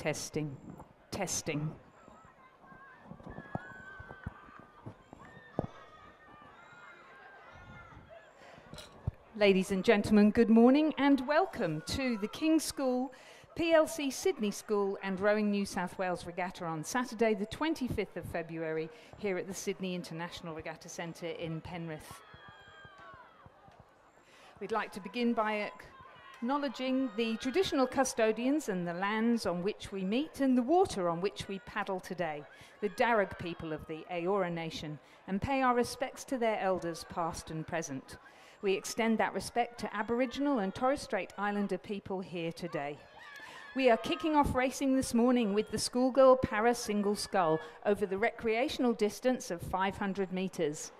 Testing. Testing. Ladies and gentlemen, good morning and welcome to the King's School, PLC Sydney School and Rowing New South Wales Regatta on Saturday the 25th of February here at the Sydney International Regatta Centre in Penrith. We'd like to begin by acknowledging the traditional custodians and the lands on which we meet and the water on which we paddle today, the Darug people of the Eora Nation, and pay our respects to their elders past and present. We extend that respect to Aboriginal and Torres Strait Islander people here today. We are kicking off racing this morning with the schoolgirl para single scull over the recreational distance of 500 metres.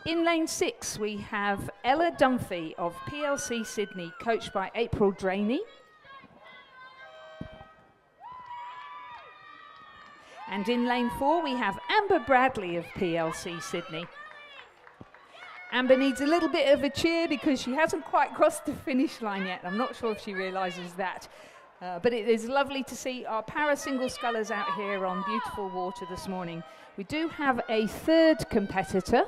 In lane 6, we have Ella Dunphy of PLC Sydney, coached by April Draney. And in lane 4, we have Amber Bradley of PLC Sydney. Amber needs a little bit of a cheer because she hasn't quite crossed the finish line yet. I'm not sure if she realises that. But it is lovely to see our para single scullers out here on beautiful water this morning. We do have a third competitor,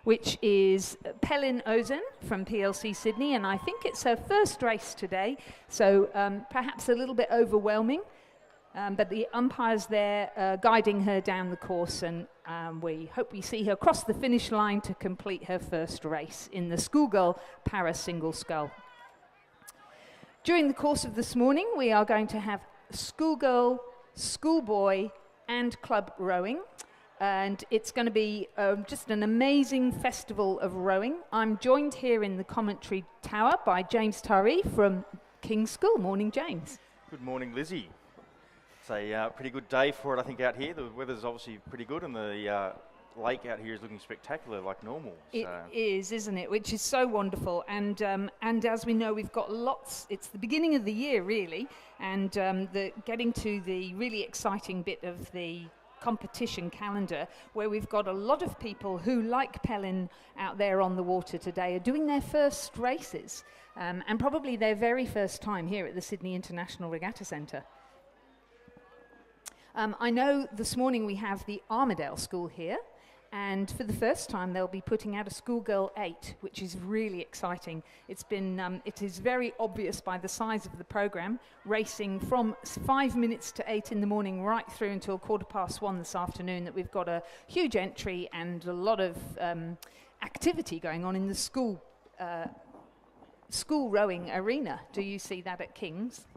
which is Pelin Ozen from PLC Sydney, and I think it's her first race today, so perhaps a little bit overwhelming, but the umpire's there guiding her down the course, and we hope we see her cross the finish line to complete her first race in the schoolgirl para single scull. During the course of this morning, we are going to have schoolgirl, schoolboy, and club rowing. And it's going to be just an amazing festival of rowing. I'm joined here in the commentary tower by James Taree from King's School. Morning, James. Good morning, Lizzie. It's a pretty good day for it, I think, out here. The weather's obviously pretty good, and the lake out here is looking spectacular, like normal. It is, isn't it? Which is so wonderful. And as we know, we've got lots. It's the beginning of the year, really, and getting to the really exciting bit of the competition calendar, where we've got a lot of people who, like Pelin out there on the water today, are doing their first races and probably their very first time here at the Sydney International Regatta Centre. I know this morning we have the Armidale School here, and for the first time they'll be putting out a schoolgirl 8, which is really exciting. It is very obvious by the size of the programme, racing from 5 minutes to 8 in the morning right through until 1:15 this afternoon, that we've got a huge entry and a lot of activity going on in the school rowing arena. Do you see that at King's?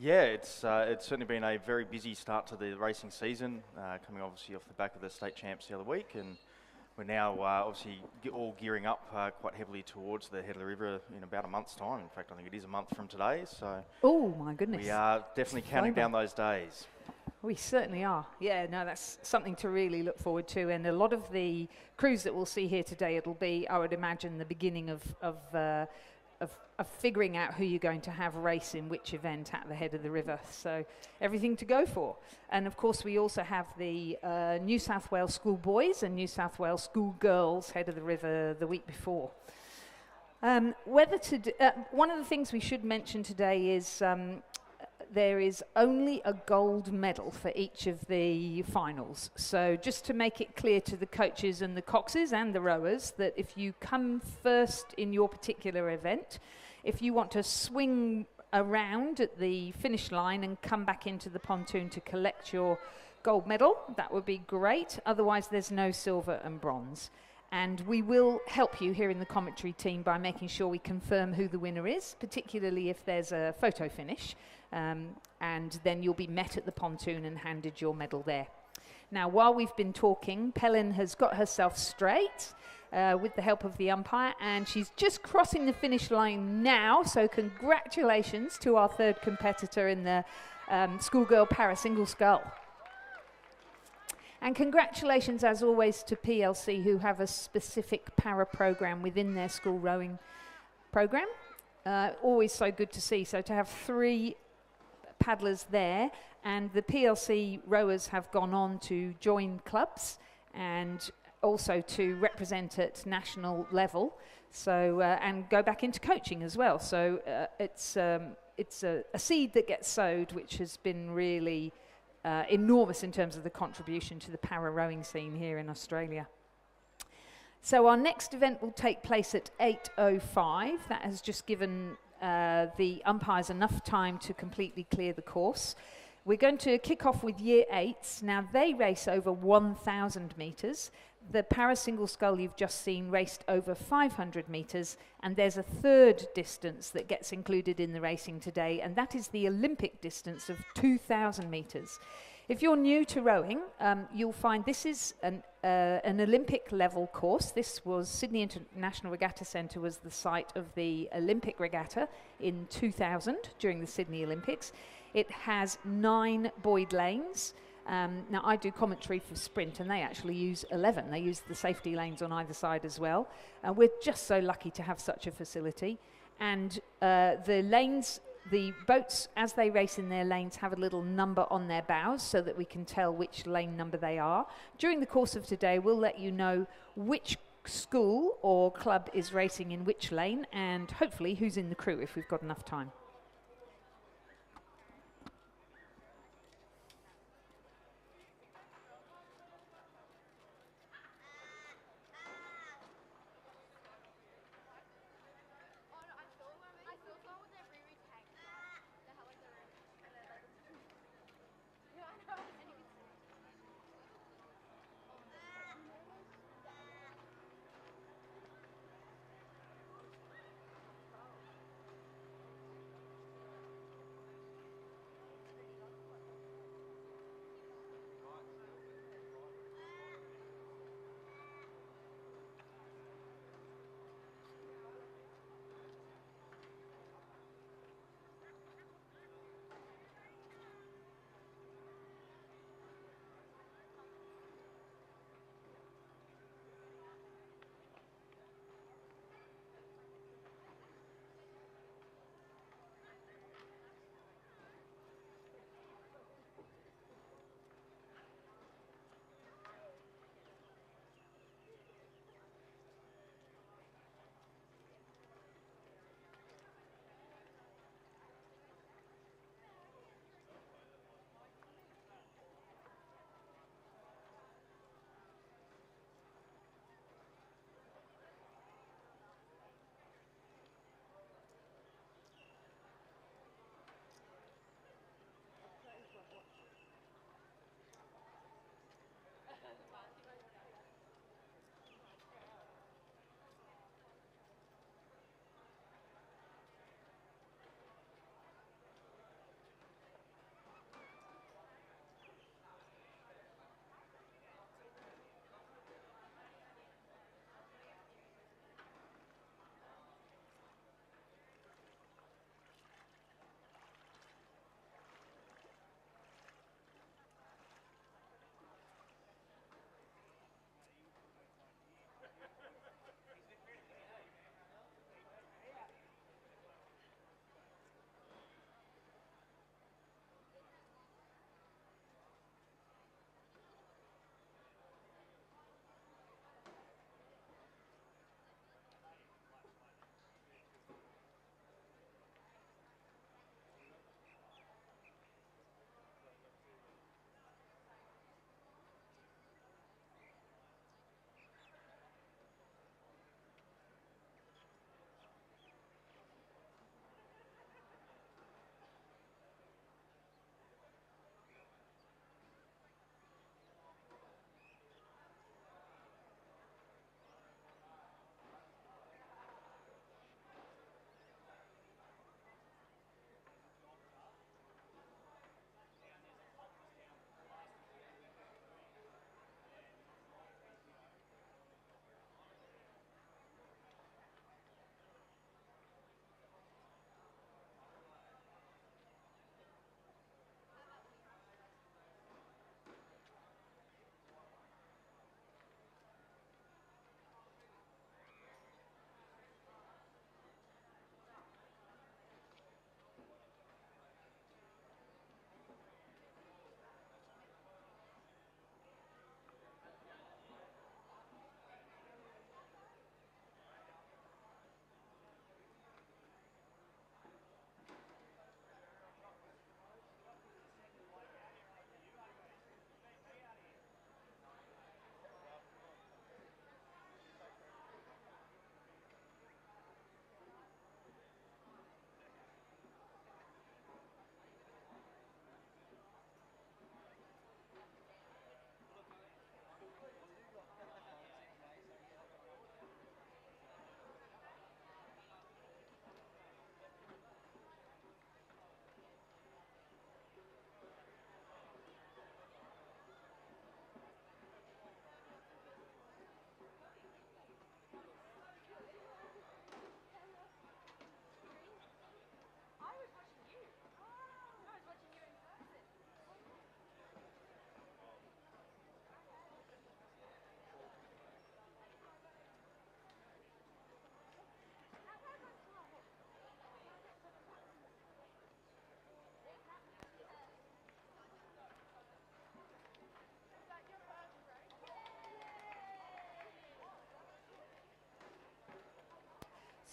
Yeah, it's certainly been a very busy start to the racing season, coming obviously off the back of the state champs the other week, and we're now obviously all gearing up quite heavily towards the head of the river in about a month's time. In fact, I think it is a month from today, so oh my goodness, we are definitely counting down those days. We certainly are. Yeah, no, that's something to really look forward to, and a lot of the crews that we'll see here today, it'll be, I would imagine, the beginning of figuring out who you're going to have race in which event at the head of the river. So everything to go for. And of course we also have the New South Wales schoolboys and New South Wales schoolgirls head of the river the week before. One of the things we should mention today is there is only a gold medal for each of the finals. So just to make it clear to the coaches and the coxes and the rowers that if you come first in your particular event, if you want to swing around at the finish line and come back into the pontoon to collect your gold medal, that would be great. Otherwise, there's no silver and bronze. And we will help you here in the commentary team by making sure we confirm who the winner is, particularly if there's a photo finish. And then you'll be met at the pontoon and handed your medal there. Now, while we've been talking, Pelin has got herself straight with the help of the umpire, and she's just crossing the finish line now. So congratulations to our third competitor in the schoolgirl para single scull. And congratulations, as always, to PLC, who have a specific para program within their school rowing program. Always so good to see. So to have 3 paddlers there, and the PLC rowers have gone on to join clubs and also to represent at national level, so and go back into coaching as well. So it's a seed that gets sowed, which has been really enormous in terms of the contribution to the para rowing scene here in Australia. So our next event will take place at 8:05. That has just given the umpires enough time to completely clear the course. We're going to kick off with Year 8s. Now they race over 1,000 metres. The para single scull you've just seen raced over 500 metres, and there's a third distance that gets included in the racing today, and that is the Olympic distance of 2,000 metres. If you're new to rowing, you'll find this is an Olympic level course. This was Sydney International Regatta Centre was the site of the Olympic regatta in 2000 during the Sydney Olympics. It has 9 buoyed lanes. Now I do commentary for sprint, and they actually use 11. They use the safety lanes on either side as well. We're just so lucky to have such a facility. And the lanes, the boats, as they race in their lanes, have a little number on their bows so that we can tell which lane number they are. During the course of today, we'll let you know which school or club is racing in which lane, and hopefully who's in the crew if we've got enough time.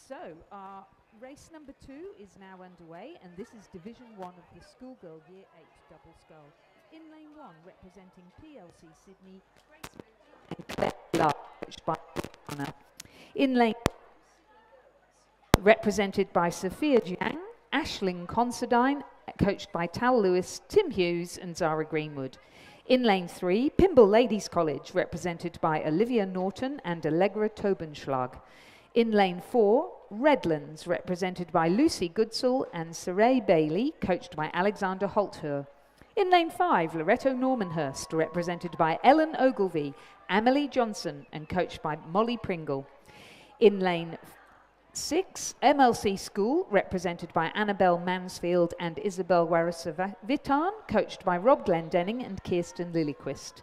So our race number 2 is now underway, and this is Division 1 of the Schoolgirl Year 8 Double Scull. In lane 1, representing PLC Sydney, in lane represented by Sophia Jiang, Aisling Considine, coached by Tal Lewis, Tim Hughes and Zara Greenwood. In lane 3, Pymble Ladies College, represented by Olivia Norton and Allegra Tobenschlag. In lane 4, Redlands, represented by Lucy Goodsall and Saray Bailey, coached by Alexander Holther. In lane 5, Loretto Normanhurst, represented by Ellen Ogilvie, Amelie Johnson and coached by Molly Pringle. In lane 6, MLC School, represented by Annabelle Mansfield and Isabel Warrisavitan, coached by Rob Glendenning and Kirsten Lillyquist.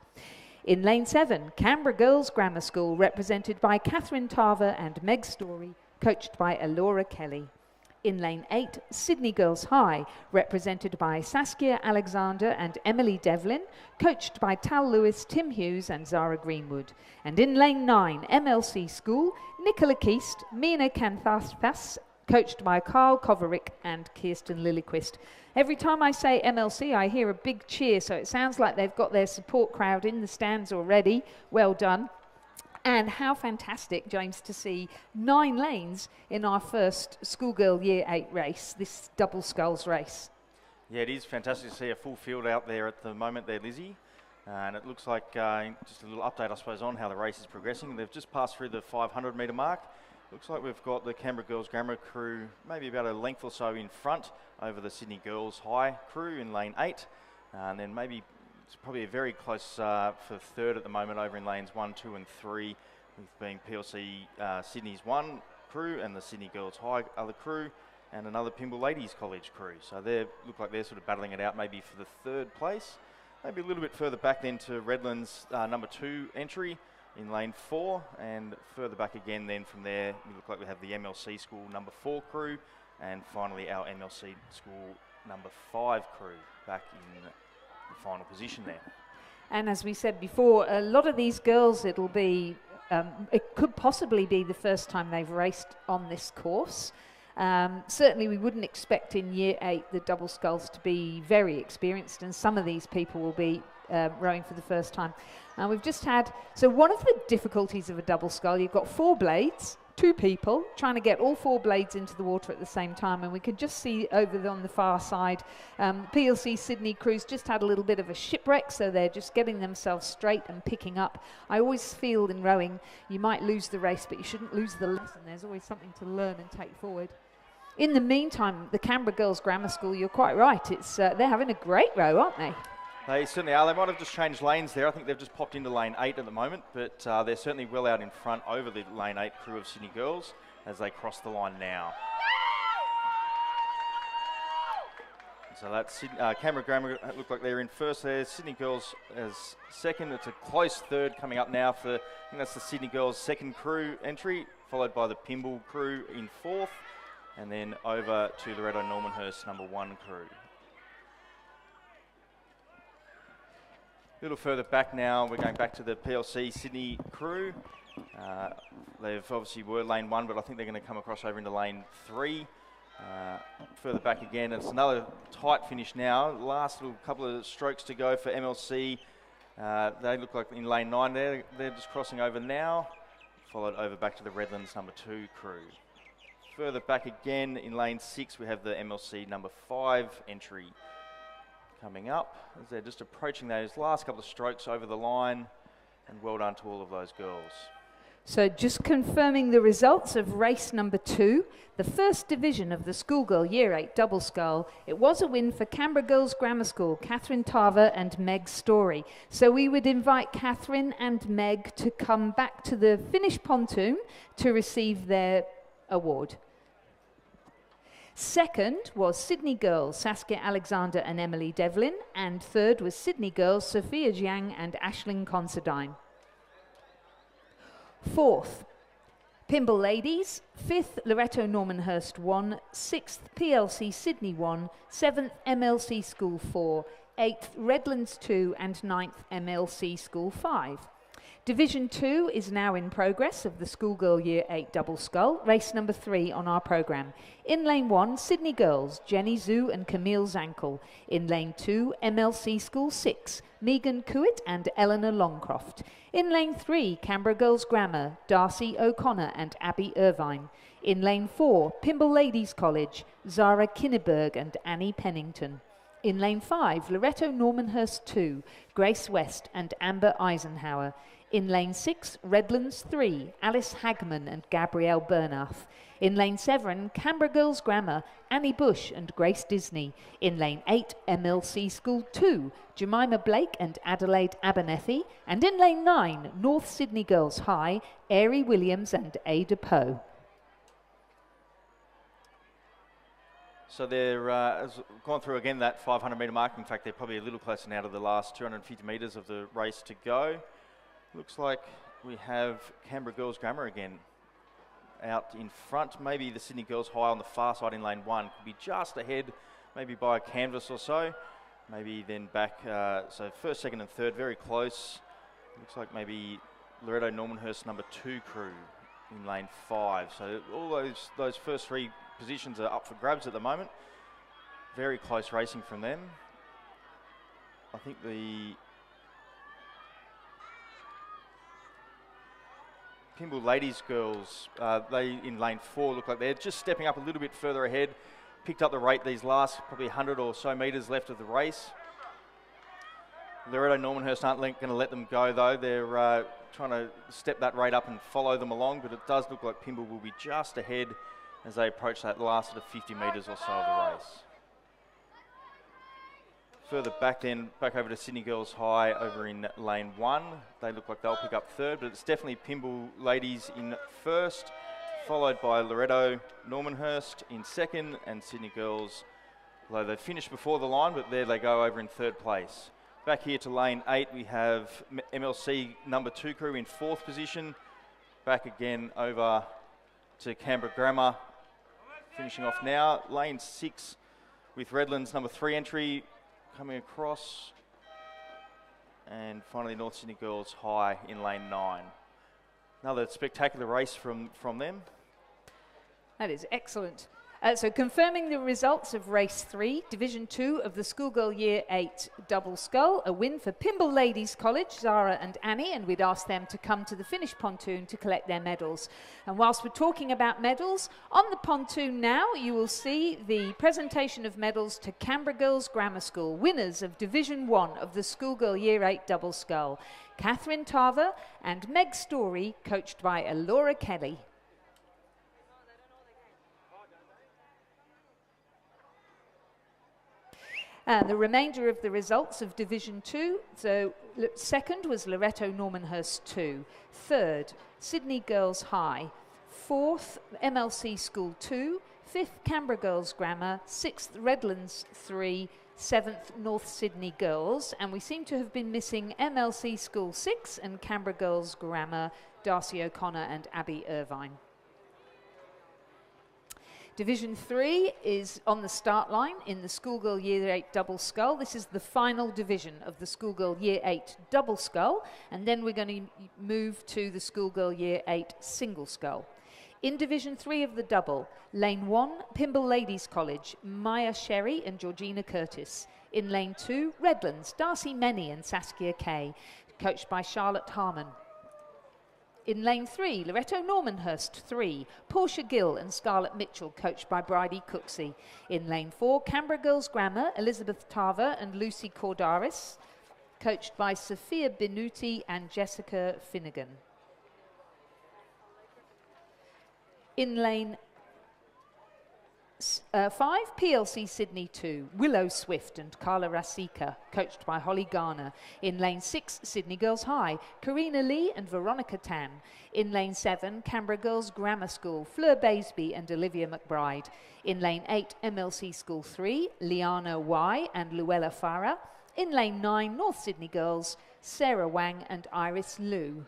In lane 7, Canberra Girls Grammar School, represented by Catherine Tarver and Meg Story, coached by Elora Kelly. In lane 8, Sydney Girls High, represented by Saskia Alexander and Emily Devlin, coached by Tal Lewis, Tim Hughes and Zara Greenwood. And in lane 9, MLC School, Nicola Keast, Mina Kanthas, coached by Carl Koverick and Kirsten Lillyquist. Every time I say MLC, I hear a big cheer, so it sounds like they've got their support crowd in the stands already. Well done. And how fantastic, James, to see 9 lanes in our first Schoolgirl Year 8 race, this double sculls race. Yeah, it is fantastic to see a full field out there at the moment there, Lizzie. And it looks like just a little update, I suppose, on how the race is progressing. They've just passed through the 500 metre mark. Looks like we've got the Canberra Girls Grammar crew maybe about a length or so in front over the Sydney Girls High crew in lane 8. And then maybe it's probably a very close for third at the moment over in lanes 1, 2 and 3, with being PLC Sydney's 1 crew and the Sydney Girls High other crew and another Pymble Ladies College crew. So they look like they're sort of battling it out maybe for the 3rd place. Maybe a little bit further back then to Redlands number 2 entry in lane 4, and further back again then from there we look like we have the MLC School number 4 crew, and finally our MLC School number 5 crew back in the final position there. And as we said before, a lot of these girls, it'll be, it could possibly be the first time they've raced on this course. Certainly we wouldn't expect in Year 8 the double sculls to be very experienced, and some of these people will be rowing for the first time. We've just had, so one of the difficulties of a double scull, you've got 4 blades, 2 people trying to get all 4 blades into the water at the same time, and we could just see over on the far side, PLC Sydney crews just had a little bit of a shipwreck, so they're just getting themselves straight and picking up. I always feel in rowing you might lose the race, but you shouldn't lose the lesson. There's always something to learn and take forward. In the meantime, the Canberra Girls Grammar School, you're quite right, it's they're having a great row, aren't they? They certainly are. They might have just changed lanes there. I think they've just popped into lane 8 at the moment, but they're certainly well out in front over the lane 8 crew of Sydney Girls as they cross the line now. So that's Canberra Grammar look like they're in first there. Sydney Girls as second. It's a close third coming up now for, I think that's the Sydney Girls 2nd crew entry, followed by the Pymble crew in 4th, and then over to Loretto Normanhurst number 1 crew. A little further back now, we're going back to the PLC Sydney crew. They've obviously were lane 1, but I think they're going to come across over into lane 3. Further back again, it's another tight finish now. Last little couple of strokes to go for MLC. They look like in lane 9 there. They're just crossing over now, followed over back to the Redlands number 2 crew. Further back again in lane 6, we have the MLC number 5 entry coming up as they're just approaching those last couple of strokes over the line, and well done to all of those girls. So just confirming the results of race number 2, the first division of the Schoolgirl Year 8 double scull. It was a win for Canberra Girls Grammar School, Catherine Tarver and Meg Story. So we would invite Catherine and Meg to come back to the finish pontoon to receive their award. Second was Sydney Girls, Saskia Alexander and Emily Devlin, and third was Sydney Girls, Sophia Jiang and Aisling Considine. Fourth, Pymble Ladies, 5th Loretto Normanhurst 1, 6th PLC Sydney 1, 7th MLC School 4, 8th Redlands 2 and 9th MLC School 5. Division 2 is now in progress of the Schoolgirl Year 8 Double Scull, race number 3 on our programme. In lane 1, Sydney Girls, Jenny Zhu and Camille Zankel. In lane 2, MLC School 6, Megan Kuit and Eleanor Longcroft. In lane 3, Canberra Girls Grammar, Darcy O'Connor and Abby Irvine. In lane 4, Pymble Ladies College, Zara Kinneberg and Annie Pennington. In lane 5, Loretto Normanhurst 2, Grace West and Amber Eisenhower. In lane 6, Redlands 3, Alice Hagman and Gabrielle Bernath. In lane 7, Canberra Girls Grammar, Annie Bush and Grace Disney. In lane 8, MLC School 2, Jemima Blake and Adelaide Abernethy. And in lane 9, North Sydney Girls High, Airy Williams and Ada Poe. So they're gone through again that 500 metre mark. In fact, they're probably a little closer now to the last 250 metres of the race to go. Looks like we have Canberra Girls Grammar again out in front. Maybe the Sydney Girls High on the far side in lane 1 could be just ahead, maybe by a canvas or so. Maybe then back, so first, second and third, very close. Looks like maybe Loretto Normanhurst number 2 crew in lane 5. So all those first 3 positions are up for grabs at the moment. Very close racing from them. I think the Pymble Ladies Girls, they in lane 4 look like they're just stepping up a little bit further ahead. Picked up the rate these last probably 100 or so metres left of the race. Loretto Normanhurst aren't going to let them go though. They're trying to step that rate up and follow them along, but it does look like Pymble will be just ahead as they approach that last sort of 50 metres or so of the race. Further back then, back over to Sydney Girls High over in lane 1. They look like they'll pick up third, but it's definitely Pymble Ladies in first, followed by Loretto Normanhurst in second, and Sydney Girls, although they finished before the line, but there they go over in third place. Back here to lane 8, we have MLC number 2 crew in 4th position. Back again over to Canberra Grammar, finishing off now. Lane 6 with Redlands number 3 entry coming across. And finally North Sydney Girls High in lane 9. Another spectacular race from them. That is excellent. So confirming the results of race 3, Division 2 of the Schoolgirl Year 8 Double Scull, a win for Pymble Ladies College, Zara and Annie, and we'd ask them to come to the finish pontoon to collect their medals. And whilst we're talking about medals, on the pontoon now you will see the presentation of medals to Canberra Girls Grammar School, winners of Division 1 of the Schoolgirl Year 8 Double Scull, Catherine Tarver and Meg Story, coached by Elora Kelly. And the remainder of the results of Division 2, so second was Loretto Normanhurst 2, third Sydney Girls High, fourth MLC School 2, fifth Canberra Girls Grammar, sixth Redlands 3, seventh North Sydney Girls, and we seem to have been missing MLC School 6 and Canberra Girls Grammar, Darcy O'Connor and Abby Irvine. Division 3 is on the start line in the Schoolgirl Year 8 Double Scull. This is the final division of the Schoolgirl Year 8 Double Scull, and then we're going to move to the Schoolgirl Year 8 Single Scull. In Division 3 of the double, Lane 1, Pymble Ladies College, Maya Sherry and Georgina Curtis. In Lane 2, Redlands, Darcy Menny and Saskia Kay, coached by Charlotte Harmon. In Lane 3, Loretto Normanhurst 3, Portia Gill and Scarlett Mitchell, coached by Bridie Cooksey. In Lane 4, Canberra Girls Grammar, Elizabeth Tarver and Lucy Cordaris, coached by Sophia Benuti and Jessica Finnegan. In Lane 5, PLC Sydney 2, Willow Swift and Carla Rasika, coached by Holly Garner. In Lane 6, Sydney Girls High, Karina Lee and Veronica Tan. In Lane 7, Canberra Girls Grammar School, Fleur Baisby and Olivia McBride. In Lane 8, MLC School 3, Liana Y and Luella Farah. In Lane 9, North Sydney Girls, Sarah Wang and Iris Liu.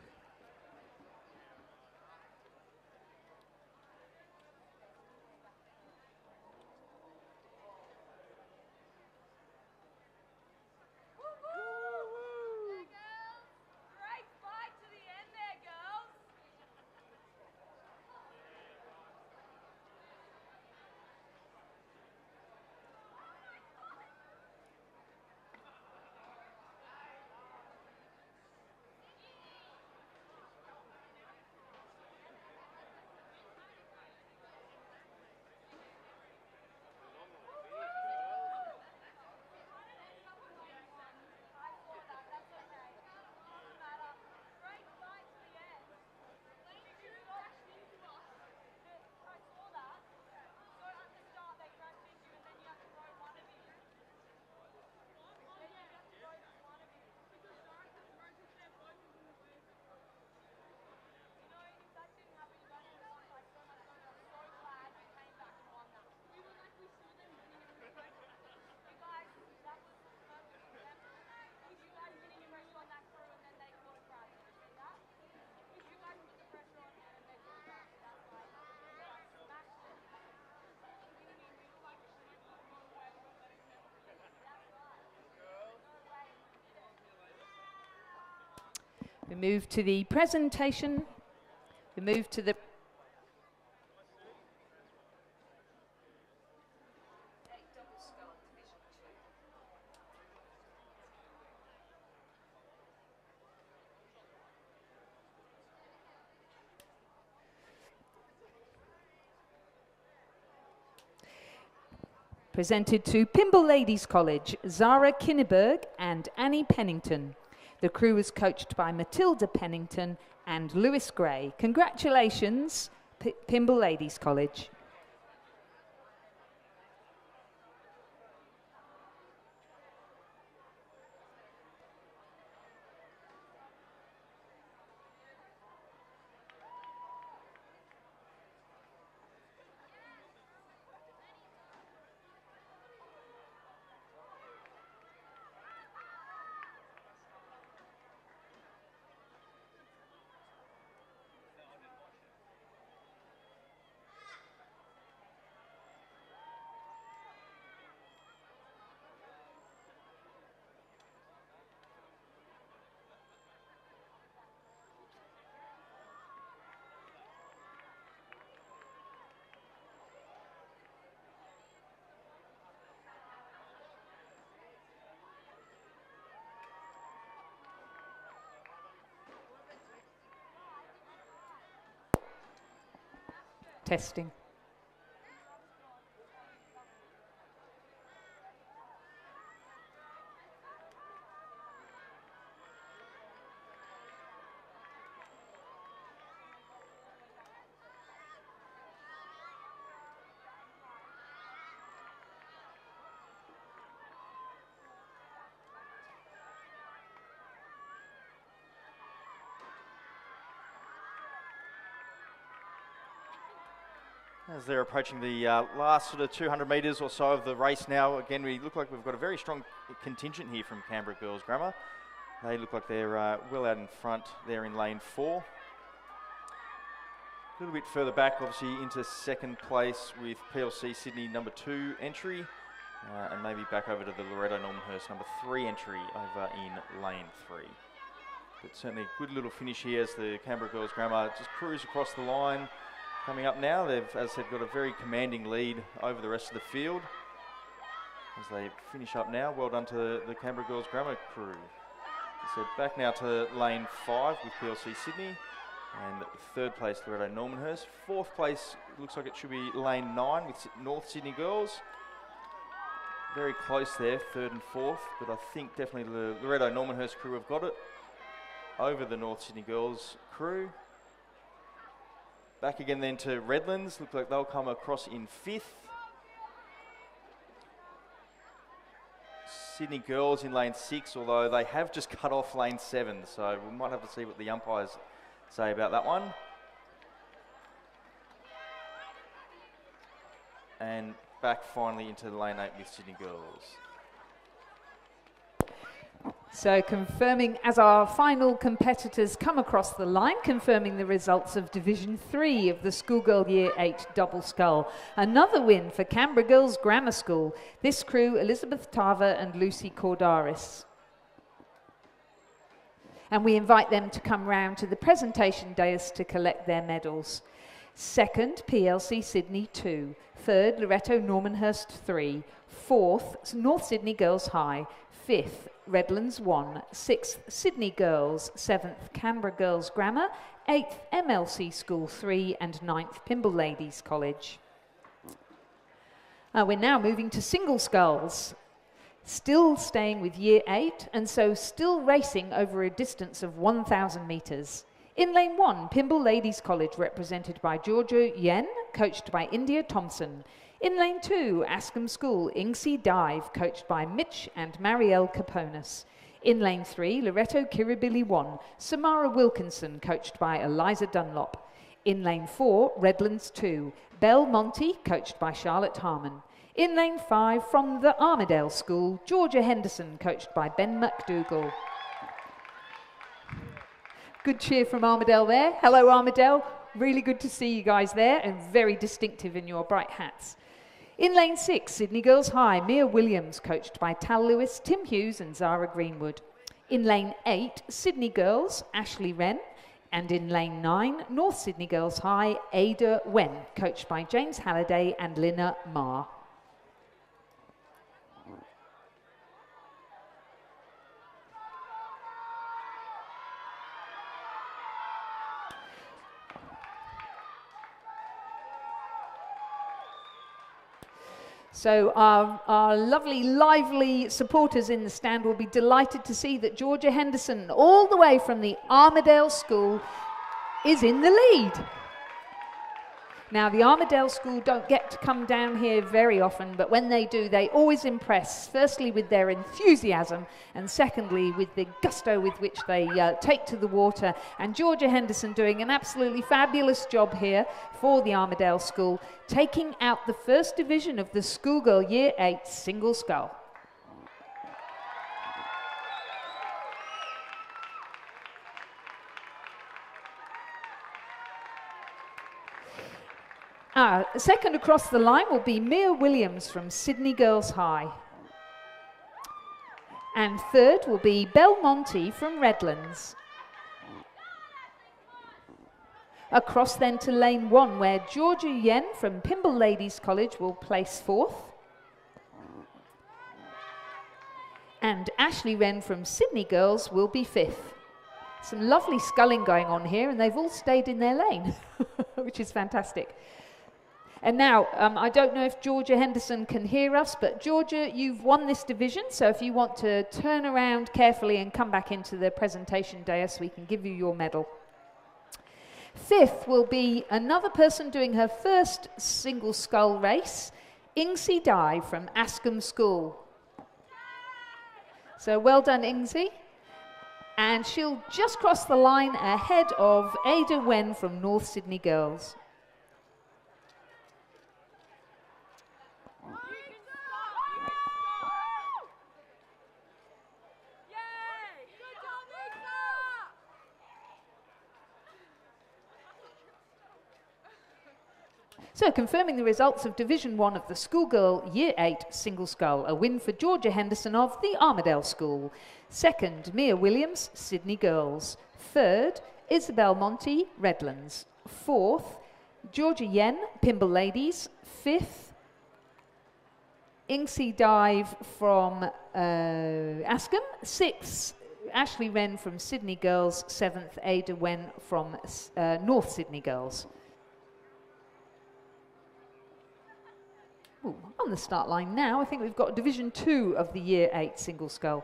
We move to the presentation. We move to the presented to Pymble Ladies College, Zara Kinneberg and Annie Pennington. The crew is coached by Matilda Pennington and Lewis Gray. Congratulations, Pymble Ladies College. Testing. As they're approaching the last sort of 200 metres or so of the race now, again, we look like we've got a very strong contingent here from Canberra Girls Grammar. They look like they're well out in front there in lane 4. A little bit further back, obviously, into second place with PLC Sydney number 2 entry, and maybe back over to the Loretto Normanhurst number 3 entry over in lane 3. But certainly a good little finish here as the Canberra Girls Grammar just cruise across the line. Coming up now, they've, as I said, got a very commanding lead over the rest of the field. As they finish up now, well done to the Canberra Girls Grammar crew. As I said, back now to lane 5 with PLC Sydney. And third place, Loretto Normanhurst. Fourth place, looks like it should be lane 9 with North Sydney Girls. Very close there, third and fourth, but I think definitely the Loretto Normanhurst crew have got it over the North Sydney Girls crew. Back again then to Redlands. Look like they'll come across in 5th. Sydney Girls in lane 6, although they have just cut off lane 7, so we might have to see what the umpires say about that one. And back finally into lane 8 with Sydney Girls. So confirming as our final competitors come across the line, confirming the results of Division 3 of the Schoolgirl Year 8 Double Scull. Another win for Canberra Girls Grammar School. This crew, Elizabeth Tarver and Lucy Cordaris. And we invite them to come round to the presentation dais to collect their medals. Second, PLC Sydney 2. Third, Loretto Normanhurst 3. Fourth, North Sydney Girls High. Fifth, Redlands 1. Sixth, Sydney Girls. Seventh, Canberra Girls Grammar. Eighth, MLC School 3. And ninth, Pymble Ladies College. We're now moving to single sculls. Still staying with Year 8, and so still racing over a distance of 1,000 metres. In lane 1, Pymble Ladies College, represented by Georgia Yen, coached by India Thompson. In lane 2, Ascombe School, Ingsi Dive, coached by Mitch and Marielle Caponis. In lane 3, Loretto Kirribilli 1, Samara Wilkinson, coached by Eliza Dunlop. In lane 4, Redlands 2, Belle Monty, coached by Charlotte Harmon. In lane 5, from the Armidale School, Georgia Henderson, coached by Ben McDougall. Good cheer from Armidale there. Hello, Armidale. Really good to see you guys there, and very distinctive in your bright hats. In lane 6, Sydney Girls High, Mia Williams, coached by Tal Lewis, Tim Hughes and Zara Greenwood. In lane 8, Sydney Girls, Ashley Wren. And in lane 9, North Sydney Girls High, Ada Wen, coached by James Halliday and Lina Ma. So our lovely, lively supporters in the stand will be delighted to see that Georgia Henderson, all the way from the Armadale School, is in the lead. Now, the Armadale School don't get to come down here very often, but when they do, they always impress, firstly with their enthusiasm, and secondly with the gusto with which they take to the water. And Georgia Henderson doing an absolutely fabulous job here for the Armadale School, taking out the first division of the schoolgirl Year 8 single scull. Second across the line will be Mia Williams from Sydney Girls High. And third will be Belmonte from Redlands. Across then to lane 1, where Georgia Yen from Pymble Ladies College will place 4th. And Ashley Wren from Sydney Girls will be 5th. Some lovely sculling going on here, and they've all stayed in their lane, which is fantastic. And now, I don't know if Georgia Henderson can hear us, but Georgia, you've won this division, so if you want to turn around carefully and come back into the presentation dais, we can give you your medal. 5th will be another person doing her first single scull race, Ingsi Dai from Ascombe School. So well done, Ingsi. And she'll just cross the line ahead of Ada Wen from North Sydney Girls. So, confirming the results of Division 1 of the Schoolgirl Year 8 Single Scull, a win for Georgia Henderson of the Armadale School. Second, Mia Williams, Sydney Girls. Third, Isabel Monty, Redlands. Fourth, Georgia Yen, Pymble Ladies. Fifth, Ingsi Dive from Ascombe. Sixth, Ashley Wren from Sydney Girls. Seventh, Ada Wen from North Sydney Girls. Ooh, on the start line now, I think we've got Division 2 of the Year 8 Single Scull.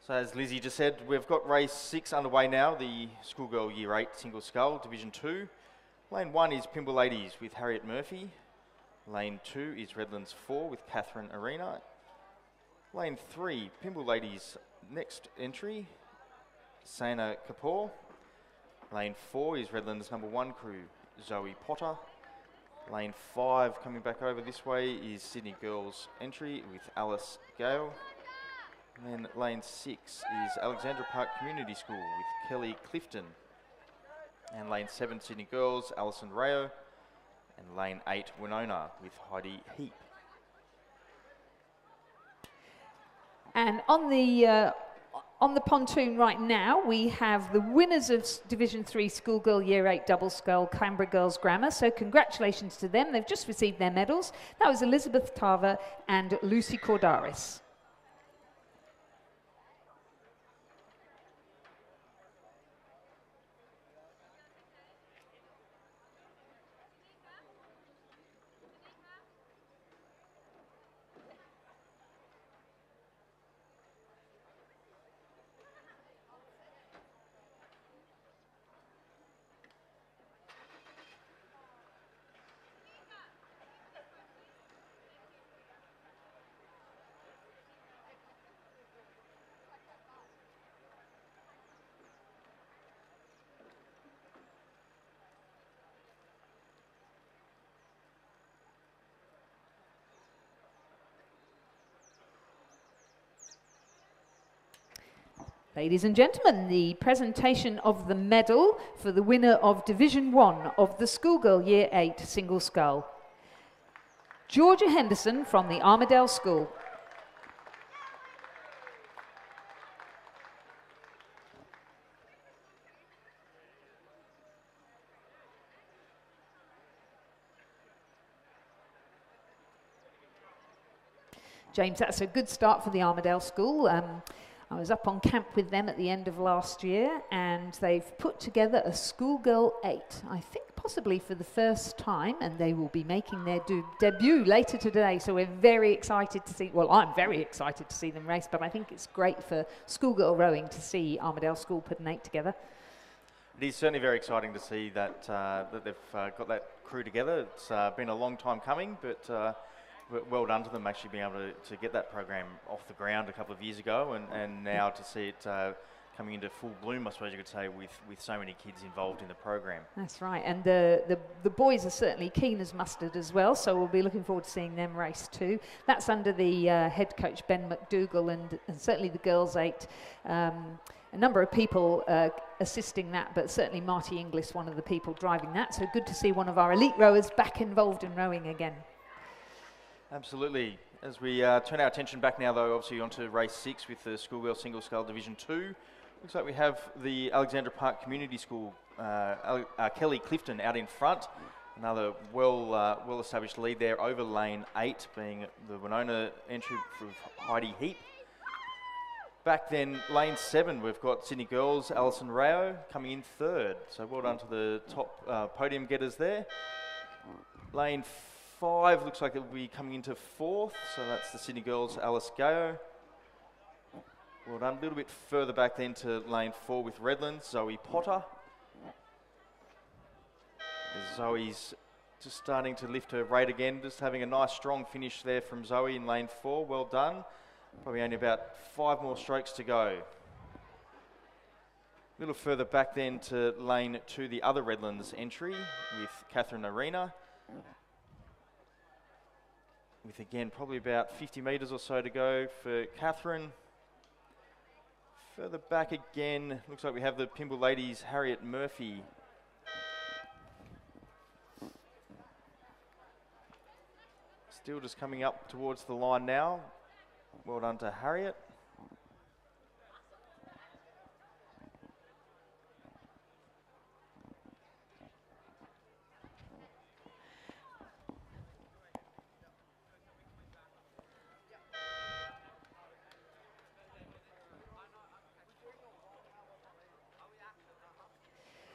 So as Lizzie just said, we've got race 6 underway now, the Schoolgirl Year 8 Single Scull, Division 2. Lane 1 is Pymble Ladies with Harriet Murphy. Lane 2 is Redlands 4 with Catherine Arena. Lane 3, Pymble Ladies next entry, Sana Kapoor. Lane 4 is Redlands number 1 crew, Zoe Potter. Lane 5 coming back over this way is Sydney Girls entry with Alice Gale. And then lane 6 is Alexandra Park Community School with Kelly Clifton. And lane 7, Sydney Girls, Alison Rayo. And lane 8, Winona with Heidi Heap. And on the pontoon right now, we have the winners of Division 3 Schoolgirl Year 8 Double Scull, Canberra Girls Grammar. So congratulations to them. They've just received their medals. That was Elizabeth Tarver and Lucy Cordaris. Ladies and gentlemen, the presentation of the medal for the winner of Division 1 of the Schoolgirl Year 8 Single Scull. Georgia Henderson from the Armadale School. James, that's a good start for the Armadale School. I was up on camp with them at the end of last year, and they've put together a Schoolgirl 8, I think possibly for the first time, and they will be making their debut later today, so we're very excited to see, well, I'm very excited to see them race, but I think it's great for schoolgirl rowing to see Armadale School put an 8 together. It is certainly very exciting to see that, that they've got that crew together. It's been a long time coming, but well done to them actually being able to get that program off the ground a couple of years ago, and now to see it coming into full bloom, I suppose you could say, with so many kids involved in the program. That's right, and the boys are certainly keen as mustard as well, so we'll be looking forward to seeing them race too. That's under the head coach Ben McDougall, and certainly the girls 8. A number of people assisting that, but certainly Marty Inglis, one of the people driving that, so good to see one of our elite rowers back involved in rowing again. Absolutely. As we turn our attention back now, though, obviously onto race 6 with the Schoolgirl Single Scull Division 2. Looks like we have the Alexandra Park Community School, Kelly Clifton out in front. Another well-established lead there over lane 8, being the Winona entry for Heidi Heap. Back then, lane 7, we've got Sydney Girls, Alison Rao coming in 3rd. So well done to the top podium getters there. Lane 5 looks like it will be coming into 4th, so that's the Sydney Girls, Alice Gayo. Well done. A little bit further back then to lane 4 with Redlands, Zoe Potter. Zoe's just starting to lift her rate again, just having a nice strong finish there from Zoe in lane 4. Well done. Probably only about 5 more strokes to go. A little further back then to lane 2, the other Redlands entry with Catherine Arena. With again probably about 50 metres or so to go for Catherine. Further back again, looks like we have the Pymble Ladies, Harriet Murphy. Still just coming up towards the line now. Well done to Harriet.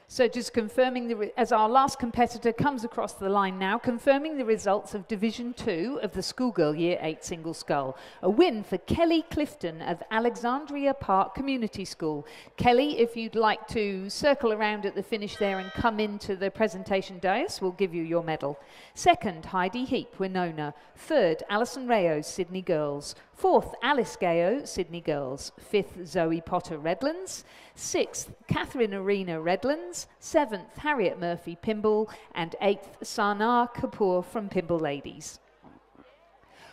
So just confirming, as our last competitor comes across the line now, confirming the results of Division 2 of the Schoolgirl Year 8 Single Scull. A win for Kelly Clifton of Alexandria Park Community School. Kelly, if you'd like to circle around at the finish there and come into the presentation dais, we'll give you your medal. 2nd, Heidi Heap, Winona. 3rd, Alison Rao, Sydney Girls. 4th, Alice Gayo, Sydney Girls. 5th, Zoe Potter, Redlands. 6th, Catherine Arena, Redlands. 7th, Harriet Murphy, Pymble. And 8th, Sana Kapoor from Pymble Ladies.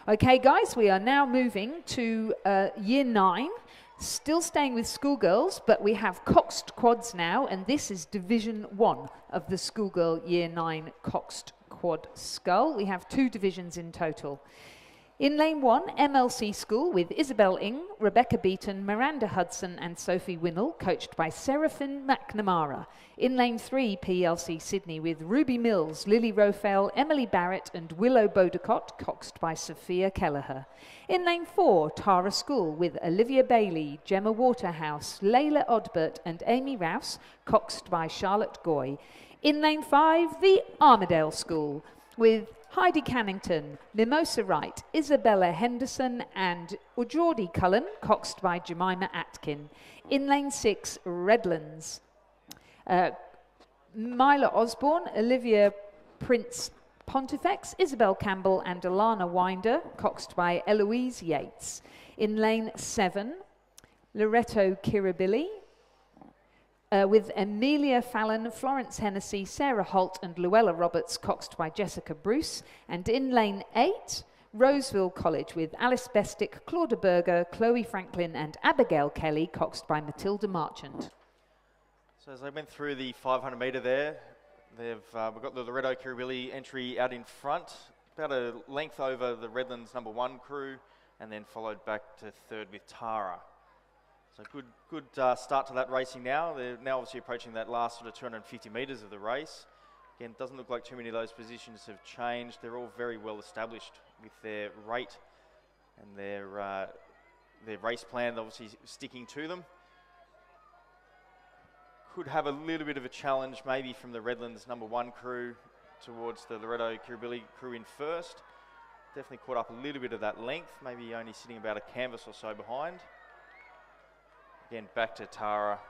Okay, guys, we are now moving to Year 9. Still staying with schoolgirls, but we have coxed quads now, and this is Division 1 of the Schoolgirl Year 9 coxed quad scull. We have 2 divisions in total. In lane 1, MLC School with Isabel Ing, Rebecca Beaton, Miranda Hudson and Sophie Winnell, coached by Seraphin McNamara. In lane 3, PLC Sydney with Ruby Mills, Lily Rofell, Emily Barrett and Willow Bodicott, coxed by Sophia Kelleher. In lane 4, Tara School with Olivia Bailey, Gemma Waterhouse, Layla Odbert and Amy Rouse, coxed by Charlotte Goy. In lane 5, the Armadale School with Heidi Cannington, Mimosa Wright, Isabella Henderson and Ujordi Cullen, coxed by Jemima Atkin. In lane 6, Redlands. Myla Osborne, Olivia Prince Pontifex, Isabel Campbell and Alana Winder, coxed by Eloise Yates. In lane 7, Loretto Kirabili, with Amelia Fallon, Florence Hennessy, Sarah Holt and Luella Roberts, coxed by Jessica Bruce. And in lane 8, Roseville College with Alice Bestick, Claudia Berger, Chloe Franklin and Abigail Kelly, coxed by Matilda Marchant. So as they went through the 500 metre there, we've got the Loretto Kirribilli entry out in front, about a length over the Redlands #1 crew, and then followed back to third with Tara. So good start to that racing now. They're now obviously approaching that last sort of 250 metres of the race. Again, it doesn't look like too many of those positions have changed. They're all very well established with their rate and their race plan, obviously sticking to them. Could have a little bit of a challenge maybe from the Redlands #1 crew towards the Loretto Kirribilli crew in first. Definitely caught up a little bit of that length, maybe only sitting about a canvas or so behind. Again, back to Tara.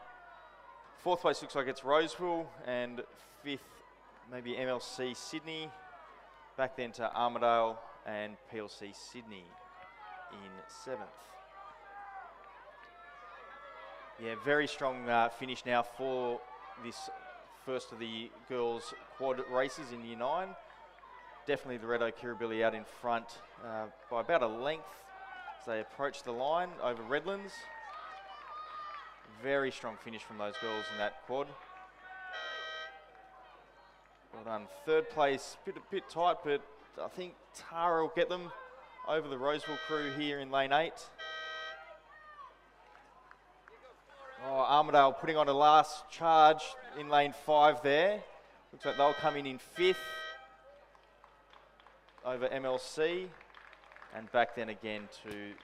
Fourth place looks like it's Roseville, and fifth maybe MLC Sydney. Back then to Armidale and PLC Sydney in seventh. Yeah, very strong finish now for this first of the girls' quad races in Year 9. Definitely the Loretto Kirribilli out in front by about a length as they approach the line over Redlands. Very strong finish from those girls in that quad. Well done. Third place, bit tight, but I think Tara will get them over the Roseville crew here in lane 8. Oh, Armidale putting on a last charge in lane 5 there. Looks like they'll come in fifth over MLC and back then again to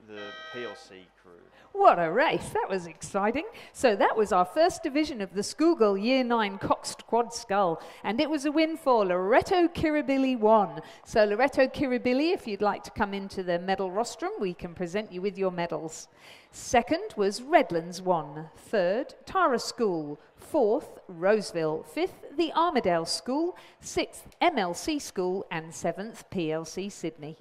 the PLC crew. What a race, that was exciting. So that was our first division of the Schoolgirl Year 9 Coxed Quad Scull, and it was a win for Loretto Kirribilli 1. So Loretto Kirribilli, if you'd like to come into the medal rostrum, we can present you with your medals. Second was Redlands 1, third Tara School, fourth Roseville, fifth the Armidale School, sixth MLC School and seventh PLC Sydney.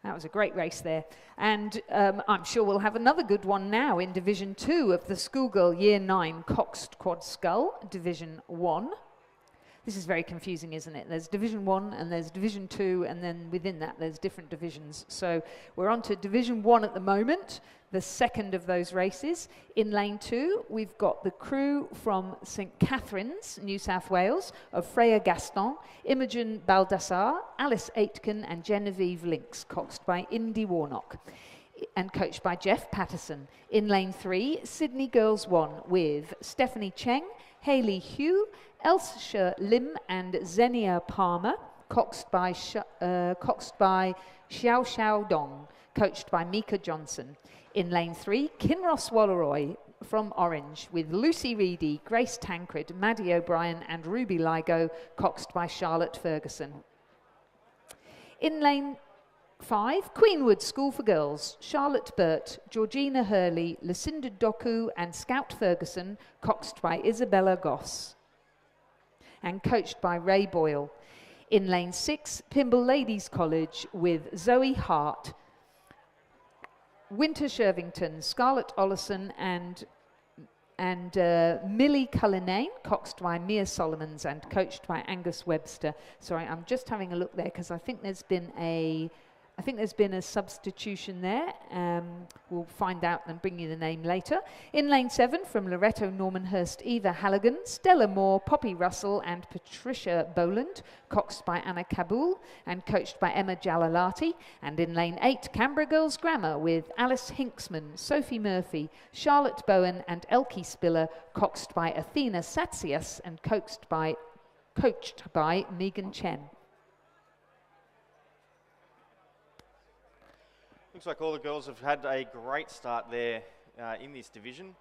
That was a great race there. And I'm sure we'll have another good one now in Division 2 of the Schoolgirl Year 9 Coxed Quad Scull, Division 1. This is very confusing, isn't it? There's Division 1 and there's Division 2, and then within that there's different divisions. So we're on to Division 1 at the moment, the second of those races. In lane 2, we've got the crew from St Catherine's, New South Wales, of Freya Gaston, Imogen Baldassar, Alice Aitken and Genevieve Links, coxed by Indy Warnock and coached by Jeff Patterson. In lane 3, Sydney Girls 1 with Stephanie Cheng, Hayley Hugh, Elsa Lim and Xenia Palmer, coxed by Xiao Xiao Dong, coached by Mika Johnson. In lane 3, Kinross Walleroy from Orange with Lucy Reedy, Grace Tancred, Maddie O'Brien and Ruby Ligo, coxed by Charlotte Ferguson. In lane 5, Queenwood School for Girls, Charlotte Burt, Georgina Hurley, Lucinda Doku and Scout Ferguson, coxed by Isabella Goss and coached by Ray Boyle. In lane 6, Pymble Ladies College with Zoe Hart, Winter Shervington, Scarlett Ollison and Millie Cullinane, coxed by Mia Solomons and coached by Angus Webster. Sorry, I'm just having a look there because I think there's been a substitution there. We'll find out and bring you the name later. In lane 7, from Loretto Normanhurst, Eva Halligan, Stella Moore, Poppy Russell and Patricia Boland, coxed by Anna Kabul and coached by Emma Jalalati. And in lane 8, Canberra Girls Grammar with Alice Hinksman, Sophie Murphy, Charlotte Bowen and Elkie Spiller, coxed by Athena Satsias and coached by Megan Chen. Looks like all the girls have had a great start there in this division.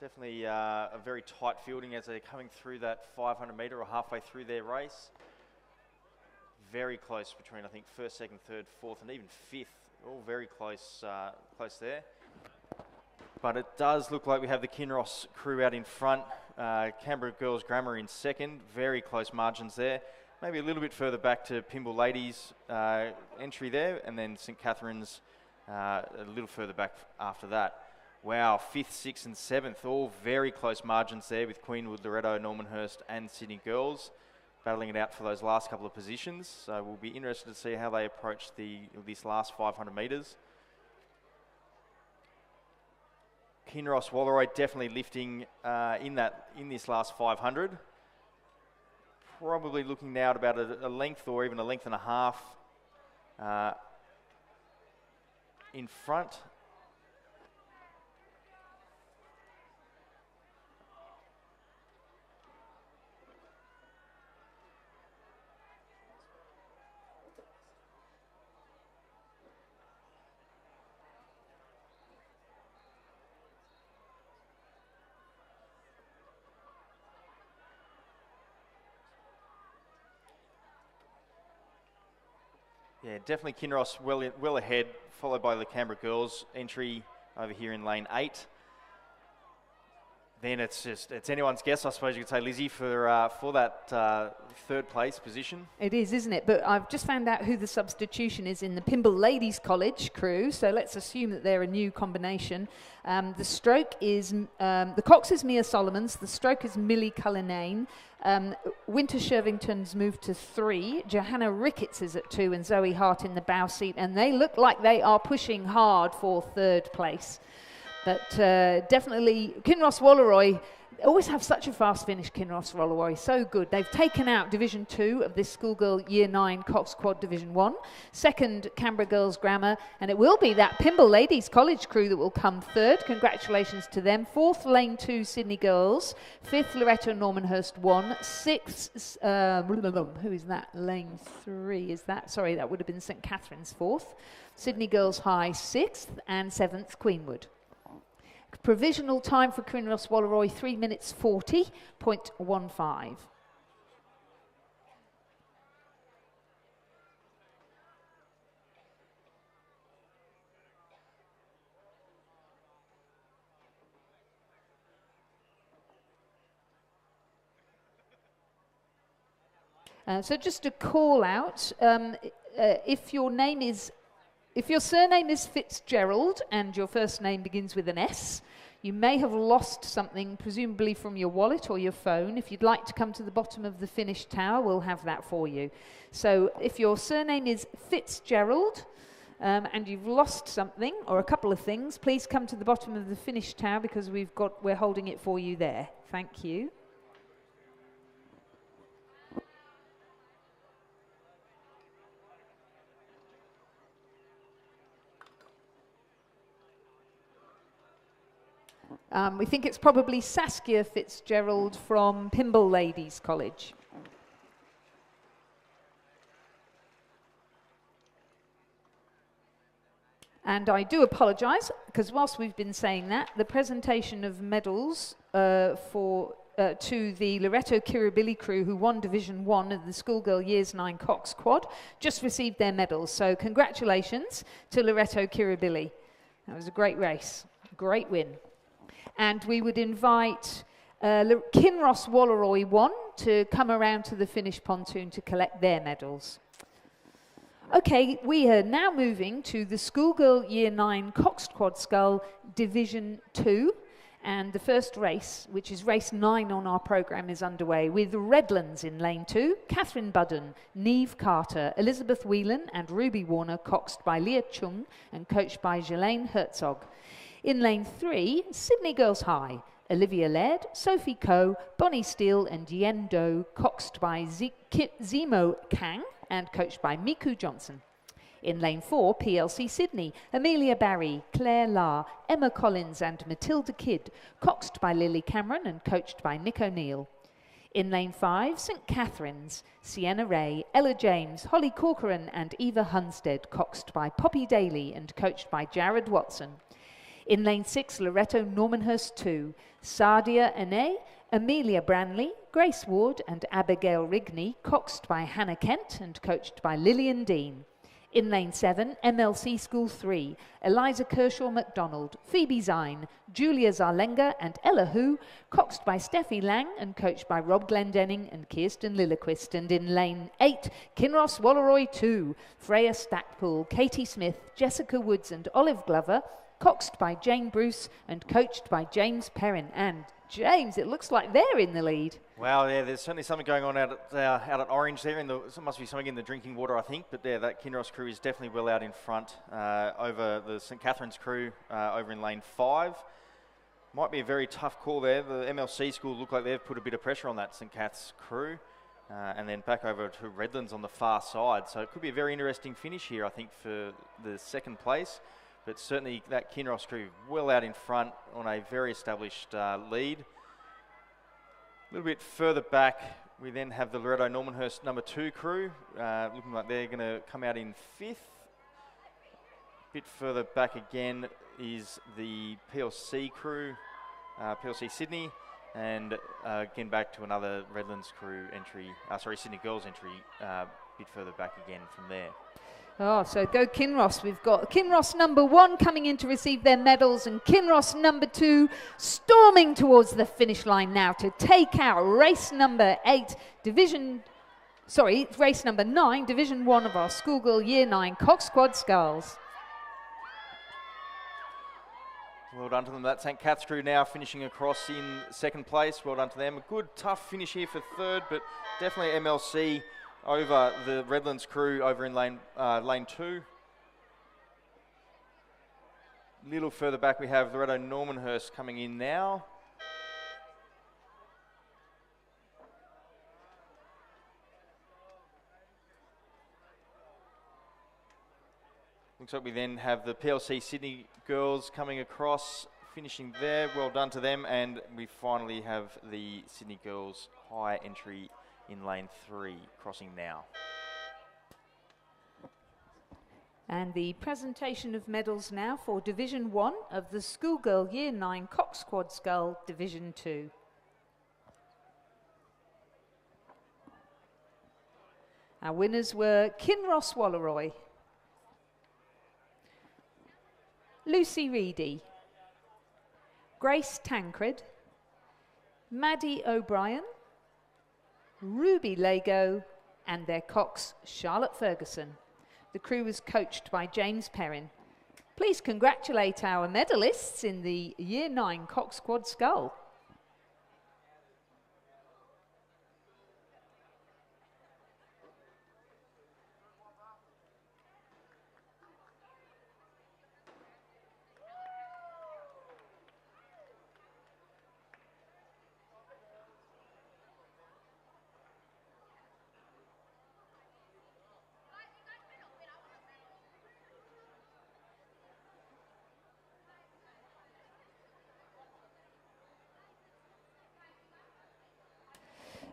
Definitely a very tight fielding as they're coming through that 500 metre or halfway through their race. Very close between, I think, first, second, third, fourth and even fifth. All very close, close there. But it does look like we have the Kinross crew out in front. Canberra Girls Grammar in second. Very close margins there. Maybe a little bit further back to Pymble Ladies entry there, and then St Catherine's a little further back after that. Wow, 5th, 6th and 7th, all very close margins there with Queenwood, Loretto, Normanhurst and Sydney Girls. battling it out for those last couple of positions. So we'll be interested to see how they approach this last 500 metres. Kinross Wallaroi definitely lifting in this last 500. Probably looking now at about a length or even a length and a half in front. Yeah, definitely Kinross well ahead, followed by the Canberra girls entry over here in lane 8. Then it's anyone's guess, I suppose you could say, Lizzie, for that third place position. It is, isn't it? But I've just found out who the substitution is in the Pymble Ladies College crew, so let's assume that they're a new combination. The stroke is, the Cox is Mia Solomons, the stroke is Millie Cullinane, Winter Shervington's moved to 3, Johanna Ricketts is at 2, and Zoe Hart in the bow seat, and they look like they are pushing hard for third place. But definitely, Kinross Wallaroi always have such a fast finish, Kinross Wallaroi, so good. They've taken out Division 2 of this schoolgirl Year 9 Cox Quad Division 1, second Canberra Girls Grammar, and it will be that Pymble Ladies College crew that will come third. Congratulations to them. Fourth, Lane 2 Sydney Girls, fifth, Loretto Normanhurst 1, sixth, who is that? Lane 3, is that? Sorry, that would have been St Catherine's fourth. Sydney Girls High 6th, and 7th, Queenwood. Provisional time for Kinross Wallaroi, 3 minutes 40.15. So just a call out, if your surname is Fitzgerald and your first name begins with an S, you may have lost something, presumably from your wallet or your phone. If you'd like to come to the bottom of the finish tower, we'll have that for you. So if your surname is Fitzgerald and you've lost something or a couple of things, please come to the bottom of the finish tower because we're holding it for you there. Thank you. We think it's probably Saskia Fitzgerald from Pymble Ladies College. And I do apologise, because whilst we've been saying that, the presentation of medals to the Loretto Kirribilli crew who won Division 1 of the Schoolgirl Years 9 Cox Quad just received their medals. So congratulations to Loretto Kirribilli. That was a great race, great win. And we would invite Kinross Wallaroi 1 to come around to the finish pontoon to collect their medals. Okay, we are now moving to the Schoolgirl Year 9 Cox Quad Scull Division 2. And the first race, which is race 9 on our programme, is underway with Redlands in lane 2, Catherine Budden, Neve Carter, Elizabeth Whelan and Ruby Warner, coxed by Leah Chung and coached by Jelaine Herzog. In lane 3, Sydney Girls High, Olivia Laird, Sophie Coe, Bonnie Steele and Yen Do, coxed by Zemo Kang and coached by Miku Johnson. In lane 4, PLC Sydney, Amelia Barry, Claire La, Emma Collins and Matilda Kidd, coxed by Lily Cameron and coached by Nick O'Neill. In lane 5, St Catherine's, Sienna Ray, Ella James, Holly Corcoran and Eva Hunstead, coxed by Poppy Daly and coached by Jared Watson. In lane 6, Loretto Normanhurst 2, Sardia Ane, Amelia Branley, Grace Ward and Abigail Rigney, coxed by Hannah Kent and coached by Lillian Dean. In lane 7, MLC School 3, Eliza Kershaw MacDonald, Phoebe Zine, Julia Zarlenga and Ella Hu, coxed by Steffi Lang and coached by Rob Glendenning and Kirsten Lilliquist. And in lane 8, Kinross Wallaroi 2, Freya Stackpool, Katie Smith, Jessica Woods and Olive Glover, coxed by Jane Bruce and coached by James Perrin. And James, it looks like they're in the lead. Wow, yeah, there's certainly something going on out at Orange there. There must be something in the drinking water, I think. But yeah, that Kinross crew is definitely well out in front over the St Catherine's crew over in lane 5. Might be a very tough call there. The MLC school look like they've put a bit of pressure on that St Cath's crew. And then back over to Redlands on the far side. So it could be a very interesting finish here, I think, for the second place. But certainly that Kinross crew well out in front on a very established lead. A little bit further back, we then have the Loretto Normanhurst number 2 crew, looking like they're going to come out in 5th. A bit further back again is the PLC crew, PLC Sydney, and again back to another Redlands crew entry, Sydney Girls entry, a bit further back again from there. Oh, so go Kinross. We've got Kinross number 1 coming in to receive their medals, and Kinross number 2 storming towards the finish line now to take out race number 9, Division 1 of our schoolgirl Year 9 Cox Quad Sculls. Well done to them. That St Cath's crew now finishing across in second place. Well done to them. A good, tough finish here for third, but definitely MLC over the Redlands crew over in lane 2. A little further back we have Loretto Normanhurst coming in now. Looks like we then have the PLC Sydney girls coming across, finishing there. Well done to them. And we finally have the Sydney girls high entry in lane 3, crossing now. And the presentation of medals now for Division 1 of the Schoolgirl Year 9 Cox Quad Scull Division 2. Our winners were Kinross Walleroy, Lucy Reedy, Grace Tancred, Maddie O'Brien, Ruby Lego, and their cox Charlotte Ferguson. The crew was coached by James Perrin. Please congratulate our medalists in the Year 9 Cox Quad Scull.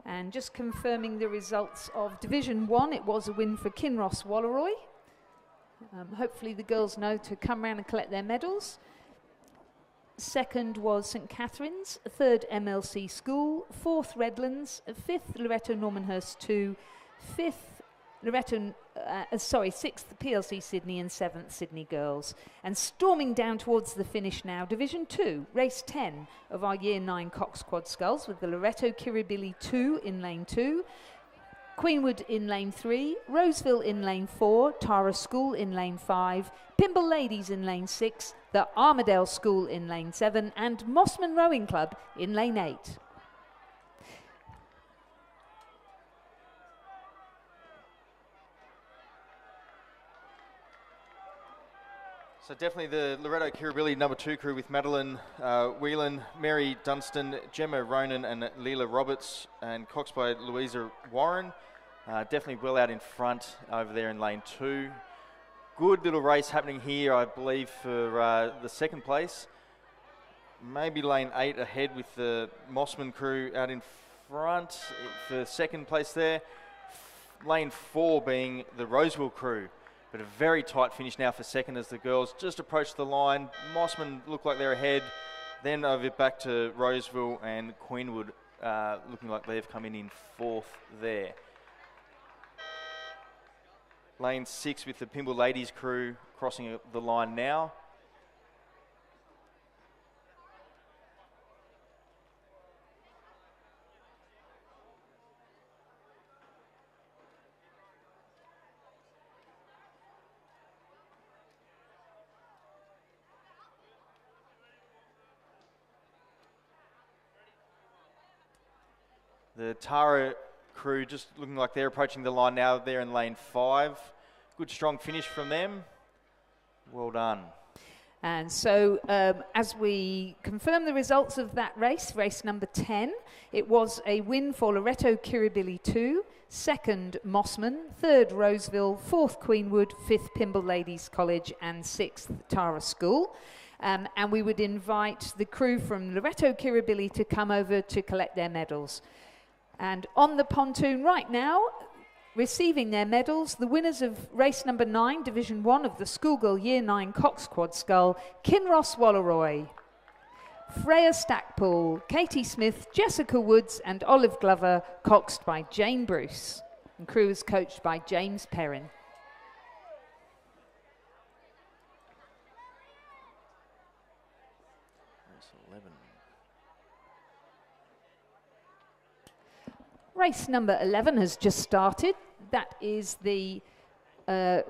And just confirming the results of Division 1, it was a win for Kinross Walleroy. Hopefully the girls know to come round and collect their medals. Second was St Catherine's, third MLC School, fourth Redlands, fifth Loretto Normanhurst 2, sixth PLC Sydney, and seventh Sydney Girls. And storming down towards the finish now, Division 2, race 10 of our Year 9 Cox Quad Sculls, with the Loretto Kirribilli 2 in lane 2, Queenwood in lane 3, Roseville in lane 4, Tara School in lane 5, Pimble Ladies in lane 6, the Armadale School in lane 7, and Mossman Rowing Club in lane 8. So definitely the Loretto Kirribilli number 2 crew with Madeline Whelan, Mary Dunstan, Gemma Ronan and Leela Roberts, and cox by Louisa Warren. Definitely well out in front over there in lane 2. Good little race happening here, I believe, for the second place. Maybe lane 8 ahead with the Mossman crew out in front for second place there. Lane 4 being the Roseville crew. But a very tight finish now for second as the girls just approach the line. Mossman look like they're ahead. Then over back to Roseville and Queenwood looking like they've come in fourth there. Lane 6 with the Pimble Ladies crew crossing the line now. The Tara crew just looking like they're approaching the line now. They're in lane 5. Good strong finish from them. Well done. And so as we confirm the results of that race, race number 10, it was a win for Loreto Kirribilli 2, second Mossman, third Roseville, fourth Queenwood, fifth Pymble Ladies College and sixth Tara School. And we would invite the crew from Loreto Kirribilli to come over to collect their medals. And on the pontoon right now, receiving their medals, the winners of race number 9, Division 1 of the Schoolgirl Year 9 Cox Quad Scull, Kinross Walleroy, Freya Stackpool, Katie Smith, Jessica Woods and Olive Glover, coxed by Jane Bruce. And crew is coached by James Perrin. Race number 11 has just started. That is the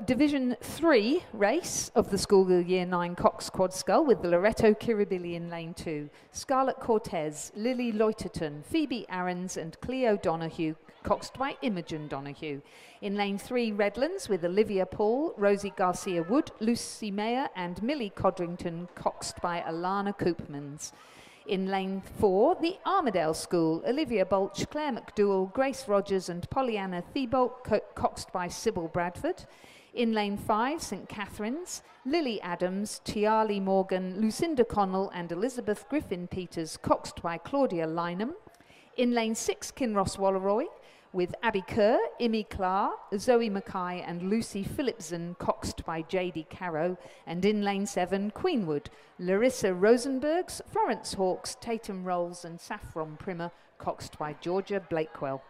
Division 3 race of the Schoolgirl Year 9 Cox Quad Scull with the Loreto Kirribilli in lane 2. Scarlett Cortez, Lily Loiterton, Phoebe Aarons and Cleo Donahue, coxed by Imogen Donahue. In lane 3, Redlands with Olivia Paul, Rosie Garcia Wood, Lucy Mayer and Millie Codrington, coxed by Alana Koopmans. In lane 4, the Armadale School, Olivia Bulch, Claire McDowell, Grace Rogers and Pollyanna Thibault, coxed by Sybil Bradford. In lane 5, St Catherine's, Lily Adams, Tiali Morgan, Lucinda Connell and Elizabeth Griffin Peters, coxed by Claudia Lynham. In lane 6, Kinross Walleroy, with Abby Kerr, Imi Clark, Zoe Mackay and Lucy Phillipson, coxed by J.D. Carrow. And in lane 7, Queenwood, Larissa Rosenbergs, Florence Hawkes, Tatum Rolls and Saffron Primer, coxed by Georgia Blakewell.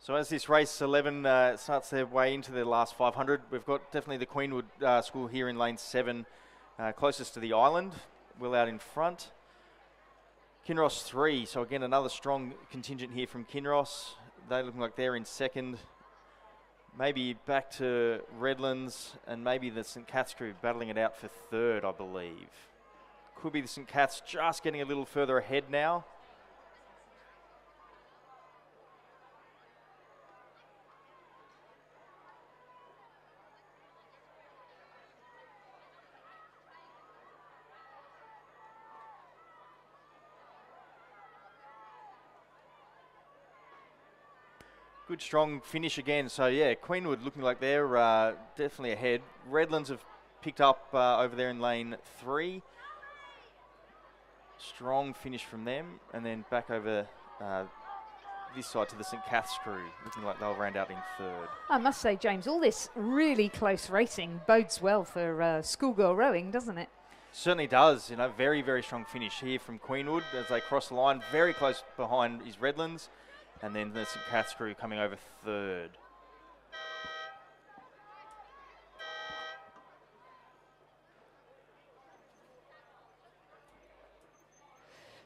So as this race 11 starts their way into their last 500, we've got definitely the Queenwood School here in lane 7, closest to the island. Will out in front. Kinross 3, so again another strong contingent here from Kinross. They're looking like they're in second. Maybe back to Redlands and maybe the St Cath's crew battling it out for third, I believe. Could be the St Cath's just getting a little further ahead now. Good strong finish again. So yeah, Queenwood looking like they're definitely ahead. Redlands have picked up over there in lane 3. Strong finish from them. And then back over this side to the St Cath's crew, looking like they'll round out in third. I must say, James, all this really close racing bodes well for schoolgirl rowing, doesn't it? Certainly does. You know, very, very strong finish here from Queenwood as they cross the line. Very close behind is Redlands. And then the St Cath's crew coming over third.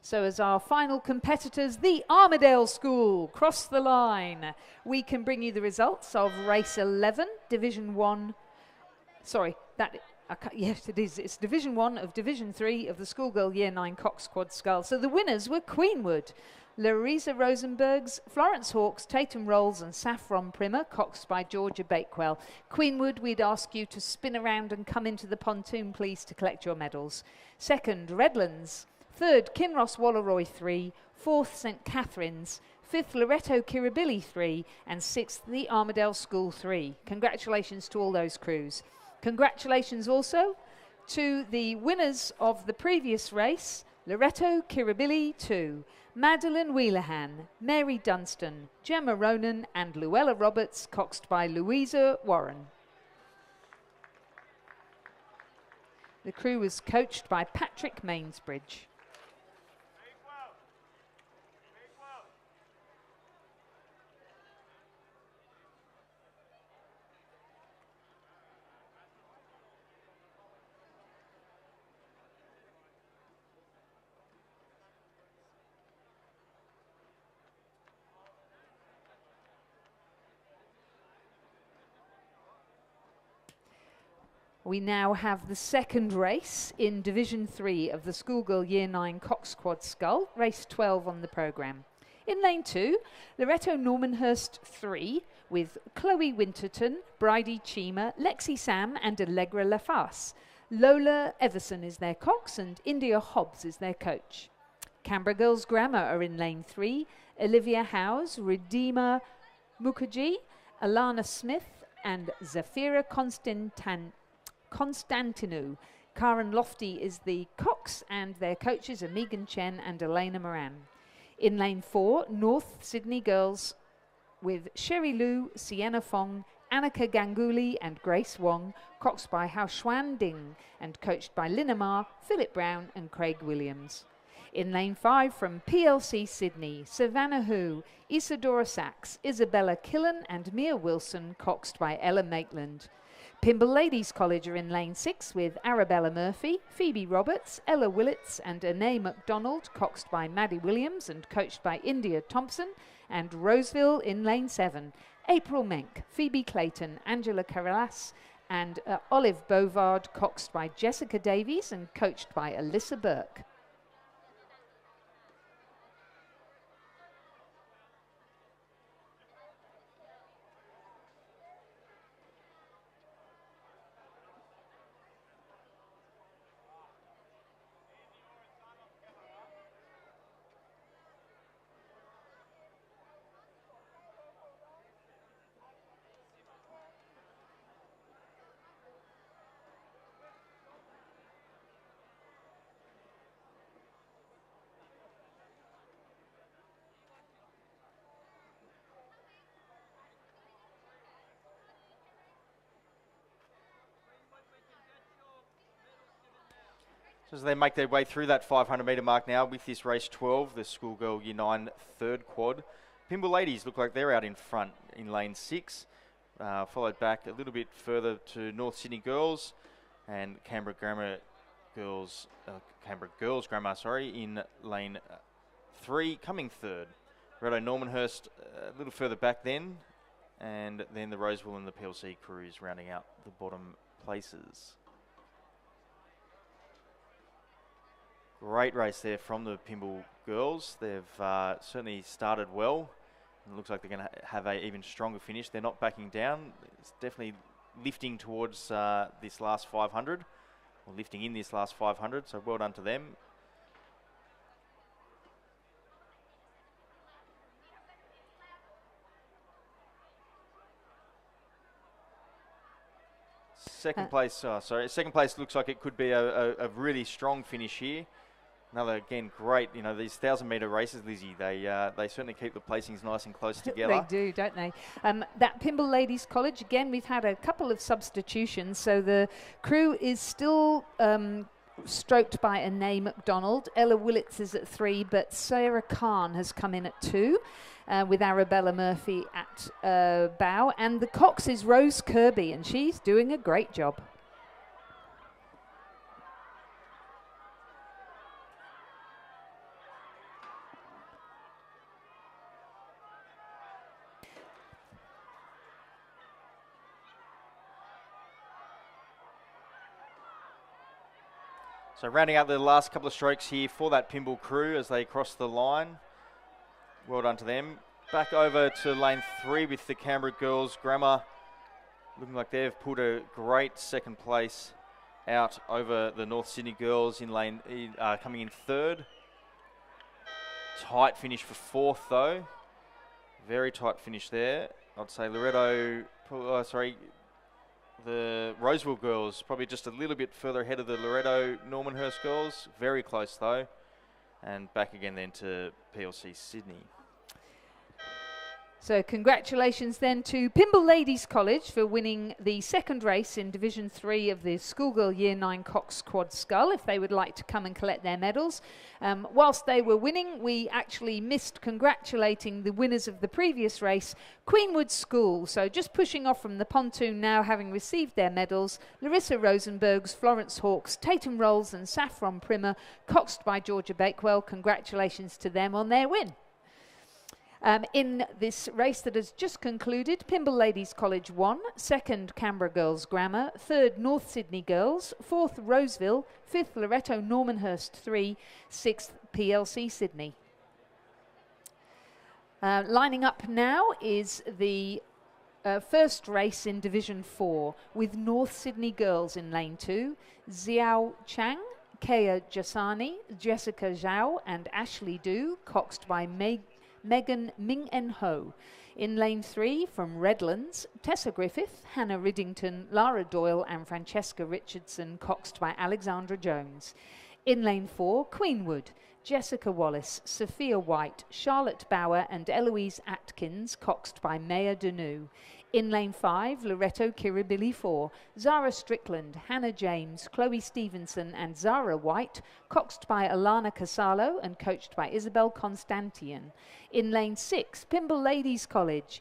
So as our final competitors, the Armadale School cross the line. We can bring you the results of race 11, Division 1. Sorry, yes, it is. It's Division 1 of Division 3 of the Schoolgirl Year 9 Cox Quad Scull. So the winners were Queenwood, Larissa Rosenbergs, Florence Hawkes, Tatum Rolls and Saffron Primer, coxed by Georgia Bakewell. Queenwood, we'd ask you to spin around and come into the pontoon, please, to collect your medals. Second, Redlands. Third, Kinross Walleroy 3. Fourth, St Catherine's. Fifth, Loreto Kirribilli 3. And sixth, the Armadale School 3. Congratulations to all those crews. Congratulations also to the winners of the previous race, Loreto Kirribilli 2. Madeline Wheelahan, Mary Dunstan, Gemma Ronan and Luella Roberts, coxed by Louisa Warren. The crew was coached by Patrick Mainsbridge. We now have the second race in Division 3 of the Schoolgirl Year 9 Cox Quad Scull, race 12 on the programme. In lane 2, Loretto Normanhurst 3 with Chloe Winterton, Bridie Chima, Lexi Sam and Allegra Laface. Lola Everson is their cox and India Hobbs is their coach. Canberra Girls Grammar are in lane 3, Olivia Howes, Redeemer Mukherjee, Alana Smith and Zafira Constantinou. Karen Lofty is the cox and their coaches are Megan Chen and Elena Moran. In lane 4, North Sydney Girls with Sherry Liu, Sienna Fong, Annika Ganguly and Grace Wong, coxed by Hao Xuan Ding and coached by Lina Ma, Philip Brown and Craig Williams. In lane 5 from PLC Sydney, Savannah Hu, Isadora Sachs, Isabella Killen and Mia Wilson, coxed by Ella Maitland. Pymble Ladies College are in lane 6 with Arabella Murphy, Phoebe Roberts, Ella Willits and Anae McDonald, coxed by Maddie Williams and coached by India Thompson, and Roseville in lane 7, April Menk, Phoebe Clayton, Angela Carras and Olive Bovard, coxed by Jessica Davies and coached by Alyssa Burke. As they make their way through that 500 metre mark now with this race 12, the Schoolgirl Year 9 third quad. Pymble Ladies look like they're out in front in lane 6, followed back a little bit further to North Sydney Girls and Canberra Girls Grammar, in lane 3, coming third. Regatta Normanhurst a little further back then, and then the Roseville and the PLC crews rounding out the bottom places. Great race there from the Pymble girls. They've certainly started well. It looks like they're going to have an even stronger finish. They're not backing down. It's definitely lifting towards this last 500, or lifting in this last 500, so well done to them. Second place looks like it could be a really strong finish here. Another, again, great, these 1,000 metre races, Lizzie, they certainly keep the placings nice and close together. They do, don't they? That Pymble Ladies College, again, we've had a couple of substitutions, so the crew is still stroked by Anae McDonald. Ella Willits is at 3, but Sarah Khan has come in at 2. With Arabella Murphy at bow, and the cox is Rose Kirby, and she's doing a great job. So rounding out the last couple of strokes here for that Pymble crew as they cross the line. Well done to them. Back over to lane 3 with the Canberra Girls Grammar. Looking like they've put a great second place out over the North Sydney Girls in lane, coming in 3rd. Tight finish for 4th though. Very tight finish there. I'd say the Roseville Girls probably just a little bit further ahead of the Loretto Normanhurst Girls. Very close though. And back again then to PLC Sydney. So congratulations then to Pymble Ladies College for winning the second race in Division 3 of the Schoolgirl Year 9 Cox Quad Scull, if they would like to come and collect their medals. Whilst they were winning, we actually missed congratulating the winners of the previous race, Queenwood School. So just pushing off from the pontoon now, having received their medals, Larissa Rosenbergs, Florence Hawkes, Tatum Rolls and Saffron Primer, coxed by Georgia Bakewell. Congratulations to them on their win. In this race that has just concluded, Pymble Ladies College 1, 2nd Canberra Girls Grammar, 3rd North Sydney Girls, 4th Roseville, 5th Loretto Normanhurst 3, 6th PLC Sydney. Lining up now is the first race in Division 4 with North Sydney Girls in lane 2, Xiao Chang, Kea Jasani, Jessica Zhao and Ashley Du, coxed by Megan Ming En Ho. In lane 3 from Redlands, Tessa Griffith, Hannah Riddington, Lara Doyle and Francesca Richardson, coxed by Alexandra Jones. In lane 4, Queenwood, Jessica Wallace, Sophia White, Charlotte Bauer and Eloise Atkins, coxed by Maya Denou. In lane 5, Loretto Kirribilli 4, Zara Strickland, Hannah James, Chloe Stevenson and Zara White, coxed by Alana Casalo and coached by Isabel Constantian. In lane 6, Pymble Ladies College.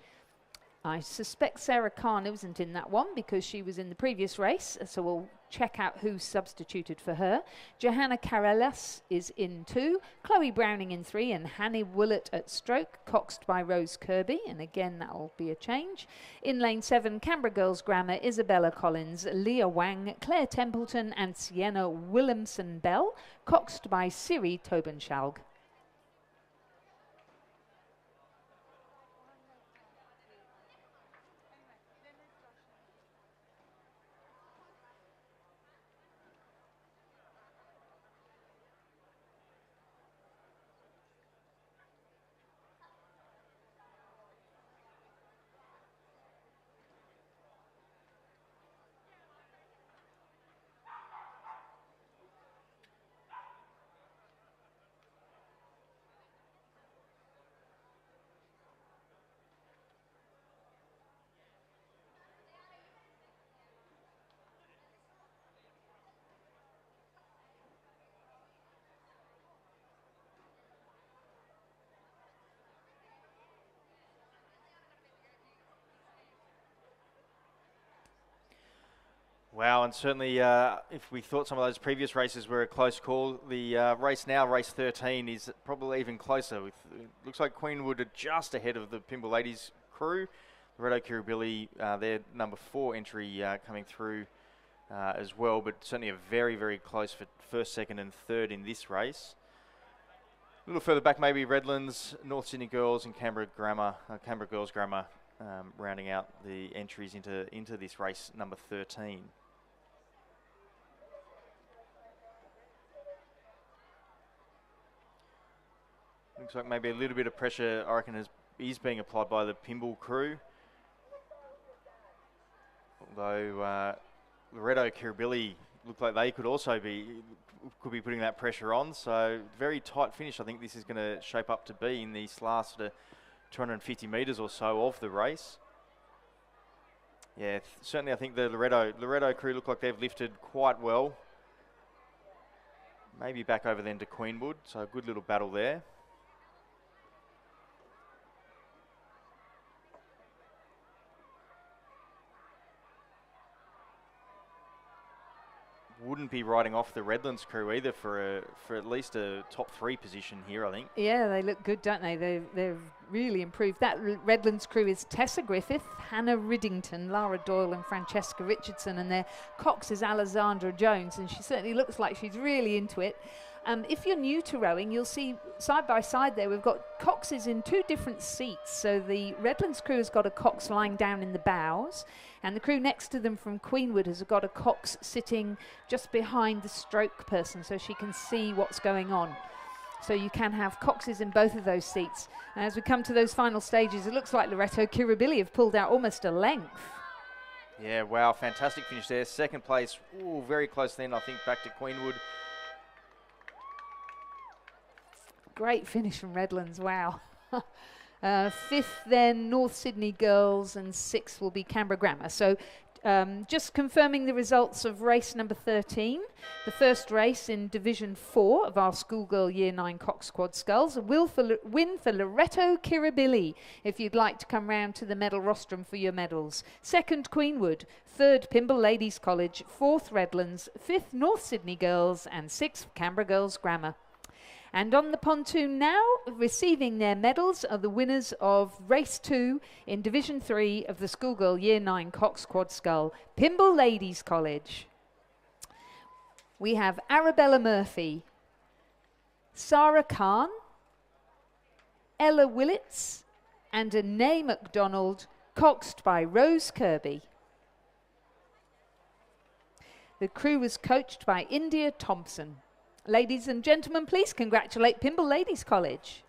I suspect Sarah Khan isn't in that one because she was in the previous race, so we'll check out who substituted for her. Johanna Carrelas is in 2, Chloe Browning in 3 and Hanny Willett at stroke, coxed by Rose Kirby, and again that'll be a change. In lane 7, Canberra Girls Grammar, Isabella Collins, Leah Wang, Claire Templeton and Sienna Williamson-Bell, coxed by Siri Tobenschalg. Wow, and certainly if we thought some of those previous races were a close call, the race now, race 13, is probably even closer. Looks like Queenwood are just ahead of the Pymble Ladies crew. Loretto Kirribilli, their number 4 entry coming through as well, but certainly a very, very close for first, second and third in this race. A little further back maybe Redlands, North Sydney Girls and Canberra Girls Grammar rounding out the entries into this race number 13. Looks like maybe a little bit of pressure, I reckon, is being applied by the Pymble crew. Although Loretto Kirribilli look like they could also be putting that pressure on. So very tight finish I think this is going to shape up to be in these last 250 metres or so of the race. Yeah, certainly I think the Loretto crew look like they've lifted quite well. Maybe back over then to Queenwood, so a good little battle there. Wouldn't be riding off the Redlands crew either for at least a top 3 position here, I think. Yeah, they look good, don't they? They've really improved. That Redlands crew is Tessa Griffith, Hannah Riddington, Lara Doyle and Francesca Richardson, and their cox is Alexandra Jones, and she certainly looks like she's really into it. If you're new to rowing, you'll see side by side there we've got coxes in 2 different seats. So the Redlands crew has got a cox lying down in the bows, and the crew next to them from Queenwood has got a cox sitting just behind the stroke person so she can see what's going on. So you can have coxes in both of those seats. And as we come to those final stages, it looks like Loretto Kirribilli have pulled out almost a length. Yeah, wow, fantastic finish there. Second place, ooh, very close then, I think, back to Queenwood. Great finish from Redlands, wow. 5th then North Sydney Girls and 6th will be Canberra Grammar. So just confirming the results of race number 13, the first race in Division 4 of our schoolgirl Year 9 Cox Quad Sculls. A win for Loretto Kirribilli if you'd like to come round to the medal rostrum for your medals. 2nd Queenwood, 3rd Pymble Ladies College, 4th Redlands, 5th North Sydney Girls and 6th Canberra Girls Grammar. And on the pontoon now, receiving their medals, are the winners of Race 2 in Division 3 of the Schoolgirl Year 9 Cox Quad Scull, Pymble Ladies College. We have Arabella Murphy, Sarah Khan, Ella Willits, and Anae MacDonald, coxed by Rose Kirby. The crew was coached by India Thompson. Ladies and gentlemen, please congratulate Pymble Ladies College.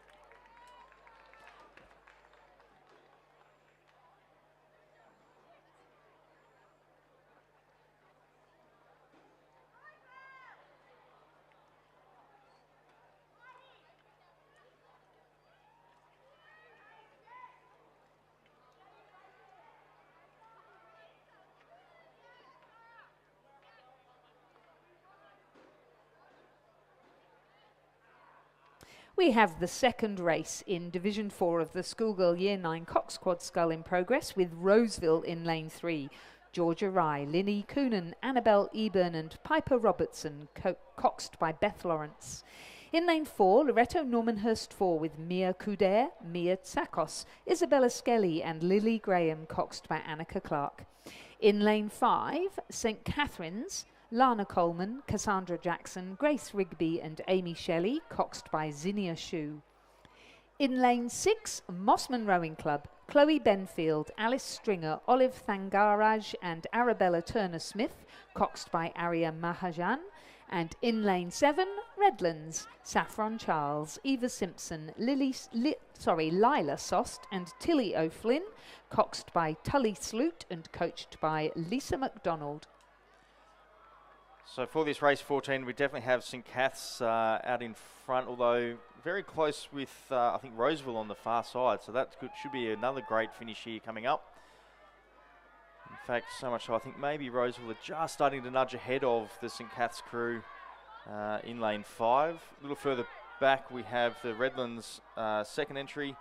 We have the second race in Division 4 of the Schoolgirl Year 9 Cox Quad Scull in progress, with Roseville in lane 3. Georgia Rye, Linny Coonan, Annabelle Eburn and Piper Robertson, coxed by Beth Lawrence. In lane 4, Loretto Normanhurst 4 with Mia Couder, Mia Tsakos, Isabella Skelly and Lily Graham, coxed by Annika Clark. In lane 5, St Catherine's, Lana Coleman, Cassandra Jackson, Grace Rigby and Amy Shelley, coxed by Zinnia Shue. In lane 6, Mossman Rowing Club, Chloe Benfield, Alice Stringer, Olive Thangaraj and Arabella Turner-Smith, coxed by Arya Mahajan. And in lane 7, Redlands, Saffron Charles, Eva Simpson, Lila Sost and Tilly O'Flynn, coxed by Tully Sloot and coached by Lisa MacDonald. So for this race 14, we definitely have St Cath's out in front, although very close with, I think, Roseville on the far side. So that should be another great finish here coming up. In fact, so much so I think maybe Roseville are just starting to nudge ahead of the St Cath's crew in lane 5. A little further back, we have the Redlands second entry,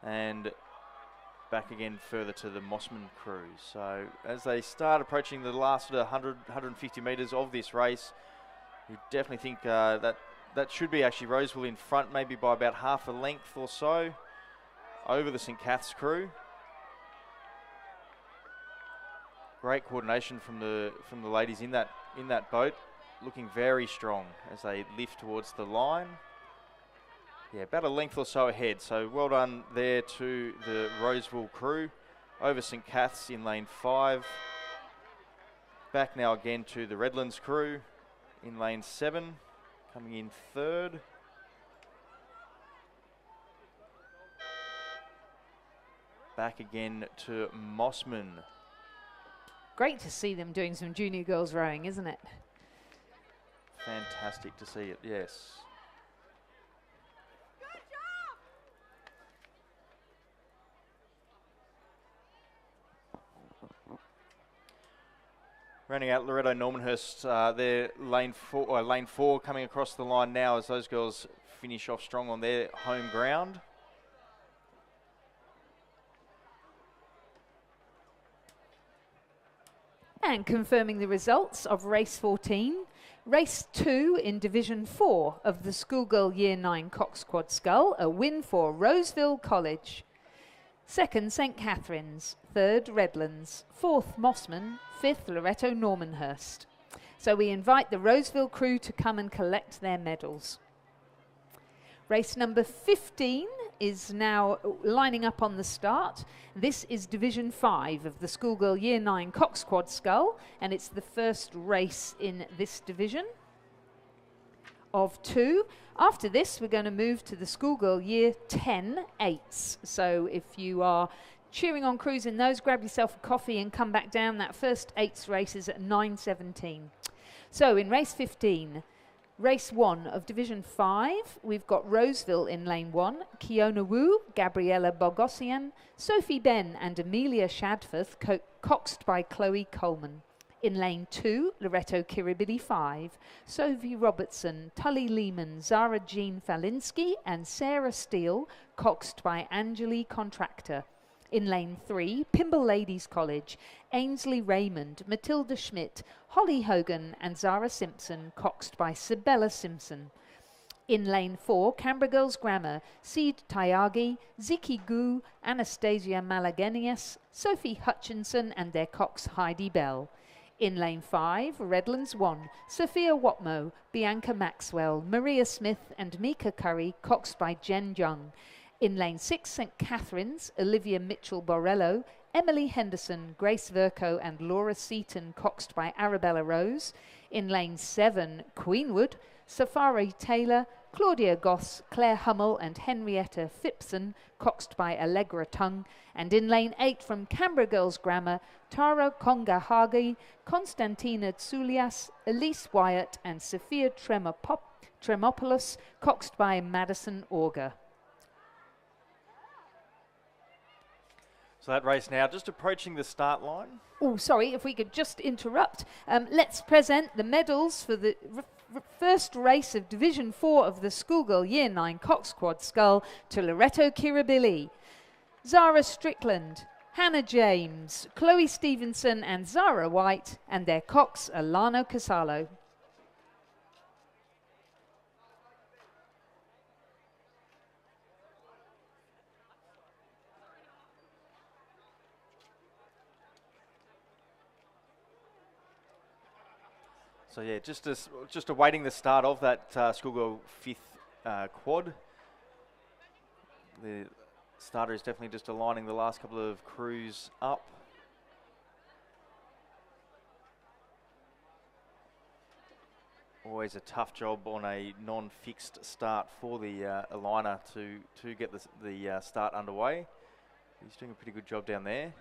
and back again further to the Mossman crew. So as they start approaching the last 100, 150 metres of this race, we definitely think that should be actually Roseville in front, maybe by about half a length or so over the St Cath's crew. Great coordination from the ladies in that boat, looking very strong as they lift towards the line. Yeah, about a length or so ahead. So well done there to the Roseville crew over St Cath's in lane 5. Back now again to the Redlands crew in lane 7, coming in third. Back again to Mossman. Great to see them doing some junior girls rowing, isn't it? Fantastic to see it, yes. Rounding out Loretto Normanhurst, their lane 4 coming across the line now as those girls finish off strong on their home ground. And confirming the results of race 14, race 2 in Division 4 of the Schoolgirl Year 9 Cox Quad Scull, a win for Roseville College. Second, St Catherine's. Third, Redlands. Fourth, Mossman. Fifth, Loretto Normanhurst. So we invite the Roseville crew to come and collect their medals. Race number 15 is now lining up on the start. This is Division 5 of the Schoolgirl Year 9 Cox Quad Scull, and it's the first race in this division of 2. After this, we're going to move to the Schoolgirl Year 10 8s. So if you are cheering on crews in those, grab yourself a coffee and come back down. That first 8s race is at 9:17. So in race 15, race 1 of Division 5, we've got Roseville in lane 1, Kiona Wu, Gabriella Bogosian, Sophie Ben and Amelia Shadforth, coxed by Chloe Coleman. In lane 2, Loretto Kiribidi 5, Sophie Robertson, Tully Lehman, Zara Jean Falinsky and Sarah Steele, coxed by Angeli Contractor. In lane 3, Pymble Ladies College, Ainsley Raymond, Matilda Schmidt, Holly Hogan and Zara Simpson, coxed by Sabella Simpson. In lane 4, Canberra Girls Grammar, Seed Tyagi, Ziki Gu, Anastasia Malagenius, Sophie Hutchinson and their cox Heidi Bell. In lane 5, Redlands 1, Sophia Watmo, Bianca Maxwell, Maria Smith and Mika Curry, coxed by Jen Jung. In lane 6, St Catherine's, Olivia Mitchell-Borrello, Emily Henderson, Grace Verco and Laura Seaton, coxed by Arabella Rose. In lane 7, Queenwood, Safari Taylor, Claudia Goss, Claire Hummel and Henrietta Phipson, coxed by Allegra Tung. And in lane 8 from Canberra Girls Grammar, Tara Kongahagi, Konstantina Tsoulias, Elise Wyatt and Sophia Tremopoulos, coxed by Madison Auger. So that race now just approaching the start line. Oh, sorry, if we could just interrupt. Let's present the medals for the first race of Division 4 of the Schoolgirl Year 9 Cox Quad Scull to Loretto Kirabili, Zara Strickland, Hannah James, Chloe Stevenson and Zara White, and their cox Alano Casalo. So yeah, just awaiting the start of that Schoolgirl 5th quad. The starter is definitely just aligning the last couple of crews up. Always a tough job on a non-fixed start for the aligner to get the start underway. He's doing a pretty good job down there.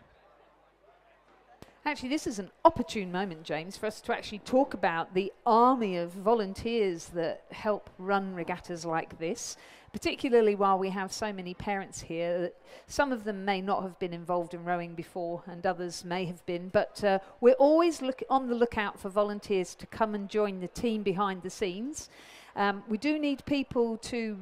Actually, this is an opportune moment, James, for us to actually talk about the army of volunteers that help run regattas like this, particularly while we have so many parents here. That some of them may not have been involved in rowing before and others may have been, but we're always on the lookout for volunteers to come and join the team behind the scenes. We do need people to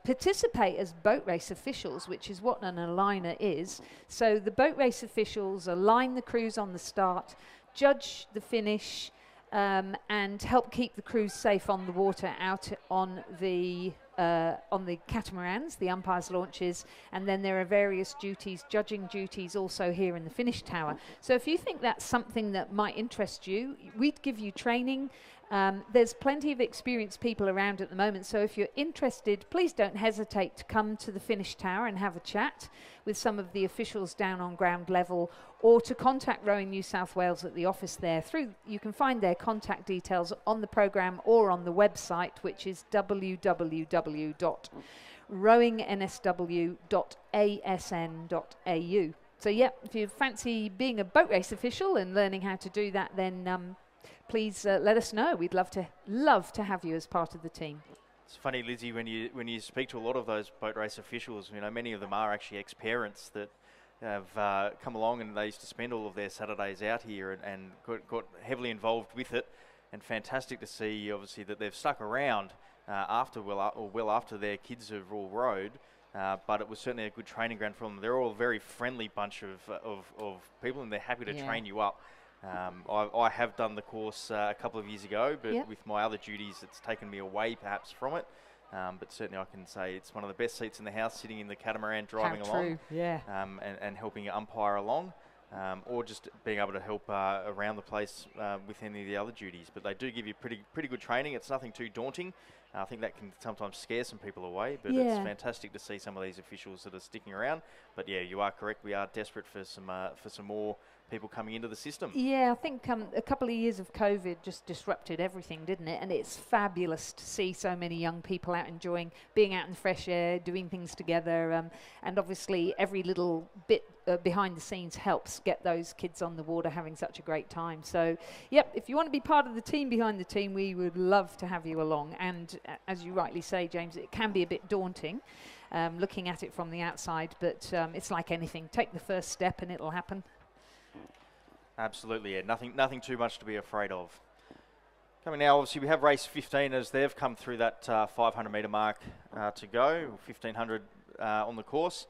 participate as boat race officials, which is what an aligner is. So the boat race officials align the crews on the start, judge the finish, and help keep the crews safe on the water out on the catamarans, the umpires' launches, and then there are various duties, judging duties also here in the finish tower. So if you think that's something that might interest you, we'd give you training. There's plenty of experienced people around at the moment, so if you're interested, please don't hesitate to come to the finish tower and have a chat with some of the officials down on ground level, or to contact Rowing New South Wales at the office there. You can find their contact details on the programme or on the website, which is www.rowingnsw.asn.au. So yeah, if you fancy being a boat race official and learning how to do that, then please let us know. We'd love to have you as part of the team. It's funny, Lizzie, when you speak to a lot of those boat race officials, you know, many of them are actually ex-parents that have come along and they used to spend all of their Saturdays out here and got heavily involved with it. And fantastic to see, obviously, that they've stuck around well after their kids have all rowed. But it was certainly a good training ground for them. They're all a very friendly bunch of people, and they're happy to train you up. I have done the course a couple of years ago, but with my other duties, it's taken me away perhaps from it. But certainly I can say it's one of the best seats in the house, sitting in the catamaran, driving along, and helping umpire along, or just being able to help around the place with any of the other duties. But they do give you pretty good training. It's nothing too daunting. I think that can sometimes scare some people away, but it's fantastic to see some of these officials that are sticking around. But yeah, you are correct. We are desperate for some more people coming into the system. Yeah, I think a couple of years of COVID just disrupted everything, didn't it? And it's fabulous to see so many young people out enjoying being out in the fresh air, doing things together, and obviously every little bit behind the scenes helps get those kids on the water having such a great time. So, yep, if you want to be part of the team behind the team, we would love to have you along. And as you rightly say, James, it can be a bit daunting looking at it from the outside, but it's like anything. Take the first step and it'll happen. Absolutely, yeah. Nothing too much to be afraid of. Coming now, obviously, we have race 15 as they've come through that 500 metre mark to go, 1,500 on the course.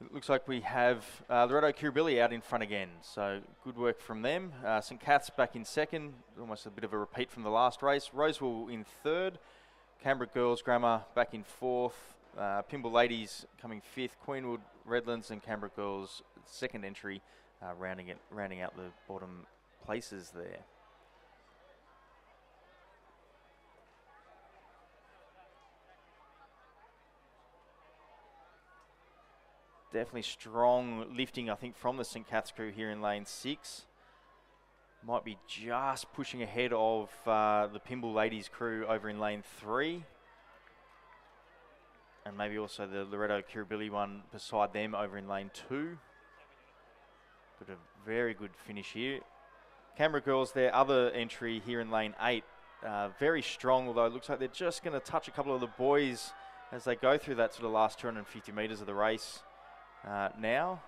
It looks like we have Loretto Kirribilli out in front again, so good work from them. St Cath's back in second, almost a bit of a repeat from the last race. Roseville in third, Canberra Girls Grammar back in fourth, Pymble Ladies coming fifth, Queenwood, Redlands and Canberra Girls second entry, rounding out the bottom places there. Definitely strong lifting, I think, from the St Cath's crew here in lane 6. Might be just pushing ahead of the Pymble Ladies crew over in lane 3. And maybe also the Loretto Kirribilli one beside them over in lane 2. But a very good finish here. Canberra Girls, their other entry here in lane 8. Very strong, although it looks like they're just going to touch a couple of the boys as they go through that sort of last 250 metres of the race. Now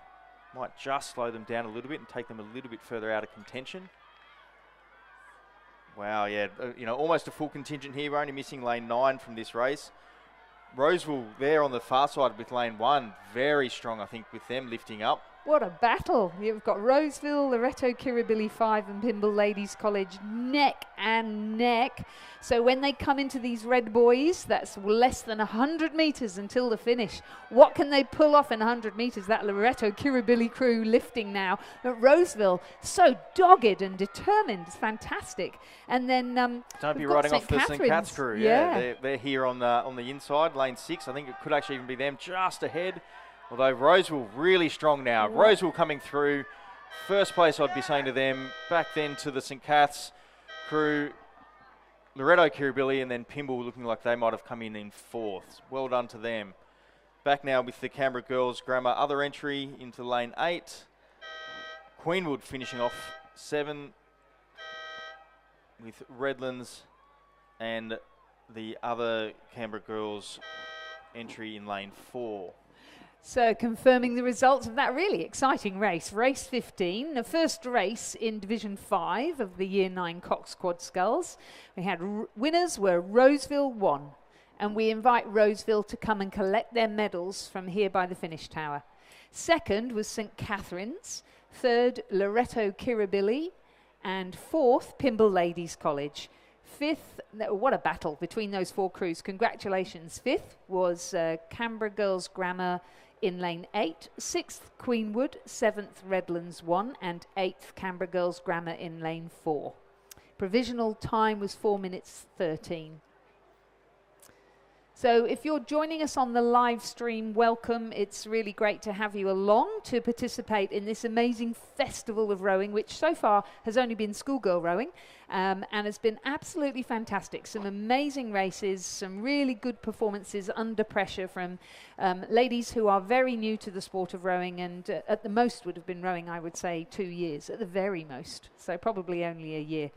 might just slow them down a little bit and take them a little bit further out of contention. Wow, yeah, almost a full contingent here. We're only missing lane 9 from this race. Roseville there on the far side with lane 1, very strong, I think, with them lifting up. What a battle. You've got Roseville, Loretto Kirribilli 5 and Pymble Ladies College neck and neck. So when they come into these red boys, that's less than 100 metres until the finish. What can they pull off in 100 metres? That Loretto Kirribilli crew lifting now. But Roseville, so dogged and determined. It's fantastic. And then don't be riding off the St Cath's crew. Yeah, they're here on the inside, lane 6. I think it could actually even be them just ahead. Although Roseville really strong now. Wow. Roseville coming through. First place, I'd be saying to them. Back then to the St Cath's crew. Loretto Kirribilli and then Pymble looking like they might have come in fourth. Well done to them. Back now with the Canberra Girls Grammar other entry into lane 8. Queenwood finishing off 7 with Redlands and the other Canberra Girls entry in lane 4. So confirming the results of that really exciting race. Race 15, the first race in Division 5 of the Year 9 Cox Quad Sculls. We had winners were Roseville 1. And we invite Roseville to come and collect their medals from here by the finish tower. Second was St Catherine's. Third, Loretto Kirribilli. And fourth, Pymble Ladies College. Fifth, what a battle between those 4 crews. Congratulations. Fifth was Canberra Girls Grammar in lane 8, 6th Queenwood, 7th Redlands 1 and 8th Canberra Girls Grammar in lane 4. Provisional time was 4 minutes 13. So if you're joining us on the live stream, welcome. It's really great to have you along to participate in this amazing festival of rowing, which so far has only been schoolgirl rowing and has been absolutely fantastic. Some amazing races, some really good performances under pressure from ladies who are very new to the sport of rowing and at the most would have been rowing, I would say, 2 years, at the very most, so probably only a year.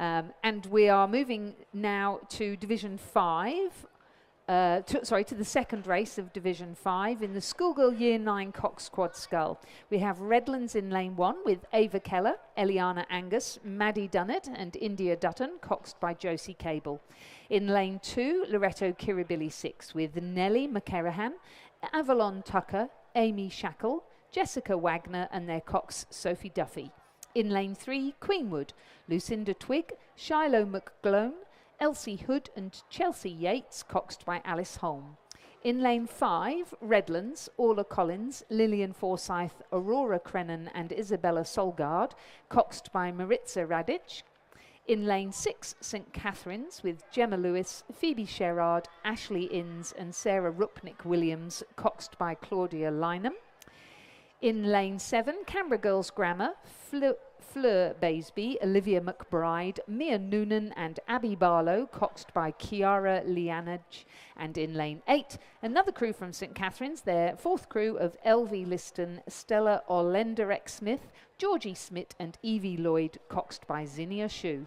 And we are moving now to Division 5. To the second race of Division 5 in the Schoolgirl Year 9 Cox Quad Scull. We have Redlands in lane 1 with Ava Keller, Eliana Angus, Maddie Dunnett and India Dutton, coxed by Josie Cable. In lane 2, Loretto Kirribilli 6 with Nellie McCarahan, Avalon Tucker, Amy Shackle, Jessica Wagner and their cox Sophie Duffy. In lane 3, Queenwood, Lucinda Twigg, Shiloh McGlone, Elsie Hood and Chelsea Yates, coxed by Alice Holm. In lane 5, Redlands, Orla Collins, Lillian Forsyth, Aurora Crennan and Isabella Solgard, coxed by Maritza Radic. In lane 6, St Catherine's with Gemma Lewis, Phoebe Sherrard, Ashley Inns and Sarah Rupnick Williams, coxed by Claudia Lynham. In lane 7, Canberra Girls Grammar, Fleur Baisby, Olivia McBride, Mia Noonan and Abby Barlow, coxed by Kiara Lianage. And in lane 8, another crew from St Catherine's, their 4th crew of Elvie Liston, Stella Orlenderek-Smith, Georgie Smith and Evie Lloyd, coxed by Zinnia Shue.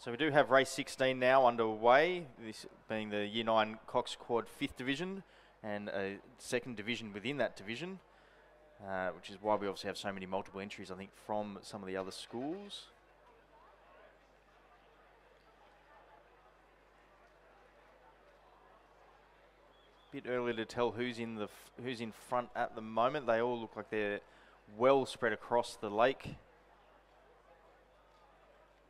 So we do have race 16 now underway, this being the Year 9 Cox Quad 5th Division and a second division within that division, which is why we obviously have so many multiple entries, I think, from some of the other schools. Bit early to tell who's in front at the moment. They all look like they're well spread across the lake.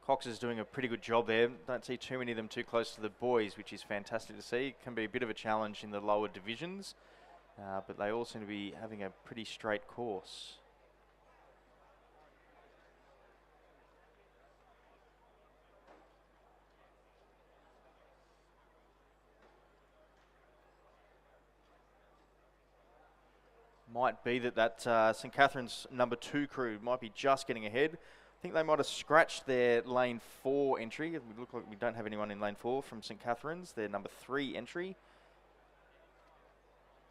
Cox is doing a pretty good job there. Don't see too many of them too close to the boys, which is fantastic to see. Can be a bit of a challenge in the lower divisions, but they all seem to be having a pretty straight course. Might be that St Catherine's number 2 crew might be just getting ahead. I think they might have scratched their lane 4 entry. It look like we don't have anyone in lane 4 from St Catherine's. Their number 3 entry.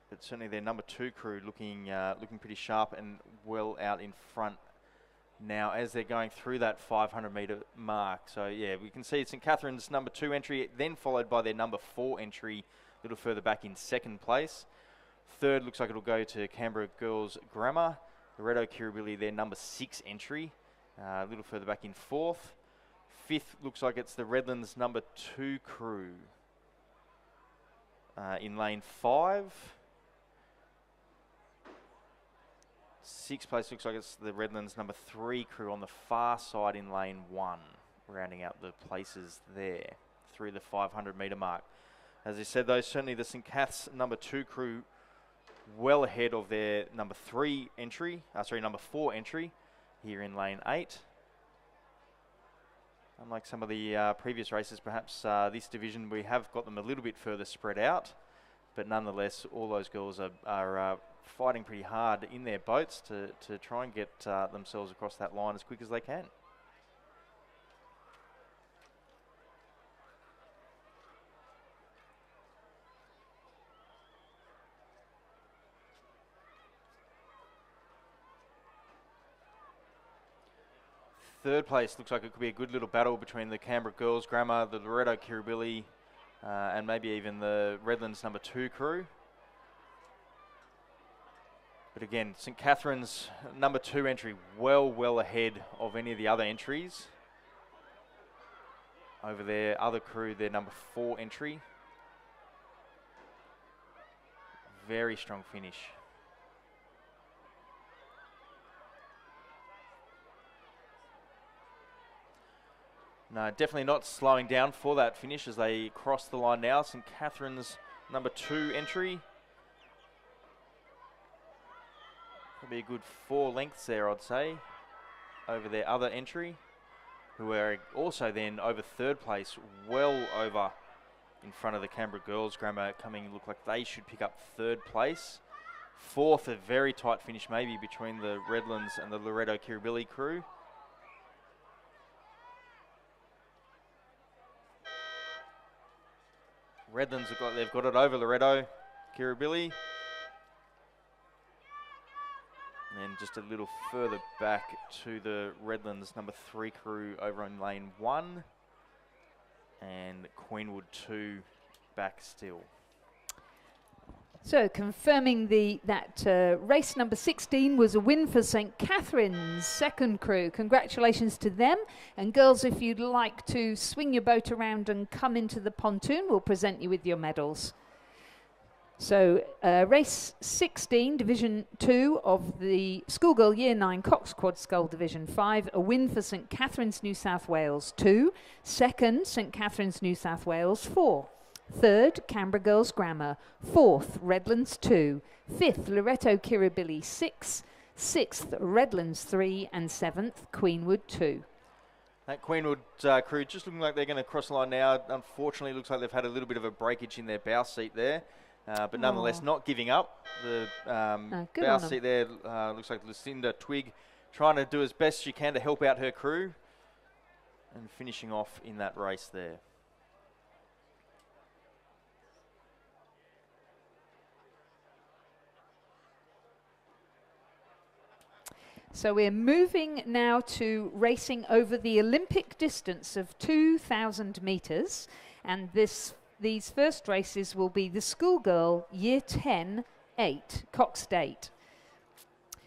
But certainly their number 2 crew looking pretty sharp and well out in front now as they're going through that 500 metre mark. So yeah, we can see St Catherine's number 2 entry, then followed by their number 4 entry a little further back in 2nd place. 3rd looks like it'll go to Canberra Girls Grammar. Loretto Kirribilli, their number 6 entry, a little further back in 4th. 5th looks like it's the Redlands number 2 crew in lane 5. 6th place looks like it's the Redlands number 3 crew on the far side in lane 1, rounding out the places there through the 500 metre mark. As I said though, certainly the St Cath's number 2 crew well ahead of their number 4 entry here in lane 8. Unlike some of the previous races, perhaps this division we have got them a little bit further spread out, but nonetheless all those girls are fighting pretty hard in their boats to try and get themselves across that line as quick as they can. Third place looks like it could be a good little battle between the Canberra Girls Grammar, the Loretto Kirribilli, and maybe even the Redlands number 2 crew. But again, St Catherine's number 2 entry well ahead of any of the other entries. Over their other crew, their number 4 entry. Very strong finish. No, definitely not slowing down for that finish as they cross the line now. St Catherine's number 2 entry. Could be a good 4 lengths there, I'd say, over their other entry, who are also then over 3rd place, well over in front of the Canberra Girls Grammar, look like they should pick up 3rd place. 4th, a very tight finish maybe between the Redlands and the Loretto Kirribilli crew. Redlands look like they've got it over Loretto Kirribilli. And just a little further back to the Redlands number 3 crew over in lane 1. And Queenwood 2 back still. So confirming that race number 16 was a win for St Catherine's 2nd crew. Congratulations to them. And girls, if you'd like to swing your boat around and come into the pontoon, we'll present you with your medals. So race 16, Division 2 of the Schoolgirl Year 9 Cox Quad Scull Division 5, a win for St Catherine's New South Wales 2, 2nd St Catherine's New South Wales 4. 3rd, Canberra Girls Grammar. 4th, Redlands 2. 5th, Loretto Kirribilli 6. 6th, Redlands 3. And 7th, Queenwood 2. That Queenwood crew just looking like they're going to cross the line now. Unfortunately, looks like they've had a little bit of a breakage in their bow seat there. But nonetheless, not giving up. The bow seat there looks like Lucinda Twigg trying to do as best she can to help out her crew. And finishing off in that race there. So we're moving now to racing over the Olympic distance of 2,000 metres, and these first races will be the schoolgirl Year 10 8, Coxed 8.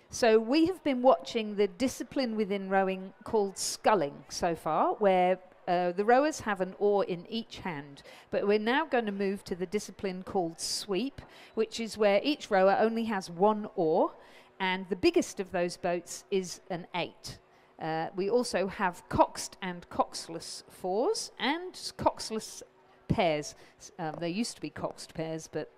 So we have been watching the discipline within rowing called sculling so far, where the rowers have an oar in each hand, but we're now going to move to the discipline called sweep, which is where each rower only has one oar, and the biggest of those boats is an 8. We also have coxed and coxless fours and coxless pairs. There used to be coxed pairs, but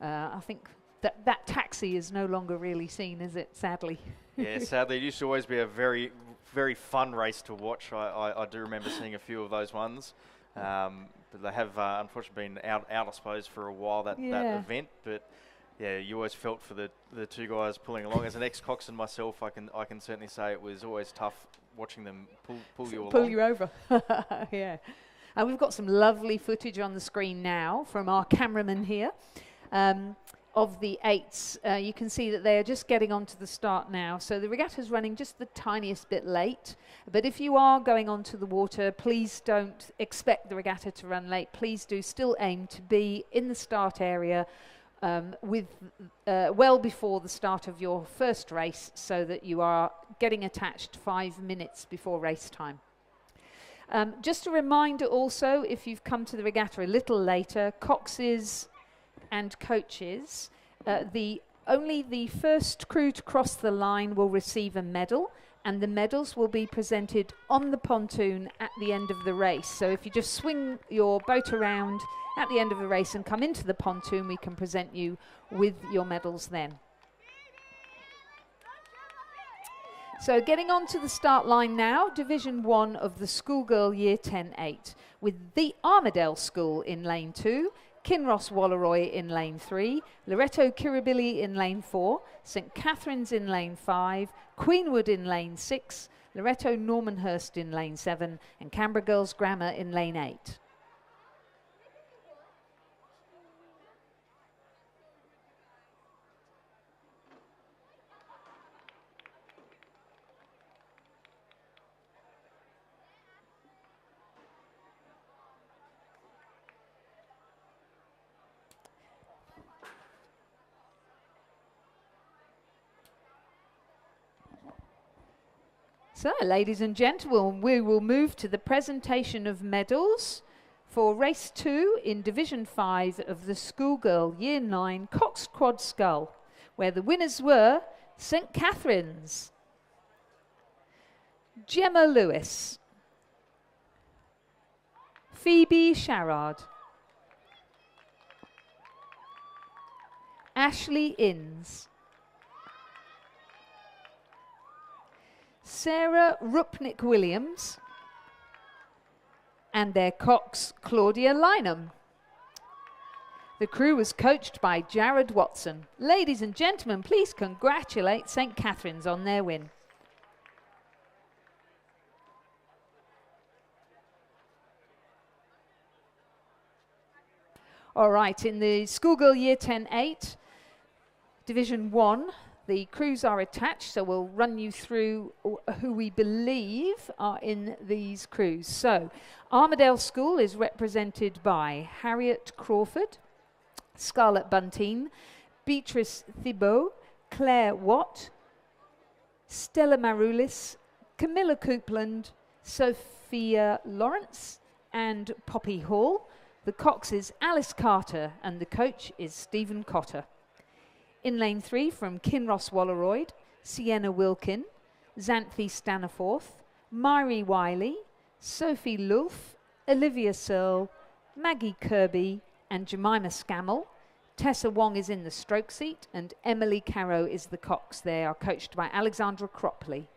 I think that taxi is no longer really seen, is it, sadly? Yeah, sadly. It used to always be a very, very fun race to watch. I do remember seeing a few of those ones. But they have unfortunately been out, I suppose, for a while, that event. But yeah, you always felt for the two guys pulling along. As an ex-coxswain myself, I can certainly say it was always tough watching them pull you along. Pull you over. Yeah. And we've got some lovely footage on the screen now from our cameraman here of the 8s. You can see that they are just getting onto the start now. So the regatta's running just the tiniest bit late. But if you are going onto the water, please don't expect the regatta to run late. Please do still aim to be in the start area well before the start of your first race, so that you are getting attached 5 minutes before race time. Just a reminder also, if you've come to the regatta a little later, coxes and coaches, only the first crew to cross the line will receive a medal, and the medals will be presented on the pontoon at the end of the race. So if you just swing your boat around at the end of the race and come into the pontoon, we can present you with your medals then. So getting on to the start line now, Division 1 of the schoolgirl Year 10 8, with the Armadale School in lane 2, Kinross Walleroy in lane 3, Loreto Kirribilli in lane 4, St Catherine's in lane 5, Queenwood in lane 6, Loreto Normanhurst in lane 7, and Canberra Girls Grammar in lane 8. So, ladies and gentlemen, we will move to the presentation of medals for race 2 in Division 5 of the schoolgirl Year 9 Cox Quad Scull, where the winners were St Catherine's, Gemma Lewis, Phoebe Sharrard, Ashley Innes, Sarah Rupnick-Williams, and their cox, Claudia Lynham. The crew was coached by Jared Watson. Ladies and gentlemen, please congratulate St Catherine's on their win. All right, in the schoolgirl Year 10 8, Division 1, the crews are attached, so we'll run you through who we believe are in these crews. So, Armadale School is represented by Harriet Crawford, Scarlett Bunteen, Beatrice Thibault, Claire Watt, Stella Maroulis, Camilla Coupland, Sophia Lawrence, and Poppy Hall. The cox is Alice Carter, and the coach is Stephen Cotter. In lane 3 from Kinross Walleroyd, Sienna Wilkin, Xanthi Staniforth, Mari Wiley, Sophie Lulf, Olivia Searle, Maggie Kirby, and Jemima Scammell. Tessa Wong is in the stroke seat, and Emily Carrow is the cox. They are coached by Alexandra Cropley.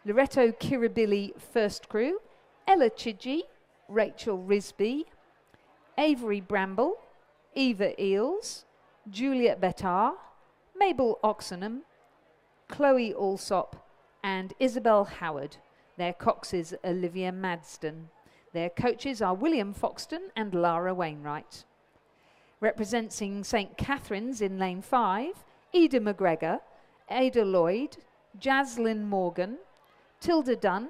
Loreto Kirribilli first crew, Ella Chidgey, Rachel Risby, Avery Bramble, Eva Eels, Juliet Bettar, Mabel Oxenham, Chloe Alsop, and Isabel Howard. Their cox is Olivia Madsden. Their coaches are William Foxton and Lara Wainwright. Representing St Catherine's in lane 5, Eda McGregor, Ada Lloyd, Jaslyn Morgan, Tilda Dunn,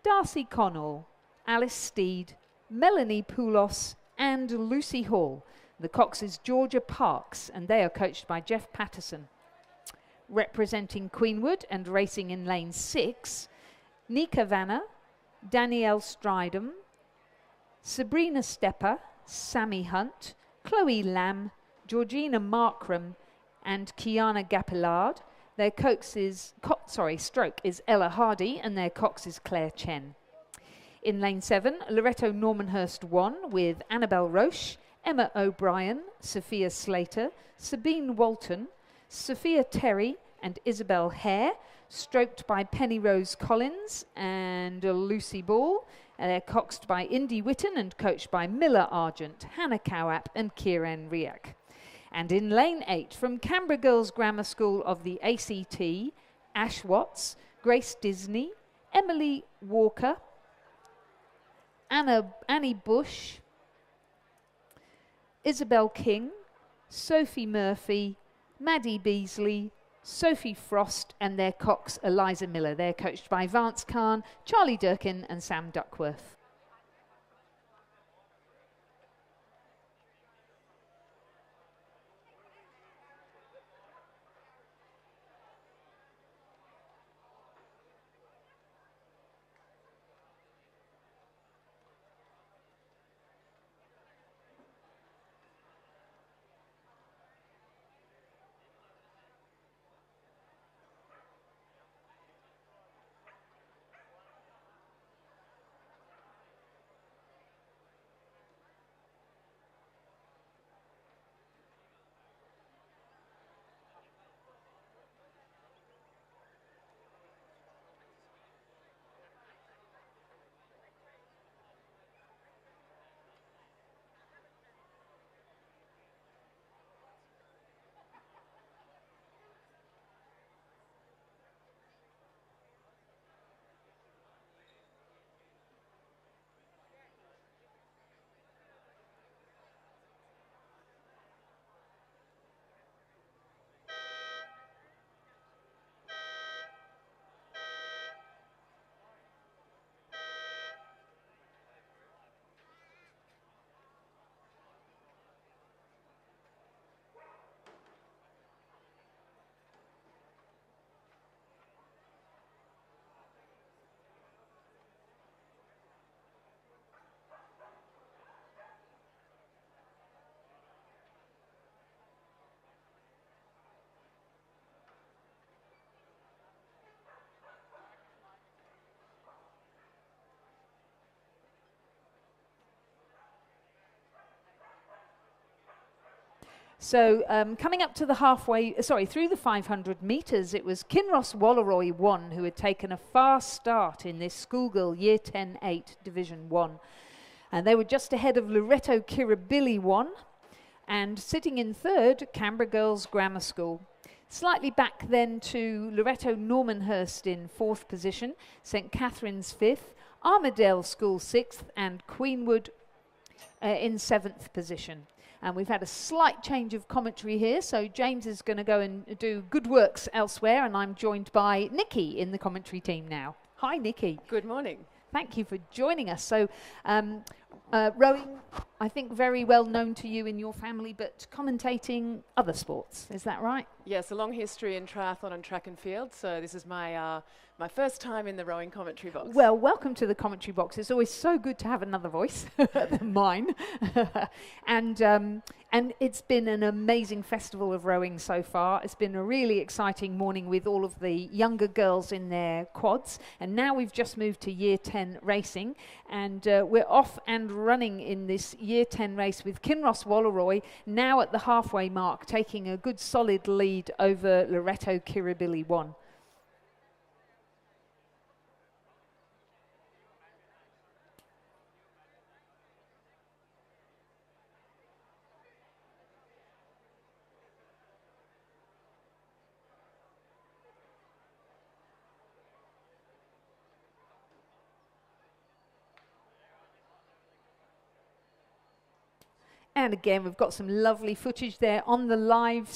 Darcy Connell, Alice Steed, Melanie Poulos and Lucy Hall. The cox is Georgia Parks and they are coached by Jeff Patterson. Representing Queenwood and racing in lane 6, Nika Vanna, Danielle Stridham, Sabrina Stepper, Sammy Hunt, Chloe Lamb, Georgina Markram and Kiana Gapillard. Their stroke is Ella Hardy and their cox is Claire Chen. In lane 7, Loretto Normanhurst won with Annabelle Roche, Emma O'Brien, Sophia Slater, Sabine Walton, Sophia Terry and Isabel Hare, stroked by Penny Rose Collins and Lucy Ball. They're coxed by Indy Witten and coached by Miller Argent, Hannah Cowap and Kieran Riak. And in lane 8, from Canberra Girls Grammar School of the ACT, Ash Watts, Grace Disney, Emily Walker, Annie Bush, Isabel King, Sophie Murphy, Maddie Beasley, Sophie Frost and their cox Eliza Miller. They're coached by Vance Khan, Charlie Durkin and Sam Duckworth. So coming up to the through the 500 metres, it was Kinross Walleroy 1 who had taken a fast start in this schoolgirl Year 10-8 Division 1. And they were just ahead of Loretto Kirribilli 1 and sitting in third, Canberra Girls Grammar School. Slightly back then to Loretto Normanhurst in 4th position, St Catherine's 5th, Armadale School 6th and Queenwood in 7th position. And we've had a slight change of commentary here, so James is going to go and do good works elsewhere, and I'm joined by Nikki in the commentary team now. Hi, Nikki. Good morning. Thank you for joining us. So, rowing, I think very well known to you in your family, but commentating other sports, is that right? Yes, a long history in triathlon and track and field, so this is my my first time in the rowing commentary box. Well, welcome to the commentary box. It's always so good to have another voice than mine. And it's been an amazing festival of rowing so far. It's been a really exciting morning with all of the younger girls in their quads. And now we've just moved to Year 10 racing. And we're off and running in this Year 10 race with Kinross Walleroy now at the halfway mark, taking a good solid lead over Loretto Kirribilli 1. And again, we've got some lovely footage there on the live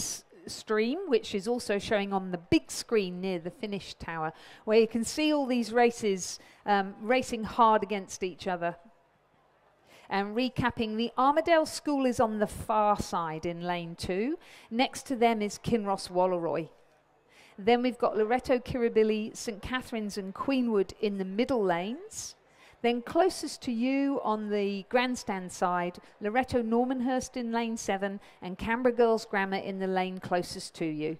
stream, which is also showing on the big screen near the finish tower, where you can see all these races racing hard against each other. And recapping, the Armadale School is on the far side in lane 2. Next to them is Kinross Walleroy. Then we've got Loreto, Kirribilli, St Catherine's and Queenwood in the middle lanes. Then closest to you on the grandstand side, Loreto Normanhurst in lane 7 and Canberra Girls Grammar in the lane closest to you.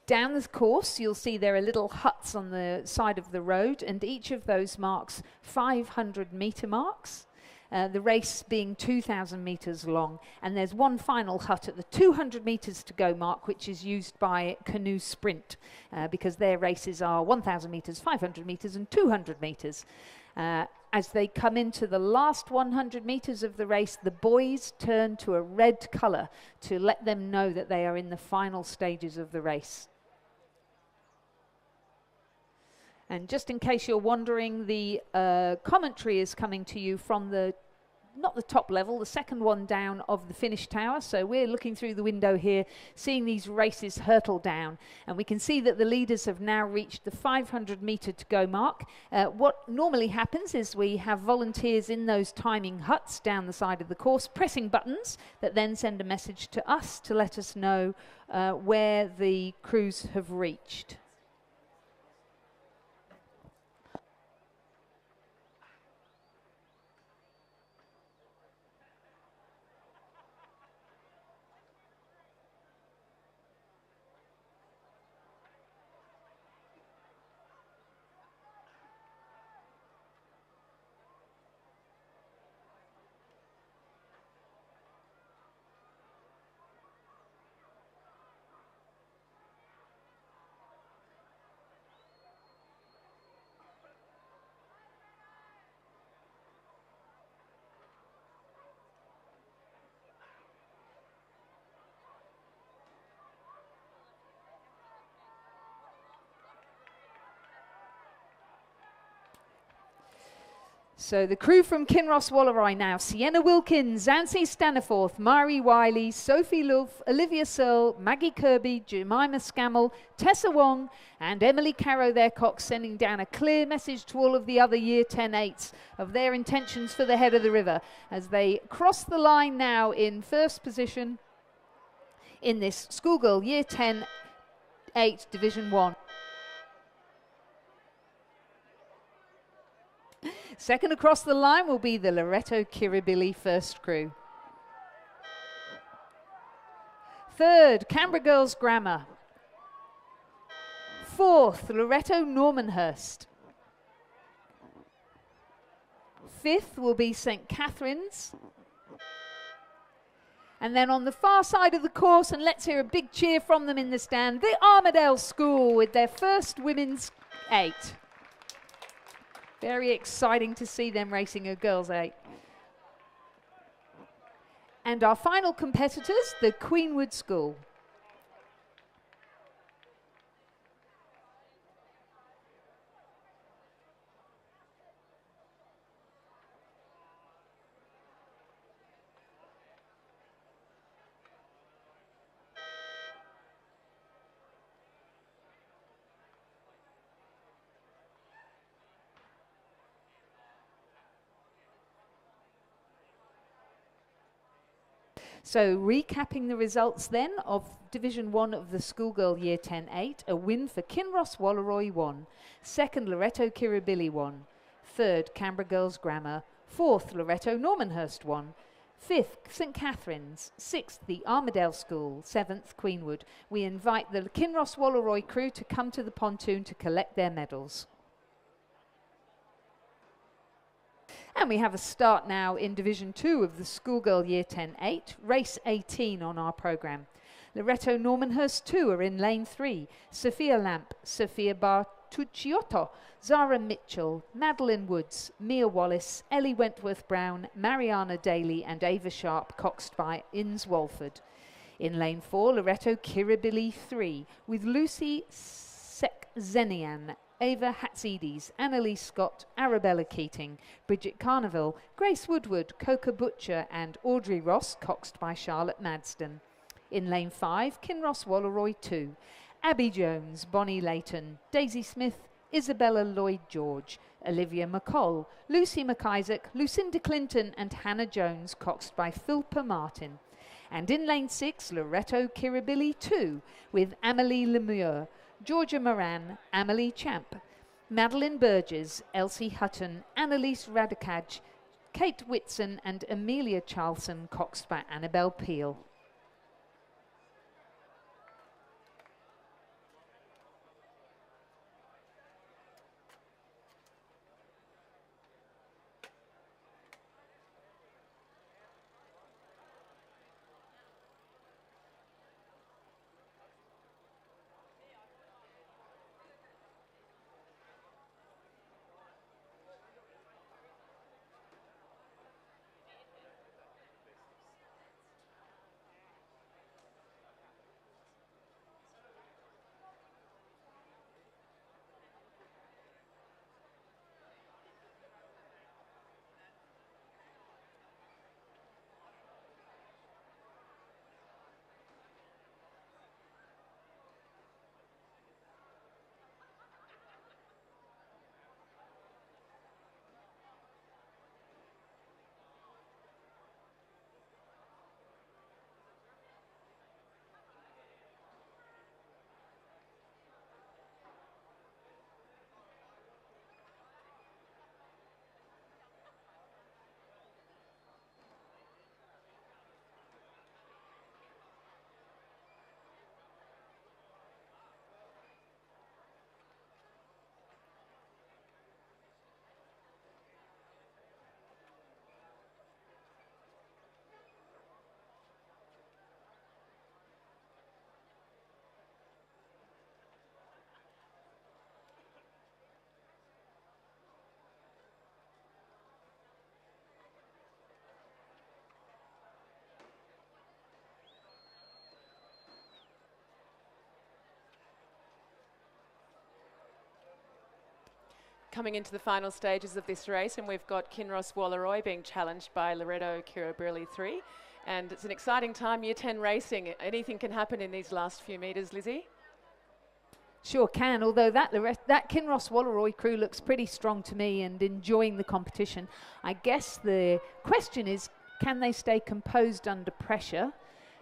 Down the course, you'll see there are little huts on the side of the road, and each of those marks 500 metre marks. The race being 2,000 metres long, and there's one final hut at the 200 metres to go mark, which is used by Canoe Sprint, because their races are 1,000 metres, 500 metres and 200 metres. As they come into the last 100 metres of the race, the boys turn to a red colour to let them know that they are in the final stages of the race. And just in case you're wondering, the commentary is coming to you from the, not the top level, the second one down of the finish tower. So we're looking through the window here, seeing these races hurtle down. And we can see that the leaders have now reached the 500 metre to go mark. What normally happens is we have volunteers in those timing huts down the side of the course, pressing buttons that then send a message to us to let us know where the crews have reached. So the crew from Kinross Walleroy now: Sienna Wilkins, Zancy Staniforth, Mari Wiley, Sophie Love, Olivia Searle, Maggie Kirby, Jemima Scammell, Tessa Wong and Emily Carrow, their cox, sending down a clear message to all of the other Year 10-8s of their intentions for the head of the river as they cross the line now in first position in this schoolgirl Year 10-8 Division 1. Second across the line will be the Loreto Kirribilli first crew. Third, Canberra Girls Grammar. Fourth, Loreto Normanhurst. Fifth will be St Catherine's. And then on the far side of the course, and let's hear a big cheer from them in the stand, the Armadale School with their first women's 8. Very exciting to see them racing a girls' 8. And our final competitors, the Queenwood School. So recapping the results then of Division 1 of the Schoolgirl Year 10-8, a win for Kinross Walleroy 1, second Loreto Kirribilli 1, third Canberra Girls Grammar, fourth Loreto Normanhurst 1, fifth St Catherine's, sixth the Armadale School, seventh Queenwood. We invite the Kinross Walleroy crew to come to the pontoon to collect their medals. And we have a start now in Division 2 of the Schoolgirl Year 10-8, race 18 on our programme. Loreto Normanhurst 2 are in lane 3. Sophia Lamp, Sophia Bartucciotto, Zara Mitchell, Madeline Woods, Mia Wallace, Ellie Wentworth-Brown, Mariana Daly and Ava Sharp, coxed by Inns Walford. In lane 4, Loreto Kirribilli 3, with Lucy Sekzenian, Ava Hatzides, Annalise Scott, Arabella Keating, Bridget Carneville, Grace Woodward, Coca Butcher and Audrey Ross, coxed by Charlotte Madston. In lane 5, Kinross Walleroy 2. Abby Jones, Bonnie Layton, Daisy Smith, Isabella Lloyd-George, Olivia McColl, Lucy McIsaac, Lucinda Clinton and Hannah Jones, coxed by Philippa Martin. And in lane 6, Loretto Kirribilli 2, with Amelie Lemure, Georgia Moran, Amelie Champ, Madeline Burgess, Elsie Hutton, Annalise Radicaj, Kate Whitson and Amelia Charlson, coxed by Annabelle Peel. Coming into the final stages of this race, and we've got Kinross Walleroy being challenged by Loretto Kirribilli 3. And it's an exciting time, Year 10 racing. Anything can happen in these last few metres, Lizzie. Sure can, although that Kinross Walleroy crew looks pretty strong to me and enjoying the competition. I guess the question is, can they stay composed under pressure?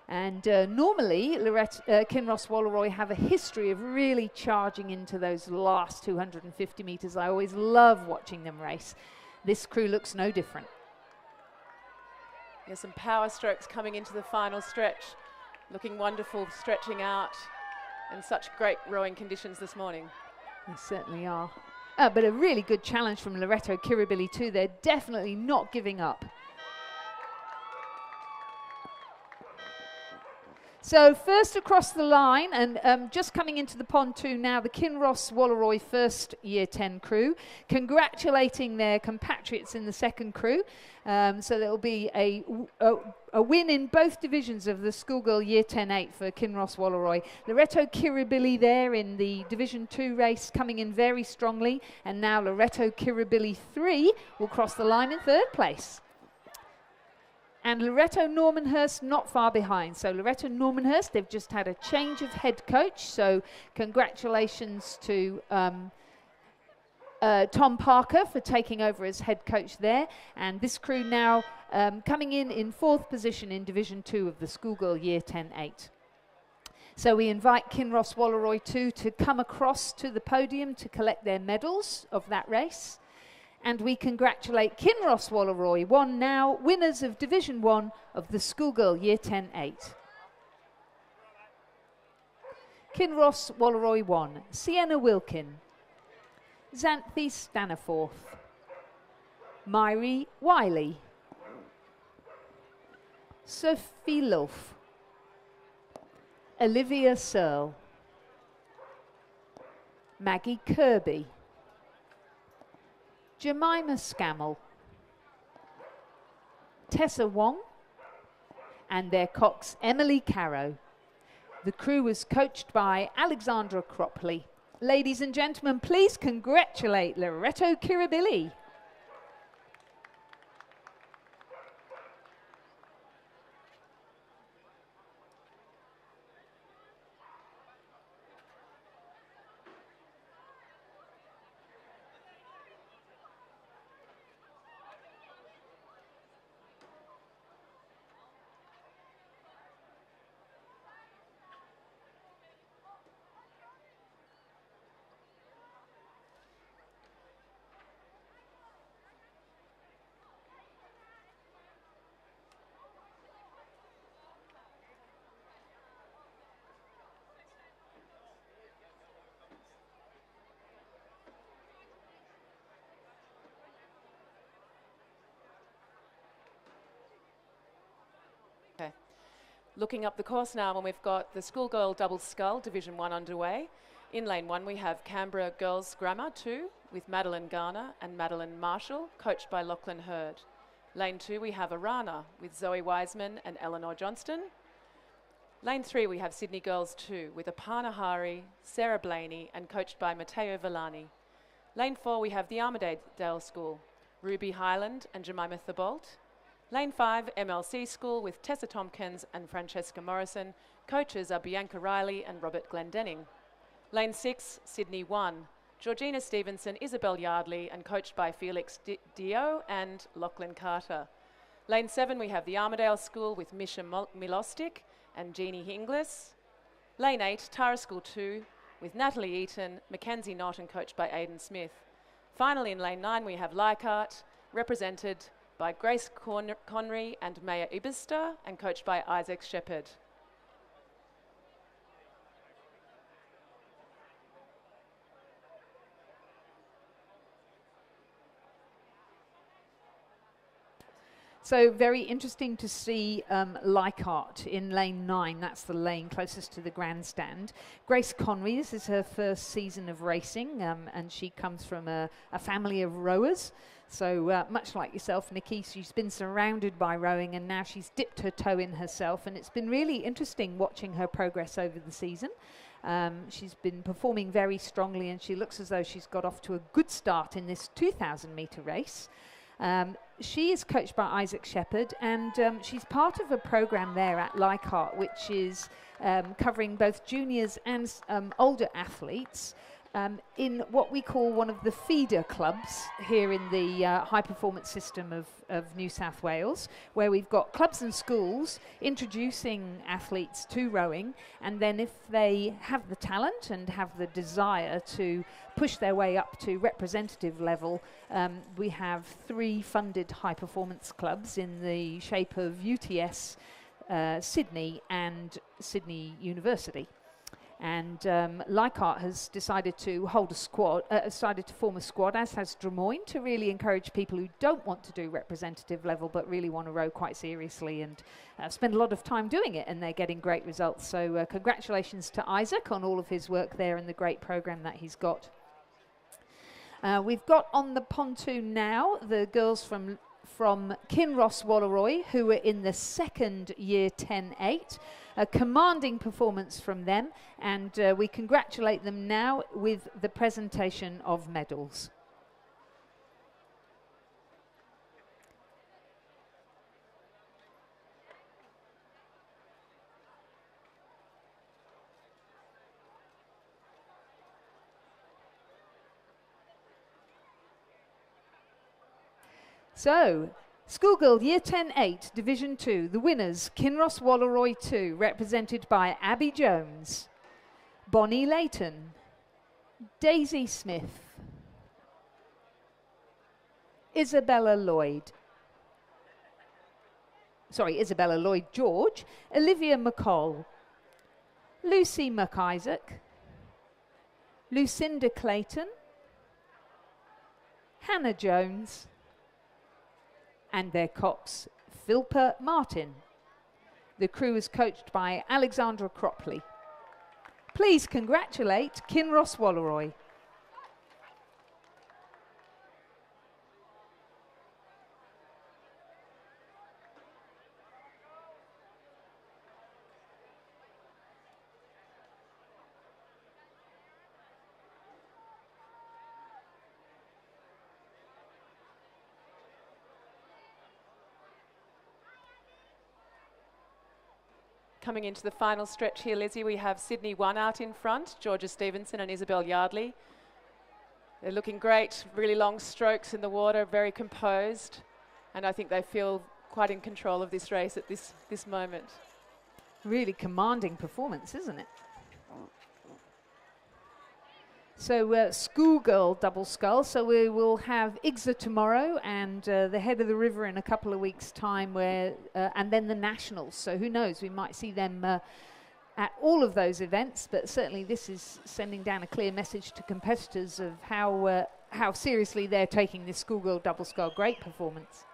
And normally, Kinross Walleroy have a history of really charging into those last 250 metres. I always love watching them race. This crew looks no different. There's some power strokes coming into the final stretch. Looking wonderful, stretching out. And such great rowing conditions this morning. They certainly are. But a really good challenge from Loretto Kirribilli too. They're definitely not giving up. So first across the line, and just coming into the pontoon now, the Kinross Walleroy first Year 10 crew, congratulating their compatriots in the second crew. So there will be a win in both divisions of the schoolgirl Year 10-8 for Kinross Walleroy. Loretto Kirribilli there in the Division 2 race coming in very strongly, and now Loretto Kirribilli 3 will cross the line in third place. And Loretto Normanhurst not far behind. So Loretto Normanhurst, they've just had a change of head coach. So congratulations to Tom Parker for taking over as head coach there. And this crew now coming in fourth position in Division 2 of the schoolgirl Year 10-8. So we invite Kinross Walleroy 2 to come across to the podium to collect their medals of that race. And we congratulate Kinross Walleroy 1 now, winners of Division 1 of the schoolgirl Year 10-8. Kinross Walleroy 1, Sienna Wilkin, Xanthi Staniforth, Myri Wiley, Sophie Loaf, Olivia Searle, Maggie Kirby, Jemima Scammell, Tessa Wong, and their cox Emily Carrow. The crew was coached by Alexandra Cropley. Ladies and gentlemen, please congratulate Loretto Kirribilli. Looking up the course now, and we've got the schoolgirl double scull Division 1 underway. In lane 1 we have Canberra Girls Grammar 2 with Madeline Garner and Madeline Marshall, coached by Lachlan Hurd. Lane 2 we have Arana with Zoe Wiseman and Eleanor Johnston. Lane 3 we have Sydney Girls 2 with Aparna Hari, Sarah Blaney and coached by Matteo Villani. Lane 4 we have the Armadale School, Ruby Highland and Jemima Thibault. Lane 5 MLC School with Tessa Tompkins and Francesca Morrison. Coaches are Bianca Riley and Robert Glendenning. Lane 6 Sydney 1, Georgina Stevenson, Isabel Yardley and coached by Felix Dio and Lachlan Carter. Lane 7 we have the Armadale School with Misha Milostic and Jeannie Inglis. Lane 8 Tara School 2 with Natalie Eaton, Mackenzie Knott and coached by Aidan Smith. Finally in Lane 9 we have Leichhardt, represented by Grace Conry and Maya Ibister and coached by Isaac Shepherd. So very interesting to see Leichhardt in lane 9. That's the lane closest to the grandstand. Grace Conry, this is her first season of racing, and she comes from a family of rowers. So much like yourself, Nikki, she's been surrounded by rowing and now she's dipped her toe in herself, and it's been really interesting watching her progress over the season. She's been performing very strongly and she looks as though she's got off to a good start in this 2,000 metre race. She is coached by Isaac Shepherd, and she's part of a program there at Leichhardt, which is covering both juniors and older athletes in what we call one of the feeder clubs here in the high performance system of New South Wales, where we've got clubs and schools introducing athletes to rowing, and then if they have the talent and have the desire to push their way up to representative level, we have 3 funded high performance clubs in the shape of UTS, Sydney and Sydney University. And Leichhardt has decided to hold a squad, decided to form a squad, as has Drummoyne, to really encourage people who don't want to do representative level but really want to row quite seriously and spend a lot of time doing it, and they're getting great results. So congratulations to Isaac on all of his work there and the great program that he's got. We've got on the pontoon now the girls from Kinross Walleroy, who are in the second year 10-8. A commanding performance from them, and we congratulate them now with the presentation of medals. So, Schoolgirl Year 10-8, Division 2, the winners, Kinross Walleroy 2, represented by Abby Jones, Bonnie Layton, Daisy Smith, Isabella Lloyd George, Olivia McCall, Lucy McIsaac, Lucinda Clayton, Hannah Jones, and their cox, Philpa Martin. The crew is coached by Alexandra Cropley. Please congratulate Kinross Walleroy. Coming into the final stretch here, Lizzie, we have Sydney 1 out in front, Georgia Stevenson and Isabel Yardley. They're looking great, really long strokes in the water, very composed, and I think they feel quite in control of this race at this moment. Really commanding performance, isn't it? So schoolgirl double scull. So we will have IGSA tomorrow and the head of the river in a couple of weeks' time, where and then the nationals. So who knows? We might see them at all of those events. But certainly this is sending down a clear message to competitors of how seriously they're taking this schoolgirl double scull. Great performance.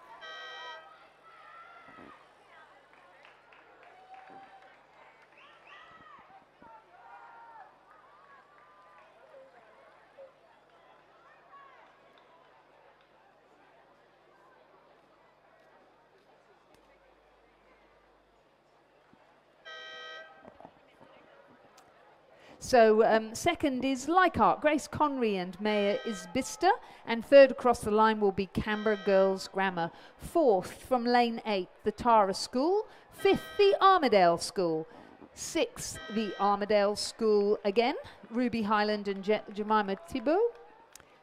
So second is Leichhardt, Grace Conry and Maya Isbister. And third across the line will be Canberra Girls Grammar. Fourth from lane 8, the Tara School. Fifth, the Armidale School. Sixth, the Armidale School again, Ruby Highland and Jemima Thibault.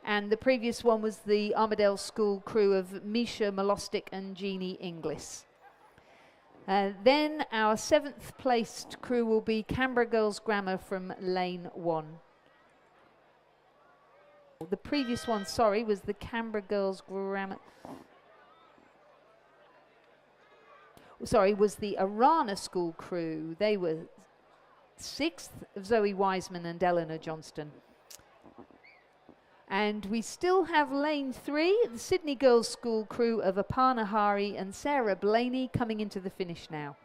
And the previous one was the Armidale School crew of Misha Molostic and Jeannie Inglis. Then our 7th placed crew will be Canberra Girls Grammar from lane 1. The previous one, sorry, was the Canberra Girls Grammar. Sorry, was the Arana School crew. They were 6th, Zoe Wiseman and Eleanor Johnston. And we still have lane 3, the Sydney Girls School crew of Aparna Hari and Sarah Blaney coming into the finish now.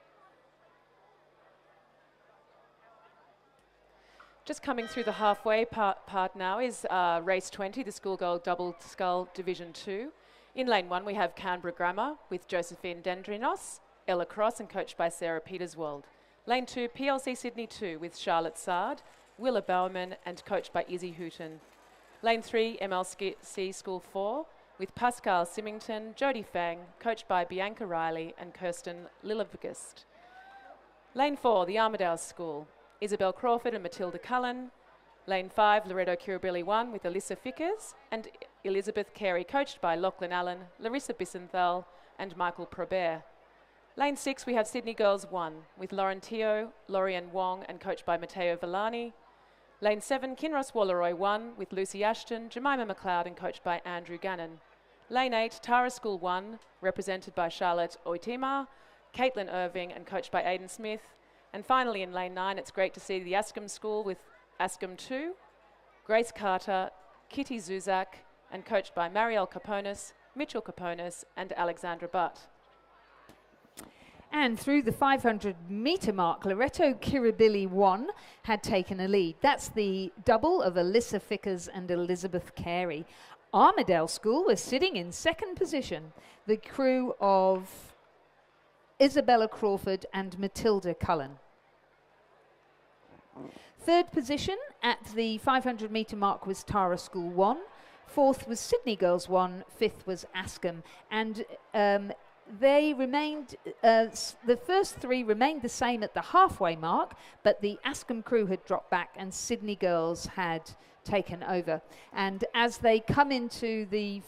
Just coming through the halfway part now is race 20, the schoolgirl double scull division 2. In lane 1 we have Canberra Grammar with Josephine Dendrinos, Ella Cross and coached by Sarah Peterswald. Lane 2, PLC Sydney 2 with Charlotte Sard, Willa Bowman and coached by Izzy Hooton. Lane 3, MLC School 4 with Pascal Symington, Jodie Fang, coached by Bianca Riley and Kirsten Lillevgist. Lane 4, the Armidale School, Isabel Crawford and Matilda Cullen. Lane 5, Loreto Kirribilli 1 with Alyssa Fickers and Elizabeth Carey, coached by Lachlan Allen, Larissa Bissenthal and Michael Probert. Lane 6, we have Sydney Girls 1 with Lauren Teo, Lorian Wong and coached by Matteo Villani. Lane 7, Kinross Walleroy 1 with Lucy Ashton, Jemima McLeod and coached by Andrew Gannon. Lane 8, Tara School 1, represented by Charlotte Oitima, Caitlin Irving and coached by Aidan Smith. And finally in Lane 9, it's great to see the Ascombe School with Ascombe 2, Grace Carter, Kitty Zuzak and coached by Marielle Caponis, Mitchell Caponis and Alexandra Butt. And through the 500 metre mark, Loreto Kirribilli 1 had taken a lead. That's the double of Alyssa Fickers and Elizabeth Carey. Armidale School was sitting in second position, the crew of Isabella Crawford and Matilda Cullen. Third position at the 500 metre mark was Tara School 1. Fourth was Sydney Girls 1. Fifth was Ascombe. And they remained, the first 3 remained the same at the halfway mark, but the Ascombe crew had dropped back and Sydney Girls had taken over. And as they come into the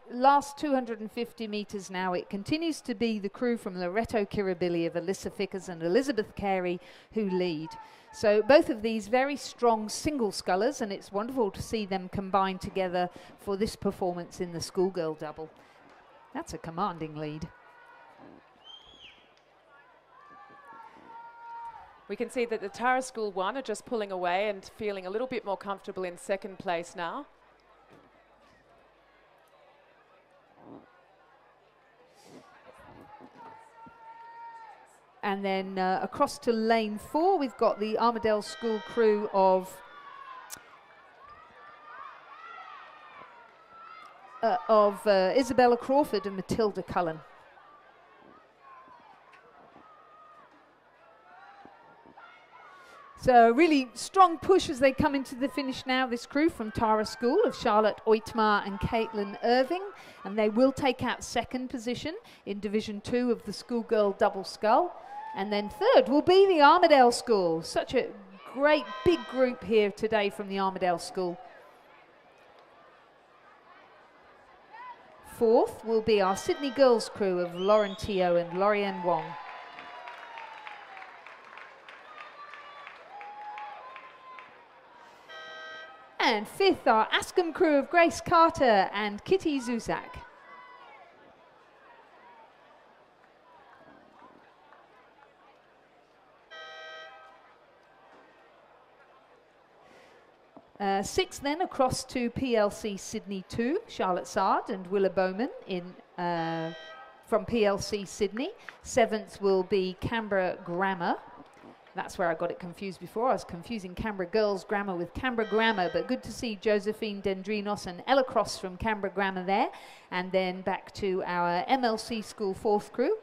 last 250 metres now, it continues to be the crew from Loreto Kirribilli of Alyssa Fickers and Elizabeth Carey who lead. So both of these very strong single scullers, and it's wonderful to see them combine together for this performance in the schoolgirl double. That's a commanding lead. We can see that the Tara School 1 are just pulling away and feeling a little bit more comfortable in second place now. And then across to lane 4, we've got the Armidale School crew of Isabella Crawford and Matilda Cullen. So a really strong push as they come into the finish now, this crew from Tara School of Charlotte Oitmar and Caitlin Irving. And they will take out second position in Division 2 of the schoolgirl double scull. And then third will be the Armidale School. Such a great big group here today from the Armidale School. Fourth will be our Sydney Girls crew of Lauren Teo and Lorianne Wong. And fifth, our Ascombe crew of Grace Carter and Kitty Zuzak. Sixth then across to PLC Sydney 2, Charlotte Sard and Willa Bowman from PLC Sydney. Seventh will be Canberra Grammar. That's where I got it confused before. I was confusing Canberra Girls Grammar with Canberra Grammar, but good to see Josephine Dendrinos and Ella Cross from Canberra Grammar there. And then back to our MLC School 4th crew.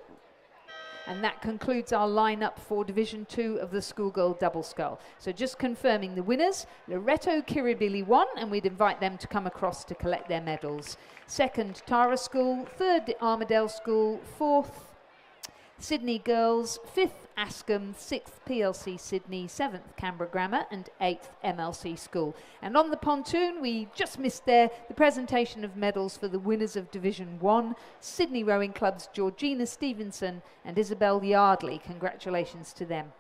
And that concludes our lineup for Division 2 of the schoolgirl double scull. So just confirming the winners: Loreto Kirribilli won, and we'd invite them to come across to collect their medals. Second, Tara School. Third, the Armadale School. Fourth, Sydney Girls. Fifth, Ascombe. Sixth, PLC Sydney. Seventh, Canberra Grammar. And eighth, MLC School. And on the pontoon, we just missed there the presentation of medals for the winners of Division 1, Sydney Rowing Club's Georgina Stevenson and Isabel Yardley. Congratulations to them.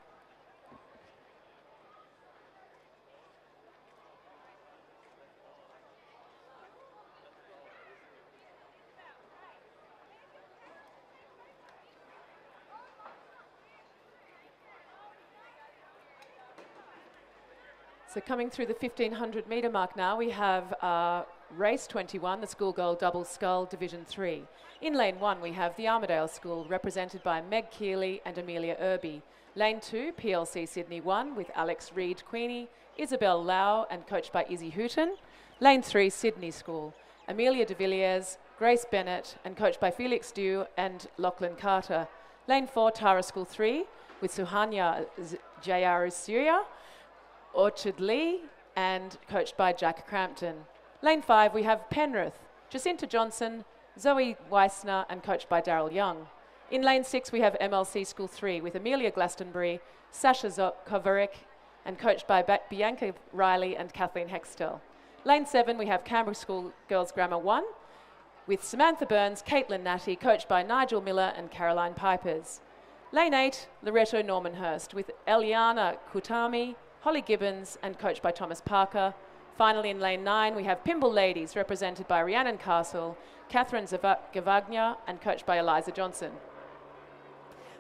So coming through the 1500 metre mark now, we have race 21, the schoolgirl double scull Division 3. In lane 1 we have the Armadale School, represented by Meg Keeley and Amelia Irby. Lane 2, PLC Sydney 1, with Alex Reid Queenie, Isabel Lau and coached by Izzy Hooton. Lane 3, Sydney School, Amelia de Villiers, Grace Bennett and coached by Felix Dew and Lachlan Carter. Lane 4, Tara School 3, with Suhanya Jayarisuya, Orchard Lee and coached by Jack Crampton. Lane 5 we have Penrith, Jacinta Johnson, Zoe Weissner and coached by Daryl Young. In lane 6 we have MLC School 3 with Amelia Glastonbury, Sasha Kovarik and coached by Bianca Riley and Kathleen Hextell. Lane 7 we have Canberra School Girls Grammar 1 with Samantha Burns, Caitlin Natty, coached by Nigel Miller and Caroline Pipers. Lane 8, Loreto Normanhurst with Eliana Kutami, Holly Gibbons and coached by Thomas Parker. Finally in lane 9 we have Pimble Ladies, represented by Rhiannon Castle, Catherine Gavagna and coached by Eliza Johnson.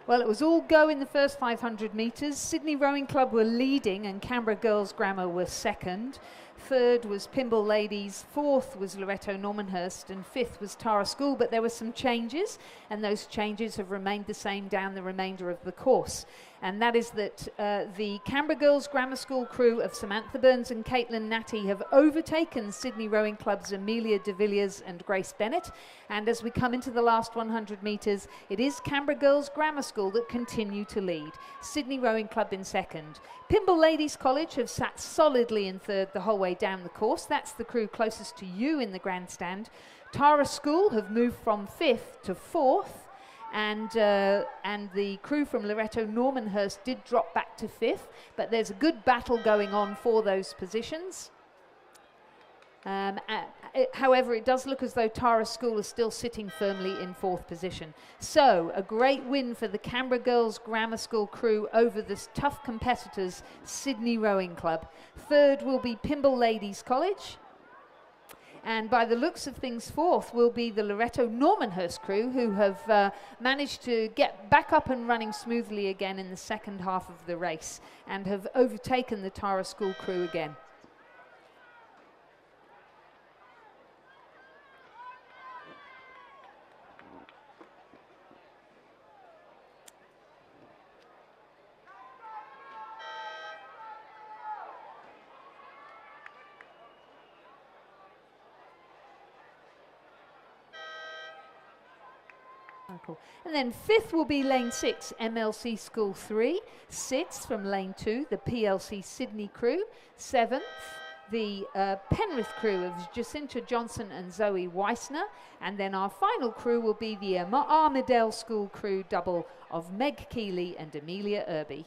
Well, it was all go in the first 500 metres. Sydney Rowing Club were leading and Canberra Girls Grammar were second. Third was Pimble Ladies, fourth was Loreto Normanhurst and fifth was Tara School, but there were some changes and those changes have remained the same down the remainder of the course. And that is that the Canberra Girls Grammar School crew of Samantha Burns and Caitlin Natty have overtaken Sydney Rowing Club's Amelia de Villiers and Grace Bennett. And as we come into the last 100 metres, it is Canberra Girls Grammar School that continue to lead. Sydney Rowing Club in second. Pimble Ladies College have sat solidly in third the whole way down the course. That's the crew closest to you in the grandstand. Tara School have moved from fifth to fourth. And the crew from Loreto Normanhurst did drop back to fifth, but there's a good battle going on for those positions. However, it does look as though Tara School is still sitting firmly in fourth position. So, a great win for the Canberra Girls Grammar School crew over this tough competitors, Sydney Rowing Club. Third will be Pimble Ladies College. And by the looks of things, fourth will be the Loreto Normanhurst crew, who have managed to get back up and running smoothly again in the second half of the race and have overtaken the Tara School crew again. Cool. And then fifth will be lane 6, MLC School 3. Sixth from lane 2, the PLC Sydney crew. Seventh, the Penrith crew of Jacinta Johnson and Zoe Weissner. And then our final crew will be the Armadale School crew double of Meg Keeley and Amelia Irby.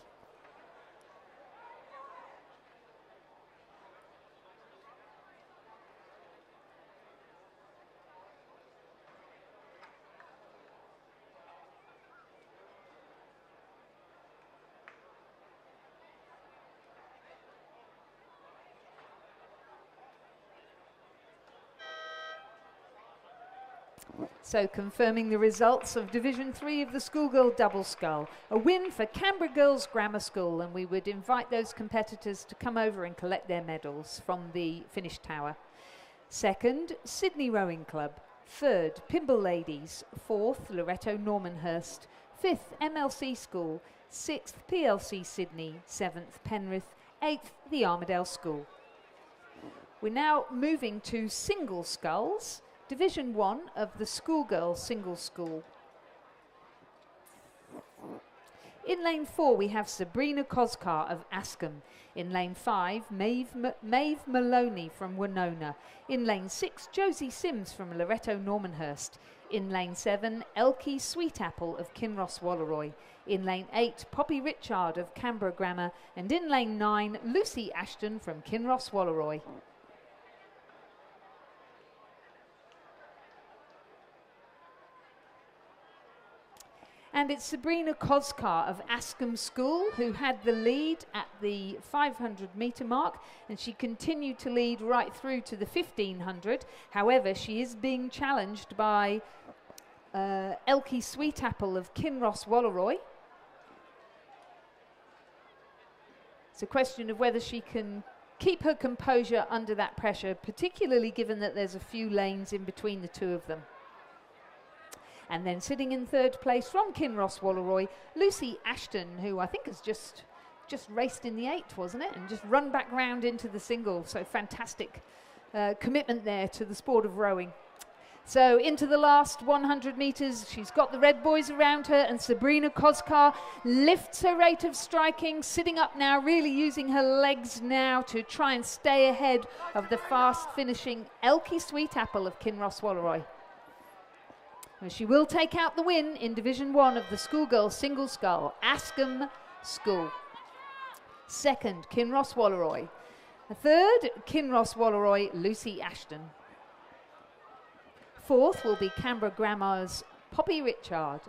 So confirming the results of Division 3 of the schoolgirl double scull. A win for Canberra Girls Grammar School, and we would invite those competitors to come over and collect their medals from the finish tower. Second, Sydney Rowing Club. Third, Pimble Ladies. Fourth, Loreto Normanhurst. Fifth, MLC School. Sixth, PLC Sydney. Seventh, Penrith. Eighth, the Armadale School. We're now moving to single sculls. Division 1 of the schoolgirl single school. In lane 4, we have Sabrina Koskar of Askham. In lane 5, Maeve Maloney from Winona. In lane 6, Josie Sims from Loretto Normanhurst. In lane 7, Elkie Sweetapple of Kinross Walleroy. In lane 8, Poppy Richard of Canberra Grammar. And in lane 9, Lucy Ashton from Kinross Walleroy. And it's Sabrina Koskar of Askham School who had the lead at the 500 metre mark, and she continued to lead right through to the 1500. However, she is being challenged by Elkie Sweetapple of Kinross Walleroy. It's a question of whether she can keep her composure under that pressure, particularly given that there's a few lanes in between the two of them. And then sitting in third place from Kinross Walleroy, Lucy Ashton, who I think has just raced in the 8, wasn't it? And just run back round into the single. So fantastic commitment there to the sport of rowing. So into the last 100 metres, she's got the red boys around her, and Sabrina Koskar lifts her rate of striking, sitting up now, really using her legs now to try and stay ahead of the fast finishing Elkie Sweetapple of Kinross Walleroy. She will take out the win in Division 1 of the schoolgirls single scull, Askham School. Second, Kinross Walleroy. Third, Kinross Walleroy, Lucy Ashton. Fourth will be Canberra Grammar's Poppy Richard.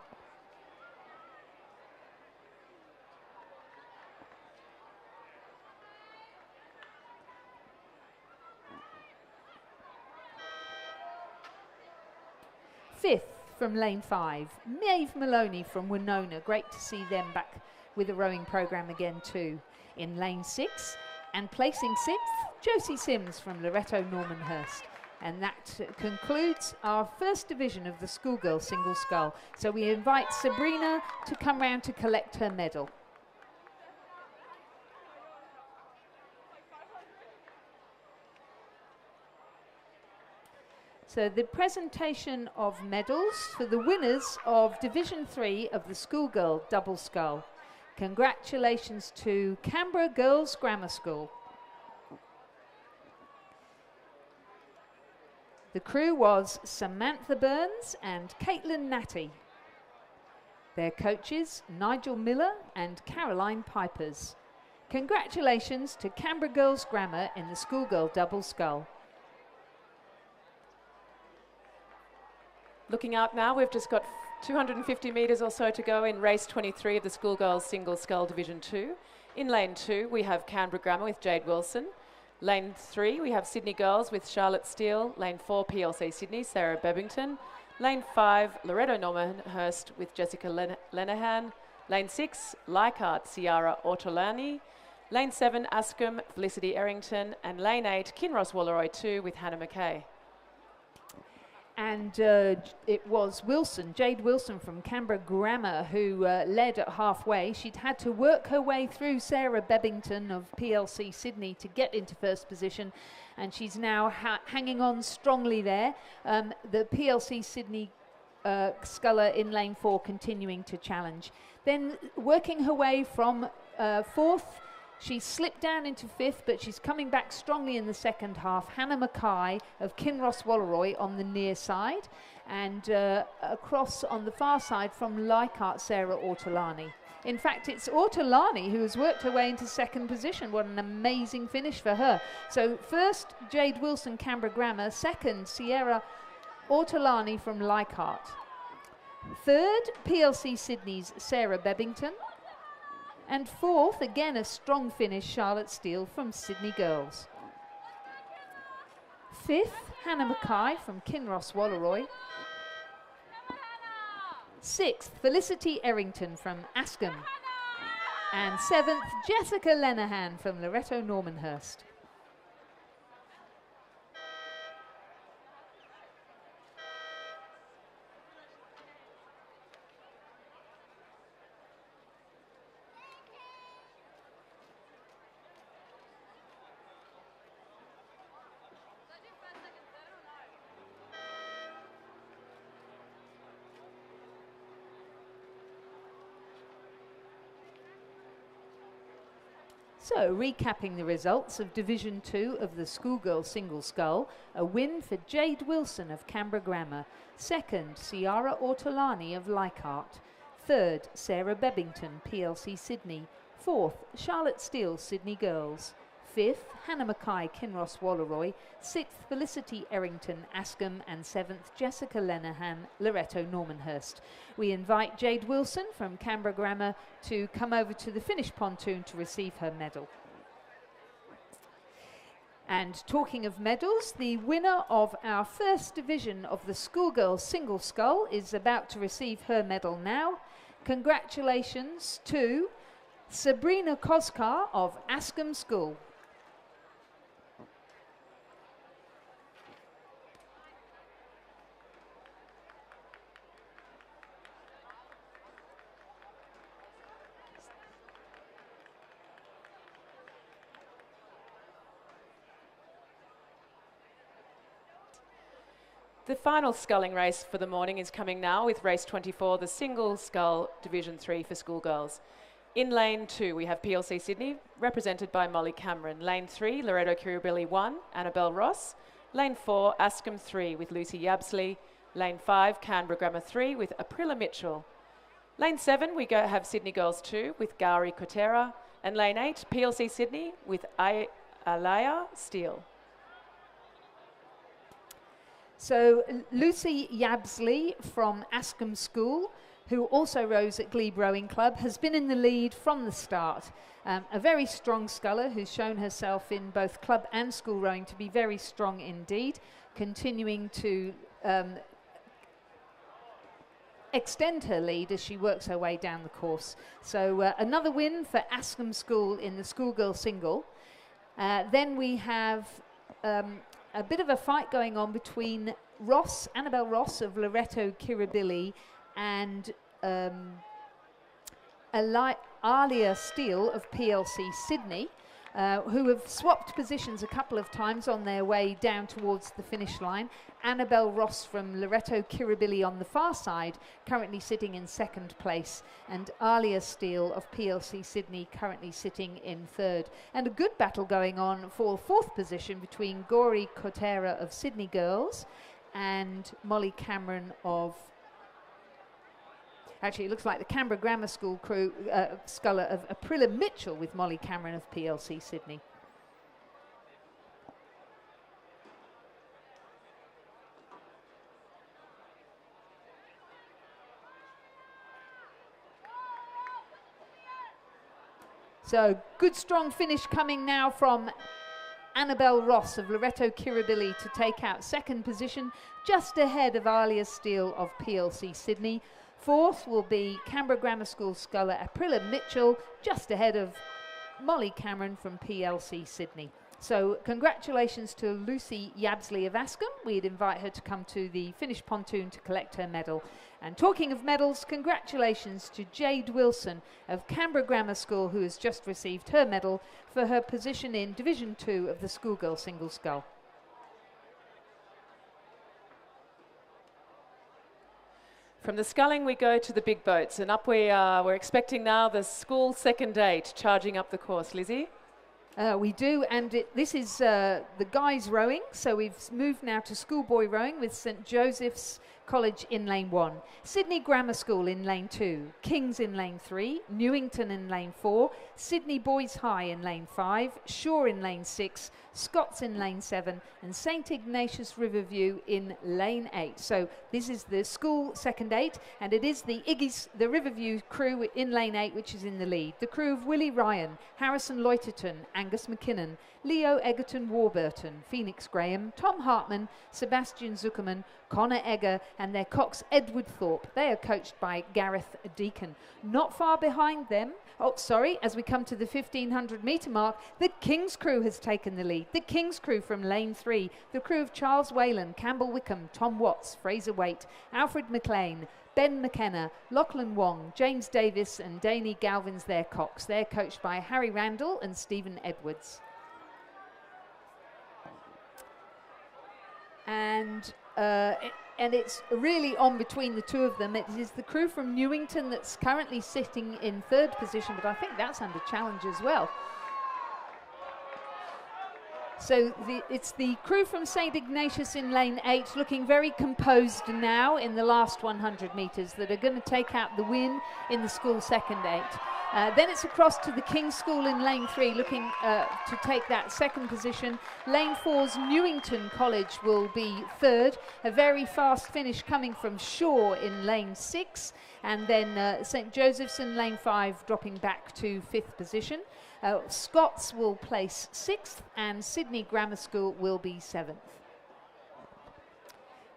Fifth, from lane 5, Maeve Maloney from Winona. Great to see them back with a rowing programme again too. In lane 6, and placing 6th, Josie Sims from Loretto Normanhurst. And that concludes our first division of the schoolgirl single scull. So we invite Sabrina to come round to collect her medal. So the presentation of medals for the winners of Division 3 of the schoolgirl double scull. Congratulations to Canberra Girls Grammar School. The crew was Samantha Burns and Caitlin Natty. Their coaches, Nigel Miller and Caroline Pipers. Congratulations to Canberra Girls Grammar in the schoolgirl double scull. Looking out now, we've just got 250 metres or so to go in race 23 of the schoolgirls single scull Division 2. In lane 2, we have Canberra Grammar with Jade Wilson. Lane 3, we have Sydney Girls with Charlotte Steele. Lane 4, PLC Sydney, Sarah Bebbington. Lane 5, Loretto Normanhurst with Jessica Lenahan. Lane 6, Leichhardt, Ciara Ortolani. Lane 7, Askham, Felicity Errington. And Lane 8, Kinross Walleroy 2 with Hannah McKay. And it was Wilson, Jade Wilson from Canberra Grammar, who led at halfway. She'd had to work her way through Sarah Bebbington of PLC Sydney to get into first position, and she's now hanging on strongly there. The PLC Sydney sculler in lane 4 continuing to challenge. Then working her way from 4th, she slipped down into 5th, but she's coming back strongly in the second half. Hannah Mackay of Kinross Walleroy on the near side, and across on the far side from Leichhardt, Sarah Ortolani. In fact, it's Ortolani who has worked her way into second position. What an amazing finish for her. So first, Jade Wilson, Canberra Grammar. Second, Sierra Ortolani from Leichhardt. Third, PLC Sydney's Sarah Bebbington. And fourth, again a strong finish, Charlotte Steele from Sydney Girls. Fifth, Hannah Mackay from Kinross Walleroy. Sixth, Felicity Errington from Askham. And seventh, Jessica Lenahan from Loretto Normanhurst. So, recapping the results of Division 2 of the schoolgirls single scull, a win for Jade Wilson of Canberra Grammar. Second, Ciara Ortolani of Leichhardt. Third, Sarah Bebbington, PLC Sydney. Fourth, Charlotte Steele, Sydney Girls. Fifth, Hannah Mackay, Kinross Walleroy. Sixth, Felicity Errington, Askham. And seventh, Jessica Lenehan, Loreto Normanhurst. We invite Jade Wilson from Canberra Grammar to come over to the finish pontoon to receive her medal. And talking of medals, the winner of our first division of the schoolgirls single scull is about to receive her medal now. Congratulations to Sabrina Koskar of Askham School. The final sculling race for the morning is coming now with race 24, the single scull Division 3 for schoolgirls. In lane 2, we have PLC Sydney, represented by Molly Cameron. Lane 3, Loreto Kirribilli 1, Annabelle Ross. Lane 4, Askham 3 with Lucy Yabsley. Lane 5, Canberra Grammar 3 with Aprila Mitchell. Lane 7, we have Sydney Girls 2 with Gauri Kotera. And lane 8, PLC Sydney with Alaya Steele. So Lucy Yabsley from Askham School, who also rows at Glebe Rowing Club, has been in the lead from the start. A very strong sculler who's shown herself in both club and school rowing to be very strong indeed, continuing to extend her lead as she works her way down the course. So another win for Askham School in the schoolgirl single. Then we have a bit of a fight going on between Annabelle Ross of Loreto Kirribilli and Alia Steele of PLC Sydney, who have swapped positions a couple of times on their way down towards the finish line. Annabelle Ross from Loreto Kirribilli on the far side, currently sitting in second place, and Alia Steele of PLC Sydney currently sitting in third. And a good battle going on for fourth position between Gauri Kotera of Sydney Girls and Molly Cameron of... Actually, it looks like the Canberra Grammar School crew sculler of Aprila Mitchell with Molly Cameron of PLC Sydney. So, good strong finish coming now from Annabelle Ross of Loreto Kirribilli to take out second position, just ahead of Alia Steele of PLC Sydney. Fourth will be Canberra Grammar School sculler Aprila Mitchell, just ahead of Molly Cameron from PLC Sydney. So congratulations to Lucy Yabsley of Askham. We'd invite her to come to the finish pontoon to collect her medal. And talking of medals, congratulations to Jade Wilson of Canberra Grammar School, who has just received her medal for her position in Division 2 of the schoolgirl single scull. From the sculling we go to the big boats, and up we are. We're expecting now the school second 8 charging up the course. Lizzie? We do, and this is the guys rowing, so we've moved now to schoolboy rowing with St Joseph's College in lane 1, Sydney Grammar School in lane 2, Kings in lane 3, Newington in lane 4, Sydney Boys High in lane 5, Shore in lane 6, Scots in lane 7, and St Ignatius Riverview in lane 8. So this is the school second 8, and it is the Riverview crew in lane 8 which is in the lead. The crew of Willie Ryan, Harrison Loiterton, Angus McKinnon, Leo Egerton Warburton, Phoenix Graham, Tom Hartman, Sebastian Zuckerman, Connor Egger, and their cox Edward Thorpe. They are coached by Gareth Deacon. Not far behind them, as we come to the 1500 metre mark, the King's crew has taken the lead. The King's crew from lane 3, the crew of Charles Whalen, Campbell Wickham, Tom Watts, Fraser Waite, Alfred McLean, Ben McKenna, Lachlan Wong, James Davis, and Daney Galvin's their cox. They're coached by Harry Randall and Stephen Edwards. And it's really on between the two of them. It is the crew from Newington that's currently sitting in third position, but I think that's under challenge as well. So it's the crew from St. Ignatius in lane 8 looking very composed now in the last 100 metres that are going to take out the win in the school second 8. Then it's across to the King's School in lane 3 looking to take that second position. Lane 4's Newington College will be third. A very fast finish coming from Shaw in lane 6. And then St. Joseph's in lane 5 dropping back to 5th position. Scots will place 6th and Sydney Grammar School will be 7th.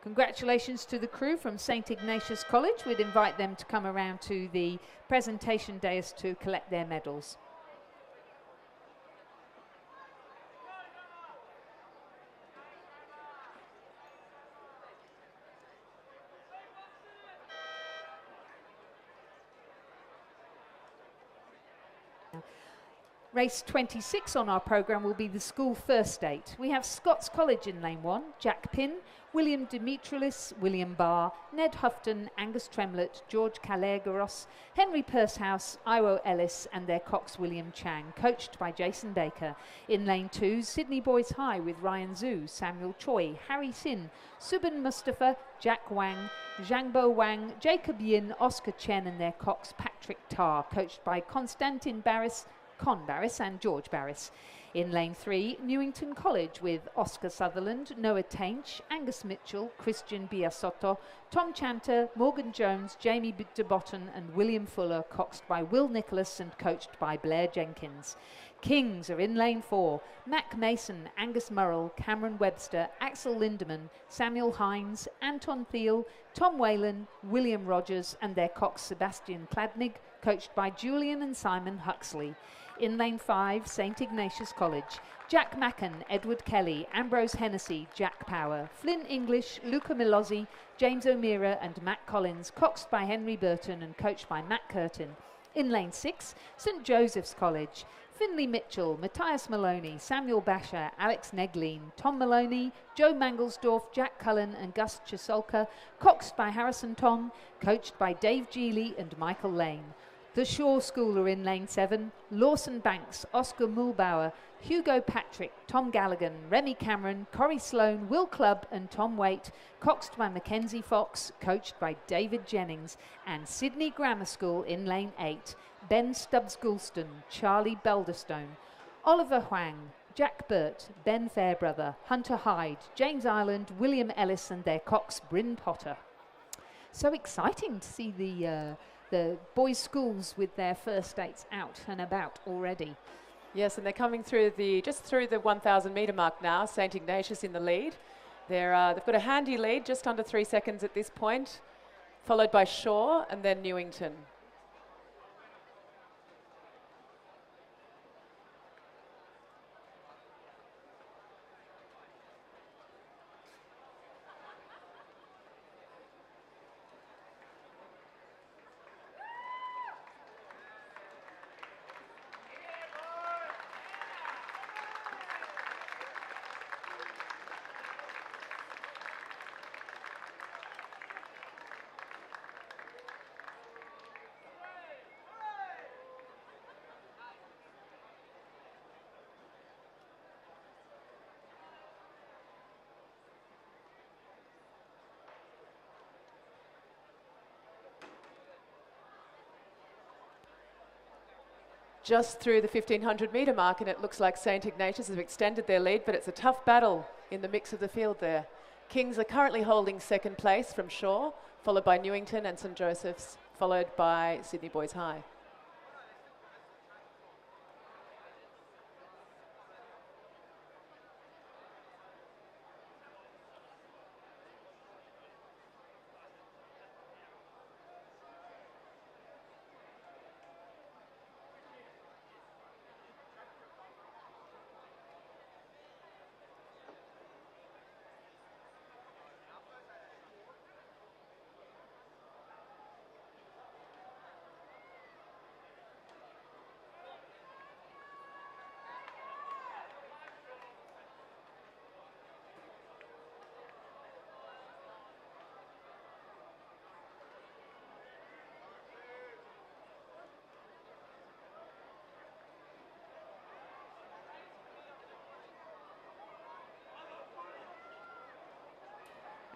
Congratulations to the crew from St. Ignatius College. We'd invite them to come around to the presentation dais to collect their medals. Race 26 on our programme will be the school first 8. We have Scots College in lane 1, Jack Pinn, William Dimitrilis, William Barr, Ned Houghton, Angus Tremlett, George Calergaros, Henry Pursehouse, Iwo Ellis and their cox William Chang, coached by Jason Baker. In lane 2, Sydney Boys High with Ryan Zhu, Samuel Choi, Harry Sin, Subin Mustafa, Jack Wang, Zhangbo Wang, Jacob Yin, Oscar Chen and their cox Patrick Tarr, coached by Constantin Barris, Con Barris and George Barris. In lane 3, Newington College with Oscar Sutherland, Noah Tainch, Angus Mitchell, Christian Biasotto, Tom Chanter, Morgan Jones, Jamie de Botton and William Fuller, coxed by Will Nicholas and coached by Blair Jenkins. Kings are in lane 4, Mac Mason, Angus Murrell, Cameron Webster, Axel Lindemann, Samuel Hines, Anton Thiel, Tom Whalen, William Rogers and their cox Sebastian Kladnig, coached by Julian and Simon Huxley. In lane 5, St. Ignatius College, Jack Macken, Edward Kelly, Ambrose Hennessy, Jack Power, Flynn English, Luca Milozzi, James O'Meara and Matt Collins, coxed by Henry Burton and coached by Matt Curtin. In lane 6, St. Joseph's College, Finley Mitchell, Matthias Maloney, Samuel Basher, Alex Negleen, Tom Maloney, Joe Mangelsdorf, Jack Cullen and Gus Chisolka, coxed by Harrison Tong, coached by Dave Geely and Michael Lane. The Shaw School are in lane 7, Lawson Banks, Oscar Mulbauer, Hugo Patrick, Tom Galligan, Remy Cameron, Corey Sloan, Will Clubb and Tom Waite, coxed by Mackenzie Fox, coached by David Jennings, and Sydney Grammar School in lane 8, Ben Stubbs-Goulston, Charlie Belderstone, Oliver Huang, Jack Burt, Ben Fairbrother, Hunter Hyde, James Ireland, William Ellis and their cox Bryn Potter. So exciting to see the boys' schools with their first 8s out and about already. Yes, and they're coming through just through the 1,000 metre mark now. St. Ignatius in the lead. They've got a handy lead, just under 3 seconds at this point, followed by Shaw and then Newington. Just through the 1,500 metre mark, and it looks like St. Ignatius have extended their lead, but it's a tough battle in the mix of the field there. Kings are currently holding second place from Shaw, followed by Newington and St. Joseph's, followed by Sydney Boys High.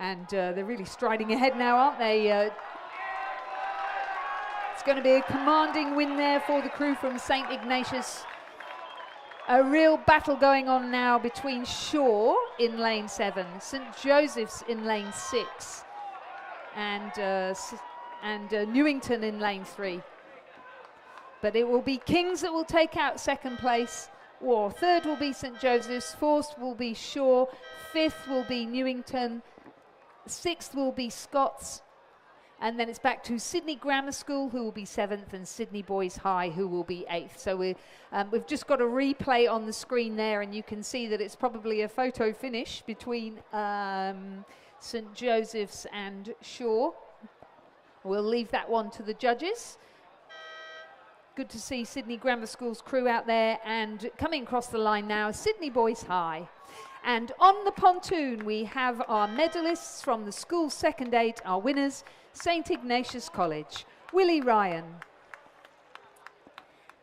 And they're really striding ahead now, aren't they? It's going to be a commanding win there for the crew from St. Ignatius. A real battle going on now between Shaw in lane 7, St. Joseph's in lane 6, and Newington in lane 3. But it will be Kings that will take out second place. Or third will be St. Joseph's, fourth will be Shaw, fifth will be Newington, sixth will be Scots, and then it's back to Sydney Grammar School, who will be 7th, and Sydney Boys High, who will be 8th. So we've just got a replay on the screen there, and you can see that it's probably a photo finish between St. Joseph's and Shaw. We'll leave that one to the judges. Good to see Sydney Grammar School's crew out there, and coming across the line now, Sydney Boys High. And on the pontoon, we have our medalists from the school second 8, our winners, St. Ignatius College, Willie Ryan,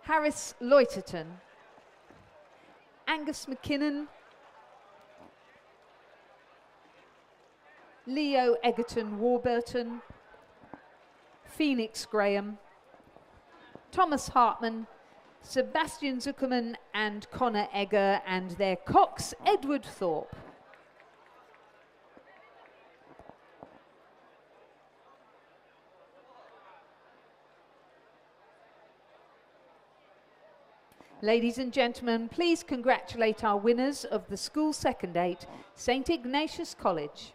Harris Loiterton, Angus McKinnon, Leo Egerton Warburton, Phoenix Graham, Thomas Hartman, Sebastian Zuckerman and Connor Egger, and their cox, Edward Thorpe. Ladies and gentlemen, please congratulate our winners of the school second 8, St. Ignatius College.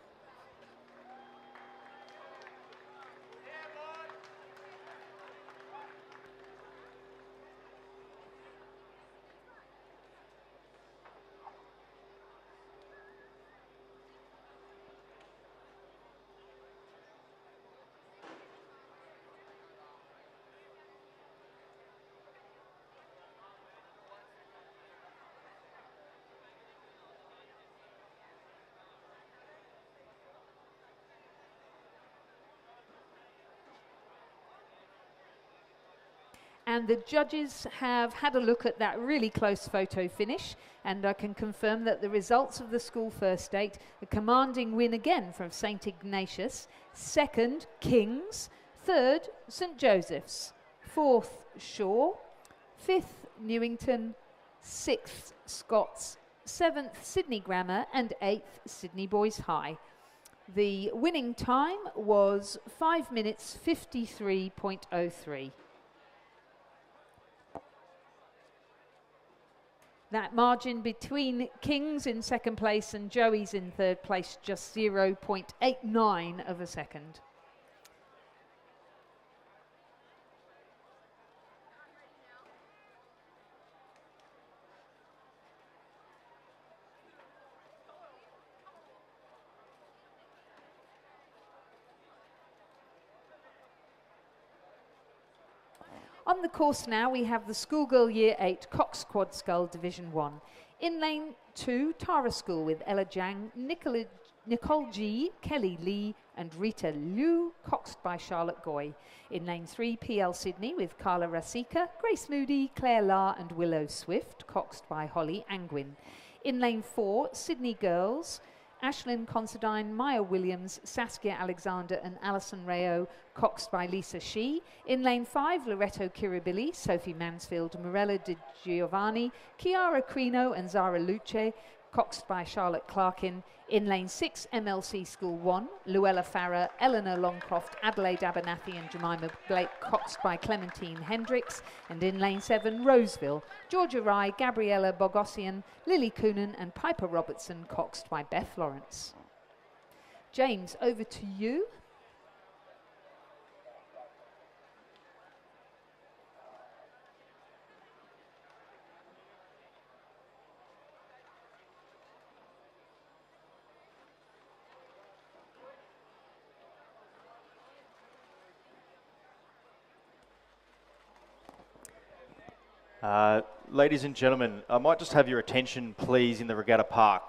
And the judges have had a look at that really close photo finish, and I can confirm that the results of the school first 8, a commanding win again from St. Ignatius, second Kings, third St. Joseph's, fourth Shaw, fifth Newington, sixth Scots, seventh Sydney Grammar, and eighth Sydney Boys High. The winning time was 5 minutes 53.03. That margin between Kings in second place and Joey's in third place, just 0.89 of a second. On the course now, we have the Schoolgirl Year 8 Cox Quad Scull Division 1. In lane 2, Tara School with Ella Jang, Nicole G, Kelly Lee and Rita Liu, coxed by Charlotte Goy. In lane 3, PL Sydney with Carla Rasika, Grace Moody, Claire La and Willow Swift, coxed by Holly Angwin. In lane 4, Sydney Girls, Ashlyn Considine, Maya Williams, Saskia Alexander and Alison Rayo, coxed by Lisa Shee. In lane 5, Loretto Kiribili, Sophie Mansfield, Morella Di Giovanni, Chiara Crino and Zara Luce, coxed by Charlotte Clarkin. In lane 6, MLC School 1, Luella Farah, Eleanor Longcroft, Adelaide Abernathy and Jemima Blake, coxed by Clementine Hendricks. And in lane 7, Roseville, Georgia Rye, Gabriella Bogossian, Lily Coonan and Piper Robertson, coxed by Beth Lawrence. James, over to you. Ladies and gentlemen, I might just have your attention, please, in the Regatta Park.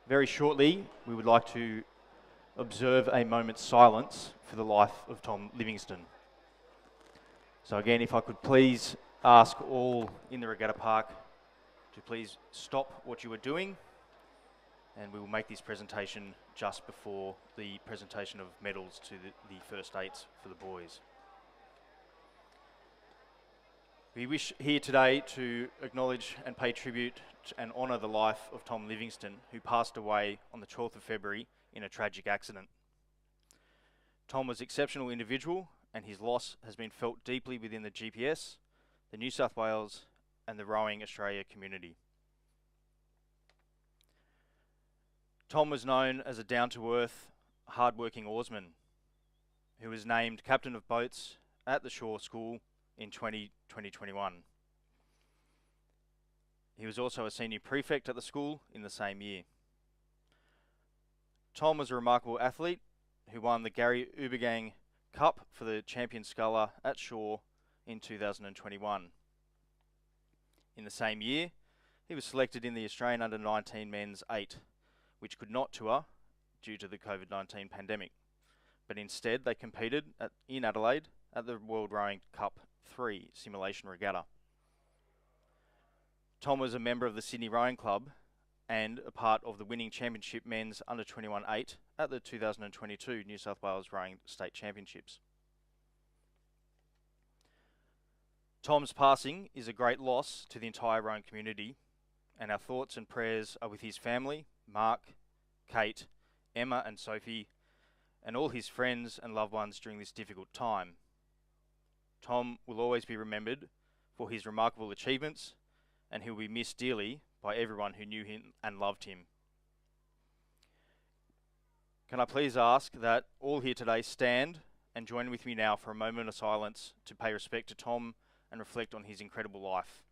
Very shortly, we would like to observe a moment's silence for the life of Tom Livingston. So again, if I could please ask all in the Regatta Park to please stop what you are doing and we will make this presentation just before the presentation of medals to the first eights for the boys. We wish here today to acknowledge and pay tribute and honour the life of Tom Livingston, who passed away on the 12th of February in a tragic accident. Tom was an exceptional individual, and his loss has been felt deeply within the GPS, the New South Wales and the Rowing Australia community. Tom was known as a down-to-earth, hard-working oarsman who was named Captain of Boats at the Shore School in 2021. He was also a senior prefect at the school in the same year. Tom was a remarkable athlete who won the Gary Ubergang Cup for the champion sculler at Shore in 2021. In the same year, he was selected in the Australian Under-19 Men's 8, which could not tour due to the COVID-19 pandemic, but instead they competed in Adelaide at the World Rowing Cup 3 Simulation Regatta. Tom was a member of the Sydney Rowing Club and a part of the winning championship men's Under-21 8 at the 2022 New South Wales Rowing State Championships. Tom's passing is a great loss to the entire rowing community, and our thoughts and prayers are with his family, Mark, Kate, Emma and Sophie, and all his friends and loved ones during this difficult time. Tom will always be remembered for his remarkable achievements, and he will be missed dearly by everyone who knew him and loved him. Can I please ask that all here today stand and join with me now for a moment of silence to pay respect to Tom and reflect on his incredible life.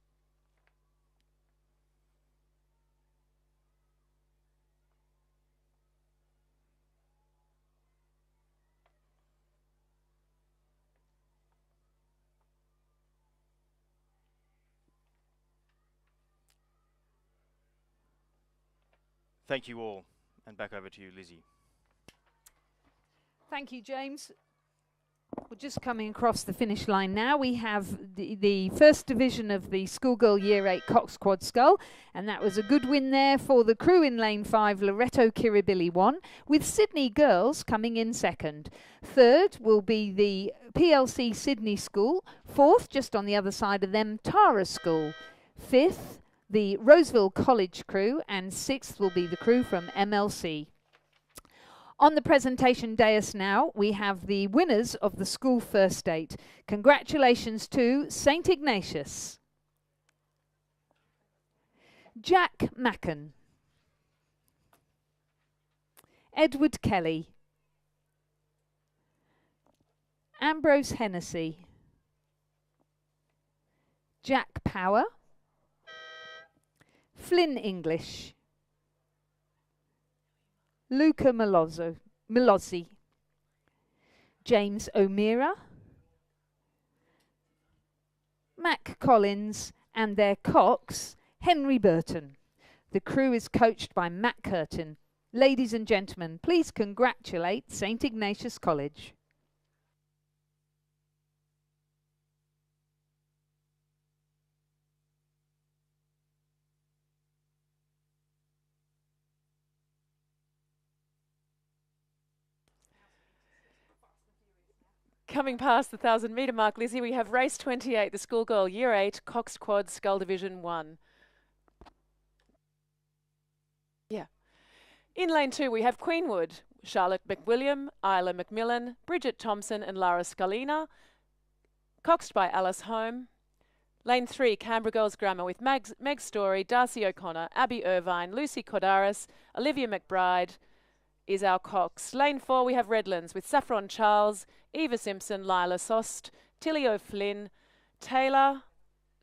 Thank you all, and back over to you, Lizzie. Thank you, James. We're just coming across the finish line now. We have the first division of the schoolgirl Year 8 Cox Quad Scull, and that was a good win there for the crew in lane 5, Loreto Kirribilli 1, with Sydney girls coming in second. Third will be the PLC Sydney School. Fourth, just on the other side of them, Tara School. Fifth, the Roseville College crew, and sixth will be the crew from MLC. On the presentation dais now, we have the winners of the school first eight. Congratulations to St Ignatius, Jack Macken, Edward Kelly, Ambrose Hennessy, Jack Power, Flynn English, Luca Milozzi, James O'Meara, Mac Collins, and their cox, Henry Burton. The crew is coached by Matt Curtin. Ladies and gentlemen, please congratulate St Ignatius College. Coming past the 1,000 metre mark, Lizzie, we have race 28, the schoolgirl Year 8 Cox Quad Scull Division 1. Yeah. In lane 2, we have Queenwood, Charlotte McWilliam, Isla McMillan, Bridget Thompson and Lara Scalina, coxed by Alice Home. Lane 3, Canberra Girls Grammar with Meg Story, Darcy O'Connor, Abby Irvine, Lucy Kodaris, Olivia McBride is our cox. Lane 4, we have Redlands with Saffron Charles, Eva Simpson, Lila Sost, Tilly O'Flynn, Taylor,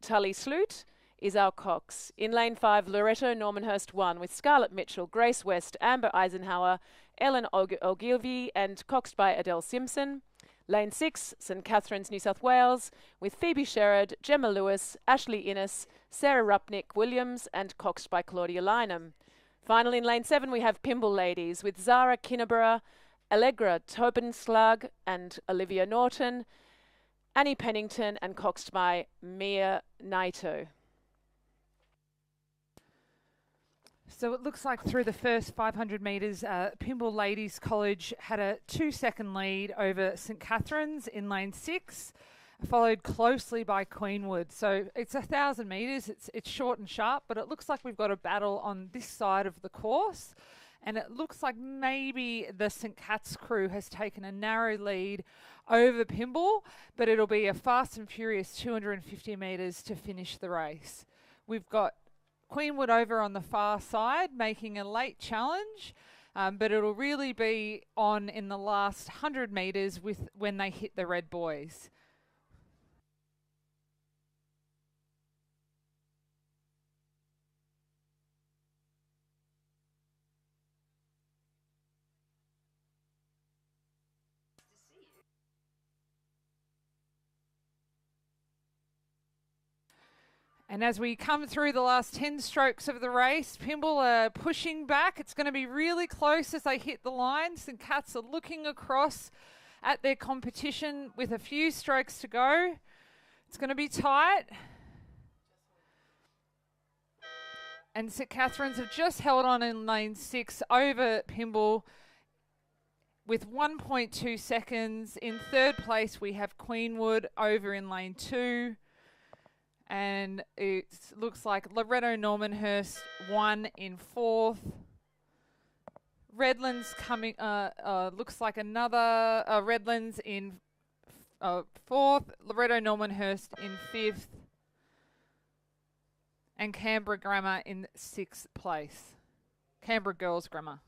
Tully Sloot is our cox. In lane 5, Loreto Normanhurst 1 with Scarlett Mitchell, Grace West, Amber Eisenhower, Ellen Ogilvie and coxed by Adele Simpson. Lane 6, St Catherine's, New South Wales with Phoebe Sherrod, Gemma Lewis, Ashley Innes, Sarah Rupnick Williams and coxed by Claudia Lynham. Finally, in lane 7, we have Pimble Ladies with Zara Kinnaborough, Allegra Tobenslag and Olivia Norton, Annie Pennington and coxed by Mia Naito. So it looks like through the first 500 metres, Pymble Ladies College had a 2-second lead over St Catherine's in lane 6, followed closely by Queenwood. So it's 1,000 metres, it's short and sharp, but it looks like we've got a battle on this side of the course. And it looks like maybe the St Cat's crew has taken a narrow lead over Pymble, but it'll be a fast and furious 250 metres to finish the race. We've got Queenwood over on the far side making a late challenge, but it'll really be on in the last 100 metres when they hit the red buoys. And as we come through the last 10 strokes of the race, Pymble are pushing back. It's going to be really close as they hit the line. St Cat's are looking across at their competition with a few strokes to go. It's going to be tight. And St Catherine's have just held on in lane 6 over Pymble with 1.2 seconds. In third place, we have Queenwood over in lane 2. And it looks like Loretto Normanhurst won in 4th. Redlands coming, looks like another Redlands in 4th. Loretto Normanhurst in 5th. And Canberra Grammar in 6th place. Canberra Girls Grammar.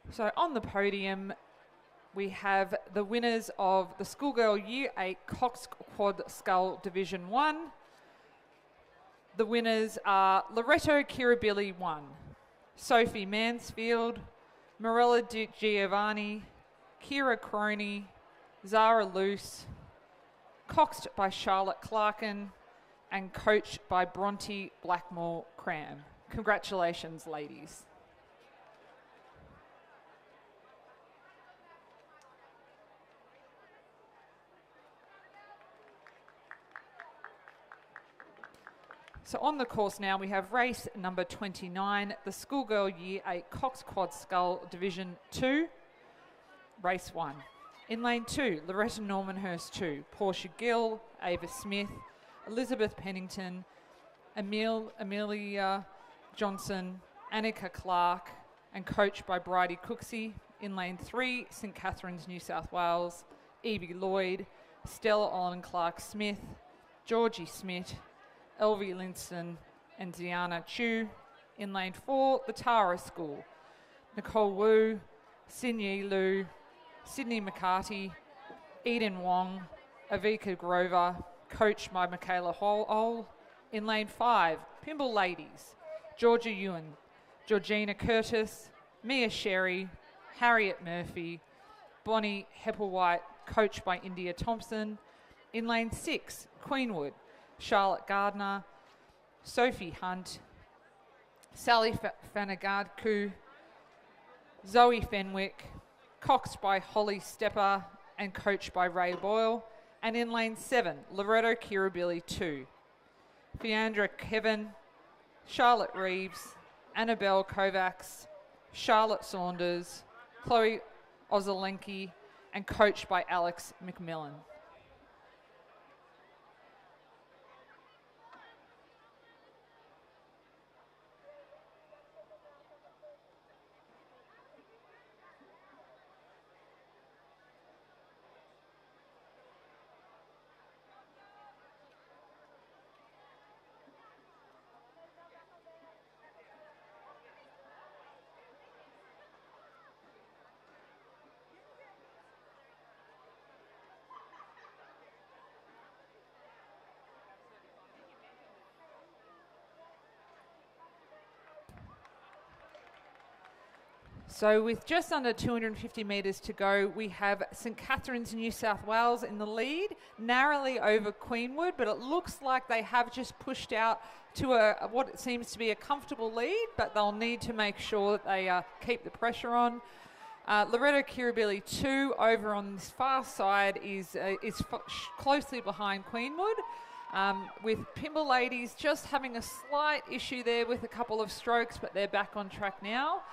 So on the podium, we have the winners of the Schoolgirl Year 8 Cox Quad Scull Division 1. The winners are Loretto Kirribilli 1, Sophie Mansfield, Morella Di Giovanni, Kira Croney, Zara Luce, coxed by Charlotte Clarkin, and coached by Bronte Blackmore Cram. Congratulations, ladies. So on the course now, we have race number 29, the Schoolgirl Year 8 Cox Quad Scull Division 2, race 1. In lane 2, Loretta Normanhurst 2, Portia Gill, Ava Smith, Elizabeth Pennington, Amelia Johnson, Annika Clark, and coached by Bridie Cooksey. In lane 3, St Catherine's, New South Wales, Evie Lloyd, Stella Olin Clark Smith, Georgie Smith, Elvie Linston and Diana Chu. In lane 4, the Tara School, Nicole Wu, Sydney Liu, Sydney McCarty, Eden Wong, Avika Grover, coached by Michaela Hole. In lane 5, Pymble Ladies, Georgia Ewan, Georgina Curtis, Mia Sherry, Harriet Murphy, Bonnie Hepplewhite, coached by India Thompson. In lane 6, Queenwood, Charlotte Gardner, Sophie Hunt, Sally Fanagadku, Zoe Fenwick, coxed by Holly Stepper and coached by Ray Boyle. And in lane 7, Loretto Kirribilli 2, Fiandra Kevin, Charlotte Reeves, Annabelle Kovacs, Charlotte Saunders, Chloe Ozolenki, and coached by Alex McMillan. So with just under 250 metres to go, we have St Catherine's, New South Wales in the lead, narrowly over Queenwood, but it looks like they have just pushed out to what it seems to be a comfortable lead, but they'll need to make sure that they keep the pressure on. Loretto Kirribilli 2 over on this far side is closely behind Queenwood, with Pymble Ladies just having a slight issue there with a couple of strokes, but they're back on track now.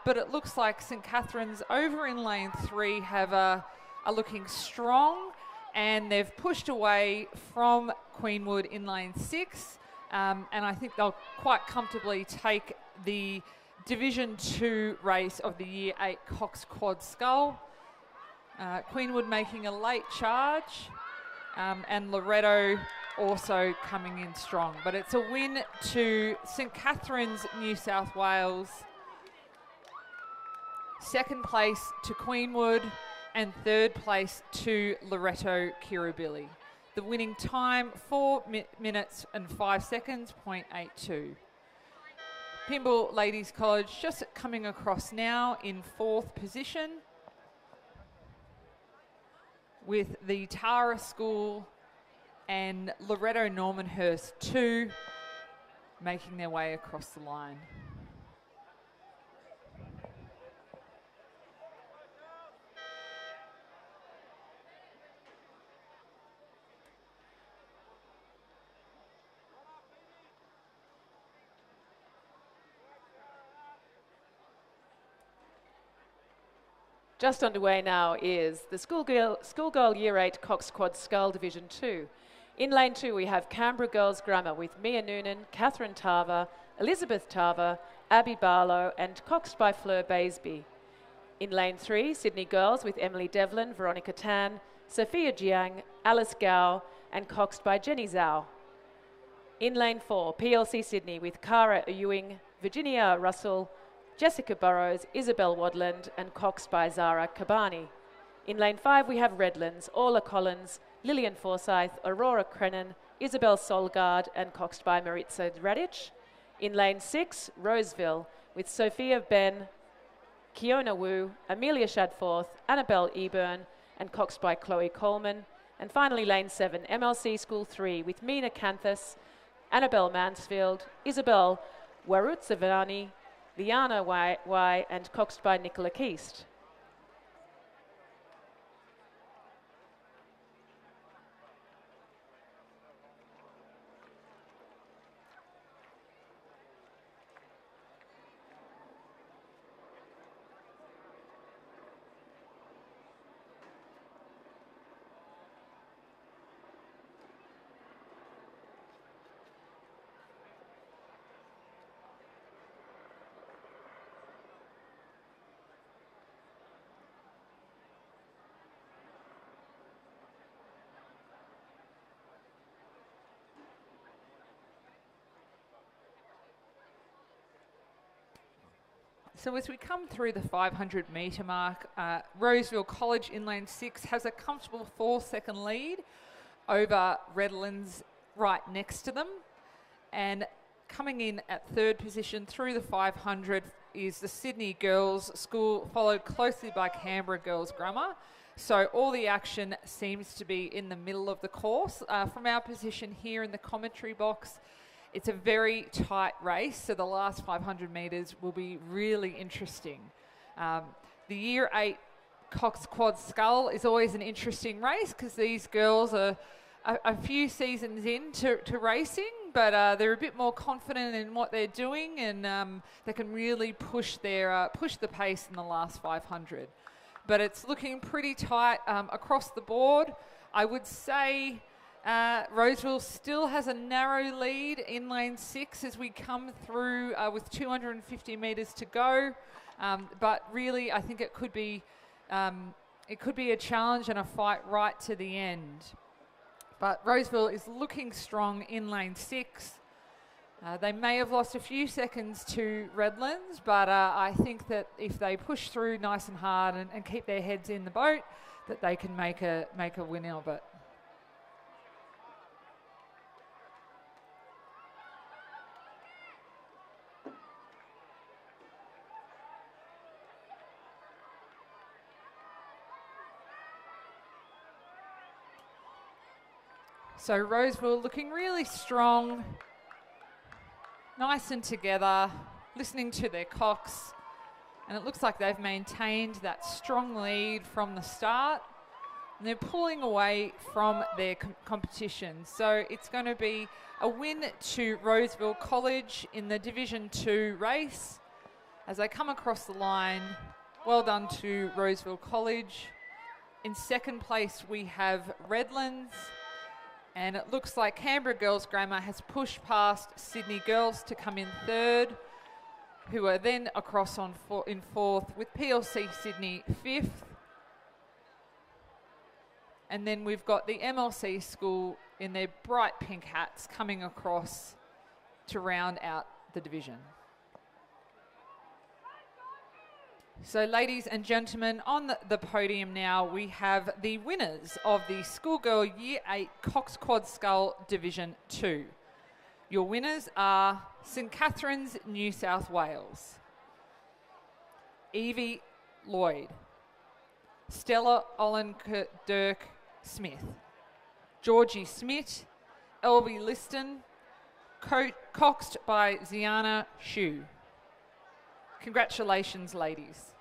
But it looks like St Catherine's over in lane 3 are looking strong, and they've pushed away from Queenwood in lane 6, and I think they'll quite comfortably take the Division 2 race of the Year 8 Cox Quad Scull. Queenwood making a late charge, and Loretto also coming in strong. But it's a win to St Catherine's, New South Wales, second place to Queenwood, and third place to Loretto Kirribilli. The winning time, 4 minutes and 5 seconds, 0.82. Pymble Ladies College just coming across now in 4th position, with the Tara School and Loretto Normanhurst 2 making their way across the line. Just underway now is the Schoolgirl Year 8 Cox Quad Scull Division 2. In lane 2 we have Canberra Girls Grammar with Mia Noonan, Catherine Tarver, Elizabeth Tarver, Abby Barlow and coxed by Fleur Baisby. In lane 3, Sydney Girls with Emily Devlin, Veronica Tan, Sophia Jiang, Alice Gao and coxed by Jenny Zhao. In lane 4, PLC Sydney with Cara Ewing, Virginia Russell, Jessica Burrows, Isabel Wadland and coxed by Zara Kabani. In lane 5 we have Redlands, Orla Collins, Lillian Forsyth, Aurora Crennan, Isabel Solgard and coxed by Maritza Radic. In lane 6, Roseville with Sophia Ben, Kiona Wu, Amelia Shadforth, Annabelle Eburn and coxed by Chloe Coleman. And finally lane 7, MLC School 3 with Mina Canthus, Annabelle Mansfield, Isabel Warutsavani, Liana Y and coxed by Nicola Keast. So as we come through the 500 metre mark, Roseville College in lane 6 has a comfortable 4-second lead over Redlands right next to them. And coming in at third position through the 500 is the Sydney Girls School, followed closely by Canberra Girls Grammar. So all the action seems to be in the middle of the course. From our position here in the commentary box, it's a very tight race, so the last 500 metres will be really interesting. The Year 8 Cox Quad Scull is always an interesting race because these girls are a few seasons into racing, but they're a bit more confident in what they're doing, and they can really push the pace in the last 500. But it's looking pretty tight across the board. I would say Roseville still has a narrow lead in lane 6 as we come through with 250 metres to go. But really, I think it could be a challenge and a fight right to the end. But Roseville is looking strong in lane 6. They may have lost a few seconds to Redlands, but I think that if they push through nice and hard and keep their heads in the boat, that they can make a win of it. So Roseville looking really strong, nice and together, listening to their cocks. And it looks like they've maintained that strong lead from the start. And they're pulling away from their competition. So it's going to be a win to Roseville College in the Division 2 race. As they come across the line, well done to Roseville College. In second place, we have Redlands. And it looks like Canberra Girls Grammar has pushed past Sydney Girls to come in third, who are then across in fourth with PLC Sydney fifth. And then we've got the MLC school in their bright pink hats coming across to round out the division. So ladies and gentlemen, on the podium now we have the winners of the Schoolgirl Year 8 Cox Quad Scull Division 2. Your winners are St Catherine's, New South Wales, Evie Lloyd, Stella Ollenkerk Smith, Georgie Smith, Elvie Liston, coxed by Ziana Shu. Congratulations, ladies.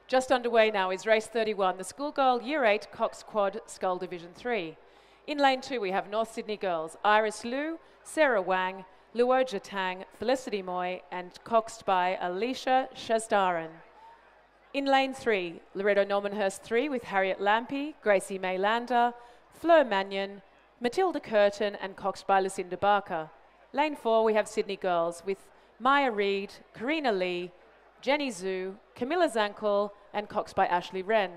Just underway now is race 31, the Schoolgirl Year 8 Cox Quad Scull Division 3. In lane 2 we have North Sydney girls Iris Liu, Sarah Wang, Luoja Tang, Felicity Moy and coxed by Alicia Shazdaran. In lane 3, Loretto Normanhurst 3 with Harriet Lampy, Gracie May Lander, Fleur Mannion, Matilda Curtin and coxed by Lucinda Barker. Lane 4 we have Sydney girls with Maya Reid, Karina Lee, Jenny Zhu, Camilla Zankel and coxed by Ashley Wren.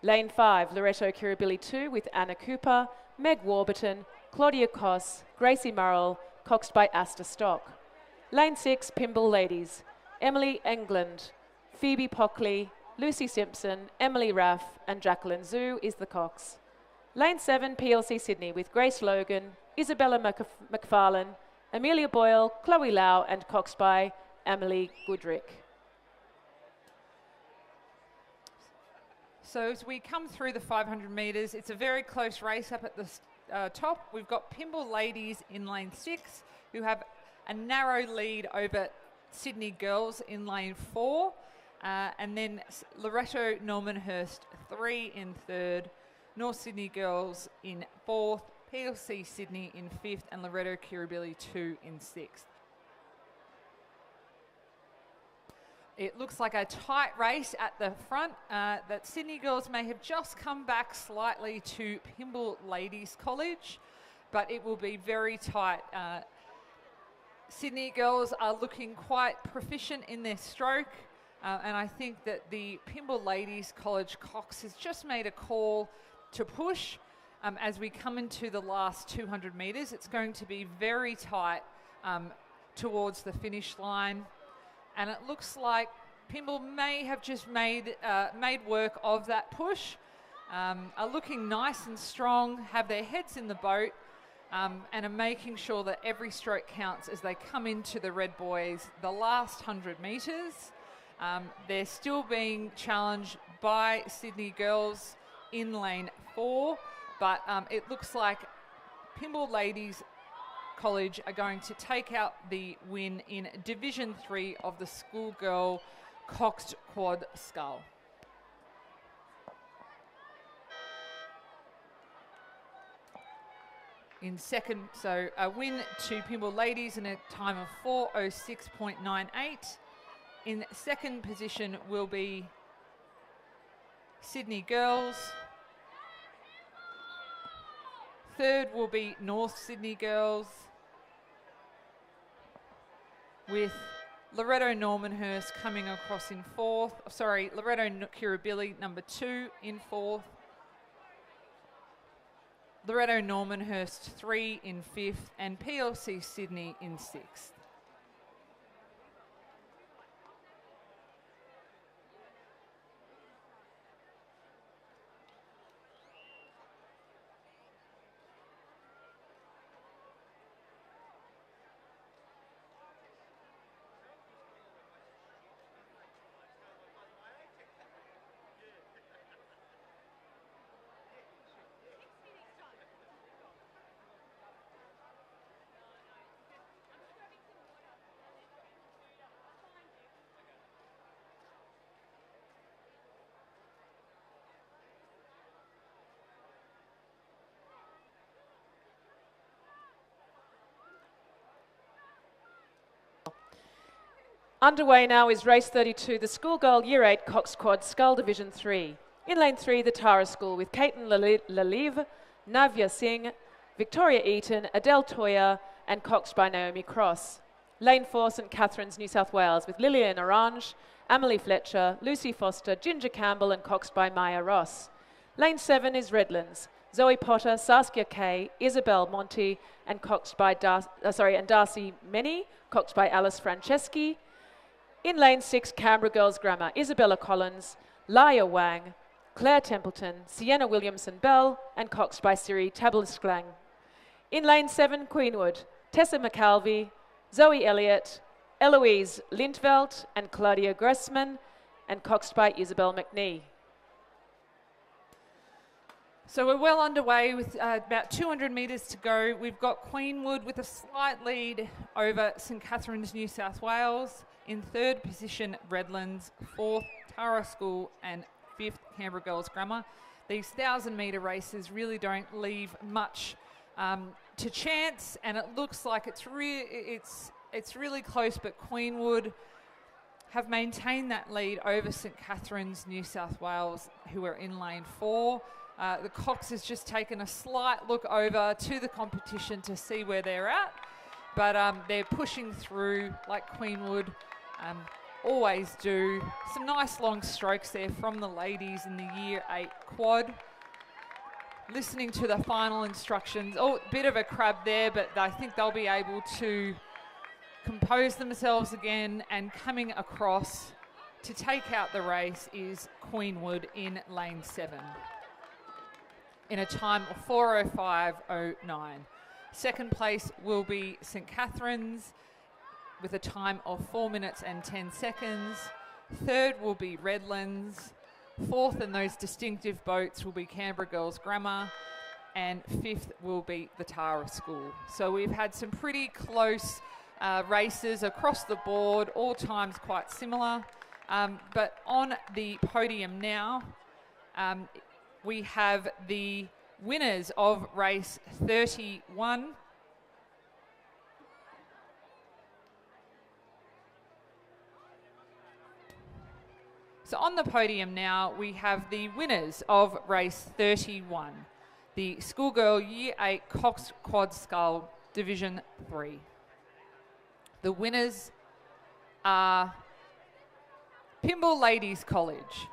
Lane 5, Loretto Kirribilli 2 with Anna Cooper, Meg Warburton, Claudia Koss, Gracie Murrell, coxed by Asta Stock. Lane 6, Pimble Ladies, Emily England, Phoebe Pockley, Lucy Simpson, Emily Raff and Jacqueline Zhu is the cox. Lane 7, PLC Sydney with Grace Logan, Isabella McFarlane, Amelia Boyle, Chloe Lau and coxed by Emily Goodrick. So as we come through the 500 metres, it's a very close race up at the top. We've got Pimble Ladies in lane 6, who have a narrow lead over Sydney Girls in lane 4. And then Loretto Normanhurst 3 in third, North Sydney Girls in fourth, PLC Sydney in fifth, and Loretto Kirribilli 2 in sixth. It looks like a tight race at the front, that Sydney Girls may have just come back slightly to Pimble Ladies College, but it will be very tight. Sydney Girls are looking quite proficient in their stroke, and I think that the Pimble Ladies College Cox has just made a call to push. As we come into the last 200 metres, it's going to be very tight towards the finish line. And it looks like Pimble may have just made work of that push, are looking nice and strong, have their heads in the boat, and are making sure that every stroke counts as they come into the Red Boys. The last 100 metres, they're still being challenged by Sydney Girls in lane 4, but it looks like Pimble Ladies College are going to take out the win in Division 3 of the Schoolgirl Coxed Quad Scull. In second, so a win to Pimble Ladies in a time of 4:06.98. In second position will be Sydney Girls. Third will be North Sydney Girls, with Loretto Normanhurst coming across in fourth. Sorry, Loretto Kirribilli number 2 in fourth. Loretto Normanhurst 3 in fifth, and PLC Sydney in sixth. Underway now is race 32, the schoolgirl Year 8 Cox Quad Scull Division 3. In lane 3, the Tara School with Caitlin Lalive, Navya Singh, Victoria Eaton, Adele Toya, and coxed by Naomi Cross. Lane 4, St Catherine's, New South Wales with Lillian Orange, Amelie Fletcher, Lucy Foster, Ginger Campbell, and coxed by Maya Ross. Lane 7 is Redlands. Zoe Potter, Saskia Kay, Isabel Monti, and coxed by Darcy Meny, coxed by Alice Franceschi. In lane 6, Canberra Girls Grammar, Isabella Collins, Laya Wang, Claire Templeton, Sienna Williamson-Bell, and coxed by Siri Tabelsklang. In lane 7, Queenwood, Tessa McAlvey, Zoe Elliott, Eloise Lintveld, and Claudia Gressman, and coxed by Isabel McNee. So we're well underway with about 200 metres to go. We've got Queenwood with a slight lead over St Catherine's, New South Wales. In third position, Redlands. Fourth, Tara School. And fifth, Canberra Girls Grammar. These 1,000-metre races really don't leave much to chance, and it looks like it's really close, but Queenwood have maintained that lead over St Catherine's, New South Wales, who are in lane 4. The Cox has just taken a slight look over to the competition to see where they're at, but they're pushing through like Queenwood always do. Some nice long strokes there from the ladies in the Year 8 quad. Listening to the final instructions. Oh, bit of a crab there, but I think they'll be able to compose themselves again, and coming across to take out the race is Queenwood in lane 7. In a time of 4:05.09. Second place will be St Catherine's with a time of 4 minutes and 10 seconds. Third will be Redlands. Fourth in those distinctive boats will be Canberra Girls Grammar. And fifth will be the Tara School. So we've had some pretty close races across the board, all times quite similar. But on the podium now, we have the winners of race 31. So on the podium now, we have the winners of race 31, the Schoolgirl Year 8 Cox Quad Scull Division 3. The winners are Pymble Ladies College.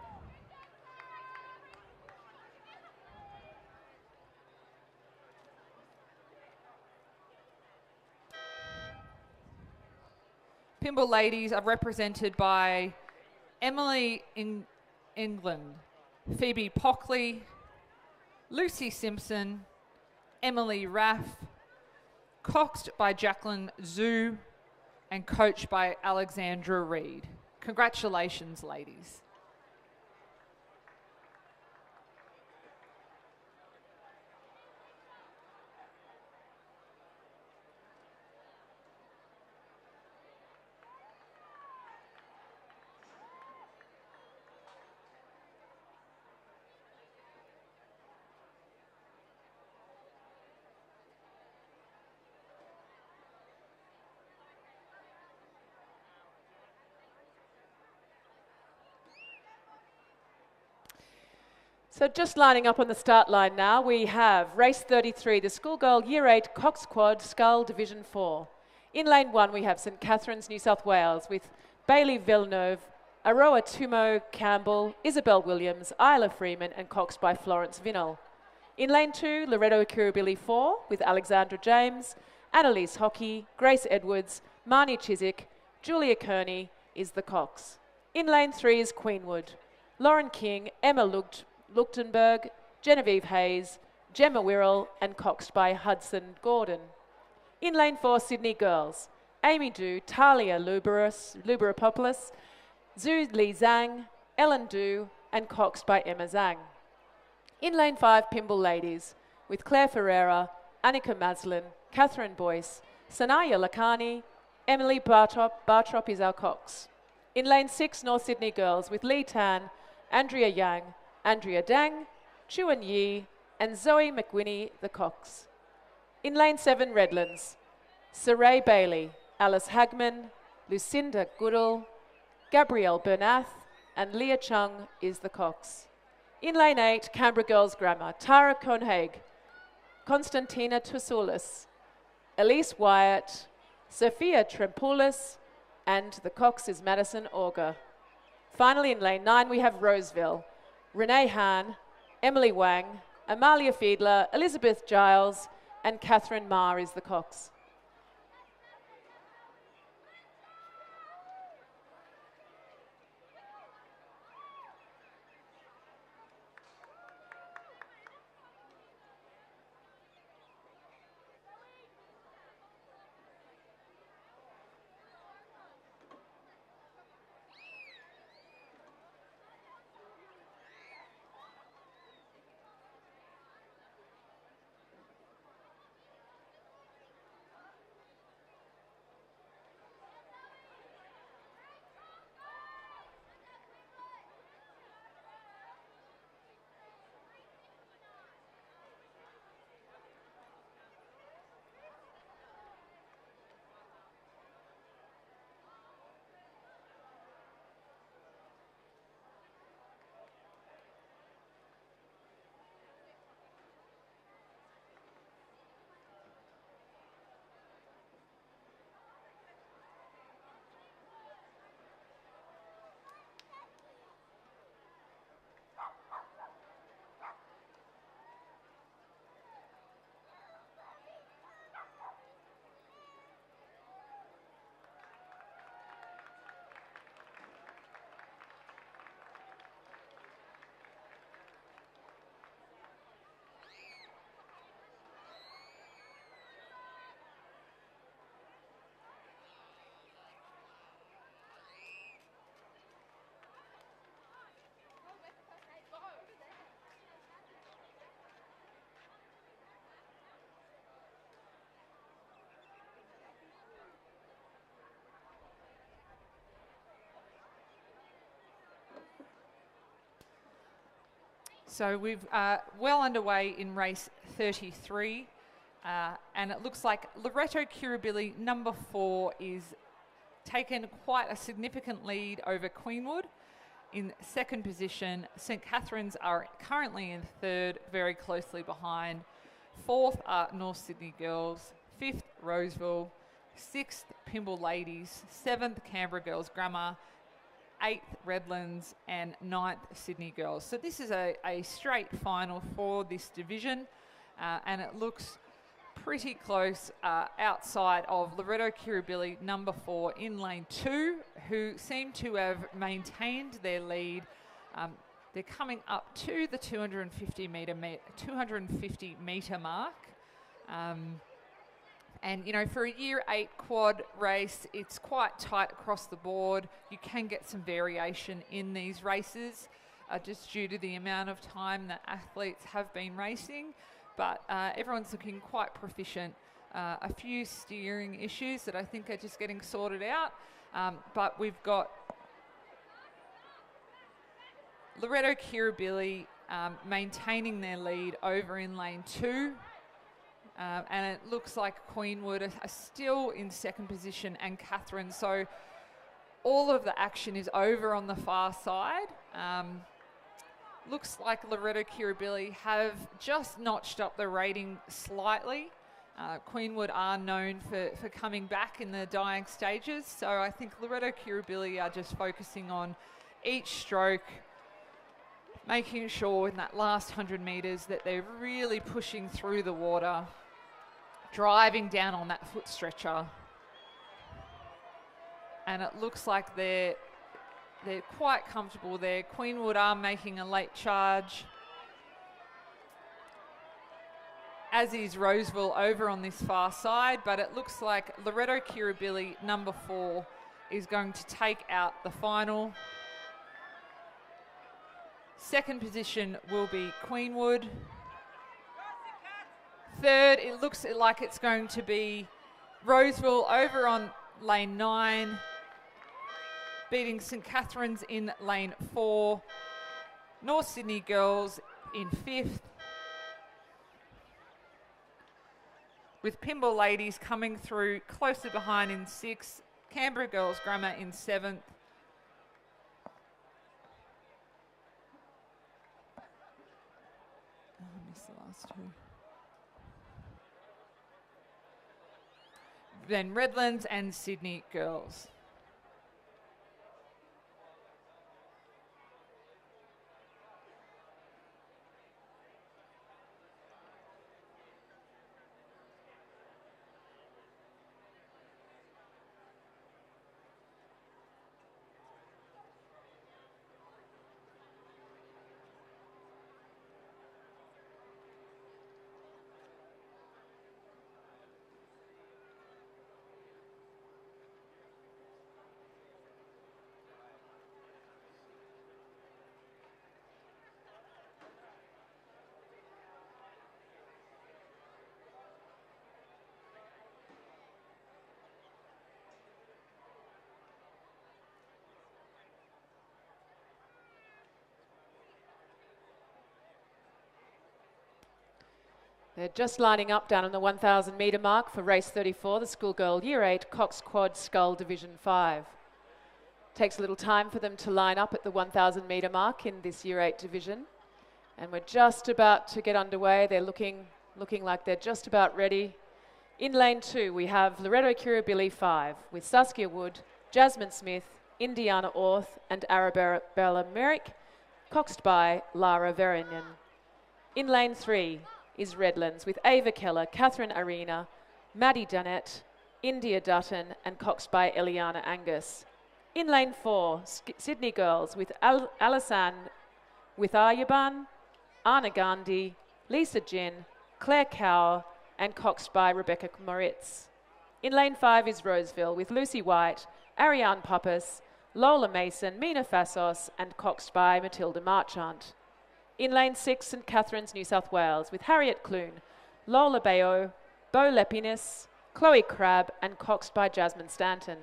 Pymble Ladies are represented by Emily England, Phoebe Pockley, Lucy Simpson, Emily Raff, coxed by Jacqueline Zhu, and coached by Alexandra Reed. Congratulations, ladies. So just lining up on the start line now, we have race 33, the Schoolgirl Year 8 Cox Quad Scull Division 4. In lane 1, we have St Catherine's, New South Wales, with Bailey Villeneuve, Aroa Tumo Campbell, Isabel Williams, Isla Freeman, and coxed by Florence Vinnell. In lane 2, Loretto Kirribilli 4, with Alexandra James, Annalise Hockey, Grace Edwards, Marnie Chiswick, Julia Kearney is the cox. In lane 3 is Queenwood, Lauren King, Emma Luchtenberg, Genevieve Hayes, Gemma Wirrell, and coxed by Hudson Gordon. In lane 4, Sydney Girls, Amy Du, Talia Luberopoulos, Zhu Li Zhang, Ellen Du, and coxed by Emma Zhang. In lane 5, Pymble Ladies, with Claire Ferreira, Annika Maslin, Catherine Boyce, Sanaya Lakani, Emily Bartrop is our cox. In lane 6, North Sydney Girls, with Lee Tan, Andrea Yang, Andrea Dang, Chuan Yi, and Zoe McWhinney, the cox. In lane 7, Redlands, Saray Bailey, Alice Hagman, Lucinda Goodall, Gabrielle Bernath, and Leah Chung is the cox. In lane 8, Canberra Girls Grammar, Tara Cohnhaig, Konstantina Tusoulis, Elise Wyatt, Sophia Trempoulis, and the cox is Madison Auger. Finally in lane 9 we have Roseville, Renee Hahn, Emily Wang, Amalia Fiedler, Elizabeth Giles, and Catherine Marr is the cox. So we've well underway in race 33, and it looks like Loretto Kirribilli, number 4, is taken quite a significant lead over Queenwood. In second position, St Catherine's are currently in third, very closely behind. Fourth are North Sydney Girls, fifth Roseville, sixth Pymble Ladies, seventh Canberra Girls Grammar, 8th Redlands, and 9th Sydney Girls. So this is a straight final for this division, and it looks pretty close outside of Loretto Kirribilli, number 4, in lane 2, who seem to have maintained their lead. They're coming up to the 250 metre mark. And, you know, for a Year 8 quad race, it's quite tight across the board. You can get some variation in these races just due to the amount of time that athletes have been racing. But everyone's looking quite proficient. A few steering issues that I think are just getting sorted out. But we've got Loretto Kirribilli maintaining their lead over in lane 2. And it looks like Queenwood are still in second position, and Catherine. So all of the action is over on the far side. Looks like Loretto Kirribilli have just notched up the rating slightly. Queenwood are known for coming back in the dying stages. So I think Loretto Kirribilli are just focusing on each stroke, making sure in that last 100 metres that they're really pushing through the water, driving down on that foot stretcher. And it looks like they're quite comfortable there. Queenwood are making a late charge, as is Roseville over on this far side, but it looks like Loretto Kirribilli, number 4, is going to take out the final. Second position will be Queenwood. Third, it looks like it's going to be Roseville over on lane 9, beating St Catherine's in lane 4. North Sydney Girls in 5th, with Pymble Ladies coming through closely behind in 6th, Canberra Girls Grammar in 7th. Oh, I missed the last two. Then Redlands and Sydney Girls. They're just lining up down on the 1,000 metre mark for race 34, the schoolgirl Year 8 Cox Quad Scull Division 5. Takes a little time for them to line up at the 1,000 metre mark in this Year 8 division. And we're just about to get underway. They're looking like they're just about ready. In lane 2, we have Loretto Kirribilli 5 with Saskia Wood, Jasmine Smith, Indiana Orth and Arabella Merrick, coxed by Lara Verinen. In lane 3 is Redlands with Ava Keller, Catherine Arena, Maddie Dunnett, India Dutton and coxed by Eliana Angus. In lane 4, Sydney Girls with Alisan Withayaban, Anna Gandhi, Lisa Jin, Claire Cower and coxed by Rebecca Moritz. In lane 5 is Roseville with Lucy White, Ariane Pappas, Lola Mason, Mina Fassos and coxed by Matilda Marchant. In lane 6, St Catherine's, New South Wales with Harriet Clune, Lola Bayo, Bo Lepinis, Chloe Crabb and coxed by Jasmine Stanton.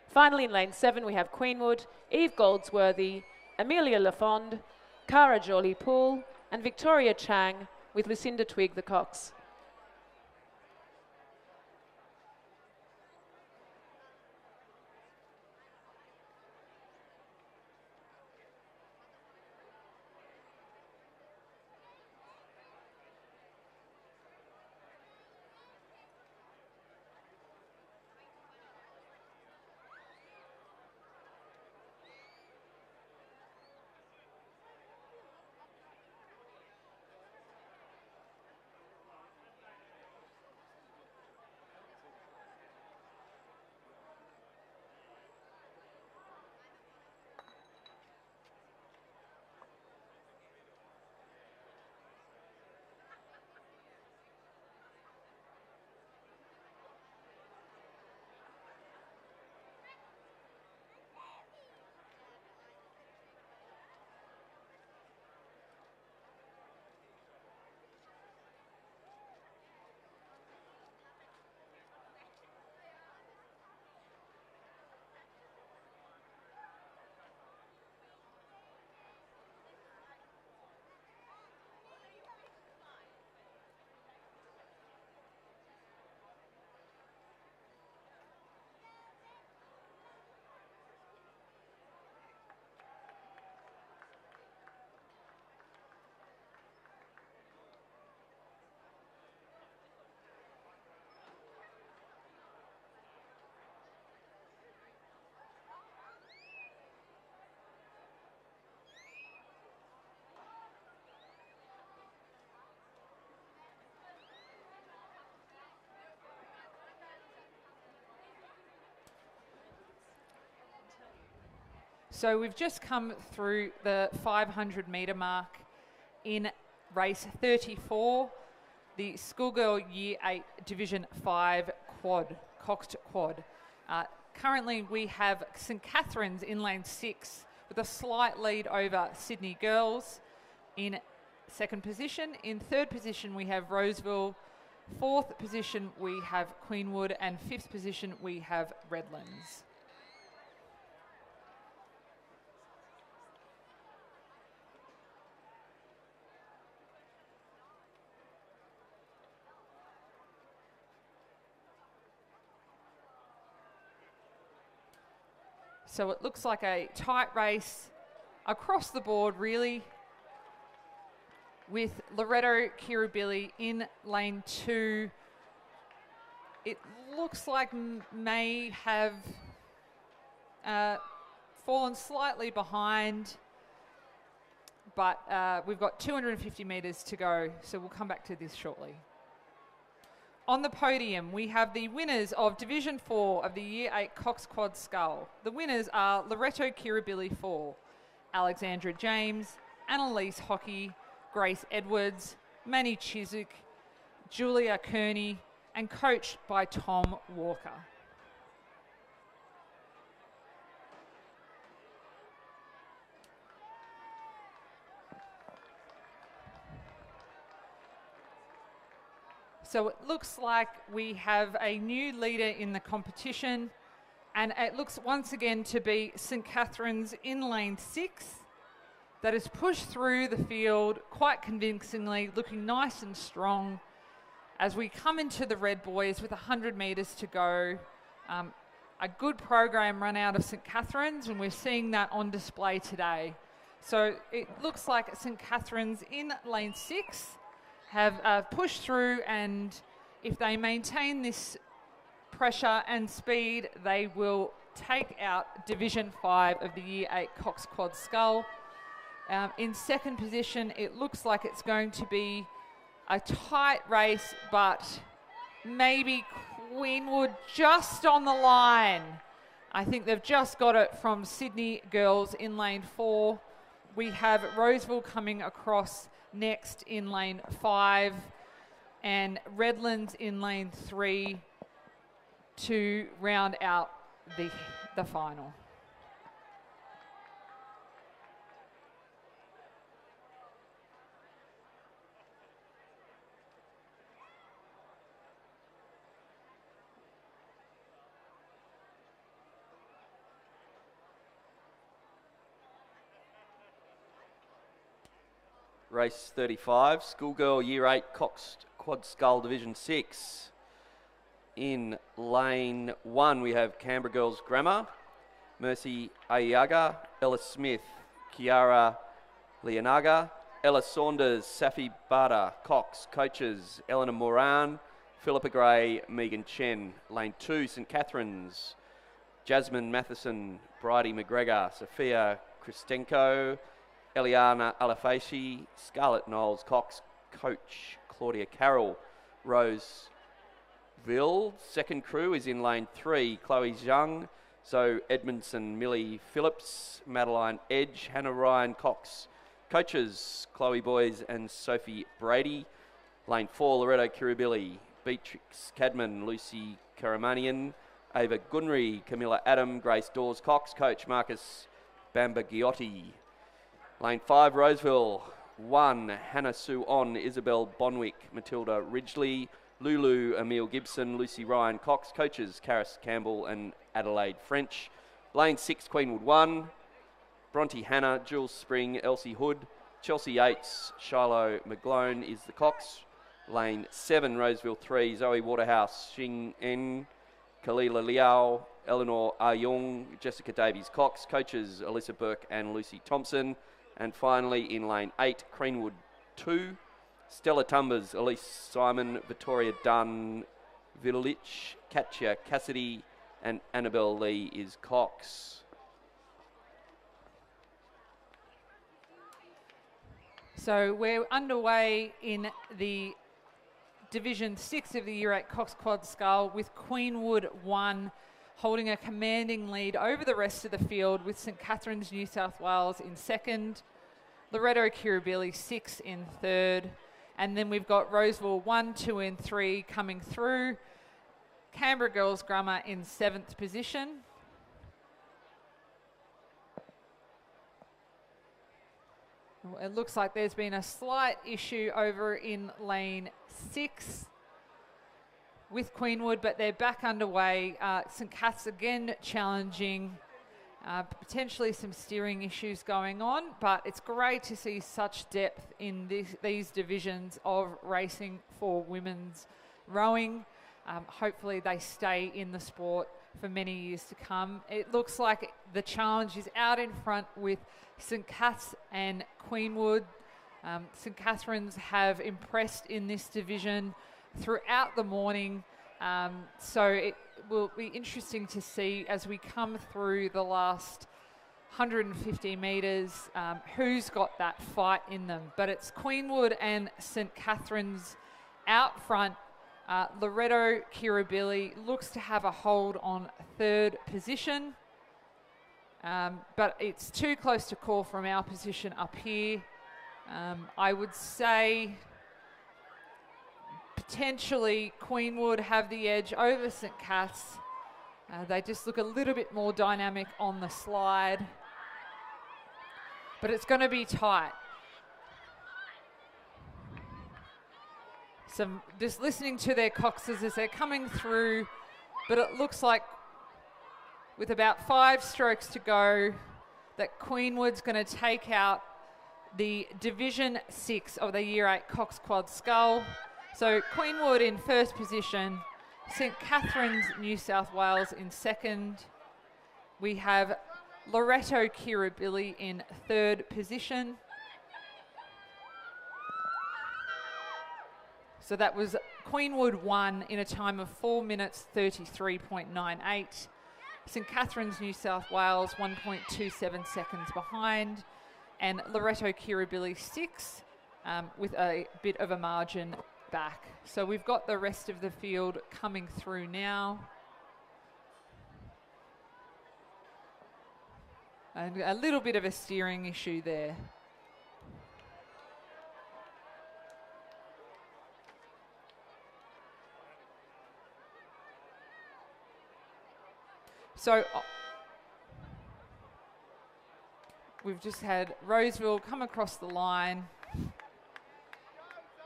Finally in lane 7 we have Queenwood, Eve Goldsworthy, Amelia Lafond, Cara Jolie Poole and Victoria Chang with Lucinda Twigg the cox. So we've just come through the 500 metre mark in race 34, the schoolgirl Year 8 Division 5 quad, coxed quad. Currently we have St Catherine's in lane 6 with a slight lead over Sydney Girls in second position. In third position we have Roseville. Fourth position we have Queenwood and fifth position we have Redlands. So it looks like a tight race across the board, really, with Loretto Kirribilli in lane 2. It looks like may have fallen slightly behind, but we've got 250 metres to go, so we'll come back to this shortly. On the podium, we have the winners of Division 4 of the Year 8 Cox Quad Scull. The winners are Loretto Kirribilli 4, Alexandra James, Annalise Hockey, Grace Edwards, Manny Chiswick, Julia Kearney, and coached by Tom Walker. So it looks like we have a new leader in the competition, and it looks once again to be St Catherine's in lane 6 that has pushed through the field quite convincingly, looking nice and strong as we come into the Red Boys with 100 metres to go. A good program run out of St Catherine's, and we're seeing that on display today. So it looks like St Catherine's in lane 6 have pushed through, and if they maintain this pressure and speed, they will take out Division 5 of the Year 8 Cox Quad Scull. In second position, it looks like it's going to be a tight race, but maybe Queenwood just on the line. I think they've just got it from Sydney Girls in lane 4. We have Roseville coming across next in lane 5, and Redlands in lane 3 to round out the final. Race 35, Schoolgirl Year 8 Cox Quad Scull Division 6. In lane 1 we have Canberra Girls Grammar, Mercy Ayaga, Ella Smith, Kiara Leonaga, Ella Saunders, Safi Bada, Cox. Coaches Eleanor Moran, Philippa Gray, Megan Chen. Lane 2, St Catherine's, Jasmine Matheson, Bridie McGregor, Sophia Christenko, Eliana Alafashi, Scarlett Knowles, Cox. Coach Claudia Carroll, Roseville. Second crew is in lane 3, Chloe Zhang, Zoe Edmondson, Millie Phillips, Madeline Edge, Hannah Ryan, Cox. Coaches Chloe Boys and Sophie Brady. Lane 4, Loretto Kirribilli, Beatrix Cadman, Lucy Karamanian, Ava Gunry, Camilla Adam, Grace Dawes, Cox. Coach Marcus Bambagiotti. Lane 5, Roseville, 1, Hannah Sue On, Isabel Bonwick, Matilda Ridgely, Lulu Emile Gibson, Lucy Ryan, Cox. Coaches Karis Campbell and Adelaide French. Lane 6, Queenwood 1, Bronte Hannah, Jules Spring, Elsie Hood, Chelsea Yates, Shiloh McGlone is the Cox. Lane 7, Roseville 3, Zoe Waterhouse, Xing En, Kalila Liao, Eleanor Ayong, Jessica Davies, Cox. Coaches Alyssa Burke and Lucy Thompson. And finally, in lane 8, Greenwood 2, Stella Tumbers, Elise Simon, Victoria Dunn, Vilich, Katja Cassidy, and Annabelle Lee is Cox. So we're underway in the Division 6 of the Year 8 Cox Quad Scull with Queenwood 1 holding a commanding lead over the rest of the field, with St Catherine's New South Wales in second, Loretto Kirribilli 6 in third, and then we've got Roseville 1, 2 and 3 coming through, Canberra Girls Grammar in 7th position. It looks like there's been a slight issue over in lane 6 with Queenwood, but they're back underway. St Cath's again challenging, potentially some steering issues going on, but it's great to see such depth in these divisions of racing for women's rowing. Hopefully they stay in the sport for many years to come. It looks like the challenge is out in front with St Cath's and Queenwood. St Catherine's have impressed in this division throughout the morning, so it will be interesting to see as we come through the last 150 metres who's got that fight in them. But it's Queenwood and St Catherine's out front. Loretto Kirribilli looks to have a hold on third position, but it's too close to call from our position up here. I would say potentially Queenwood have the edge over St Cath's. They just look a little bit more dynamic on the slide, but it's going to be tight. Just listening to their coxes as they're coming through, but it looks like with about 5 strokes to go that Queenwood's going to take out the Division 6 of the Year 8 Cox Quad Scull. So Queenwood in first position, St Catherine's New South Wales in second. We have Loretto Kirribilli in third position. So that was Queenwood 1 in a time of 4 minutes 33.98. St Catherine's New South Wales 1.27 seconds behind. And Loretto Kirribilli 6 with a bit of a margin back. So we've got the rest of the field coming through now. And a little bit of a steering issue there. So we've just had Roseville come across the line.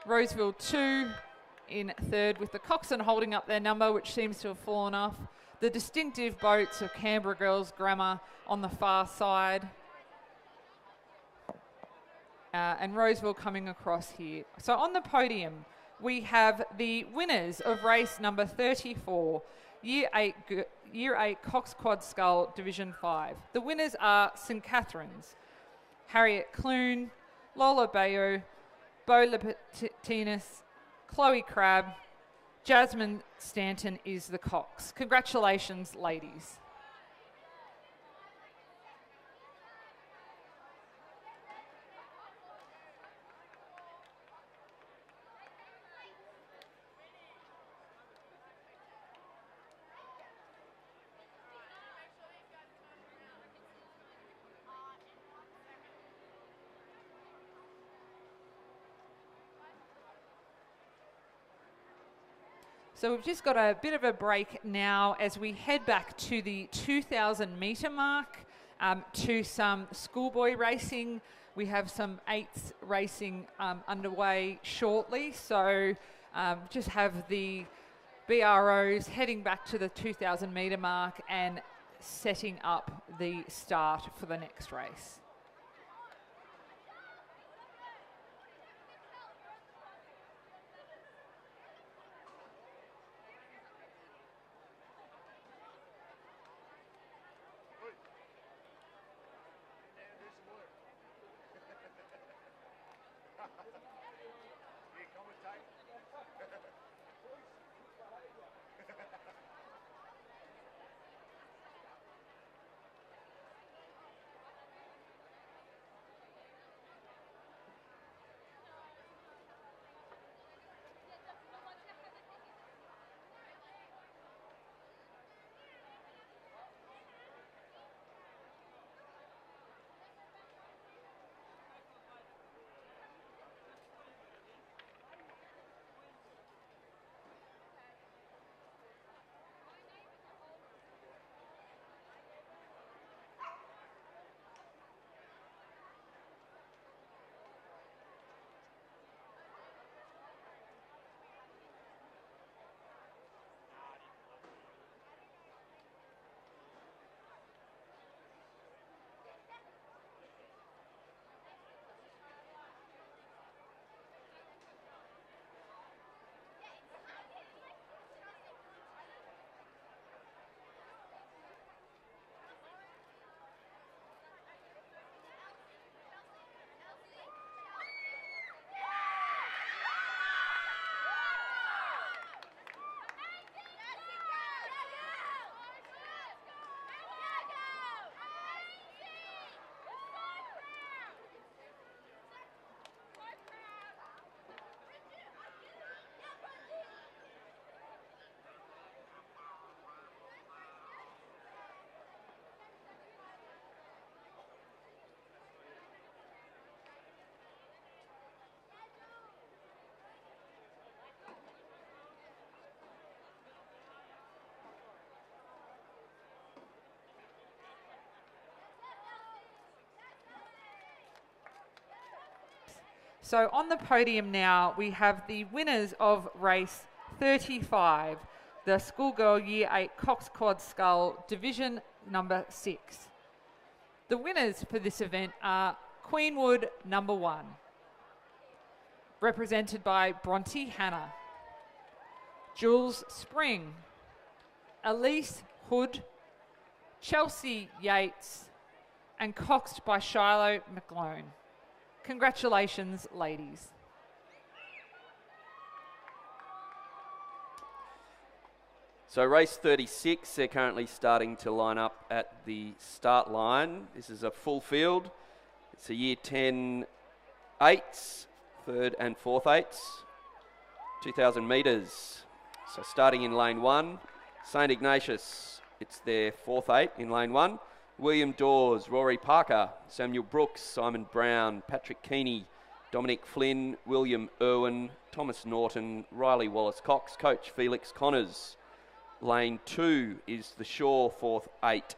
Roseville 2 in third with the Coxon holding up their number, which seems to have fallen off. The distinctive boats of Canberra Girls Grammar on the far side. And Roseville coming across here. So on the podium, we have the winners of race number 34, Year 8 Cox Quad Scull Division 5. The winners are St Catherine's, Harriet Clune, Lola Bayo, Bo Lepetinis, Chloe Crabb, Jasmine Stanton is the Cox. Congratulations, ladies. So we've just got a bit of a break now as we head back to the 2,000 metre mark to some schoolboy racing. We have some 8th racing underway shortly. So just have the BROs heading back to the 2,000 metre mark and setting up the start for the next race. So on the podium now, we have the winners of race 35, the Schoolgirl Year 8 Cox Quad Scull Division number 6. The winners for this event are Queenwood number 1, represented by Bronte Hannah, Jules Spring, Elise Hood, Chelsea Yates, and coxed by Shiloh McLone. Congratulations, ladies. So race 36, they're currently starting to line up at the start line. This is a full field. It's a year 10 eights, third and fourth eights, 2,000 metres. So starting in lane 1, St Ignatius, it's their fourth eight in lane 1. William Dawes, Rory Parker, Samuel Brooks, Simon Brown, Patrick Keeney, Dominic Flynn, William Irwin, Thomas Norton, Riley Wallace-Cox, coach Felix Connors. Lane 2 is the Shaw fourth eight.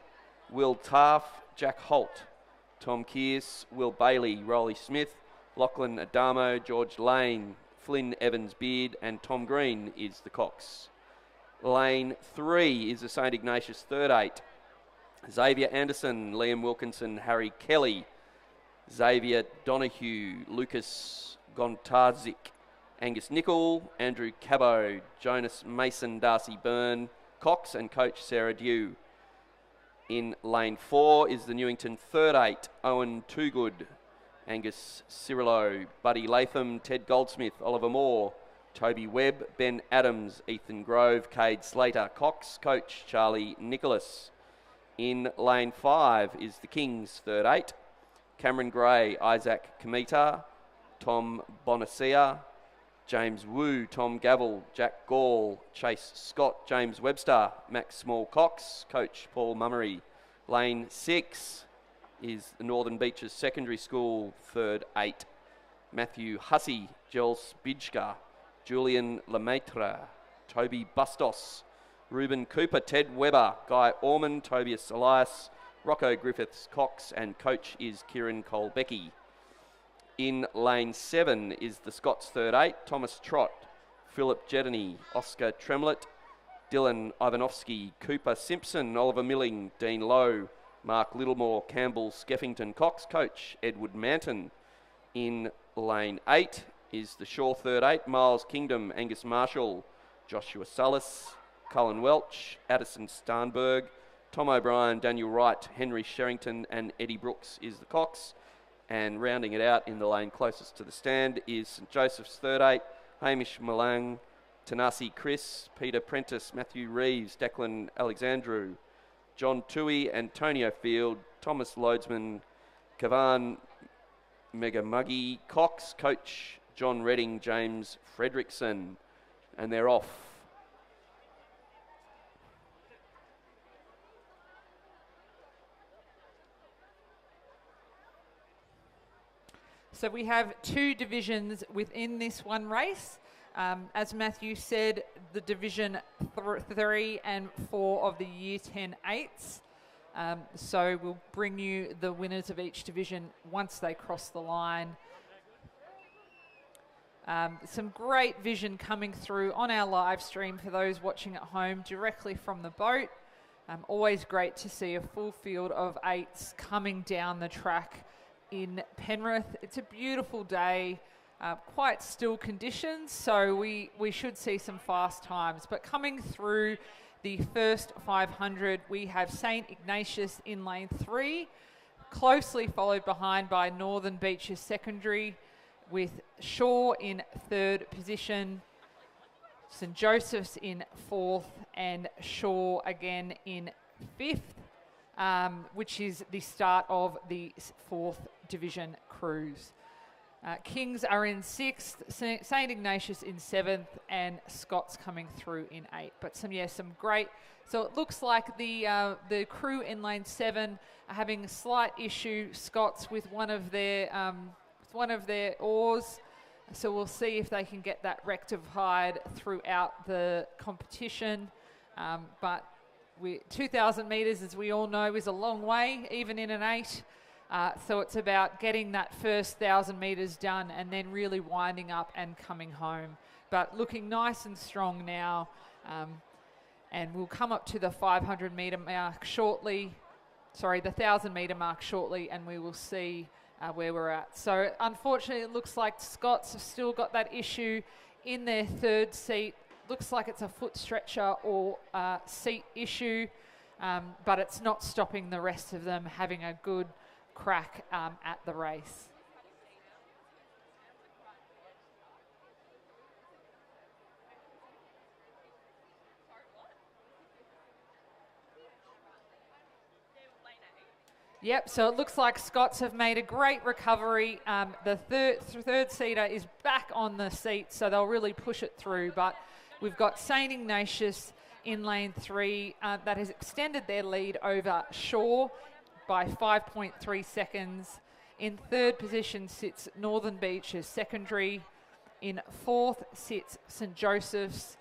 Will Taff, Jack Holt, Tom Kearse, Will Bailey, Rolly Smith, Lachlan Adamo, George Lane, Flynn Evans Beard, and Tom Green is the cox. Lane 3 is the St Ignatius third eight. Xavier Anderson, Liam Wilkinson, Harry Kelly, Xavier Donahue, Lucas Gontarzik, Angus Nicol, Andrew Cabot, Jonas Mason, Darcy Byrne, Cox, and coach Sarah Dew. In lane 4 is the Newington third eight, Owen Toogood, Angus Cirillo, Buddy Latham, Ted Goldsmith, Oliver Moore, Toby Webb, Ben Adams, Ethan Grove, Cade Slater, Cox, coach Charlie Nicholas. In lane 5 is the Kings third eight, Cameron Gray, Isaac Kamita, Tom Bonacia, James Wu, Tom Gavel, Jack Gall, Chase Scott, James Webster, Max Small Cox, coach Paul Mummery. Lane 6 is the Northern Beaches Secondary School third eight, Matthew Hussey, Jules Bidjka, Julian Lemaitre, Toby Bustos, Ruben Cooper, Ted Webber, Guy Orman, Tobias Elias, Rocco Griffiths Cox, and coach is Kieran Colbecky. In lane 7 is the Scots third eight, Thomas Trott, Philip Jedany, Oscar Tremlett, Dylan Ivanovsky, Cooper Simpson, Oliver Milling, Dean Lowe, Mark Littlemore, Campbell Skeffington Cox, coach Edward Manton. In lane 8 is the Shaw third eight, Miles Kingdom, Angus Marshall, Joshua Sullis, Cullen Welch, Addison Starnberg, Tom O'Brien, Daniel Wright, Henry Sherrington, and Eddie Brooks is the cox. And rounding it out in the lane closest to the stand is St Joseph's third eight, Hamish Malang, Tanasi Chris, Peter Prentice, Matthew Reeves, Declan Alexandru, John Tui, Antonio Field, Thomas Loadsman, Kavan Megamuggy, Cox, coach John Redding, James Fredrickson, and they're off. So we have two divisions within this one race. As Matthew said, the division 3 and 4 of the year 10 eights. So we'll bring you the winners of each division once they cross the line. Some great vision coming through on our live stream for those watching at home directly from the boat. Always great to see a full field of eights coming down the track in Penrith. It's a beautiful day, quite still conditions, so we should see some fast times. But coming through the first 500, we have St Ignatius in lane 3, closely followed behind by Northern Beaches Secondary, with Shaw in 3rd position, St Joseph's in 4th, and Shaw again in 5th, which is the start of the 4th division cruise. Kings are in 6th, St Ignatius in 7th, and Scots coming through in 8th. But some great. So it looks like the crew in lane 7 are having a slight issue. Scots with one of their oars. So we'll see if they can get that rectified throughout the competition. But 2,000 metres, as we all know, is a long way, even in an 8. So it's about getting that first 1,000 metres done and then really winding up and coming home. But looking nice and strong now. And we'll come up to the 500 metre mark shortly. Sorry, the 1,000 metre mark shortly, and we will see where we're at. So unfortunately, it looks like Scots have still got that issue in their third seat. Looks like it's a foot stretcher or seat issue, but it's not stopping the rest of them having a good crack at the race. Yep, so it looks like Scots have made a great recovery. The third seater is back on the seat, so they'll really push it through. But we've got St Ignatius in lane 3 that has extended their lead over Shaw by 5.3 seconds. In third position sits Northern Beach as secondary. In fourth sits St Joseph's.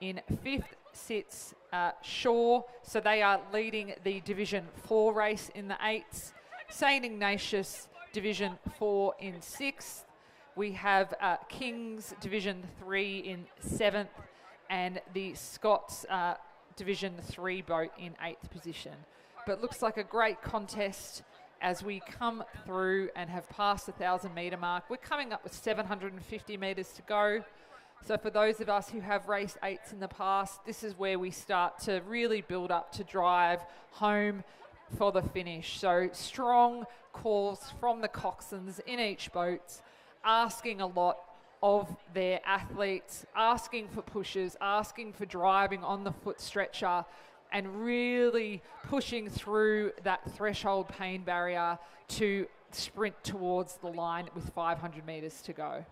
In fifth sits Shaw, so they are leading the Division 4 race in the 8s. St Ignatius Division 4 in 6th. We have King's Division 3 in 7th, and the Scots Division 3 boat in 8th position. But looks like a great contest as we come through and have passed the 1,000 metre mark. We're coming up with 750 metres to go. So for those of us who have raced 8s in the past, this is where we start to really build up to drive home for the finish. So strong calls from the coxswains in each boat, asking a lot of their athletes, asking for pushes, asking for driving on the foot stretcher, and really pushing through that threshold pain barrier to sprint towards the line with 500 metres to go.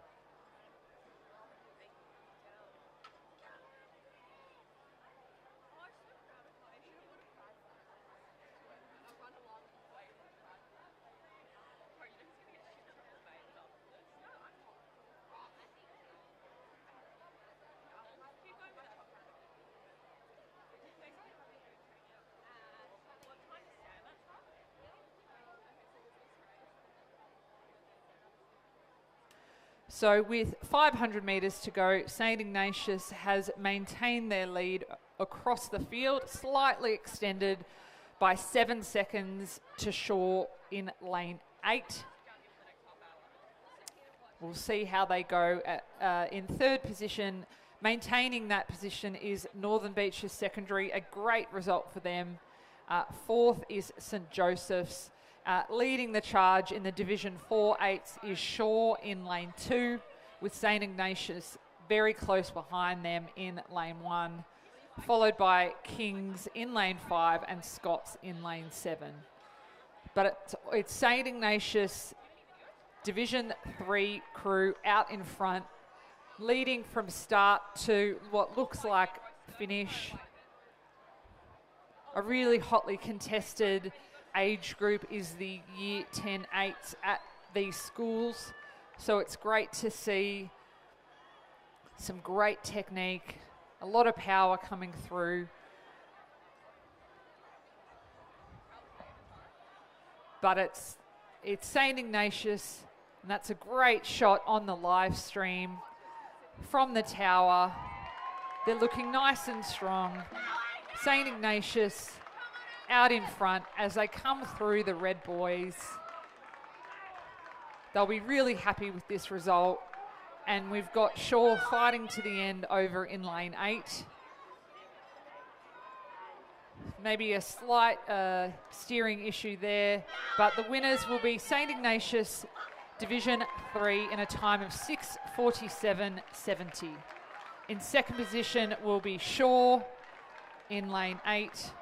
So with 500 metres to go, St Ignatius has maintained their lead across the field, slightly extended by 7 seconds to Shaw in lane 8. We'll see how they go. In third position, maintaining that position is Northern Beach's secondary, a great result for them. Fourth is St Joseph's. Leading the charge in the Division 4/8s is Shaw in lane 2, with St Ignatius very close behind them in lane 1, followed by Kings in lane 5 and Scots in lane 7. But it's St Ignatius Division 3 crew out in front, leading from start to what looks like finish. A really hotly contested age group is the Year 10 8s at these schools. So it's great to see some great technique, a lot of power coming through. But it's St Ignatius, and that's a great shot on the live stream from the tower. They're looking nice and strong. St Ignatius out in front as they come through the red boys. They'll be really happy with this result. And we've got Shaw fighting to the end over in lane 8. Maybe a slight steering issue there, but the winners will be St Ignatius Division 3 in a time of 6:47.70. In second position will be Shaw in lane 8.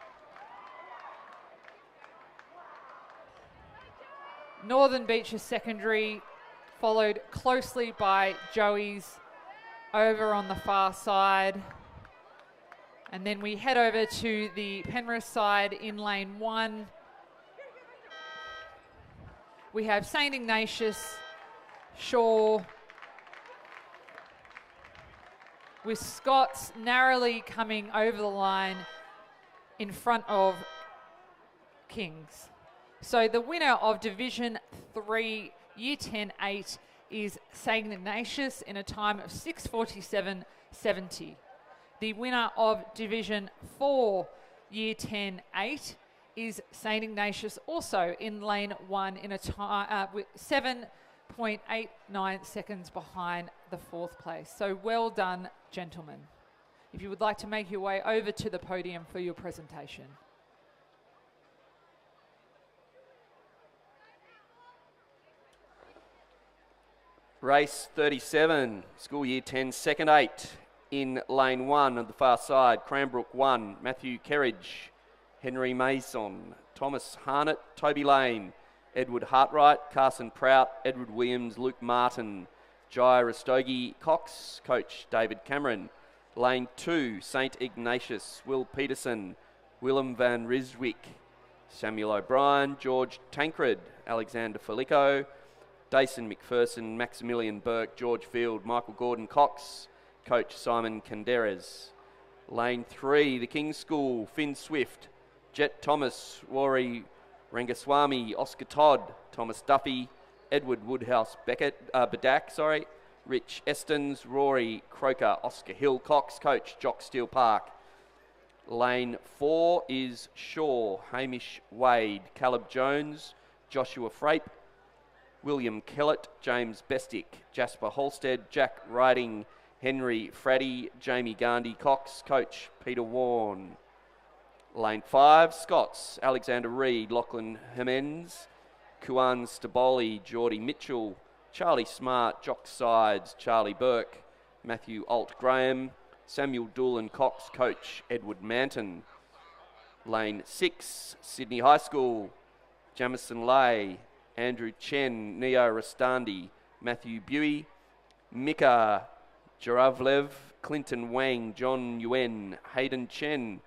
Northern Beach's secondary, followed closely by Joey's over on the far side. And then we head over to the Penrith side in lane 1. We have St Ignatius, Shaw, with Scots narrowly coming over the line in front of Kings. So the winner of Division 3 Year 10-8 is St Ignatius in a time of 6:47.70. The winner of Division 4 Year 10-8 is St Ignatius, also in lane 1 in a time with 7.89 seconds behind the 4th place. So well done, gentlemen. If you would like to make your way over to the podium for your presentation. Race 37, school year 10, second 8. In lane 1 of the far side, Cranbrook 1, Matthew Kerridge, Henry Mason, Thomas Harnett, Toby Lane, Edward Hartright, Carson Prout, Edward Williams, Luke Martin, Jai Rastogi Cox, coach David Cameron. Lane 2, St Ignatius, Will Peterson, Willem van Rijswijk, Samuel O'Brien, George Tancred, Alexander Felico, Dason McPherson, Maximilian Burke, George Field, Michael Gordon Cox, coach Simon Canderes. Lane 3, the King's School, Finn Swift, Jet Thomas, Rory Rangaswamy, Oscar Todd, Thomas Duffy, Edward Woodhouse Bedak, Rich Estons, Rory Croker, Oscar Hill Cox, coach Jock Steele Park. Lane 4 is Shaw, Hamish Wade, Caleb Jones, Joshua Frape, William Kellett, James Bestick, Jasper Holstead, Jack Riding, Henry Fraddy, Jamie Gandhi Cox, coach Peter Warren. Lane 5, Scots, Alexander Reid, Lachlan Jimenez, Kuan Staboli, Geordie Mitchell, Charlie Smart, Jock Sides, Charlie Burke, Matthew Alt Graham, Samuel Doolan Cox, coach Edward Manton. Lane 6, Sydney High School, Jamison Lay, Andrew Chen, Neo Rastandi, Matthew Buey, Mika Jaravlev, Clinton Wang, John Yuen, Hayden Chen,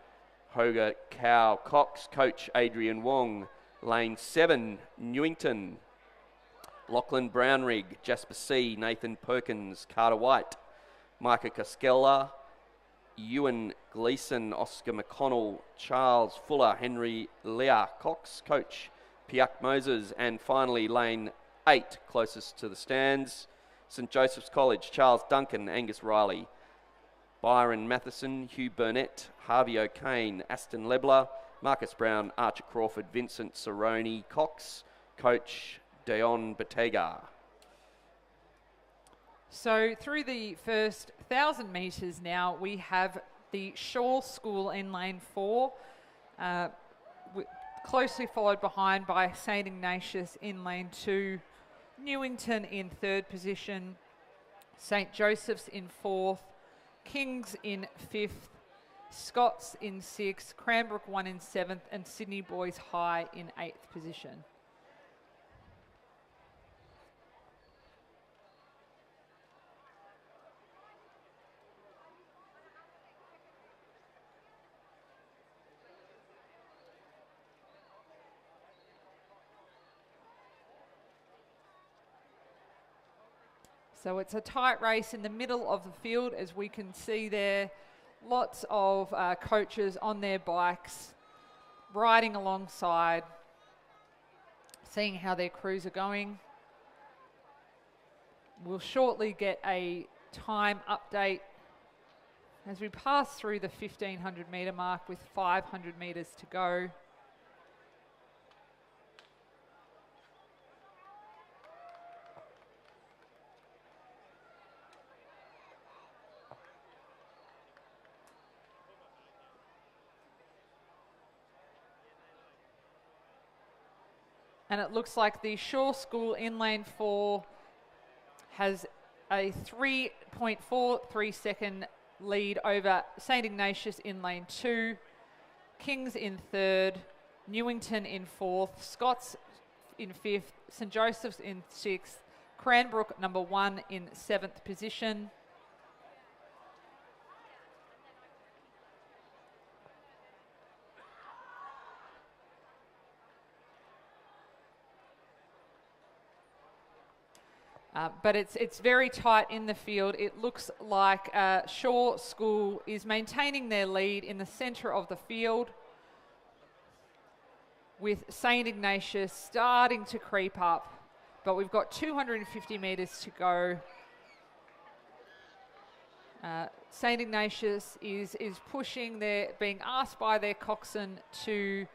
Hoga Cow Cox, coach Adrian Wong. Lane 7, Newington, Lachlan Brownrigg, Jasper C, Nathan Perkins, Carter White, Micah Cascella, Ewan Gleeson, Oscar McConnell, Charles Fuller, Henry Leah Cox, coach Piak Moses. And finally lane 8, closest to the stands, St Joseph's College, Charles Duncan, Angus Riley, Byron Matheson, Hugh Burnett, Harvey O'Kane, Aston Lebler, Marcus Brown, Archer Crawford, Vincent Cerrone Cox, coach Deon Bottega. So through the first 1,000 metres now, we have the Shaw School in lane 4, closely followed behind by St Ignatius in lane 2, Newington in 3rd position, St Joseph's in 4th, Kings in 5th, Scots in 6th, Cranbrook 1 in 7th, and Sydney Boys High in 8th position. So it's a tight race in the middle of the field, as we can see there. Lots of coaches on their bikes, riding alongside, seeing how their crews are going. We'll shortly get a time update as we pass through the 1,500 metre mark with 500 metres to go. And it looks like the Shaw School in lane 4 has a 3.43 second lead over St Ignatius in lane 2, Kings in 3rd, Newington in 4th, Scots in 5th, St Joseph's in 6th, Cranbrook number 1 in 7th position. But it's very tight in the field. It looks like Shaw School is maintaining their lead in the centre of the field. with St. Ignatius starting to creep up, but we've got 250 metres to go. St. Ignatius is pushing. They're being asked by their coxswain to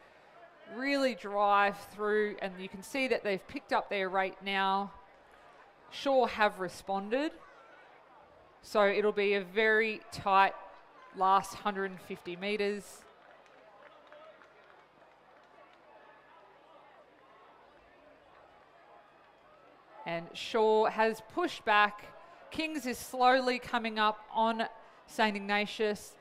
really drive through, and you can see that they've picked up their rate now. Shaw have responded, so it'll be a very tight last 150 metres. And Shaw has pushed back. Kings is slowly coming up on St. Ignatius,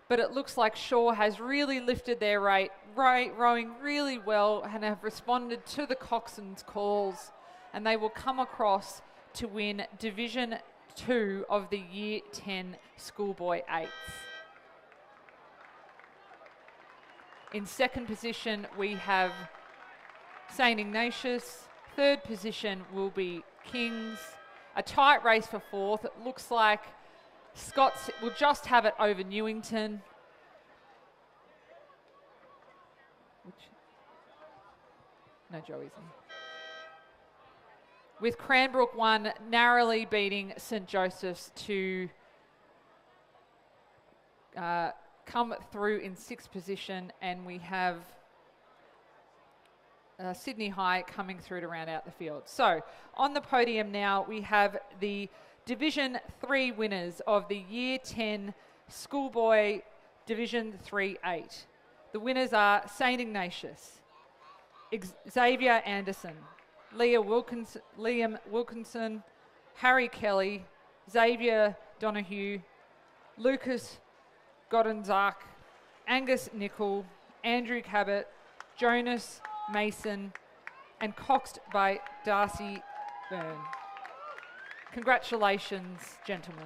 but it looks like Shaw has really lifted their rate, rowing really well, and have responded to the coxswain's calls, and they will come across to win Division 2 of the Year 10 Schoolboy 8s. In second position, we have St. Ignatius. Third position will be Kings. A tight race for fourth. It looks like Scots will just have it over Newington. No, Joey's in. With Cranbrook 1 narrowly beating St. Joseph's to come through in sixth position, and we have Sydney High coming through to round out the field. So on the podium now, we have the Division 3 winners of the Year 10 Schoolboy Division 3-8. The winners are St. Ignatius, Xavier Anderson, Liam Wilkinson, Harry Kelly, Xavier Donahue, Lucas Godenzak, Angus Nicol, Andrew Cabot, Jonas Mason, and coxed by Darcy Byrne. Congratulations, gentlemen.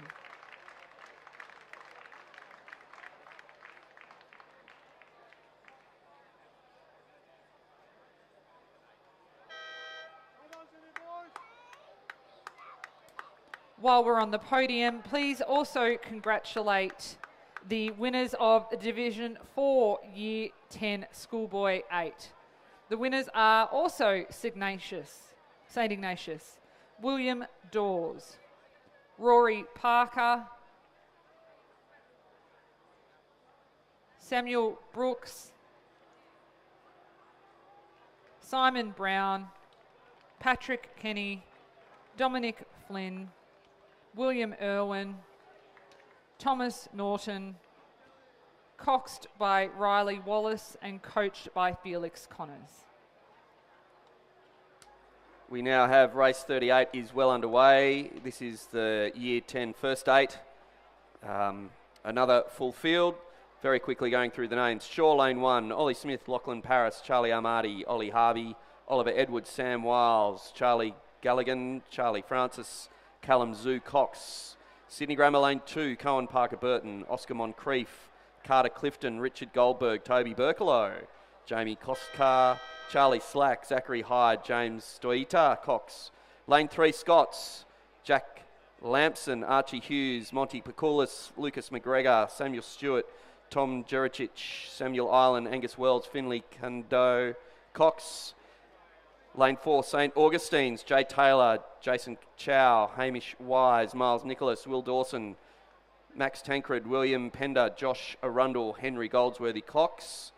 While we're on the podium, please also congratulate the winners of the Division 4 Year 10 Schoolboy 8. The winners are also St. Ignatius, William Dawes, Rory Parker, Samuel Brooks, Simon Brown, Patrick Kenny, Dominic Flynn, William Irwin, Thomas Norton, coxed by Riley Wallace and coached by Felix Connors. We now have race 38 is well underway. This is the Year 10 first 8. Another full field. Very quickly going through the names. Shaw Lane 1, Ollie Smith, Lachlan Paris, Charlie Armadi, Ollie Harvey, Oliver Edwards, Sam Wiles, Charlie Galligan, Charlie Francis, Callum Zoo Cox. Sydney Grammar Lane 2, Cohen Parker Burton, Oscar Moncrief, Carter Clifton, Richard Goldberg, Toby Berkelo, Jamie Koskar, Charlie Slack, Zachary Hyde, James Stoita Cox. Lane 3, Scots, Jack Lampson, Archie Hughes, Monty Pacoulis, Lucas McGregor, Samuel Stewart, Tom Juricic, Samuel Island, Angus Wells, Finley Kando Cox. Lane 4, St. Augustine's, Jay Taylor, Jason Chow, Hamish Wise, Miles Nicholas, Will Dawson, Max Tancred, William Pender, Josh Arundel, Henry Goldsworthy Cox.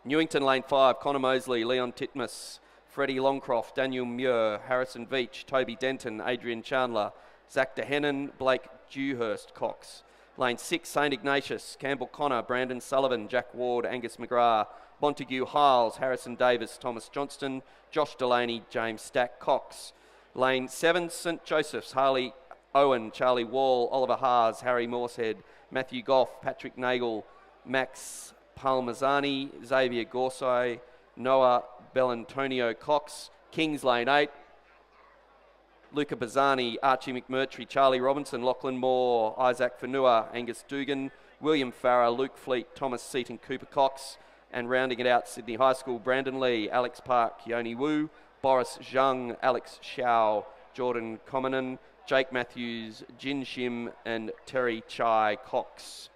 Newington Lane 5, Connor Mosley, Leon Titmus, Freddie Longcroft, Daniel Muir, Harrison Veach, Toby Denton, Adrian Chandler, Zach DeHennon, Blake Dewhurst Cox. Lane 6, St. Ignatius, Campbell Connor, Brandon Sullivan, Jack Ward, Angus McGrath, Montague Hiles, Harrison Davis, Thomas Johnston, Josh Delaney, James Stack Cox. Lane 7, St. Joseph's, Harley Owen, Charlie Wall, Oliver Haas, Harry Morsehead, Matthew Goff, Patrick Nagel, Max Palmazzani, Xavier Gorsai, Noah Bellantonio Cox. Kings Lane 8, Luca Bazzani, Archie McMurtry, Charlie Robinson, Lachlan Moore, Isaac Fanua, Angus Dugan, William Farrer, Luke Fleet, Thomas Seaton, Cooper Cox. And rounding it out, Sydney High School, Brandon Lee, Alex Park, Yoni Wu, Boris Zhang, Alex Shao, Jordan Commonen, Jake Matthews, Jin Shim, and Terry Chai Cox.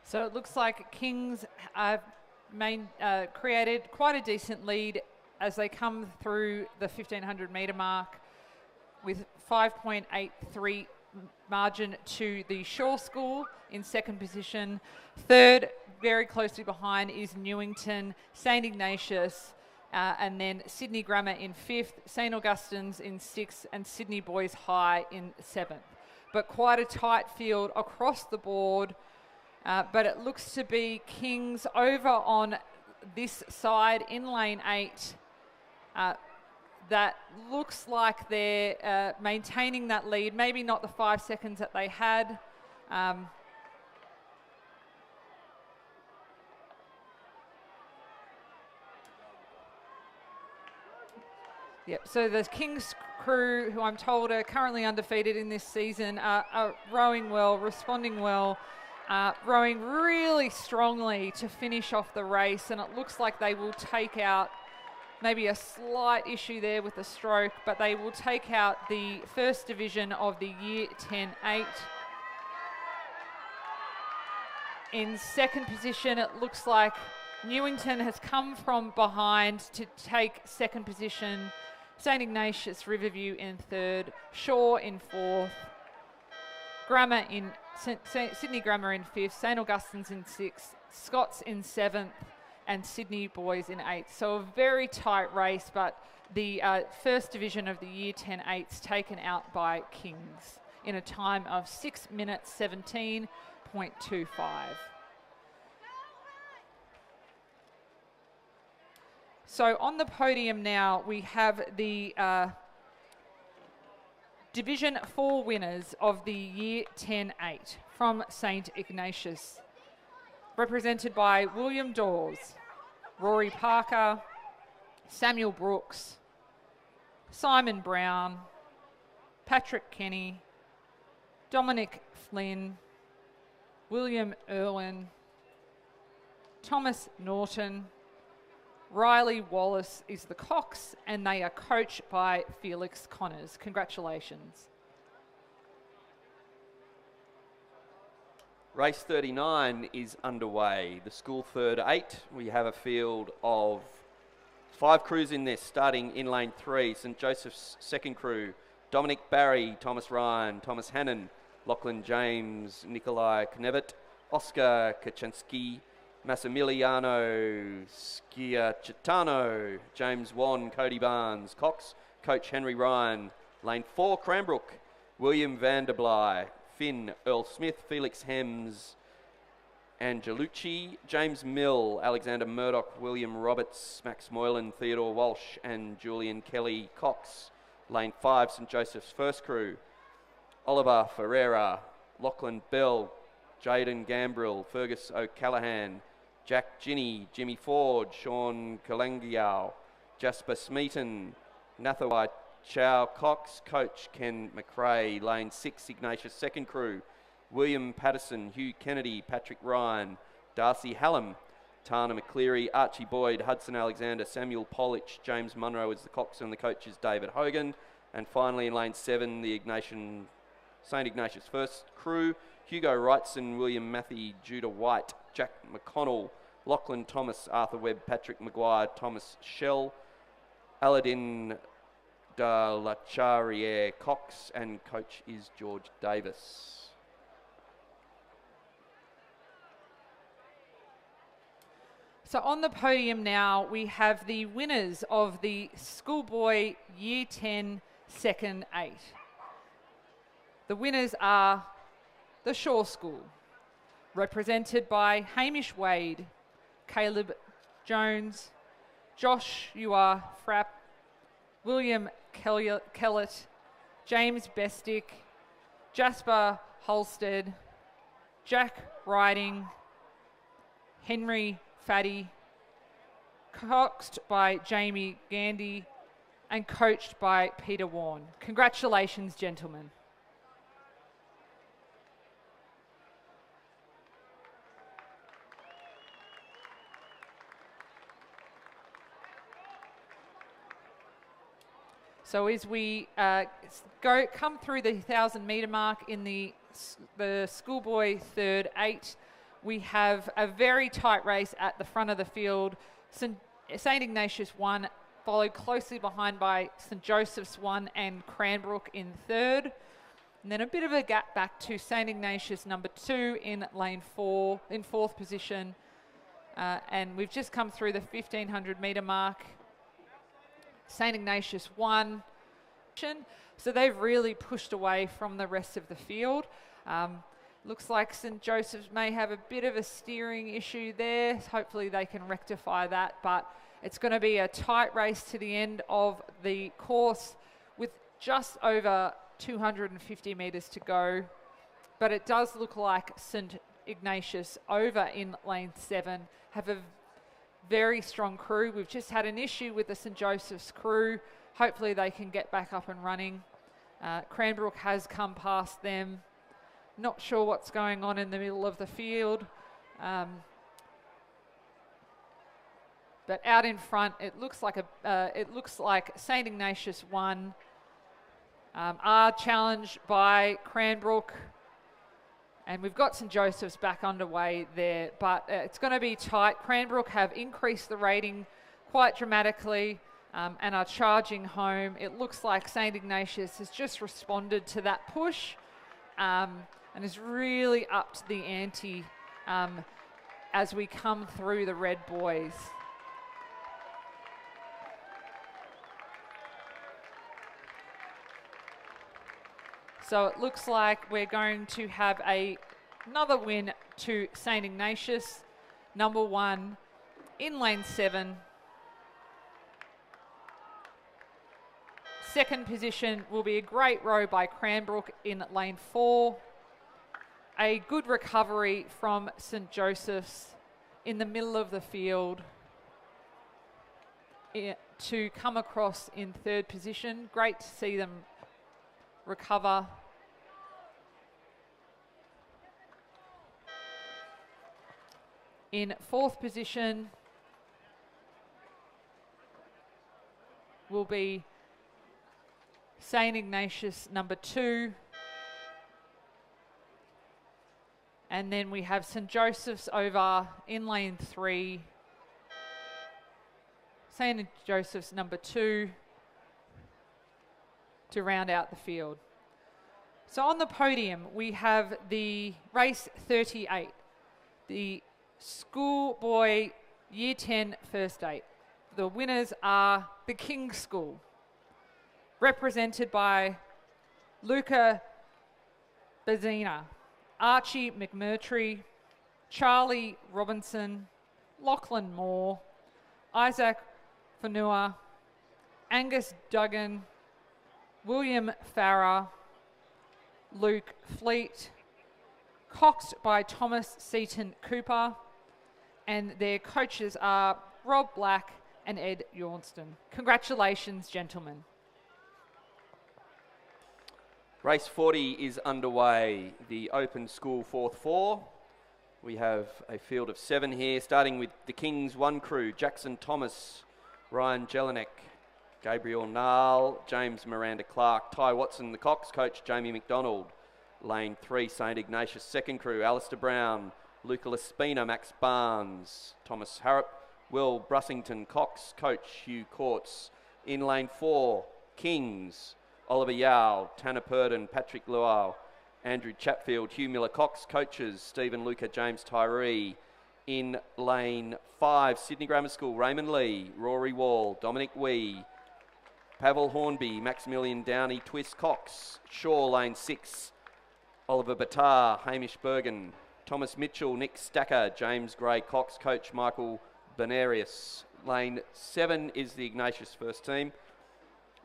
So it looks like Kings have created quite a decent lead as they come through the 1500 metre mark with 5.83 margin to the Shaw School in second position. Third, very closely behind, is Newington, St Ignatius, and then Sydney Grammar in fifth, St Augustine's in sixth, and Sydney Boys High in seventh. But quite a tight field across the board. But it looks to be Kings over on this side in lane 8. That looks like they're maintaining that lead. Maybe not the 5 seconds that they had. Yep, so the Kings crew, who I'm told are currently undefeated in this season, are rowing well, responding well, rowing really strongly to finish off the race, and it looks like they will take out maybe a slight issue there with the stroke, but they will take out the first division of the Year 10-8. In second position, it looks like Newington has come from behind to take second position. St Ignatius Riverview in third, Shaw in fourth, Grammar in Sydney Grammar in fifth, St Augustine's in sixth, Scots in seventh, and Sydney Boys in eighth. So a very tight race, but the first division of the Year 10-8's taken out by Kings in a time of 6 minutes 17.25. So on the podium now, we have the Division 4 winners of the Year 10-8 from St Ignatius, represented by William Dawes, Rory Parker, Samuel Brooks, Simon Brown, Patrick Kenny, Dominic Flynn, William Irwin, Thomas Norton, Riley Wallace is the cox, and they are coached by Felix Connors. Congratulations. Race 39 is underway. The school third 8. We have a field of 5 crews in this, starting in lane 3. St Joseph's second crew, Dominic Barry, Thomas Ryan, Thomas Hannon, Lachlan James, Nikolai Knevet, Oscar Kaczynski, Massimiliano Schiacciatano, James Wan, Cody Barnes, Cox, Coach Henry Ryan. Lane 4, Cranbrook, William Vanderbly, Finn, Earl Smith, Felix Hems, Angelucci, James Mill, Alexander Murdoch, William Roberts, Max Moylan, Theodore Walsh, and Julian Kelly Cox. Lane 5, St Joseph's first crew, Oliver Ferreira, Lachlan Bell, Jaden Gambrill, Fergus O'Callaghan, Jack Ginny, Jimmy Ford, Sean Kalangiao, Jasper Smeaton, Nathawai Chow Cox, Coach Ken McRae. Lane 6, Ignatius second crew, William Patterson, Hugh Kennedy, Patrick Ryan, Darcy Hallam, Tana McCleary, Archie Boyd, Hudson Alexander, Samuel Polich, James Munro is the cox, and the coach is David Hogan. And finally in lane 7, the St Ignatius first crew, Hugo Wrightson, William Matthew, Judah White, Jack McConnell, Lachlan Thomas, Arthur Webb, Patrick Maguire, Thomas Shell, Aladdin de la Charriere Cox, and coach is George Davis. So on the podium now, we have the winners of the Schoolboy Year 10 Second 8. The winners are the Shaw School, represented by Hamish Wade, Caleb Jones, Joshua Frapp, William Kellett, James Bestick, Jasper Holstead, Jack Riding, Henry Faddy, coxed by Jamie Gandy, and coached by Peter Warren. Congratulations, gentlemen. So as we come through the 1,000 metre mark in the schoolboy third 8, we have a very tight race at the front of the field. St Ignatius 1, followed closely behind by St Joseph's 1 and Cranbrook in third. And then a bit of a gap back to St Ignatius number 2 in lane 4, in fourth position. And we've just come through the 1500 metre mark. St Ignatius 1. So they've really pushed away from the rest of the field. Looks like St Joseph's may have a bit of a steering issue there. Hopefully they can rectify that, but it's going to be a tight race to the end of the course with just over 250 metres to go. But it does look like St Ignatius over in lane 7 have a very strong crew. We've just had an issue with the St Joseph's crew. Hopefully they can get back up and running. Cranbrook has come past them. Not sure what's going on in the middle of the field. But out in front, it looks like St Ignatius 1 are challenged by Cranbrook. And we've got St Joseph's back underway there, but it's going to be tight. Cranbrook have increased the rating quite dramatically and are charging home. It looks like St Ignatius has just responded to that push and is really upped the ante as we come through the red boys. So it looks like we're going to have another win to St Ignatius, number 1 in lane 7. Second position will be a great row by Cranbrook in lane 4. A good recovery from St Joseph's in the middle of the field to come across in third position. Great to see them recover. In fourth position will be St Ignatius number 2. And then we have St Joseph's over in lane 3. St Joseph's number 2 to round out the field. So on the podium, we have the race 38, the schoolboy year 10 first 8. The winners are the King's School, represented by Luca Bezzina, Archie McMurtry, Charlie Robinson, Lachlan Moore, Isaac Fanua, Angus Duggan, William Farrer, Luke Fleet, coxed by Thomas Seaton Cooper, and their coaches are Rob Black and Ed Yornston. Congratulations, gentlemen. Race 40 is underway, the Open School 4th 4. We have a field of 7 here, starting with the King's 1 crew, Jackson Thomas, Ryan Jelinek, Gabriel Nall, James Miranda Clark, Ty Watson, the Cox coach, Jamie McDonald. Lane 3, St Ignatius 2nd crew, Alistair Brown, Luca Laspina, Max Barnes, Thomas Harrop, Will Brussington, Cox coach, Hugh Courts. In lane 4, Kings, Oliver Yao, Tanner Purdon, Patrick Luau, Andrew Chatfield, Hugh Miller Cox coaches, Stephen Luca, James Tyree. In lane 5, Sydney Grammar School, Raymond Lee, Rory Wall, Dominic Wee, Pavel Hornby, Maximilian Downey, Twist Cox. Shaw, lane 6, Oliver Batar, Hamish Bergen, Thomas Mitchell, Nick Stacker, James Gray Cox coach, Michael Benarius. Lane 7 is the Ignatius first team,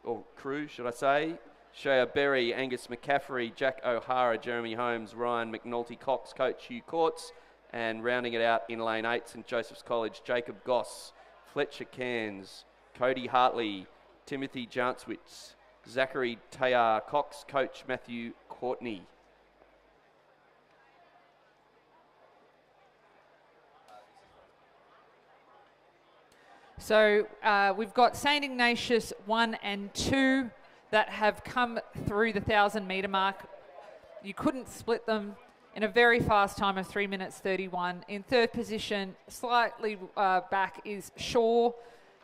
or crew, should I say. Shea Berry, Angus McCaffrey, Jack O'Hara, Jeremy Holmes, Ryan McNulty, Cox coach, Hugh Courts. And rounding it out in lane 8, St Joseph's College, Jacob Goss, Fletcher Cairns, Cody Hartley, Timothy Jantzwitz, Zachary Tayar, Cox coach, Matthew Courtney. So we've got St Ignatius 1 and 2 that have come through the 1,000 metre mark. You couldn't split them in a very fast time of 3 minutes 31. In third position, slightly back, is Shaw.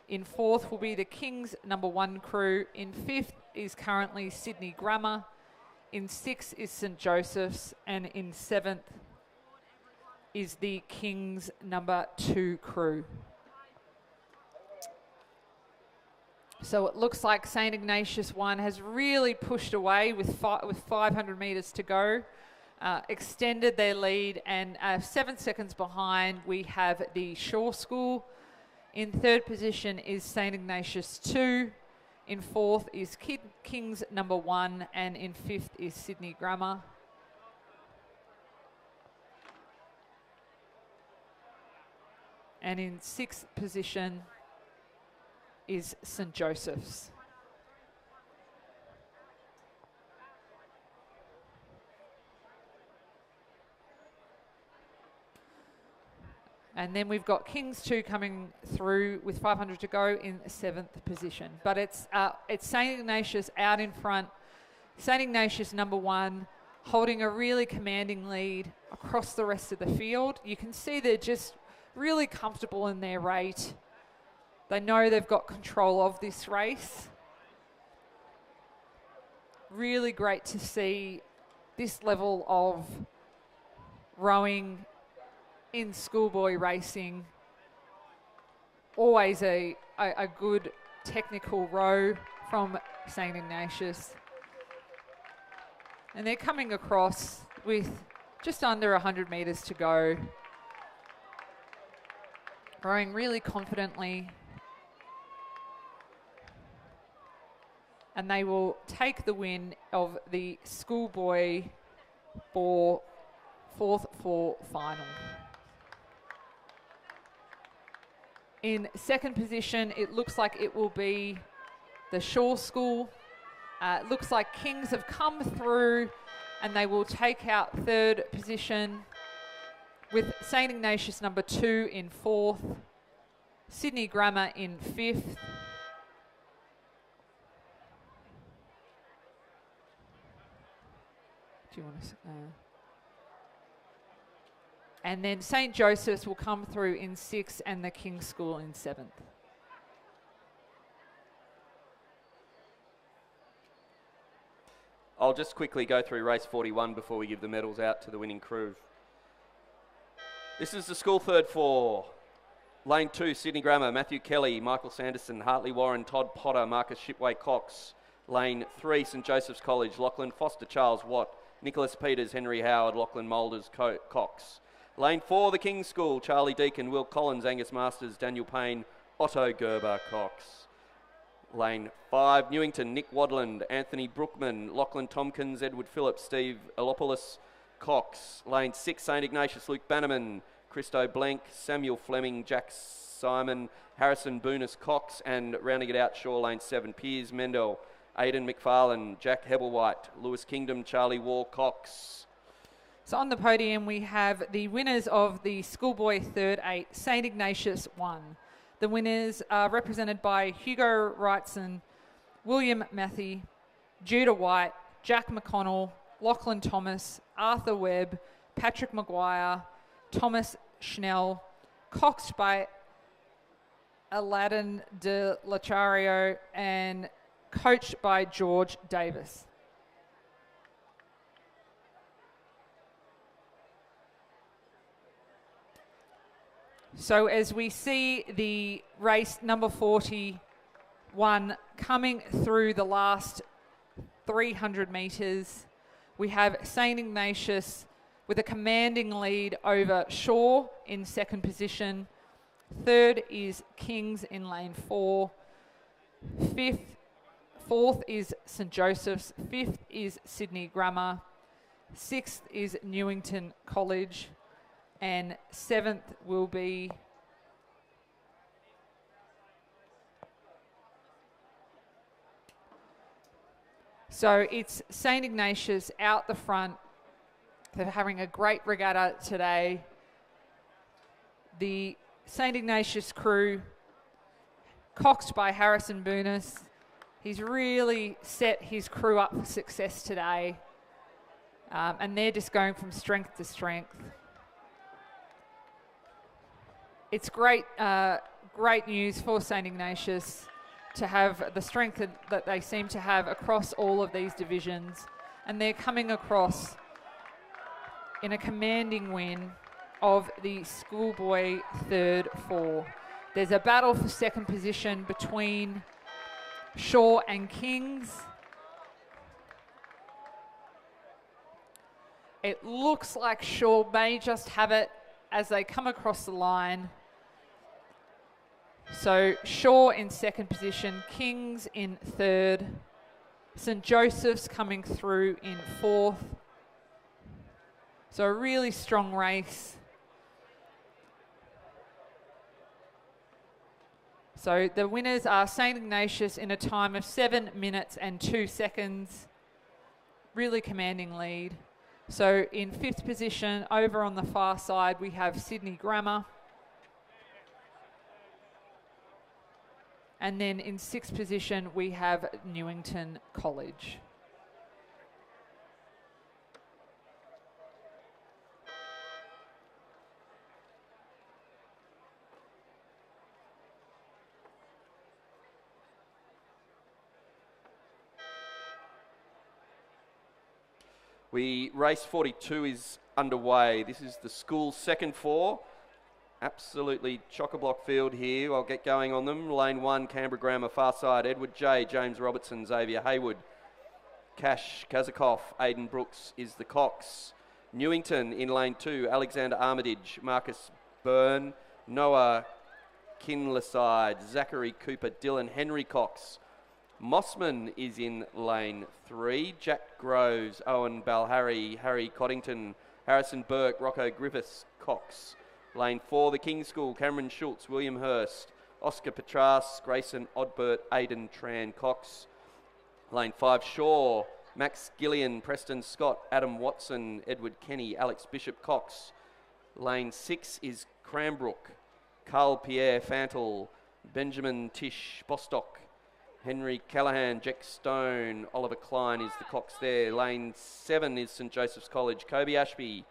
In fourth will be the King's #1 crew. In fifth is currently Sydney Grammar. In sixth is St Joseph's. And in seventh is the King's #2 crew. So it looks like St Ignatius 1 has really pushed away with 500 metres to go, extended their lead, and 7 seconds behind we have the Shaw School. In third position is St Ignatius 2. In fourth is King's #1, and in fifth is Sydney Grammar. And in sixth position is St Joseph's. And then we've got Kings 2 coming through with 500 to go in 7th position. But it's St Ignatius out in front. St Ignatius #1 holding a really commanding lead across the rest of the field. You can see they're just really comfortable in their rate. They know they've got control of this race. Really great to see this level of rowing in schoolboy racing. Always a good technical row from St Ignatius. And they're coming across with just under 100 metres to go. Rowing really confidently. And they will take the win of the schoolboy for 4th floor final. In second position, it looks like it will be the Shaw School. It looks like Kings have come through and they will take out third position with St Ignatius #2 in fourth, Sydney Grammar in fifth, do you want to and then St Joseph's will come through in sixth and the King's School in seventh. I'll just quickly go through race 41 before we give the medals out to the winning crew. This is the school third for Lane 2, Sydney Grammar, Matthew Kelly, Michael Sanderson, Hartley Warren, Todd Potter, Marcus Shipway Cox. Lane 3, St Joseph's College, Lachlan Foster, Charles Watt, Nicholas Peters, Henry Howard, Lachlan Moulders, Cox. Lane 4, the King's School, Charlie Deacon, Will Collins, Angus Masters, Daniel Payne, Otto Gerber, Cox. Lane 5, Newington, Nick Wadland, Anthony Brookman, Lachlan Tompkins, Edward Phillips, Steve Elopoulos, Cox. Lane 6, St Ignatius, Luke Bannerman, Christo Blank, Samuel Fleming, Jack Simon, Harrison Boonis, Cox, and rounding it out, Shaw. Lane 7, Piers Mendel, Aidan McFarlane, Jack Hebblewhite, Lewis Kingdom, Charlie Wall, Cox. So on the podium we have the winners of the Schoolboy Third 8, St Ignatius 1. The winners are represented by Hugo Wrightson, William Matthey, Judah White, Jack McConnell, Lachlan Thomas, Arthur Webb, Patrick Maguire, Thomas Schnell, coxed by Aladdin de Lachario and coached by George Davis. So as we see the race number 41 coming through the last 300 metres, we have St Ignatius with a commanding lead over Shaw in second position. Third is Kings in lane 4. Fourth is St Joseph's. Fifth is Sydney Grammar. Sixth is Newington College. And seventh will be so it's St Ignatius out the front. They're having a great regatta today. The St Ignatius crew, coxed by Harrison Boonis. He's really set his crew up for success today. And they're just going from strength to strength. It's great, great news for St Ignatius to have the strength that they seem to have across all of these divisions. And they're coming across in a commanding win of the schoolboy third four. There's a battle for second position between Shaw and Kings. It looks like Shaw may just have it as they come across the line. So Shaw in second position, Kings in third, St Joseph's coming through in fourth. So a really strong race. So the winners are St Ignatius in a time of 7 minutes and 2 seconds. Really commanding lead. So in fifth position, over on the far side, we have Sydney Grammar. And then in sixth position, we have Newington College. Race 42 is underway. This is the school's second four. Absolutely chock-a-block field here. I'll get going on them. Lane 1, Canberra Grammar, far side, Edward J, James Robertson, Xavier Haywood. Cash Kazakov, Aidan Brooks is the Cox. Newington in lane 2, Alexander Armitage, Marcus Byrne, Noah Kinleside, Zachary Cooper, Dylan Henry Cox. Mossman is in lane 3, Jack Groves, Owen Balharry, Harry Coddington, Harrison Burke, Rocco Griffiths, Cox. Lane 4, the King School, Cameron Schultz, William Hurst, Oscar Petras, Grayson Odbert, Aidan Tran Cox. Lane 5, Shaw, Max Gillian, Preston Scott, Adam Watson, Edward Kenny, Alex Bishop Cox. Lane 6 is Cranbrook, Carl Pierre Fantle, Benjamin Tish Bostock, Henry Callahan, Jack Stone, Oliver Klein is the Cox there. Lane 7 is St Joseph's College, Kobe Ashby,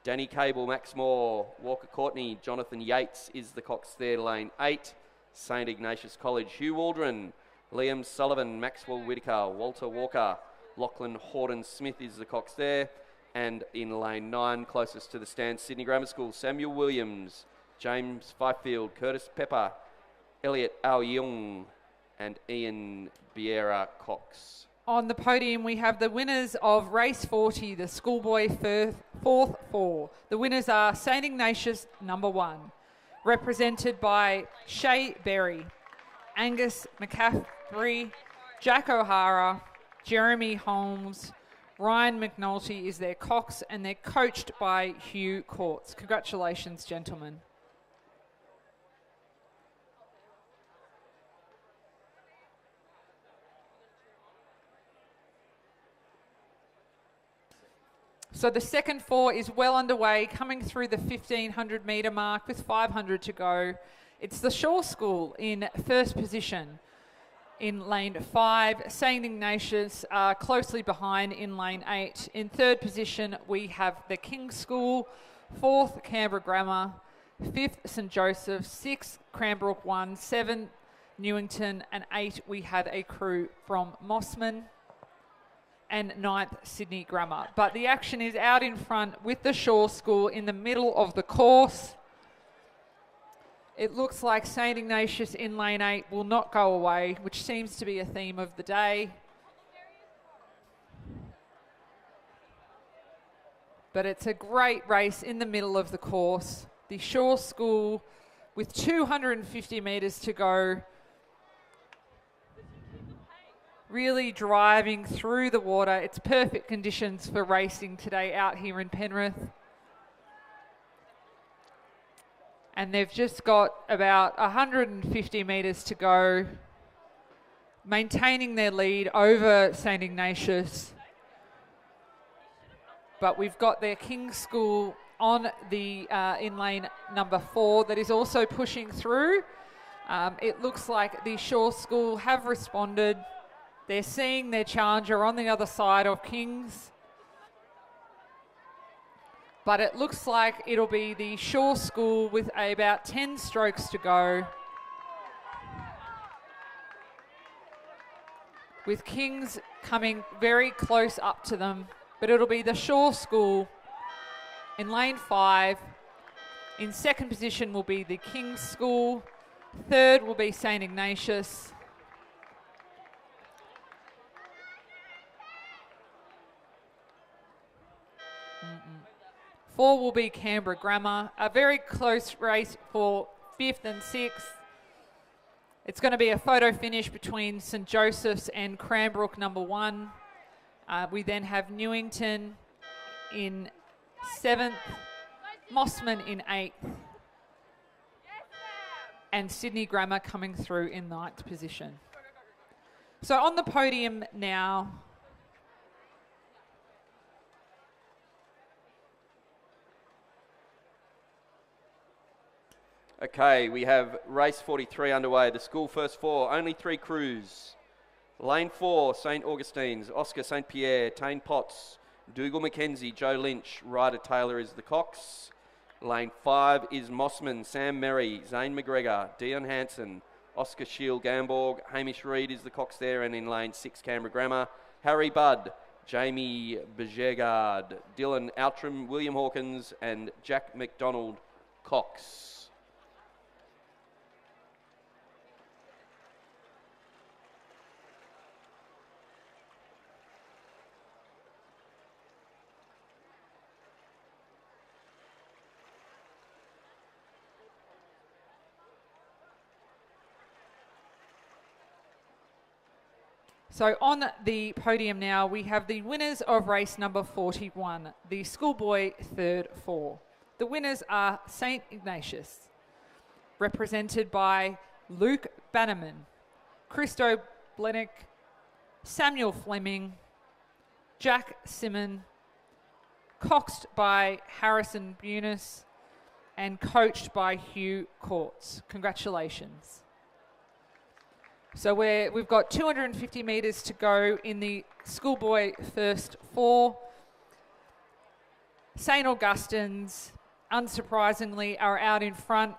Danny Cable, Max Moore, Walker Courtney, Jonathan Yates is the Cox there. Lane 8, St Ignatius College, Hugh Waldron, Liam Sullivan, Maxwell Whitaker, Walter Walker, Lachlan Horton Smith is the Cox there. And in lane 9, closest to the stand, Sydney Grammar School, Samuel Williams, James Fifield, Curtis Pepper, Elliot Ao Young, and Ian Biera Cox. On the podium, we have the winners of race 40, the schoolboy fourth four. The winners are St Ignatius number 1, represented by Shay Berry, Angus McCaffrey, Jack O'Hara, Jeremy Holmes, Ryan McNulty is their Cox, and they're coached by Hugh Courts. Congratulations, gentlemen. So the second four is well underway, coming through the 1,500 metre mark with 500 to go. It's the Shaw School in first position in lane 5. St Ignatius are closely behind in lane 8. In third position, we have the King School, 4th Canberra Grammar, 5th St Joseph's, 6th Cranbrook 1, 7 Newington, and 8 we had a crew from Mossman, and 9th Sydney Grammar. But the action is out in front with the Shaw School in the middle of the course. It looks like St Ignatius in lane 8 will not go away, which seems to be a theme of the day. But it's a great race in the middle of the course. The Shaw School with 250 metres to go, really driving through the water. It's perfect conditions for racing today out here in Penrith. And they've just got about 150 metres to go, maintaining their lead over St Ignatius. But we've got their King School on the in lane number 4 that is also pushing through. It looks like the Shaw School have responded. They're seeing their challenger on the other side of Kings. but it looks like it'll be the Shaw School with about 10 strokes to go, with Kings coming very close up to them. But it'll be the Shaw School in lane 5. In second position will be the King's School. Third will be St. Ignatius. Four will be Canberra Grammar. A very close race for 5th and 6th. It's going to be a photo finish between St. Joseph's and Cranbrook number 1. We then have Newington in 7th, Mossman in 8th, and Sydney Grammar coming through in 9th position. So on the podium now, Okay, we have race 43 underway. The school first 4, only 3 crews. Lane 4, St. Augustine's, Oscar St. Pierre, Tane Potts, Dougal McKenzie, Joe Lynch, Ryder Taylor is the Cox. Lane 5 is Mossman, Sam Merry, Zane McGregor, Dion Hansen, Oscar Shield Gamborg, Hamish Reid is the Cox there, and in lane 6 Canberra Grammar, Harry Budd, Jamie Bejegard, Dylan Outram, William Hawkins and Jack McDonald Cox. So on the podium now, we have the winners of race number 41, the schoolboy third 4. The winners are St. Ignatius, represented by Luke Bannerman, Christo Blenick, Samuel Fleming, Jack Simon, coxed by Harrison Bunis, and coached by Hugh Courts. Congratulations. So we've got 250 metres to go in the schoolboy first 4. St. Augustine's, unsurprisingly, are out in front,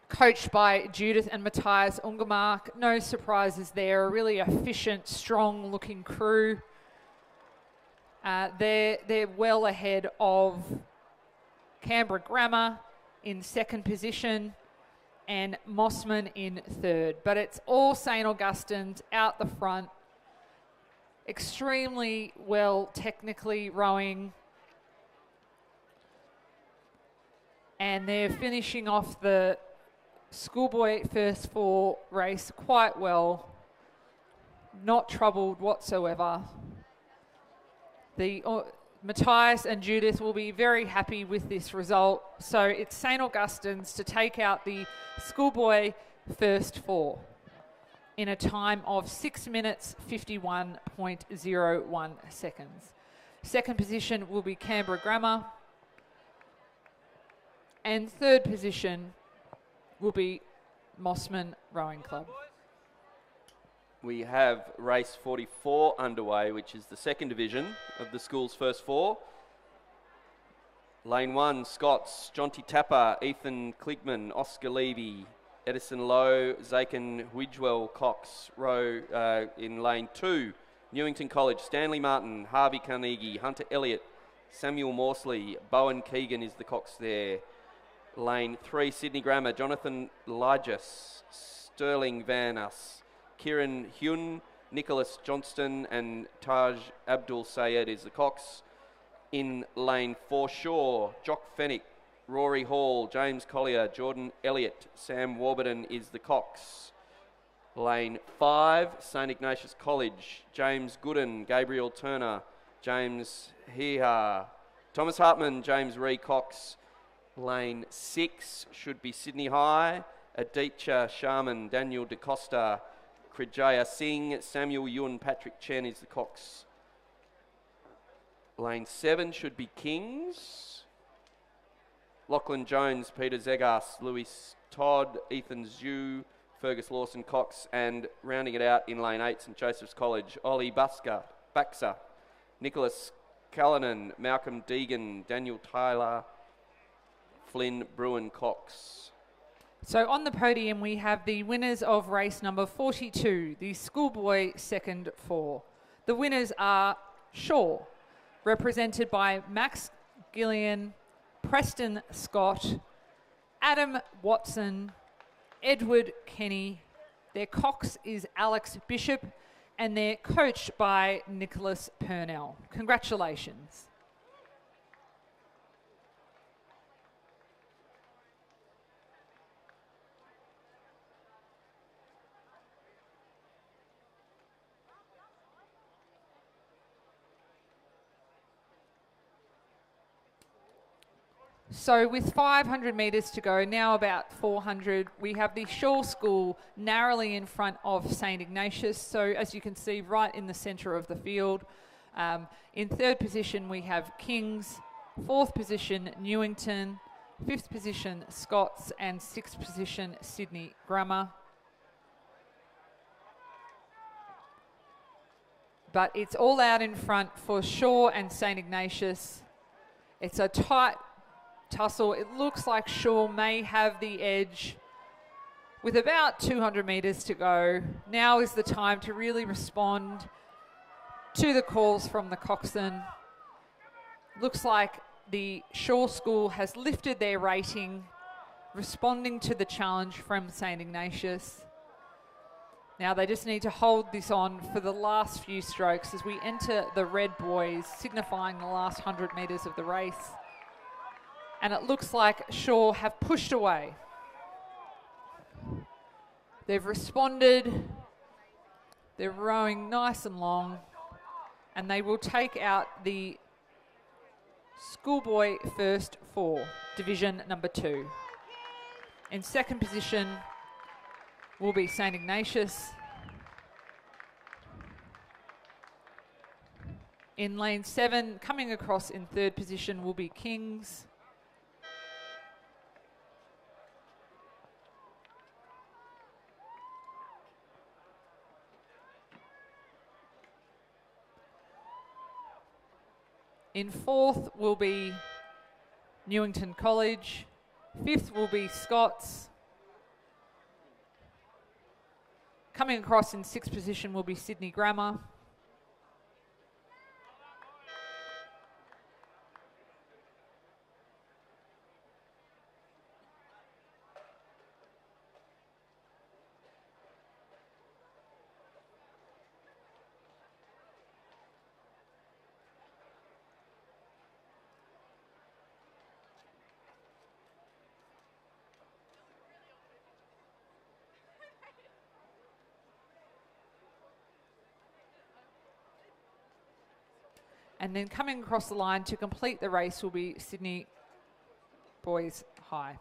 coached by Judith and Matthias Ungermark. No surprises there, a really efficient, strong-looking crew. They're well ahead of Canberra Grammar in second position, and Mossman in third. But it's all St. Augustine's out the front. Extremely well technically rowing. And they're finishing off the schoolboy first 4 race quite well. Not troubled whatsoever. Matthias and Judith will be very happy with this result. So it's St. Augustine's to take out the schoolboy first 4 in a time of 6 minutes 51.01 seconds. Second position will be Canberra Grammar. And third position will be Mossman Rowing Club. We have race 44 underway, which is the second division of the school's first 4. Lane 1, Scots, Jonty Tapper, Ethan Kligman, Oscar Levy, Edison Lowe, Zakin Widgewell, Cox. Row in lane 2, Newington College, Stanley Martin, Harvey Carnegie, Hunter Elliott, Samuel Morsley, Bowen Keegan is the Cox there. Lane 3, Sydney Grammar, Jonathan Lygus, Sterling Van Us, Kieran Hyun, Nicholas Johnston and Taj Abdul Sayed is the Cox. In lane 4 Shaw, Jock Fennick, Rory Hall, James Collier, Jordan Elliott, Sam Warburton is the Cox. Lane 5, St. Ignatius College, James Gooden, Gabriel Turner, James Heha, Thomas Hartman, James Ree Cox. Lane 6 should be Sydney High, Aditya Sharman, Daniel DeCosta, Krijaya Singh, Samuel Ewan, Patrick Chen is the Cox. Lane 7 should be Kings. Lachlan Jones, Peter Zegas, Lewis Todd, Ethan Zhu, Fergus Lawson Cox, and rounding it out in lane 8, St. Joseph's College, Ollie Baxter, Nicholas Callanan, Malcolm Deegan, Daniel Tyler, Flynn Bruin Cox. So on the podium, we have the winners of race number 42, the schoolboy second 4. The winners are Shaw, represented by Max Gillian, Preston Scott, Adam Watson, Edward Kenny. Their cox is Alex Bishop, and they're coached by Nicholas Purnell. Congratulations. So with 500 metres to go, now about 400, we have the Shaw School narrowly in front of St Ignatius. So as you can see, right in the centre of the field. In third position, we have Kings. Fourth position, Newington. Fifth position, Scots. And sixth position, Sydney Grammar. But it's all out in front for Shaw and St Ignatius. It's a tight tussle. It looks like Shaw may have the edge with about 200 metres to go. Now is the time to really respond to the calls from the coxswain. Looks like the Shaw School has lifted their rating, responding to the challenge from St Ignatius. Now they just need to hold this on for the last few strokes as we enter the red buoys, signifying the last 100 metres of the race. And it looks like Shaw have pushed away. They've responded. They're rowing nice and long. And they will take out the schoolboy first 4, division number 2. In second position will be St Ignatius. In lane 7, coming across in third position will be Kings. In fourth will be Newington College. Fifth will be Scots. Coming across in sixth position will be Sydney Grammar. And then coming across the line to complete the race will be Sydney Boys High.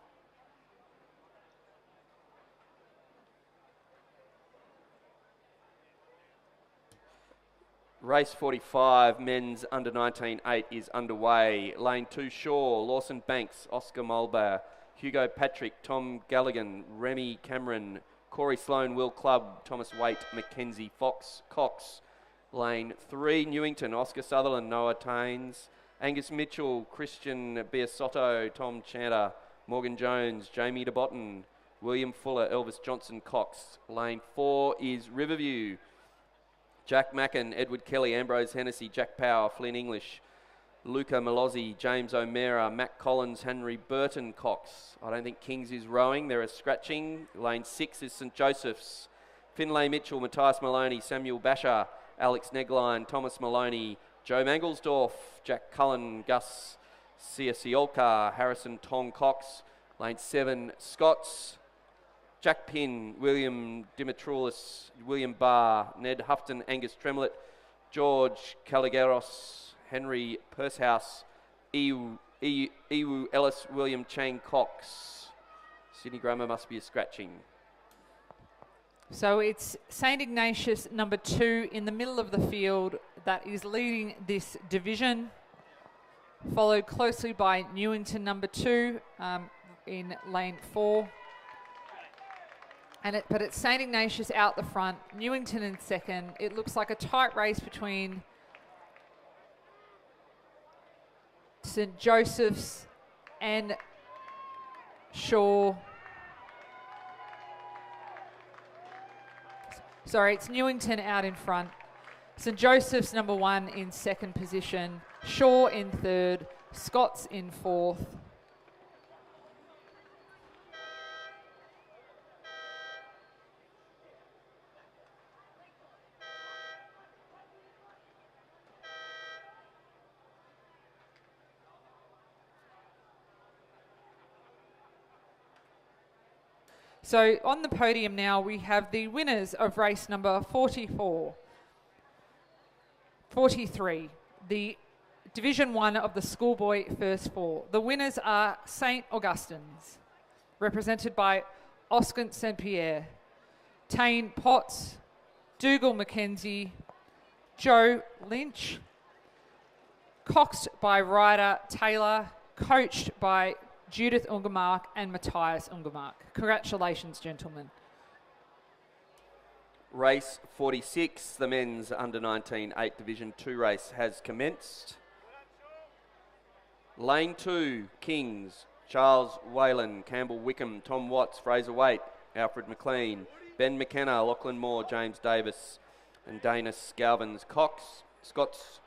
Race 45, men's under 19.8 is underway. Lane 2, Shaw, Lawson Banks, Oscar Mulber, Hugo Patrick, Tom Galligan, Remy Cameron, Corey Sloan, Will Clubb, Thomas Waite, Mackenzie Fox, Cox. Lane 3, Newington, Oscar Sutherland, Noah Taines, Angus Mitchell, Christian Biasotto, Tom Chanter, Morgan Jones, Jamie de Botton, William Fuller, Elvis Johnson, Cox. Lane 4 is Riverview, Jack Mackin, Edward Kelly, Ambrose Hennessy, Jack Power, Flynn English, Luca Malozzi, James O'Meara, Matt Collins, Henry Burton, Cox. I don't think Kings is rowing, there is scratching. Lane 6 is St Joseph's, Finlay Mitchell, Matthias Maloney, Samuel Basher, Alex Negline, Thomas Maloney, Joe Mangelsdorf, Jack Cullen, Gus Siasiolka, Harrison Tong Cox. Lane 7, Scots, Jack Pinn, William Dimitroulis, William Barr, Ned Houghton, Angus Tremlett, George Caligaros, Henry Pursehouse, Iwu Ellis, William Chang Cox. Sydney Grammar must be a scratching. So it's St Ignatius number 2 in the middle of the field that is leading this division, followed closely by Newington number 2 in lane 4. But it's St Ignatius out the front, Newington in second. It looks like a tight race between St Joseph's and Shaw. Sorry, it's Newington out in front. St Joseph's number 1 in second position. Shaw in third. Scott's in fourth. So on the podium now, we have the winners of race number 43, the Division 1 of the schoolboy first 4. The winners are St Augustine's, represented by Oscar St Pierre, Tane Potts, Dougal Mackenzie, Joe Lynch, coxed by Ryder Taylor, coached by Judith Ungermark and Matthias Ungermark. Congratulations, gentlemen. Race 46, the men's under-19 8 Division 2 race has commenced. Lane 2, Kings, Charles Whalen, Campbell Wickham, Tom Watts, Fraser Waite, Alfred McLean, Ben McKenna, Lachlan Moore, James Davis and Dana Scalvins. Scots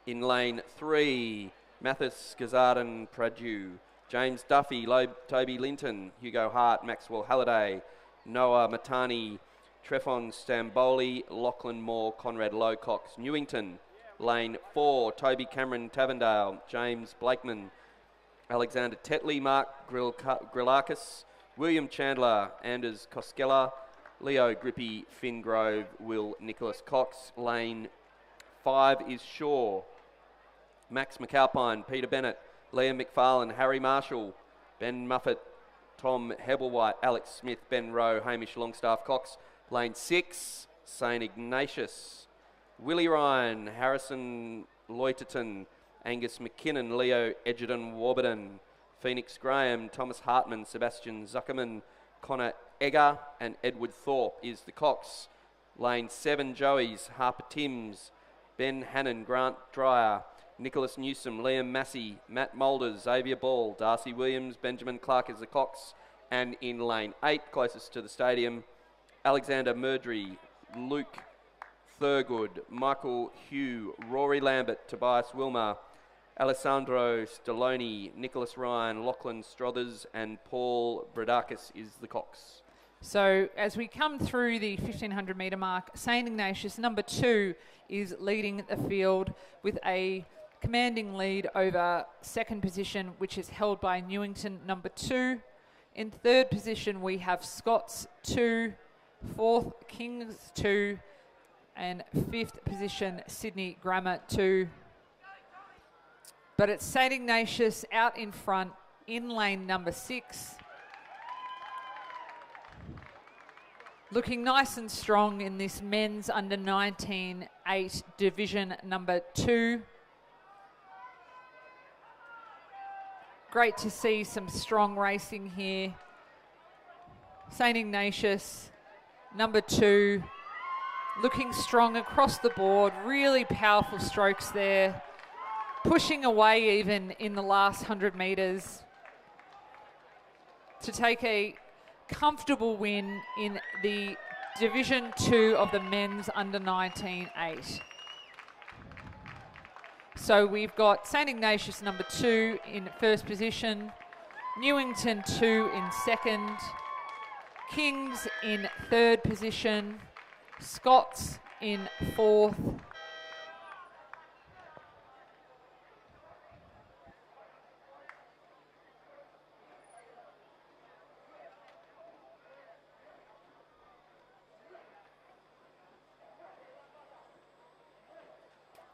in lane 3, Mathis Gazarden Pradue, James Duffy, Toby Linton, Hugo Hart, Maxwell Halliday, Noah Matani, Trefon Stamboli, Lachlan Moore, Conrad Lowcox. Newington, lane 4, Toby Cameron Tavendale, James Blakeman, Alexander Tetley, Mark Grilakis, William Chandler, Anders Koskela, Leo Grippy, Finn Grove, Will Nicholas Cox. Lane 5 is Shaw, Max McAlpine, Peter Bennett, Liam McFarlane, Harry Marshall, Ben Muffet, Tom Hebblewhite, Alex Smith, Ben Rowe, Hamish Longstaff Cox. Lane 6, St Ignatius, Willie Ryan, Harrison Loiterton, Angus McKinnon, Leo Edgerton Warburton, Phoenix Graham, Thomas Hartman, Sebastian Zuckerman, Connor Egger and Edward Thorpe is the Cox. Lane 7, Joey's, Harper Timms, Ben Hannon, Grant Dreyer, Nicholas Newsom, Liam Massey, Matt Moulders, Xavier Ball, Darcy Williams, Benjamin Clark is the Cox. And in lane 8, closest to the stadium, Alexander Murdry, Luke Thurgood, Michael Hugh, Rory Lambert, Tobias Wilmer, Alessandro Stallone, Nicholas Ryan, Lachlan Strothers and Paul Bradakis is the Cox. So as we come through the 1500 metre mark, St Ignatius number 2 is leading the field with a commanding lead over second position, which is held by Newington number 2. In third position we have Scots 2, fourth Kings 2 and fifth position Sydney Grammar 2. But it's St Ignatius out in front in lane number 6. Looking nice and strong in this men's under 19 8 division number 2. Great to see some strong racing here. St Ignatius number 2 looking strong across the board, really powerful strokes there, pushing away even in the last 100 metres to take a comfortable win in the Division 2 of the men's under 19 8. So we've got St Ignatius number 2 in first position, Newington 2 in second, Kings in third position, Scots in fourth,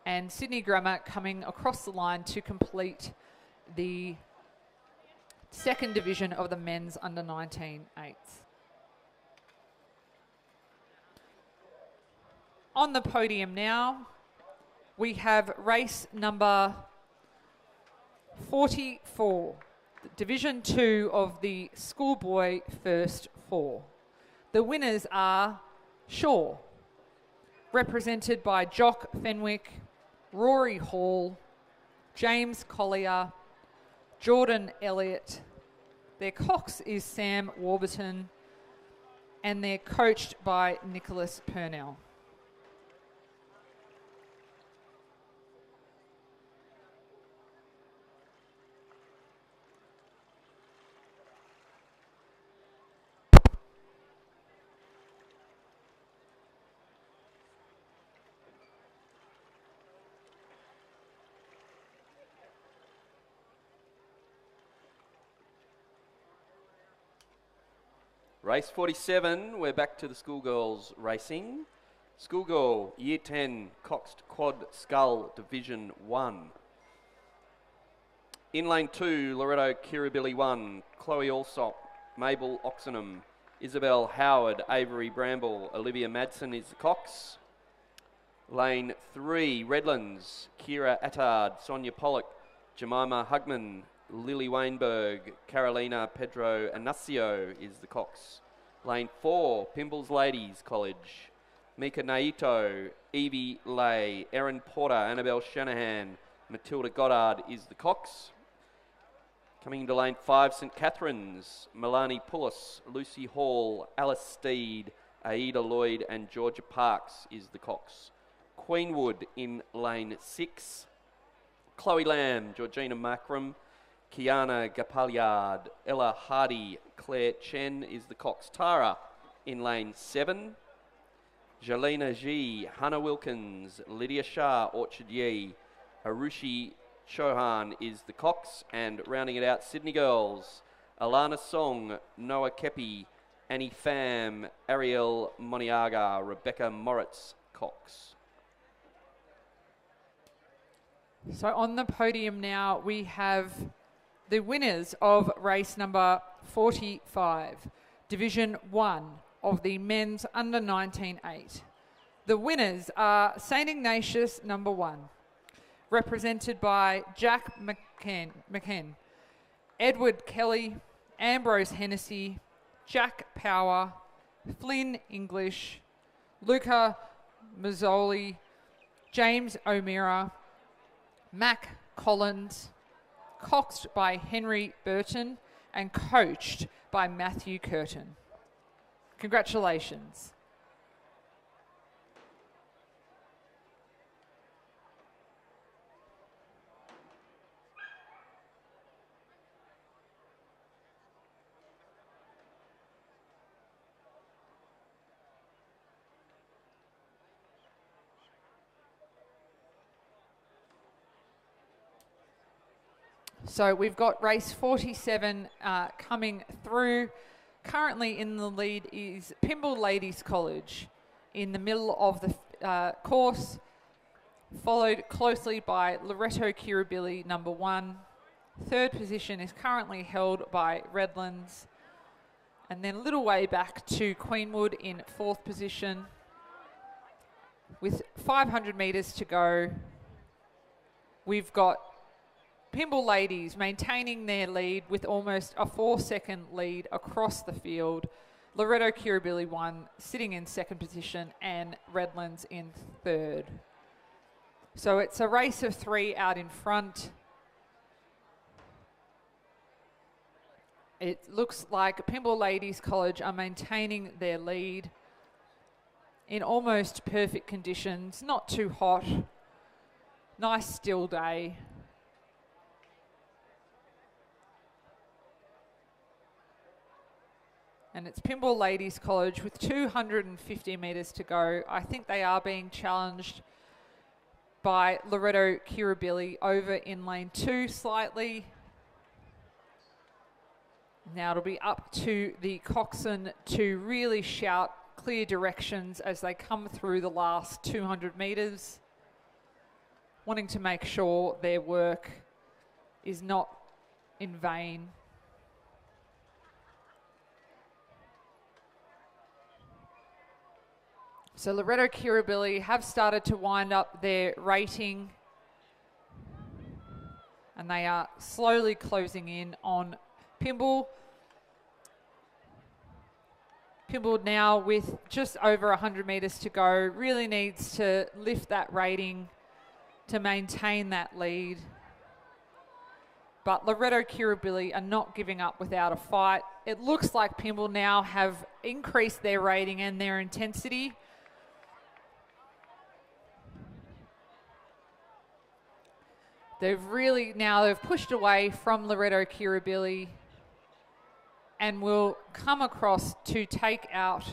and Sydney Grammar coming across the line to complete the second division of the men's under 19 8s. On the podium now, we have race number 44, Division 2 of the schoolboy first 4. The winners are Shaw, represented by Jock Fenwick, Rory Hall, James Collier, Jordan Elliott. Their cox is Sam Warburton, and they're coached by Nicholas Purnell. Race 47, we're back to the schoolgirls racing. Schoolgirl, Year 10, Coxed Quad Scull, Division 1. In lane 2, Loretto Kirribilli 1, Chloe Alsop, Mabel Oxenham, Isabel Howard, Avery Bramble, Olivia Madsen is the Cox. Lane 3, Redlands, Kira Attard, Sonia Pollock, Jemima Hugman, Lily Wainberg, Carolina Pedro Anasio is the Cox. Lane 4, Pimble's Ladies College, Mika Naito, Evie Lay, Erin Porter, Annabelle Shanahan, Matilda Goddard is the Cox. Coming into lane 5, St Catherine's, Milani Pullis, Lucy Hall, Alice Steed, Aida Lloyd and Georgia Parks is the Cox. Queenwood in lane 6, Chloe Lamb, Georgina Macram, Kiana Gapaliard, Ella Hardy, Claire Chen is the Cox. Tara in lane 7. Jalina G, Hannah Wilkins, Lydia Shah, Orchard Yee, Harushi Chauhan is the Cox. And rounding it out, Sydney Girls, Alana Song, Noah Kepi, Annie Pham, Ariel Moniaga, Rebecca Moritz, Cox. So on the podium now, we have the winners of race number 45, Division 1 of the men's under 19-8. The winners are St Ignatius number 1, represented by Jack McKen, Edward Kelly, Ambrose Hennessy, Jack Power, Flynn English, Luca Mazzoli, James O'Meara, Mac Collins, coxed by Henry Burton and coached by Matthew Curtin. Congratulations. So we've got race 47 coming through. Currently in the lead is Pymble Ladies College in the middle of the course, followed closely by Loretto Kirribilli number 1. Third position is currently held by Redlands. And then a little way back to Queenwood in 4th position. With 500 metres to go, we've got Pymble Ladies maintaining their lead with almost a 4-second lead across the field. Loretto Kirribilli 1 sitting in 2nd position and Redlands in 3rd. So it's a race of 3 out in front. It looks like Pymble Ladies College are maintaining their lead in almost perfect conditions, not too hot, nice still day. And it's Pymble Ladies College with 250 metres to go. I think they are being challenged by Loretto Kirribilli over in lane 2 slightly. Now it'll be up to the coxswain to really shout clear directions as they come through the last 200 metres, wanting to make sure their work is not in vain. So Loretto Kirribilli have started to wind up their rating, and they are slowly closing in on Pymble. Pymble now with just over 100 metres to go, really needs to lift that rating to maintain that lead. but Loretto Kirribilli are not giving up without a fight. It looks like Pymble now have increased their rating and their intensity. They've pushed away from Loretto Kirribilli and will come across to take out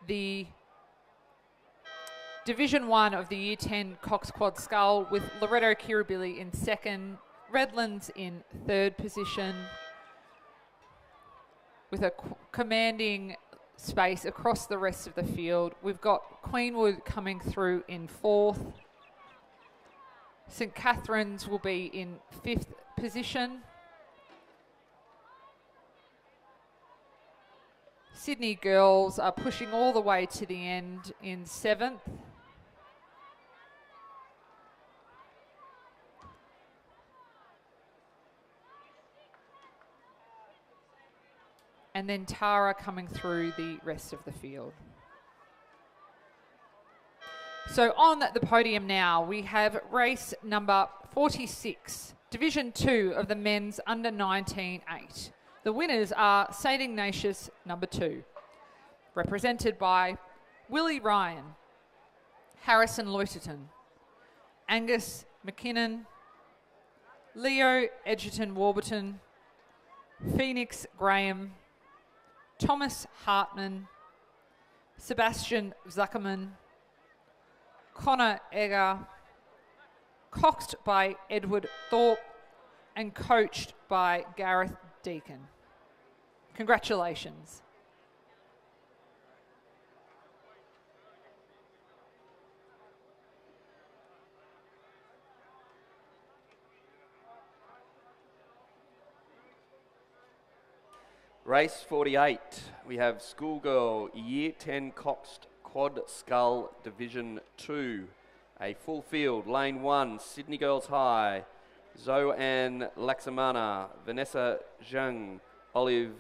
the Division 1 of the Year 10 Cox Quad Scull, with Loretto Kirribilli in second, Redlands in third position, with a commanding space across the rest of the field. We've got Queenwood coming through in fourth. St Catherine's will be in fifth position. Sydney Girls are pushing all the way to the end in seventh. And then Tara coming through the rest of the field. So on the podium now, we have race number 46, Division 2 of the men's under 19-8. The winners are St Ignatius number 2, represented by Willie Ryan, Harrison Loiterton, Angus McKinnon, Leo Edgerton Warburton, Phoenix Graham, Thomas Hartman, Sebastian Zuckerman, Connor Egger, coxed by Edward Thorpe, and coached by Gareth Deacon. Congratulations. Race 48, we have Schoolgirl Year 10 Coxed Quad Scull Division 2. A full field, lane 1, Sydney Girls High, Zoanne Laxamana, Vanessa Zhang, Olive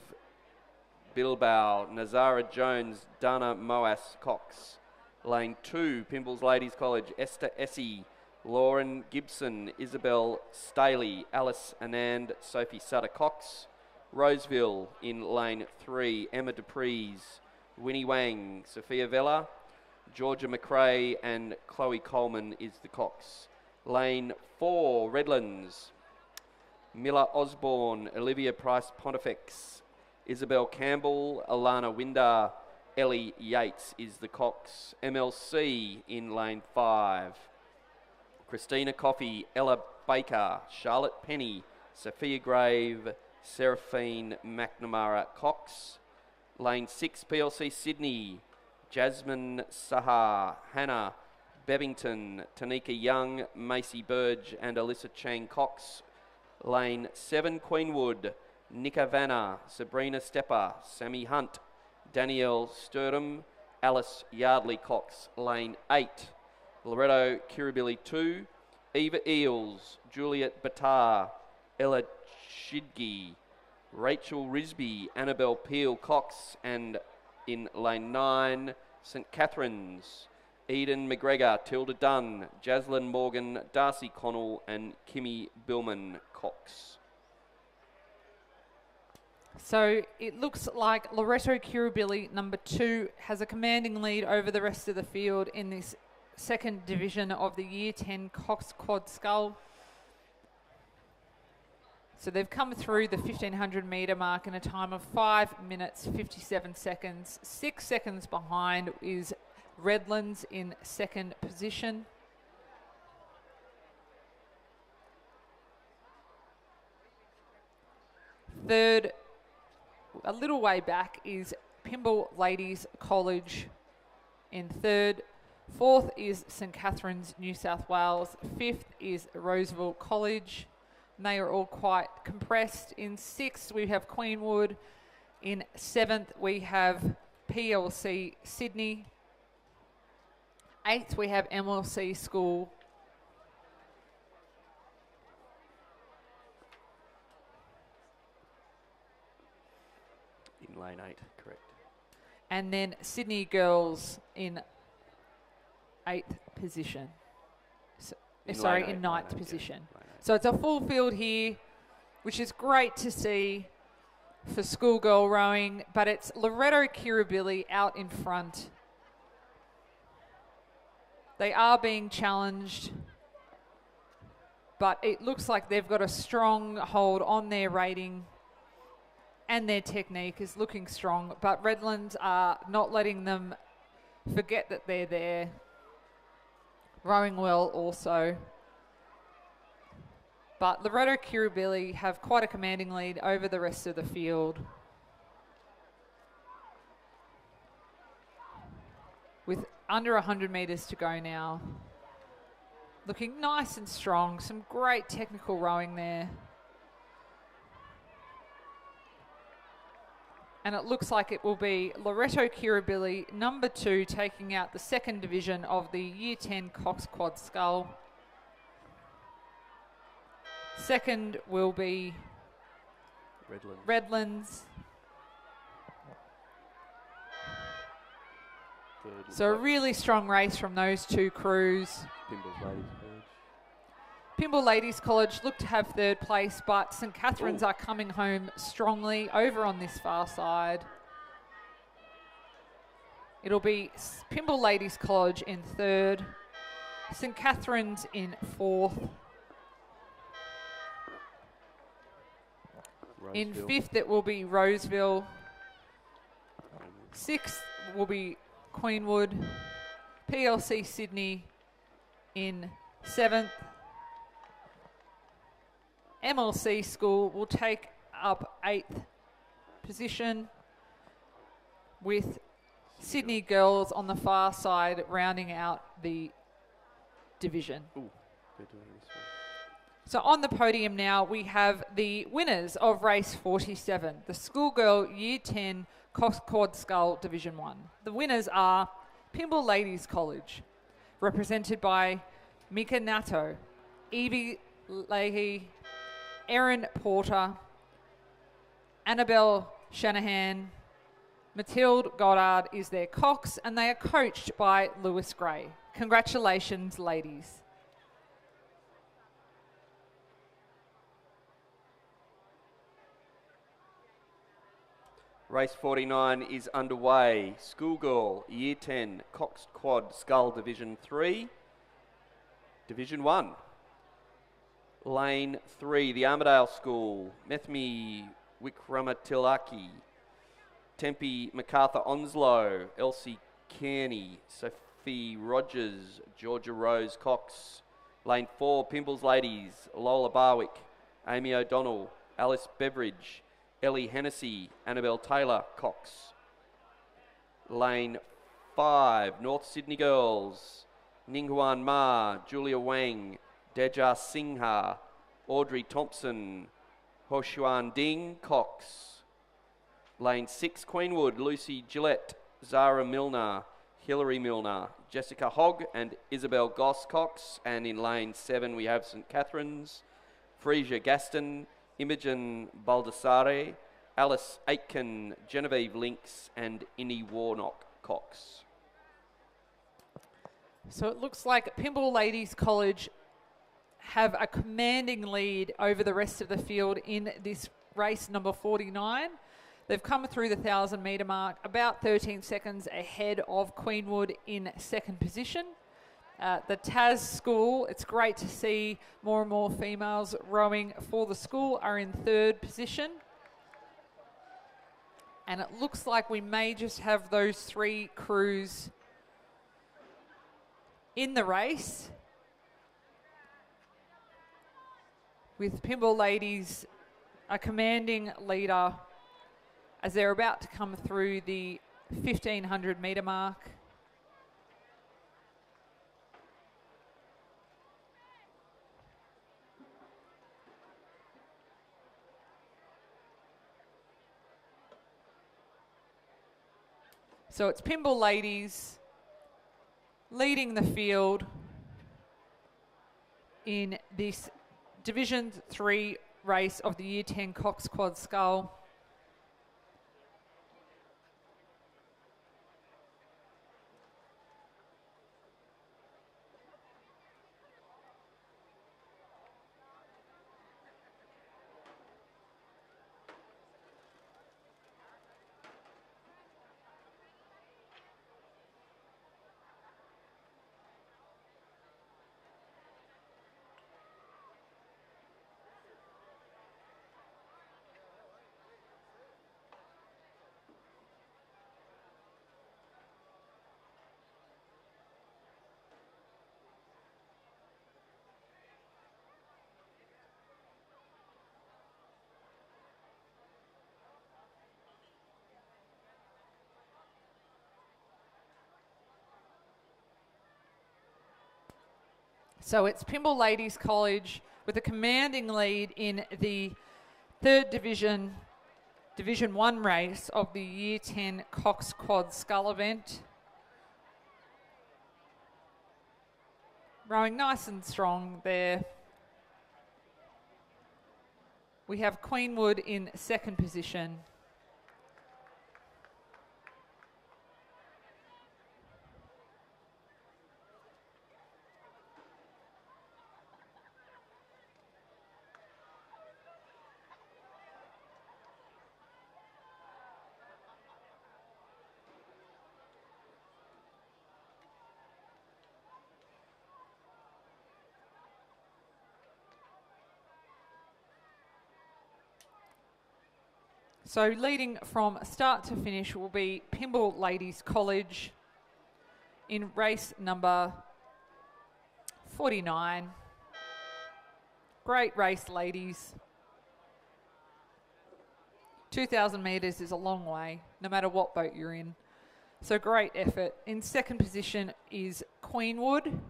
Bilbao, Nazara Jones, Dana Moas Cox. Lane 2, Pimble's Ladies College, Esther Essie, Lauren Gibson, Isabel Staley, Alice Anand, Sophie Sutter Cox. Roseville in lane 3, Emma Dupreez, Winnie Wang, Sophia Vella, Georgia McRae and Chloe Coleman is the Cox. Lane 4, Redlands, Miller Osborne, Olivia Price Pontifex, Isabel Campbell, Alana Winder, Ellie Yates is the Cox. MLC in lane 5, Christina Coffey, Ella Baker, Charlotte Penny, Sophia Grave, Seraphine McNamara Cox. Lane 6, PLC Sydney, Jasmine Sahar, Hannah Bevington, Tanika Young, Macy Burge and Alyssa Chang Cox. Lane 7, Queenwood, Nika Vanna, Sabrina Stepper, Sammy Hunt, Danielle Sturdham, Alice Yardley Cox. Lane 8, Loretto Kirribilli 2, Eva Eels, Juliet Batar, Ella Shidgi, Rachel Risby, Annabelle Peel Cox, and in lane 9, St Catherine's, Eden McGregor, Tilda Dunn, Jaslyn Morgan, Darcy Connell, and Kimmy Billman Cox. So it looks like Loretto Kirribilli number 2 has a commanding lead over the rest of the field in this second division of the Year 10 Cox Quad Scull. So they've come through the 1500 metre mark in a time of 5 minutes 57 seconds. 6 seconds behind is Redlands in second position. Third, a little way back, is Pymble Ladies College in third. Fourth is St Catherine's, New South Wales. Fifth is Roseville College. And they are all quite compressed. In sixth, we have Queenwood. In seventh, we have PLC Sydney. Eighth, we have MLC School. In lane 8, correct. And then Sydney Girls in 8th position. In ninth position. Yeah, So it's a full field here. which is great to see for schoolgirl rowing, but it's Loretto Kirribilli out in front. They are being challenged, but it looks like they've got a strong hold on their rating, and their technique is looking strong, but Redlands are not letting them forget that they're there. Rowing well also. But Loretto Kirribilli have quite a commanding lead over the rest of the field, with under 100 metres to go now. Looking nice and strong. Some great technical rowing there. And it looks like it will be Loretto Kirribilli, number 2, taking out the second division of the Year 10 Cox Quad Scull. Second will be Redlands. So a really strong race from those two crews. Pymble Ladies College look to have third place, but St Catherine's are coming home strongly over on this far side. It'll be Pymble Ladies College in third, St Catherine's in fourth. In fifth, it will be Roseville. Sixth will be Queenwood. PLC Sydney in seventh. MLC School will take up 8th position, with Sydney Girls on the far side rounding out the division. So on the podium now, we have the winners of race 47, the Schoolgirl Year 10 Cox Quad Scull Division 1. The winners are Pymble Ladies College, represented by Mika Nato, Evie Leahy, Erin Porter, Annabelle Shanahan, Mathilde Goddard is their cox, and they are coached by Lewis Gray. Congratulations, ladies. Race 49 is underway. Schoolgirl, Year 10, Cox Quad Scull Division 3. Division 1. Lane 3, the Armidale School, Methmi Wikramatilaki, Tempe MacArthur Onslow, Elsie Kearney, Sophie Rogers, Georgia Rose Cox. Lane 4, Pymbles Ladies, Lola Barwick, Amy O'Donnell, Alice Beveridge, Ellie Hennessy, Annabelle Taylor Cox. Lane 5, North Sydney Girls, Ninghuan Ma, Julia Wang, Deja Singha, Audrey Thompson, Hoshuan Ding Cox. Lane 6, Queenwood, Lucy Gillette, Zara Milner, Hilary Milner, Jessica Hogg and Isabel Goss Cox. And in lane 7 we have St Catherine's, Frisia Gaston, Imogen Baldassare, Alice Aitken, Genevieve Links and Innie Warnock Cox. So it looks like Pymble Ladies College have a commanding lead over the rest of the field in this race number 49. They've come through the 1,000 metre mark about 13 seconds ahead of Queenwood in second position. The Taz School, it's great to see more and more females rowing for the school, are in third position. And it looks like we may just have those 3 crews in the race, with Pymble Ladies a commanding leader as they're about to come through the 1,500 metre mark. So it's Pymble Ladies leading the field in this Division 3 race of the Year 10 Cox Quad Scull. So it's Pymble Ladies College with a commanding lead in the third Division 1 race of the Year 10 Cox Quad Scull event. Rowing nice and strong there. We have Queenwood in second position. So leading from start to finish will be Pymble Ladies College in race number 49. Great race, ladies. 2,000 metres is a long way, no matter what boat you're in. So great effort. In second position is Queenwood.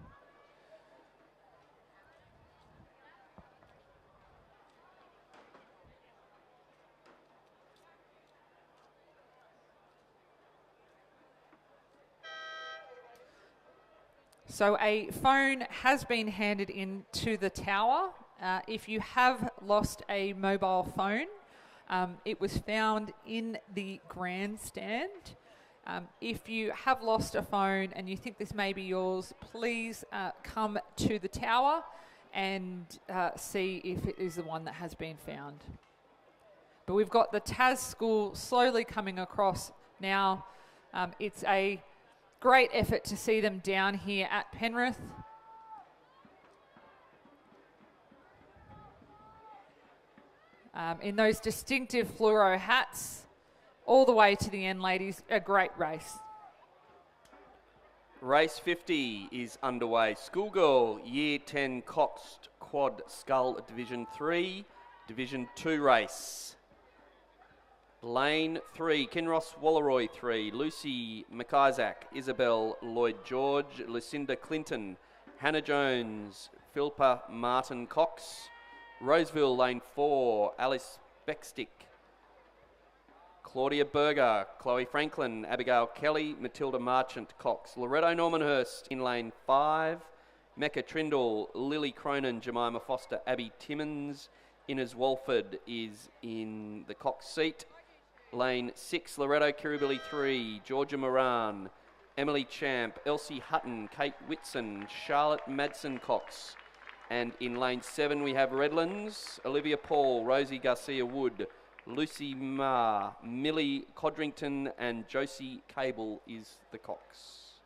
So a phone has been handed in to the tower. If you have lost a mobile phone, it was found in the grandstand. If you have lost a phone and you think this may be yours, please come to the tower and see if it is the one that has been found. But we've got the Tas School slowly coming across now. It's a great effort to see them down here at Penrith. In those distinctive fluoro hats, all the way to the end, ladies. A great race. Race 50 is underway. Schoolgirl Year 10 Cox Quad Scull Division 3, Division 2 race. Lane 3, Kinross Walleroy 3, Lucy McIsaac, Isabel Lloyd-George, Lucinda Clinton, Hannah Jones, Philippa Martin Cox. Roseville, lane 4, Alice Beckstick, Claudia Berger, Chloe Franklin, Abigail Kelly, Matilda Marchant Cox. Loretto Normanhurst in lane 5, Mecca Trindle, Lily Cronin, Jemima Foster, Abby Timmins. Inez Walford is in the Cox seat. Lane 6, Loretto Kirribilli 3, Georgia Moran, Emily Champ, Elsie Hutton, Kate Whitson, Charlotte Madsen Cox. And in lane 7 we have Redlands, Olivia Paul, Rosie Garcia Wood, Lucy Ma, Millie Codrington and Josie Cable is the Cox.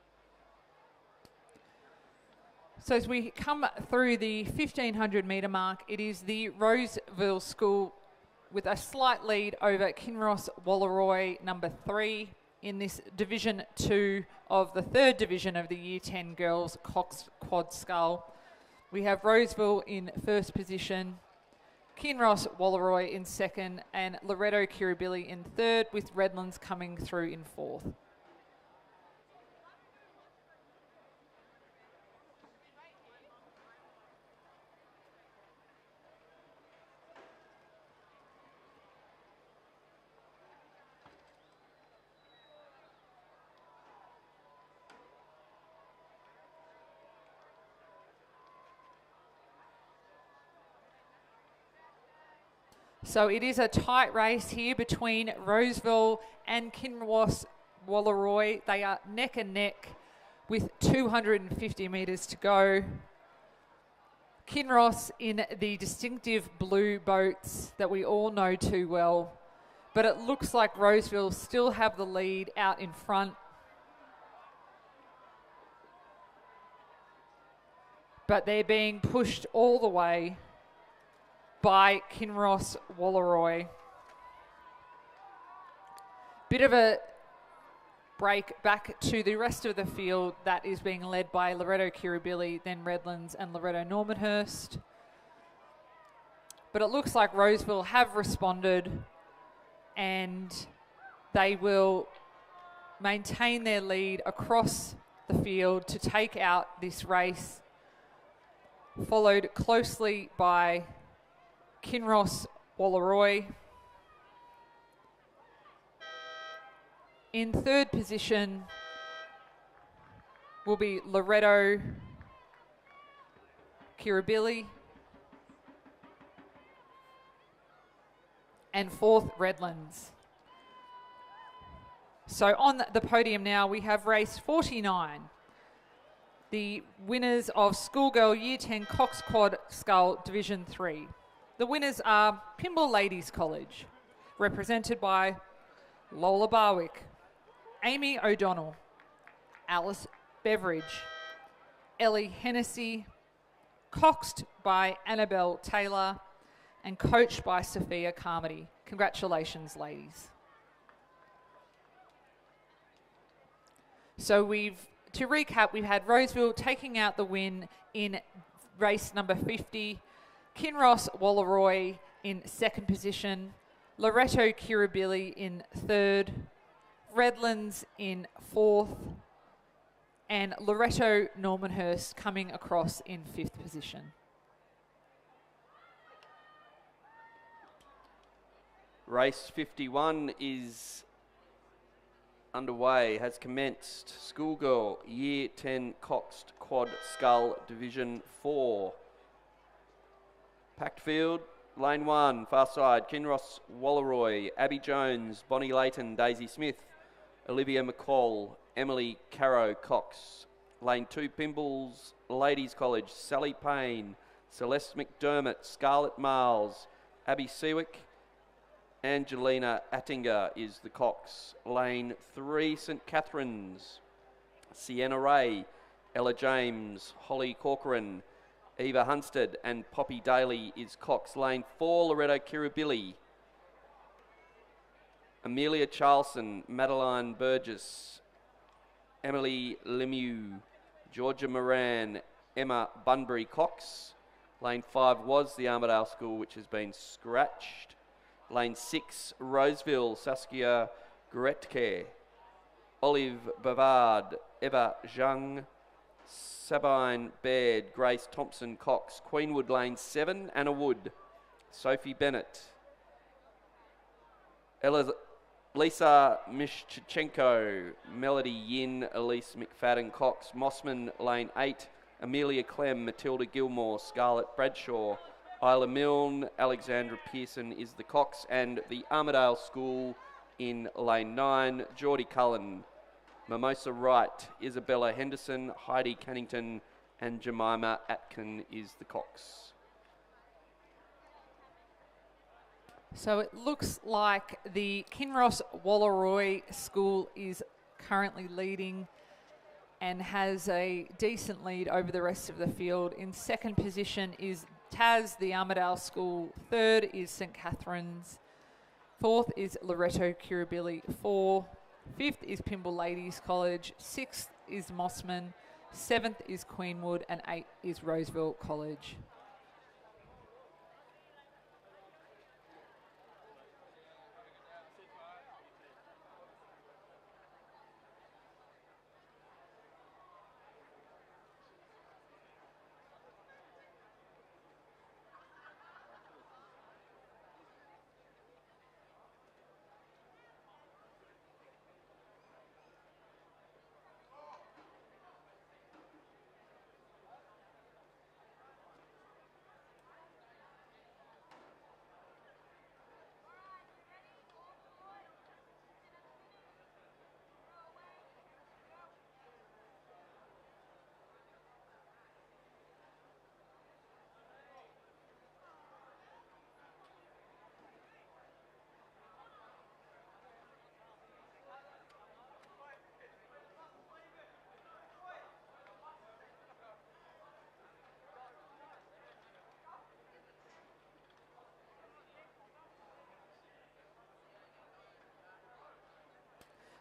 So as we come through the 1,500 metre mark, it is the Roseville School with a slight lead over Kinross Walleroy number 3 in this Division 2 of the third division of the Year 10 Girls Cox Quad Scull. We have Roseville in first position, Kinross Walleroy in second, and Loretto Kirribilli in third, with Redlands coming through in fourth. So it is a tight race here between Roseville and Kinross Walleroy. They are neck and neck with 250 metres to go. Kinross in the distinctive blue boats that we all know too well. But it looks like Roseville still have the lead out in front. But they're being pushed all the way by Kinross Walleroy. Bit of a break back to the rest of the field that is being led by Loretto Kirribilli, then Redlands and Loretto Normanhurst. But it looks like Roseville have responded and they will maintain their lead across the field to take out this race followed closely by Kinross Wallaroi. In third position will be Loretto Kirribilli. And fourth, Redlands. So on the podium now, we have race 49. The winners of Schoolgirl Year 10 Cox Quad Scull Division 3. The winners are Pymble Ladies College, represented by Lola Barwick, Amy O'Donnell, Alice Beveridge, Ellie Hennessy, coxed by Annabelle Taylor, and coached by Sophia Carmody. Congratulations, ladies. So to recap, we've had Roseville taking out the win in race number 50, Kinross Wallaroi in second position, Loretto Kirribilli in third, Redlands in fourth, and Loretto Normanhurst coming across in fifth position. Race 51 is underway, has commenced. Schoolgirl Year 10 Coxed Quad Scull Division 4. Packed field, lane 1, far side, Kinross Wallaroi, Abby Jones, Bonnie Layton, Daisy Smith, Olivia McCall, Emily Caro Cox. Lane 2, Pymbles Ladies College, Sally Payne, Celeste McDermott, Scarlett Miles, Abby Seawick, Angelina Attinger is the Cox. Lane 3, St Catherine's, Sienna Ray, Ella James, Holly Corcoran, Eva Hunstead and Poppy Daly is Cox. Lane 4, Loretto Kirribilli, Amelia Charlson, Madeline Burgess, Emily Lemieux, Georgia Moran, Emma Bunbury Cox. Lane 5 was the Armidale School, which has been scratched. Lane 6, Roseville, Saskia Goretke, Olive Bavard, Eva Zhang, Sabine Baird, Grace Thompson Cox. Queenwood Lane 7, Anna Wood, Sophie Bennett, Lisa Mishchenko, Melody Yin, Elise McFadden Cox. Mossman Lane 8, Amelia Clem, Matilda Gilmore, Scarlett Bradshaw, Isla Milne, Alexandra Pearson is the Cox, and the Armidale School in Lane 9, Geordie Cullen, Mimosa Wright, Isabella Henderson, Heidi Cannington, and Jemima Atkin is the Cox. So it looks like the Kinross Wallaroi School is currently leading and has a decent lead over the rest of the field. In second position is Taz, the Armidale School. Third is St Catherine's. Fourth is Loretto Kirribilli. Fifth is Pymble Ladies College. Sixth is Mossman. Seventh is Queenwood. And eighth is Roseville College.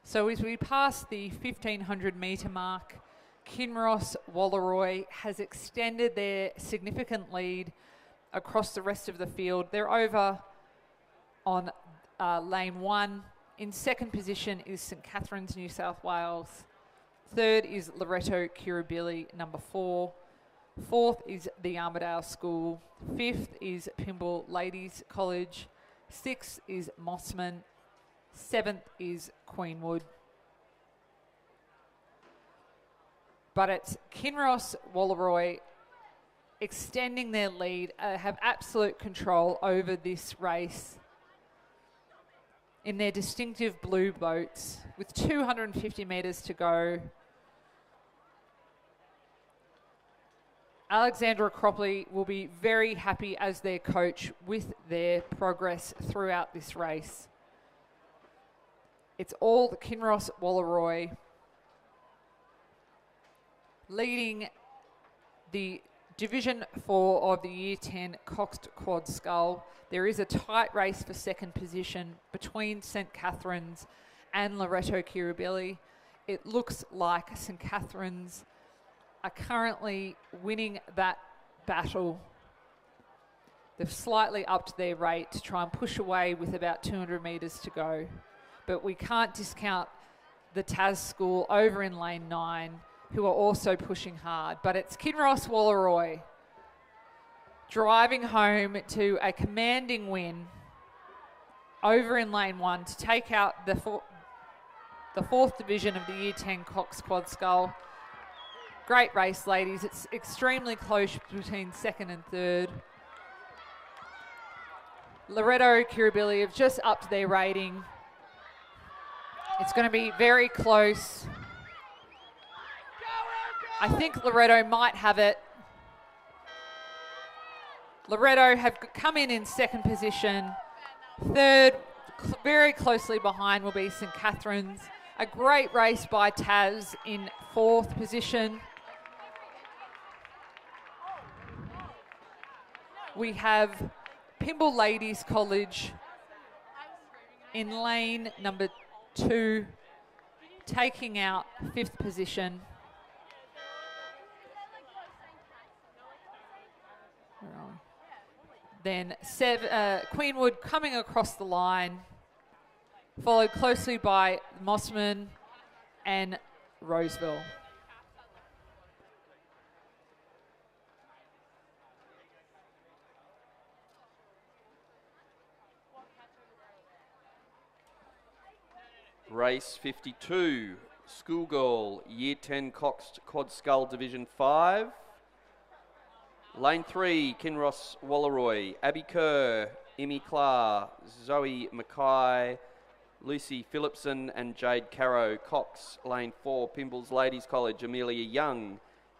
So as we pass the 1,500 metre mark, Kinross Wallaroi has extended their significant lead across the rest of the field. They're over on lane 1. In second position is St Catherine's, New South Wales. Third is Loretto Kirribilli, number 4. Fourth is the Armidale School. Fifth is Pymble Ladies College. Sixth is Mossman. Seventh is Queenwood. But it's Kinross Walleroy extending their lead, have absolute control over this race in their distinctive blue boats with 250 metres to go. Alexandra Cropley will be very happy as their coach with their progress throughout this race. It's all Kinross Walleroy leading the Division 4 of the Year 10 Coxed Quad Scull. There is a tight race for second position between St Catherine's and Loreto Kirribilli. It looks like St Catherine's are currently winning that battle. They've slightly upped their rate to try and push away with about 200 metres to go. But we can't discount the Tas School over in lane 9, who are also pushing hard. But it's Kinross Walleroy driving home to a commanding win over in lane 1 to take out the fourth division of the Year 10 Cox Quad Scull. Great race, ladies. It's extremely close between second and third. Loreto Kirribilli have just upped their rating. It's going to be very close. I think Loreto might have it. Loreto have come in second position. Third, very closely behind, will be St Catherine's. A great race by Tas in fourth position. We have Pymble Ladies College in lane number 2, taking out fifth position. Then Queenwood coming across the line, followed closely by Mossman and Roseville. Race 52, Schoolgirl, Year 10 Coxed Quad Scull Division 5. Lane 3, Kinross Walleroy, Abby Kerr, Emmy Clark, Zoe Mackay, Lucy Phillipson and Jade Carrow. Cox. Lane 4, Pymbles Ladies College, Amelia Young,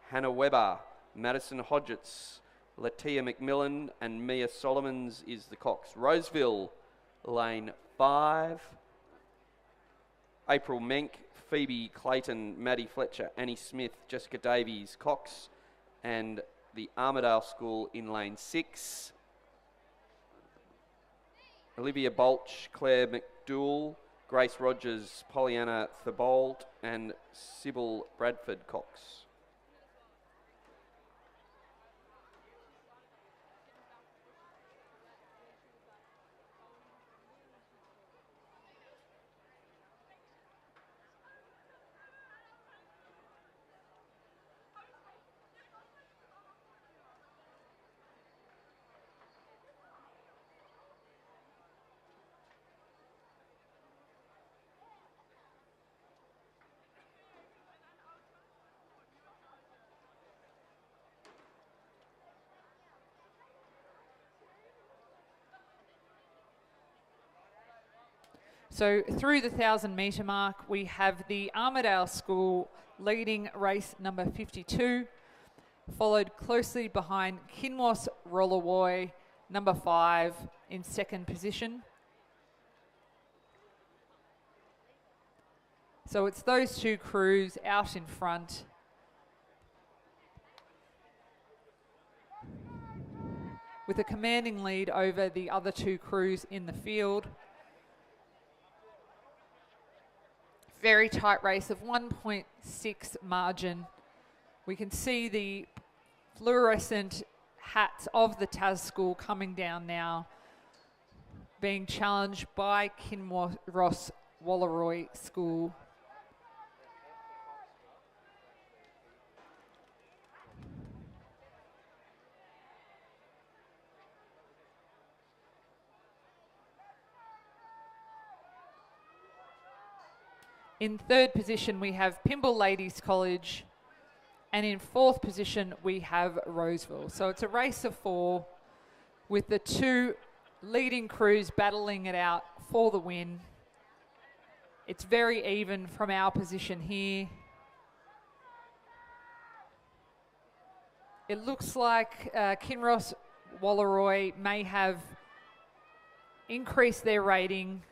Hannah Webber, Madison Hodgetts, Latia McMillan and Mia Solomons is the Cox. Roseville, Lane 5, April Menk, Phoebe Clayton, Maddie Fletcher, Annie Smith, Jessica Davies, Cox, and the Armidale School in lane 6. Olivia Bolch, Claire McDougall, Grace Rogers, Pollyanna Thibault, and Sybil Bradford Cox. So through the 1,000 metre mark, we have the Armidale School leading race number 52, followed closely behind Kinross Walleroy, number 5, in second position. So it's those two crews out in front. With a commanding lead over the other two crews in the field. Very tight race of 1.6 margin. We can see the fluorescent hats of the Tas School coming down now, being challenged by Kinross Walleroy School. In third position, we have Pymble Ladies College. And in fourth position, we have Roseville. So it's a race of 4 with the 2 leading crews battling it out for the win. It's very even from our position here. It looks like Kinross Wallaroi may have increased their rating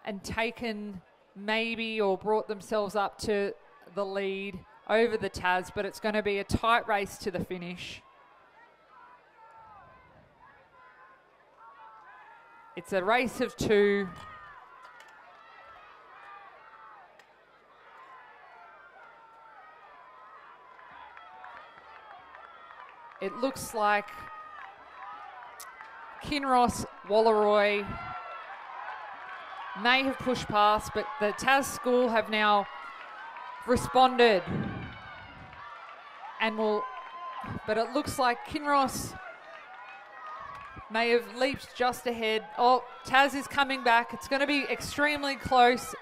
and taken maybe or brought themselves up to the lead over the Tas, but it's going to be a tight race to the finish. It's a race of 2. It looks like Kinross Wallaroi may have pushed past, but the Tas school have now responded and but it looks like Kinross may have leaped just ahead. Oh, Tas is coming back. It's going to be extremely close.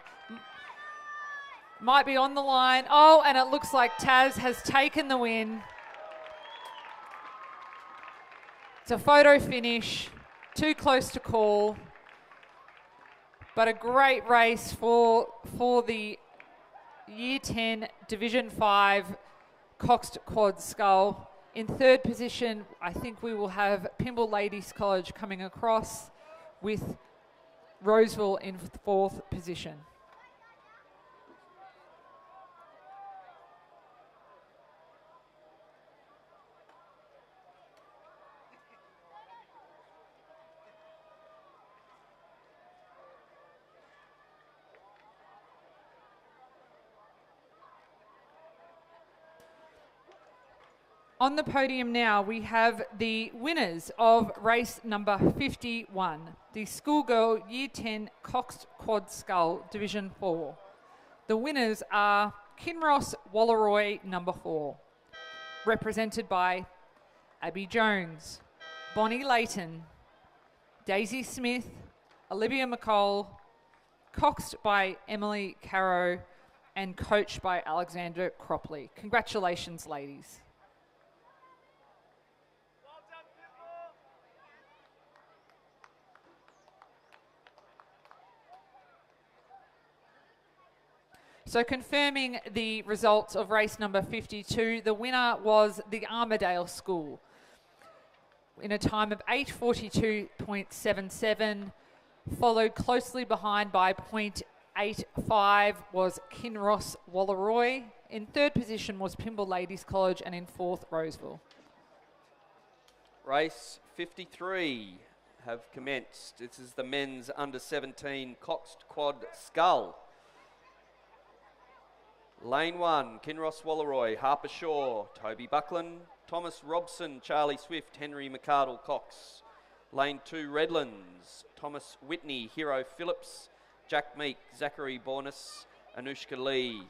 Might be on the line. Oh, and it looks like Tas has taken the win. It's a photo finish, too close to call, but a great race for the Year 10 Division 5 Coxed Quad Scull. In third position, I think we will have Pymble Ladies College coming across with Roseville in fourth position. On the podium now, we have the winners of race number 51, the Schoolgirl Year 10 Coxed Quad Scull Division 4. The winners are Kinross Wallaroi number 4, represented by Abby Jones, Bonnie Layton, Daisy Smith, Olivia McCall, coxed by Emily Caro, and coached by Alexandra Cropley. Congratulations, ladies. So confirming the results of race number 52, the winner was the Armidale School in a time of 8:42.77, followed closely behind by 0.85 was Kinross Wallaroi. In third position was Pymble Ladies College, and in fourth, Roseville. Race 53 have commenced. This is the men's under 17 Coxed Quad Scull. Lane 1, Kinross Wallaroi, Harper Shaw, Toby Buckland, Thomas Robson, Charlie Swift, Henry McArdle Cox. Lane 2, Redlands, Thomas Whitney, Hero Phillips, Jack Meek, Zachary Bornis, Anushka Lee.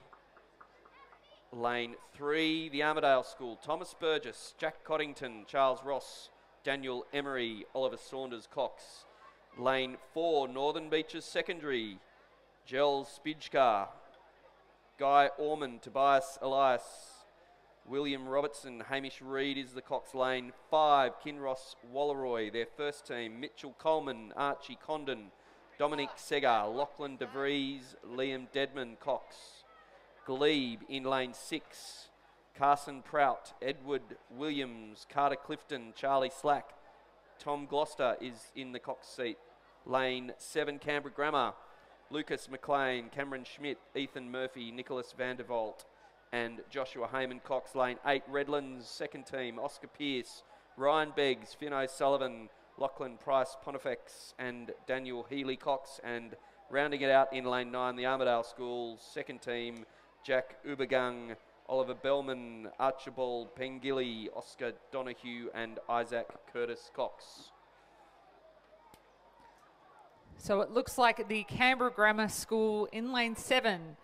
Lane 3, the Armidale School, Thomas Burgess, Jack Coddington, Charles Ross, Daniel Emery, Oliver Saunders Cox. Lane 4, Northern Beaches Secondary, Gel Spijka, Guy Orman, Tobias Elias, William Robertson, Hamish Reid is the Cox. Lane 5, Kinross Wallaroi, their first team, Mitchell Coleman, Archie Condon, Dominic Segar, Lachlan DeVries, Liam Dedman Cox. Glebe in lane 6, Carson Prout, Edward Williams, Carter Clifton, Charlie Slack, Tom Gloucester is in the Cox seat. Lane 7, Canberra Grammar, Lucas McLean, Cameron Schmidt, Ethan Murphy, Nicholas Vandervolt, and Joshua Heyman Cox. Lane 8, Redlands, second team, Oscar Pearce, Ryan Beggs, Finn O'Sullivan, Lachlan Price Pontifex, and Daniel Healy Cox. And rounding it out in lane 9, the Armidale School, second team, Jack Ubergang, Oliver Bellman, Archibald Pengilly, Oscar Donahue, and Isaac Curtis Cox. So it looks like the Canberra Grammar School in lane 7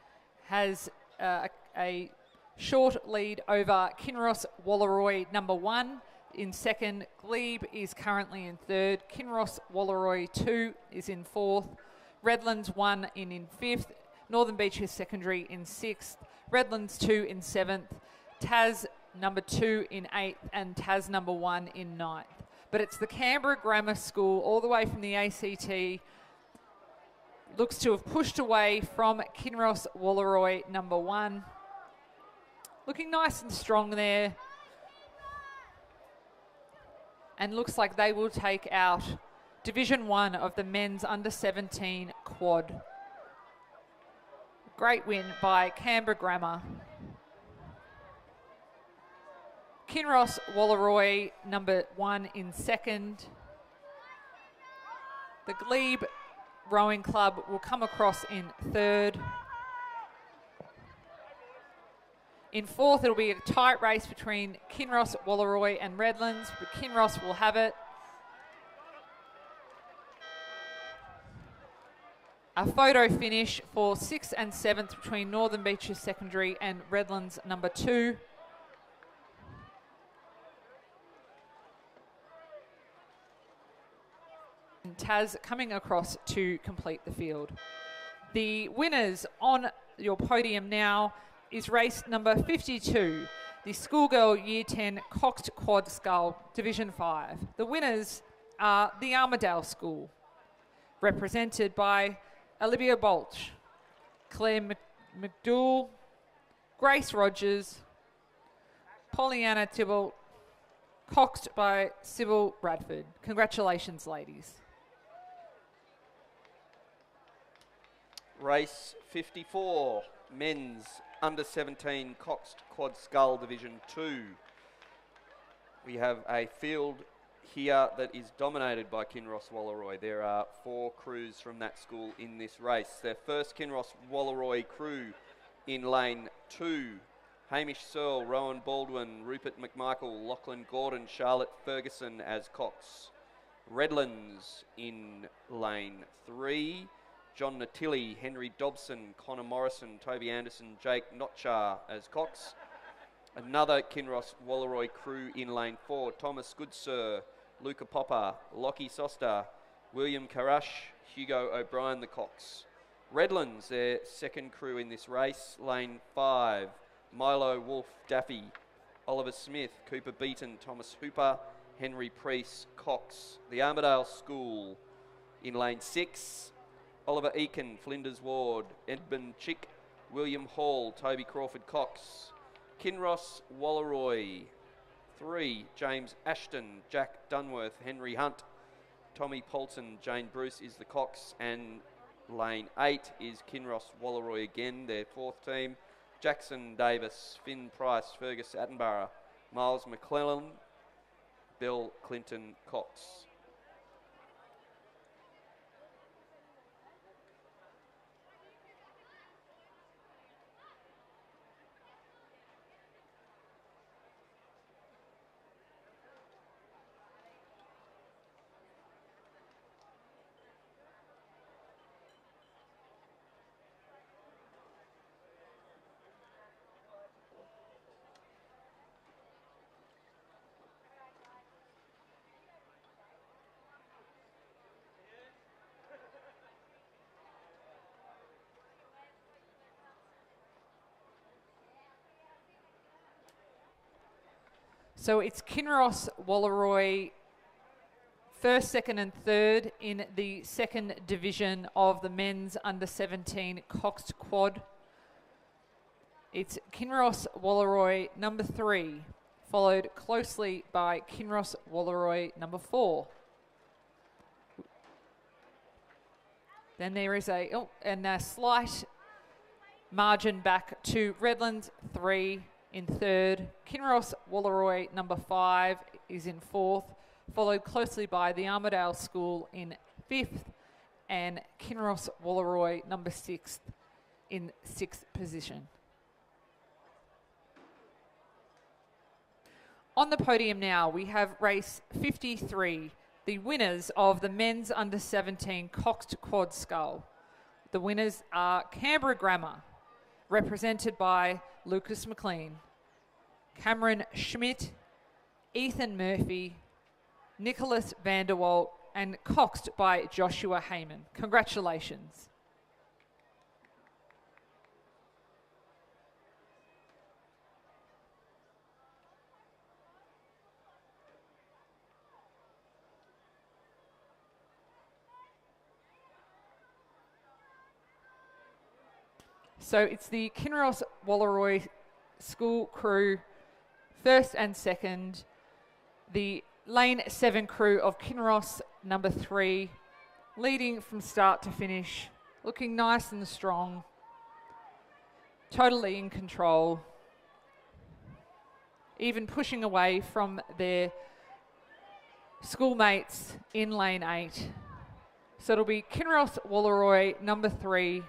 has a short lead over Kinross Wallaroi number 1. In second, Glebe is currently in third. Kinross Wallaroi 2 is in fourth. Redlands 1 in fifth. Northern Beaches Secondary in 6th, Redlands 2 in 7th, Tas number 2 in 8th, and Tas number 1 in 9th. But it's the Canberra Grammar School, all the way from the ACT, looks to have pushed away from Kinross Wallaroi number 1. Looking nice and strong there. And looks like they will take out Division 1 of the men's under-17 quad. Great win by Canberra Grammar. Kinross Wallaroi number 1 in 2nd. The Glebe Rowing Club will come across in 3rd. In 4th, it'll be a tight race between Kinross, Wallaroi and Redlands, but Kinross will have it. A photo finish for 6th and 7th between Northern Beaches Secondary and Redlands number 2. And Tas coming across to complete the field. The winners on your podium now is race number 52, the Schoolgirl Year 10 Coxed Quad Scull Division 5. The winners are the Armidale School, represented by Olivia Bolch, Claire McDougall, Grace Rogers, Pollyanna Tybalt, coxed by Sybil Bradford. Congratulations, ladies. Race 54, men's under-17 Coxed Quad Scull Division 2. We have a field here that is dominated by Kinross Wallaroi. There are 4 crews from that school in this race. Their first Kinross Wallaroi crew in lane 2. Hamish Searle, Rowan Baldwin, Rupert McMichael, Lachlan Gordon, Charlotte Ferguson as Cox. Redlands in lane 3. John Natilli, Henry Dobson, Connor Morrison, Toby Anderson, Jake Notchar as Cox. Another Kinross Wallaroi crew in lane 4, Thomas Goodsir, Luca Popper, Lockie Soster, William Karash, Hugo O'Brien the Cox. Redlands, their second crew in this race, lane 5, Milo Wolf Daffy, Oliver Smith, Cooper Beaton, Thomas Hooper, Henry Priest, Cox. The Armidale School in lane 6, Oliver Eakin, Flinders Ward, Edmund Chick, William Hall, Toby Crawford Cox. Kinross Wallaroi 3, James Ashton, Jack Dunworth, Henry Hunt, Tommy Polton, Jane Bruce is the Cox, and lane 8 is Kinross Wallaroi again, their 4th team. Jackson Davis, Finn Price, Fergus Attenborough, Miles McClellan, Bill Clinton Cox. So it's Kinross Wallaroi, 1st, 2nd and 3rd in the 2nd division of the men's under-17 Coxed Quad. It's Kinross Wallaroi number 3, followed closely by Kinross Wallaroi number 4. Then there is a slight margin back to Redlands 3 in 3rd. Kinross Wallaroi number 5 is in 4th, followed closely by the Armidale School in 5th, and Kinross Wallaroi number 6 in 6th position. On the podium now, we have race 53, the winners of the men's under-17 Coxed Quad Scull. The winners are Canberra Grammar, represented by Lucas McLean, Cameron Schmidt, Ethan Murphy, Nicholas Vanderwalt, and coxed by Joshua Heyman. Congratulations. So it's the Kinross Wallaroi School crew, first and second. The lane 7 crew of Kinross, number 3, leading from start to finish, looking nice and strong, totally in control, even pushing away from their schoolmates in lane 8. So it'll be Kinross Wallaroi, number 3,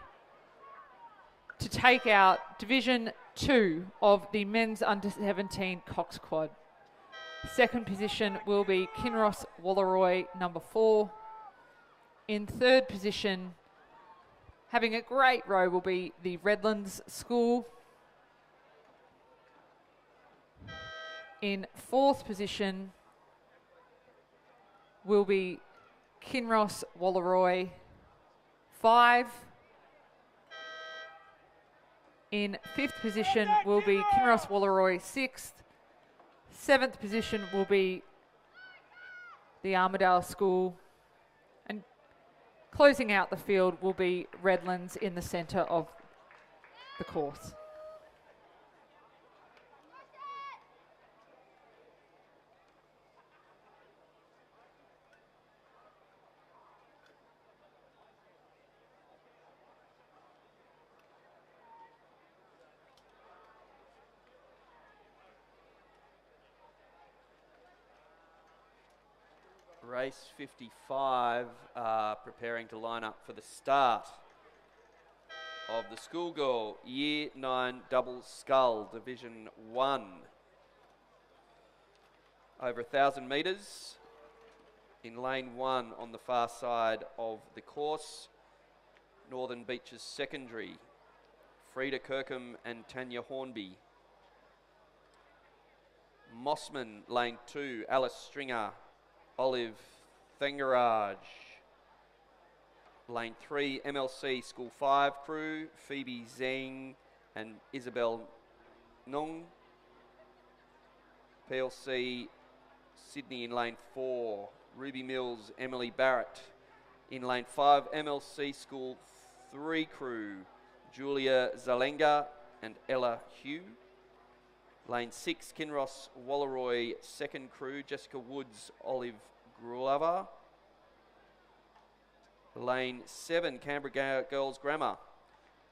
to take out Division 2 of the men's under 17 Cox Quad. Second position will be Kinross Wallaroi, number 4. In third position, having a great row, will be the Redlands School. In fourth position will be Kinross Wallaroi 5. In fifth position will be Kinross Wallaroi 6th. Seventh position will be the Armidale School. And closing out the field will be Redlands in the centre of the course. Race 55 preparing to line up for the start of the schoolgirl Year 9 Double Scull Division 1. Over 1,000 metres in lane 1 on the far side of the course. Northern Beaches Secondary, Frida Kirkham and Tanya Hornby. Mossman, lane 2, Alice Stringer, Olive Thangaraj. Lane 3, MLC School 5 crew, Phoebe Zhang and Isabel Nong. PLC Sydney in lane 4, Ruby Mills, Emily Barrett. In lane 5, MLC School 3 crew, Julia Zalenga and Ella Hugh. Lane 6, Kinross Wallaroi second crew, Jessica Woods, Olive Gruava. Lane 7, Canberra Girls Grammar,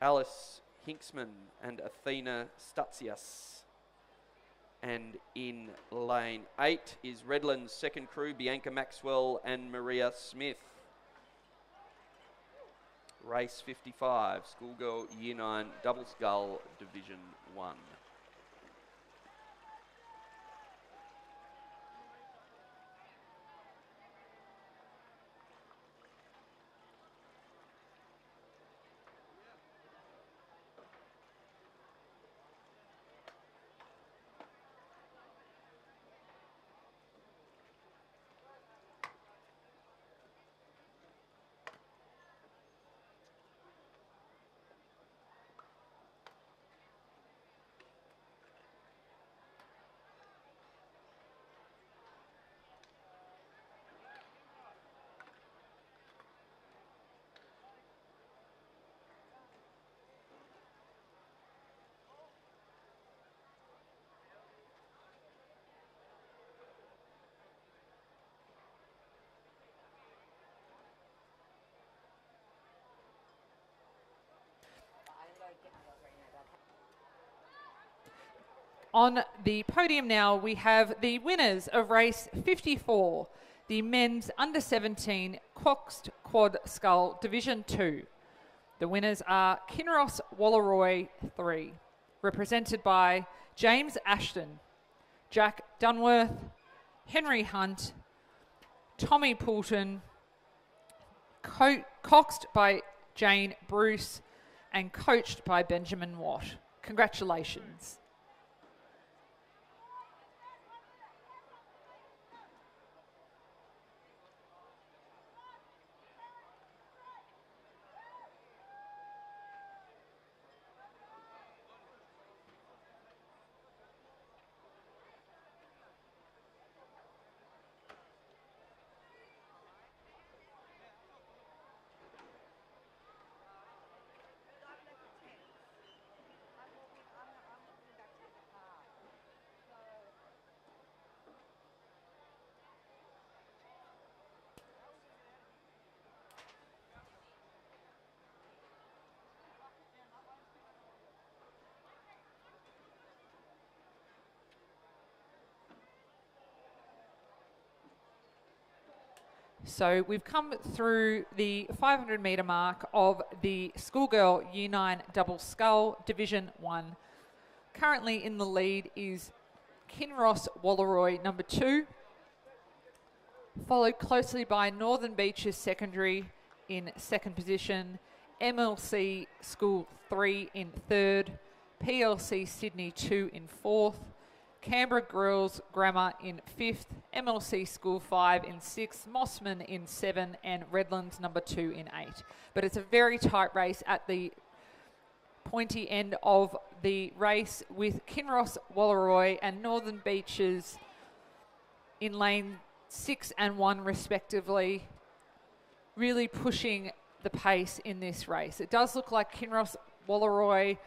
Alice Hinksman and Athena Statsias. And in lane 8 is Redlands second crew, Bianca Maxwell and Maria Smith. Race 55, Schoolgirl Year 9 Double Scull Division 1. On the podium now, we have the winners of race 54, the men's under 17 Coxed Quad Scull Division 2. The winners are Kinross Wallaroi 3, represented by James Ashton, Jack Dunworth, Henry Hunt, Tommy Poulton, coxed by Jane Bruce, and coached by Benjamin Watt. Congratulations. So we've come through the 500 metre mark of the schoolgirl Year 9 double scull Division 1. Currently in the lead is Kinross Walleroy number 2, followed closely by Northern Beaches Secondary in second position, MLC School 3 in third, PLC Sydney 2 in fourth, Canberra Girls Grammar in fifth, MLC School 5 in sixth, Mossman in 7, and Redlands number 2 in 8. But it's a very tight race at the pointy end of the race, with Kinross Walleroy and Northern Beaches in lane 6 and 1 respectively, really pushing the pace in this race. It does look like Kinross Walleroy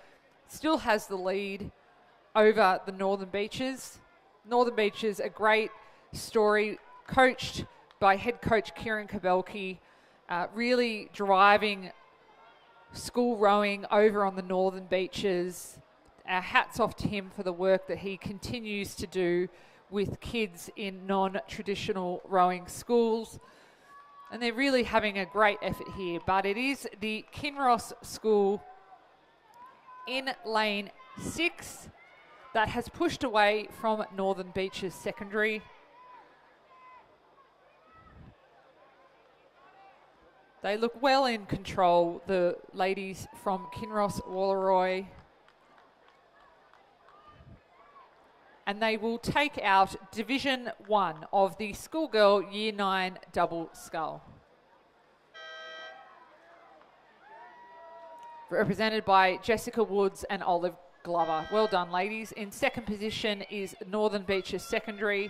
still has the lead over the Northern Beaches. Northern Beaches, a great story, coached by head coach Kieran Kabelke, really driving school rowing over on the Northern Beaches. Our hats off to him for the work that he continues to do with kids in non-traditional rowing schools. And they're really having a great effort here. But it is the Kinross School in lane 6 that has pushed away from Northern Beaches Secondary. They look well in control, the ladies from Kinross Walleroy. And they will take out Division 1 of the schoolgirl Year 9 double scull. Represented by Jessica Woods and Olive Glover. Well done, ladies. In second position is Northern Beaches Secondary,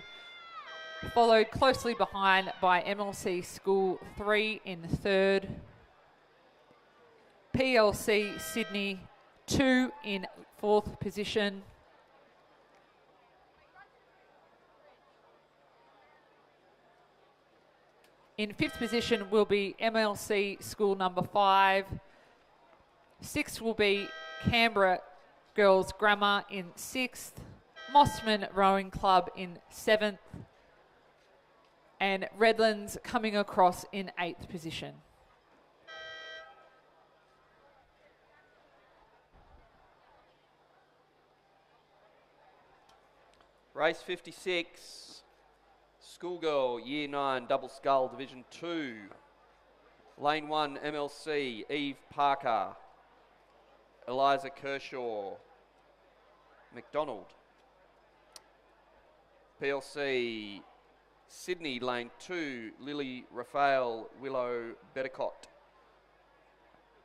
followed closely behind by MLC School 3 in third, PLC Sydney 2 in fourth position, in fifth position will be MLC School number 5, sixth will be Canberra Girls Grammar in 6th, Mossman Rowing Club in 7th, and Redlands coming across in 8th position. Race 56, schoolgirl Year 9 double scull Division 2. Lane 1 MLC Eve Parker, Eliza Kershaw, McDonald. PLC Sydney lane 2, Lily Raphael Willow Betticott.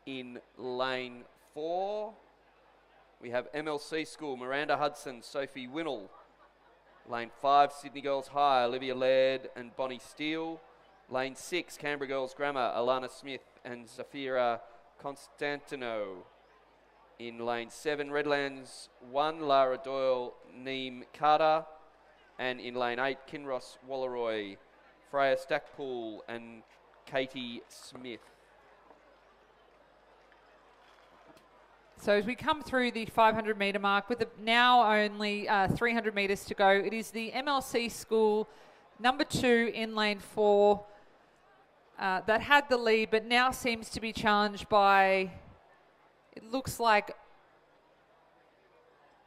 In lane 4, we have MLC School Miranda Hudson, Sophie Winnell. Lane 5, Sydney Girls High, Olivia Laird and Bonnie Steele. Lane 6, Canberra Girls Grammar, Alana Smith and Zafira Constantino. In lane 7, Redlands 1, Lara Doyle, Neem Carter. And in lane 8, Kinross Walleroy, Freya Stackpool and Katie Smith. So as we come through the 500 metre mark, with now only 300 metres to go, it is the MLC School number 2 in lane 4 that had the lead, but now seems to be challenged by, it looks like,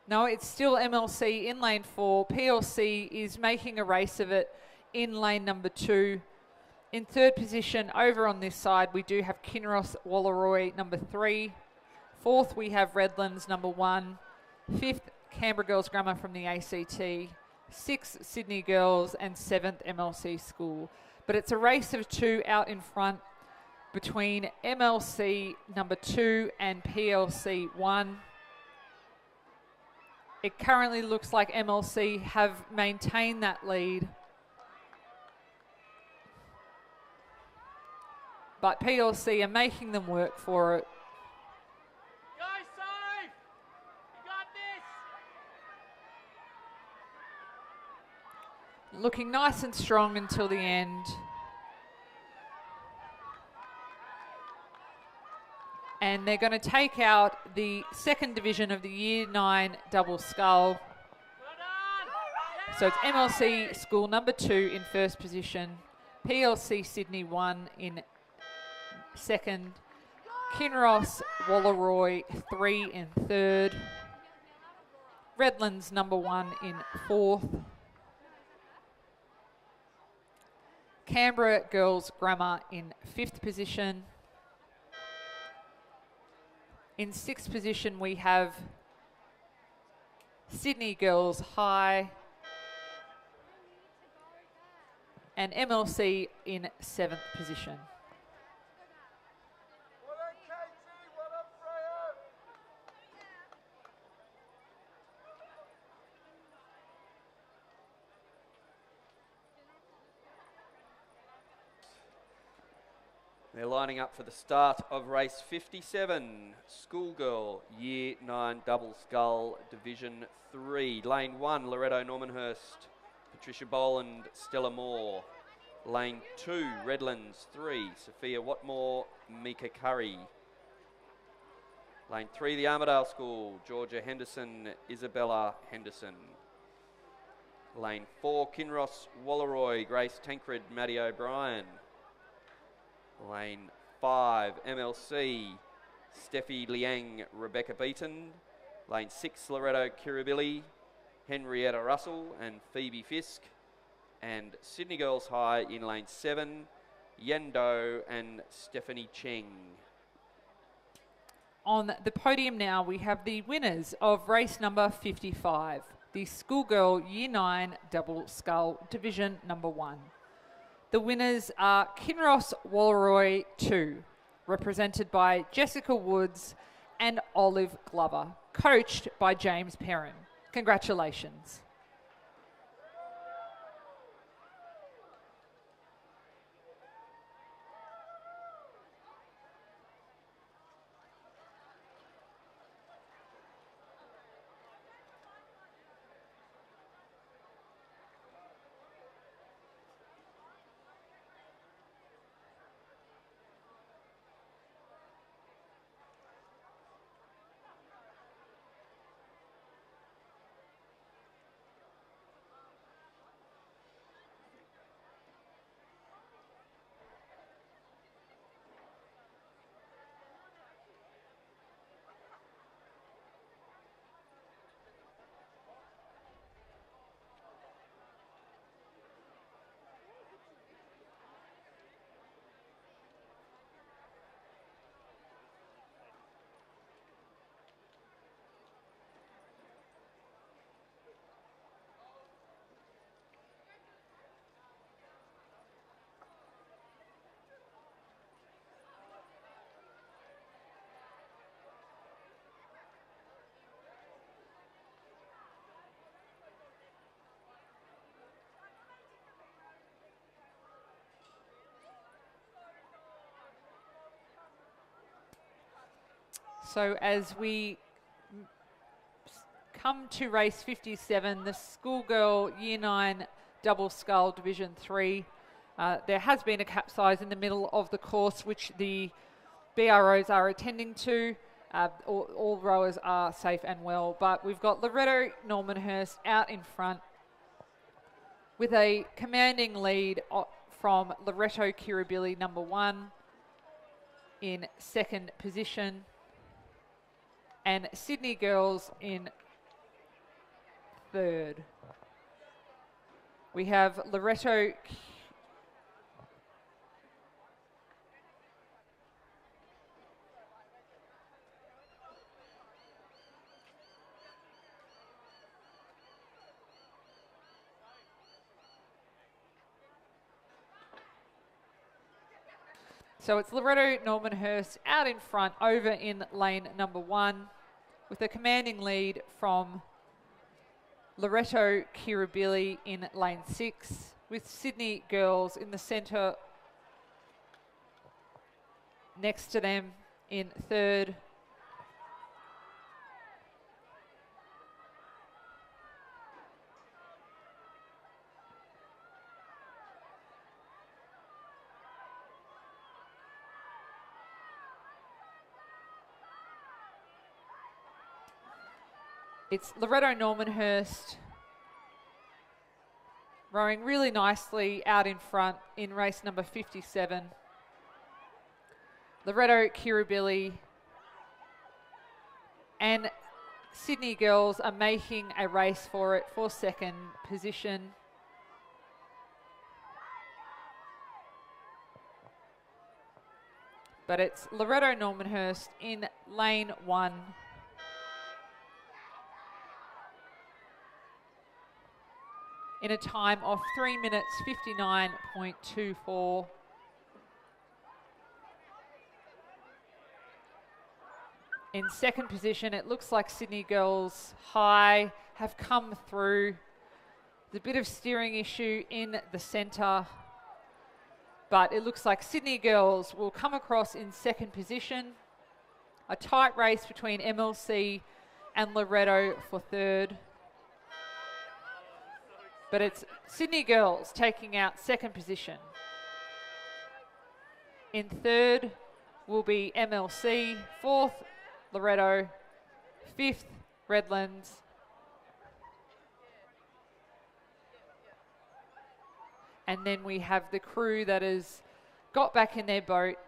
no, it's still MLC in lane 4. PLC is making a race of it in lane number 2. In third position, over on this side, we do have Kinross Walleroy number 3. Fourth, we have Redlands number 1. Fifth, Canberra Girls Grammar from the ACT. Sixth, Sydney Girls, and 7th, MLC School. But it's a race of 2 out in front between MLC number 2 and PLC 1. It currently looks like MLC have maintained that lead. But PLC are making them work for it. Go, Soph! You got this! Looking nice and strong until the end. And they're going to take out the second division of the Year 9 double scull. So it's MLC School number 2 in first position. PLC Sydney 1 in second. Kinross Walleroy 3 in third. Redlands number 1 in fourth. Canberra Girls Grammar in fifth position. In sixth position we have Sydney Girls High and MLC in seventh position. They're lining up for the start of race 57, Schoolgirl Year 9 Double Scull Division 3. Lane 1, Loretto Normanhurst, Patricia Boland, Stella Moore. Lane 2, Redlands 3, Sophia Watmore, Mika Curry. Lane 3, the Armidale School, Georgia Henderson, Isabella Henderson. Lane 4, Kinross Walleroy, Grace Tancred, Maddie O'Brien. Lane 5, MLC, Steffi Liang, Rebecca Beaton. Lane 6, Loretto Kirribilli, Henrietta Russell and Phoebe Fisk. And Sydney Girls High in lane 7, Yendo and Stephanie Cheng. On the podium now we have the winners of race number 55, the Schoolgirl Year 9 Double Scull Division number 1. The winners are Kinross Walleroy 2, represented by Jessica Woods and Olive Glover, coached by James Perrin. Congratulations. So as we come to race 57, the Schoolgirl Year 9 Double Scull Division 3, there has been a capsize in the middle of the course which the BROs are attending to. All rowers are safe and well, but we've got Loretto Normanhurst out in front with a commanding lead from Loretto Kirribilli number 1 in second position, and Sydney Girls in third. We have Loretto So it's Loretto Normanhurst out in front over in lane number 1 with a commanding lead from Loretto Kirribilli in lane 6 with Sydney Girls in the centre next to them in third. It's Loretto Normanhurst rowing really nicely out in front in race number 57. Loretto, Kirribilli and Sydney Girls are making a race for it for second position. But it's Loretto Normanhurst in lane 1. In a time of 3 minutes 59.24. In second position, it looks like Sydney Girls High have come through. There's a bit of steering issue in the centre, but it looks like Sydney Girls will come across in second position. A tight race between MLC and Loretto for third. But it's Sydney Girls taking out second position. In third will be MLC, fourth Loretto, fifth Redlands, and then we have the crew that has got back in their boat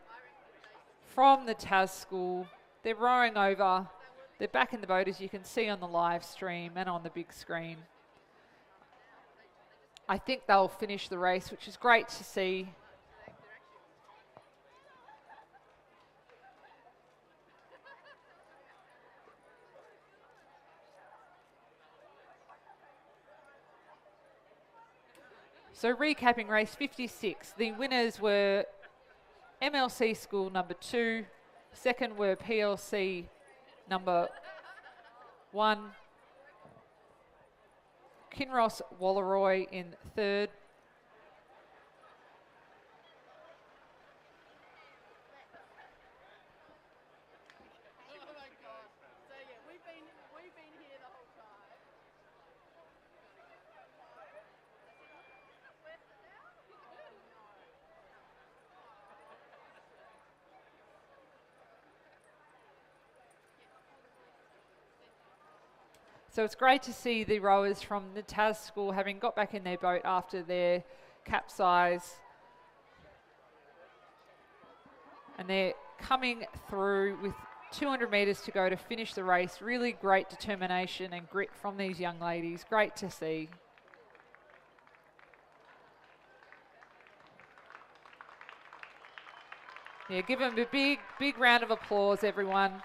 from the TAS school. They're rowing over. They're back in the boat, as you can see on the live stream and on the big screen. I think they'll finish the race, which is great to see. So recapping race 56, the winners were MLC School number 2, second were PLC number 1, Kinross Walleroy in third, so it's great to see the rowers from the TAS school having got back in their boat after their capsize. And they're coming through with 200 metres to go to finish the race. Really great determination and grit from these young ladies. Great to see. Yeah, give them a big round of applause, everyone.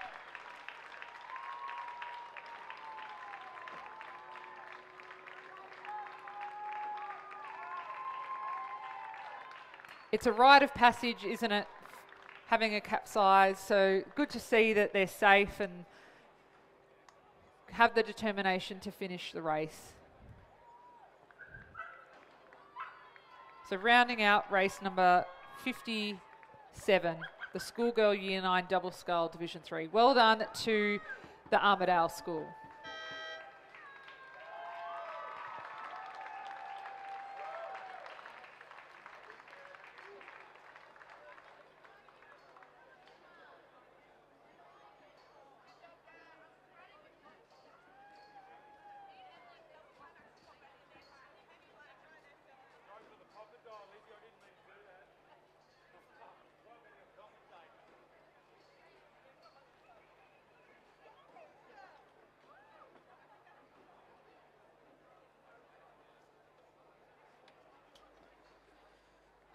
It's a rite of passage, isn't it, having a capsize, so good to see that they're safe and have the determination to finish the race. So rounding out race number 57, the Schoolgirl Year 9 Double Scull Division 3. Well done to the Armidale School.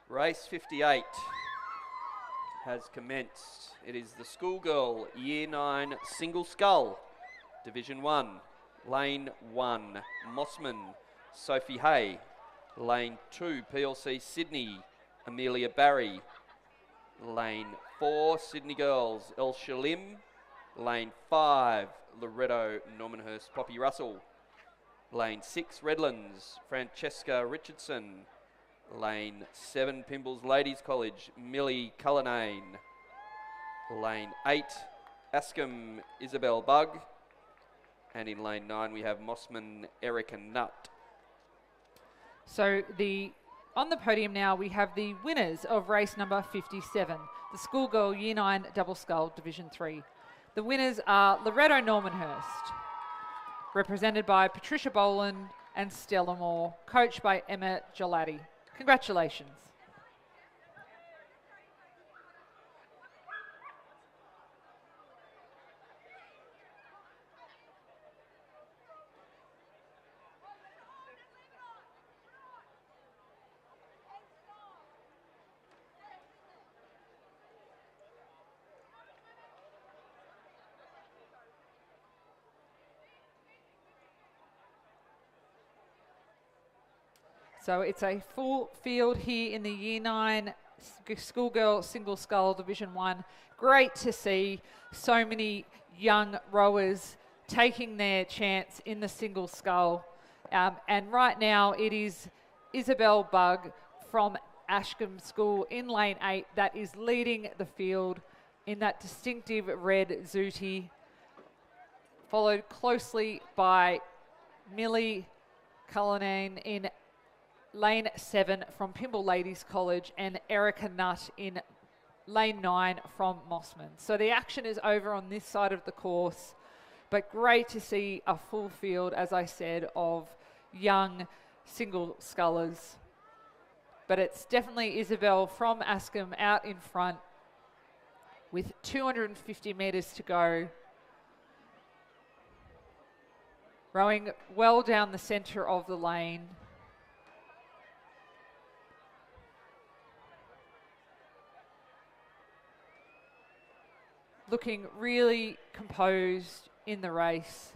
Race 58 has commenced. It is the Schoolgirl Year 9 Single Scull, Division 1, Lane 1, Mossman, Sophie Hay. Lane 2, PLC Sydney, Amelia Barry. Lane 4, Sydney Girls, El Shalim. Lane 5, Loretto Normanhurst, Poppy Russell. Lane 6, Redlands, Francesca Richardson. Lane 7, Pimbles Ladies College, Millie Cullinane. Lane 8, Askham, Isabel Bug. And in lane 9 we have Mossman, Erica Nutt. So on the podium now we have the winners of race number 57, the Schoolgirl Year 9 Double Scull Division 3. The winners are Loretto Normanhurst, represented by Patricia Boland and Stella Moore, coached by Emma Gelati. Congratulations. So it's a full field here in the Year 9 Schoolgirl Single Scull Division 1. Great to see so many young rowers taking their chance in the single scull. And right now it is Isabel Bugg from Ashcombe School in lane 8 that is leading the field in that distinctive red zooty, followed closely by Millie Cullinane in lane 7 from Pymble Ladies College and Erica Nutt in lane 9 from Mossman. So the action is over on this side of the course, but great to see a full field, as I said, of young single scullers. But it's definitely Isabel from Ashcombe out in front with 250 metres to go. Rowing well down the centre of the lane. Looking really composed in the race.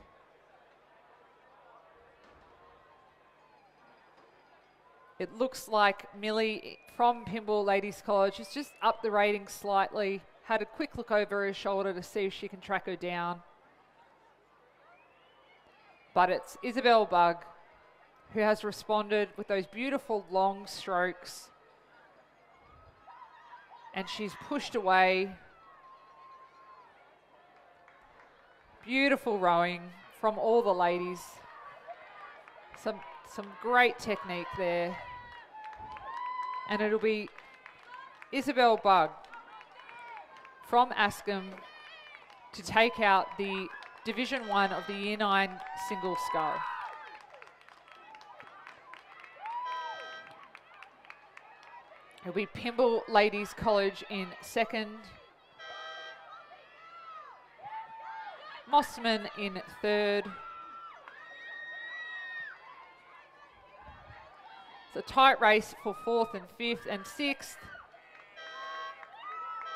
It looks like Millie from Pymble Ladies College has just upped the rating slightly, had a quick look over her shoulder to see if she can track her down. But it's Isabel Bugg who has responded with those beautiful long strokes. And she's pushed away. Beautiful rowing from all the ladies. Some great technique there. And it'll be Isabel Bugg from Ashcombe to take out the Division 1 of the Year 9 Single Scull. It'll be Pymble Ladies College in second. Mossman in third. It's a tight race for fourth and fifth and sixth,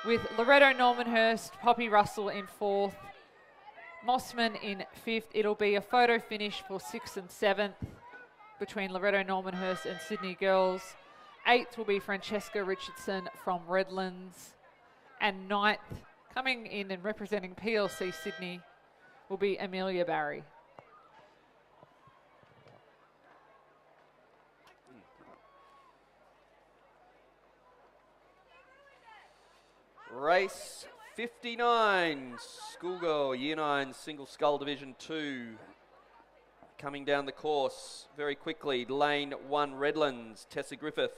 with Loretto Normanhurst, Poppy Russell in fourth, Mossman in fifth. It'll be a photo finish for sixth and seventh between Loretto Normanhurst and Sydney Girls. Eighth will be Francesca Richardson from Redlands, and ninth, coming in and representing PLC Sydney, will be Amelia Barry. Race 59, Schoolgirl Year 9 Single Scull Division 2. Coming down the course very quickly, lane 1 Redlands, Tessa Griffith.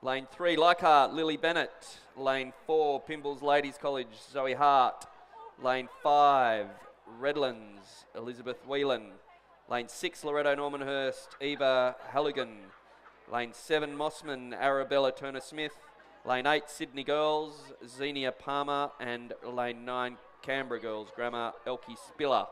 Lane 3, Leichhardt, Lily Bennett. Lane 4, Pymble's Ladies College, Zoe Hart. Lane 5, Redlands, Elizabeth Whelan. Lane 6, Loretto Normanhurst, Eva Halligan. Lane 7, Mossman, Arabella Turner-Smith. Lane 8, Sydney Girls, Xenia Palmer. And Lane 9, Canberra Girls, Grammar Elkie Spiller.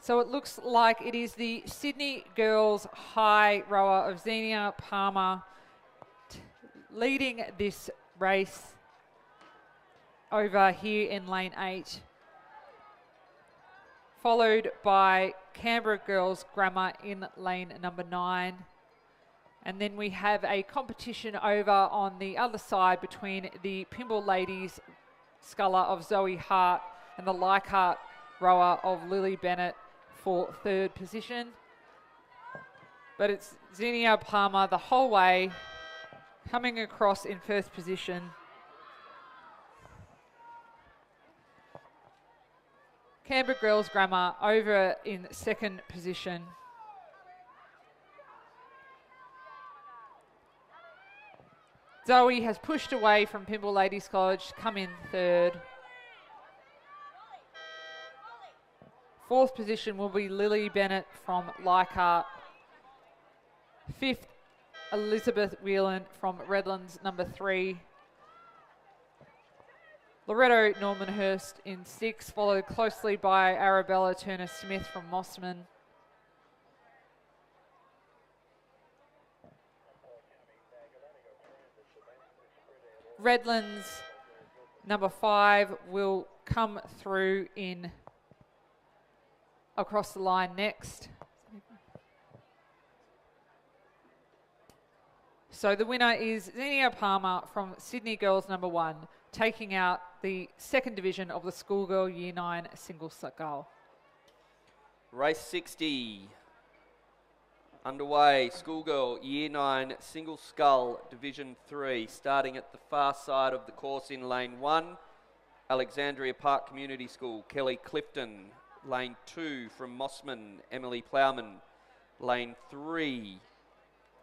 So it looks like it is the Sydney Girls high rower of Xenia Palmer leading this race over here in lane 8, followed by Canberra Girls Grammar in lane number 9. And then we have a competition over on the other side between the Pymble Ladies sculler of Zoe Hart and the Leichhardt rower of Lily Bennett for third position. But it's Xenia Palmer the whole way Coming across in first position, Canberra Girls Grammar over in second position. Zoe has pushed away from Pymble Ladies College to come in third. Fourth position will be Lily Bennett from Leichhardt. Fifth, Elizabeth Whelan from Redlands, number 3. Loretto Normanhurst in 6, followed closely by Arabella Turner-Smith from Mossman. Redlands, number 5, will come through in across the line next. So the winner is Xenia Palmer from Sydney Girls number 1, taking out the second division of the Schoolgirl Year 9 single scull. Race 60 underway. Schoolgirl Year 9 single scull Division 3, starting at the far side of the course in lane 1. Alexandria Park Community School, Kelly Clifton. Lane 2 from Mossman, Emily Plowman. Lane 3,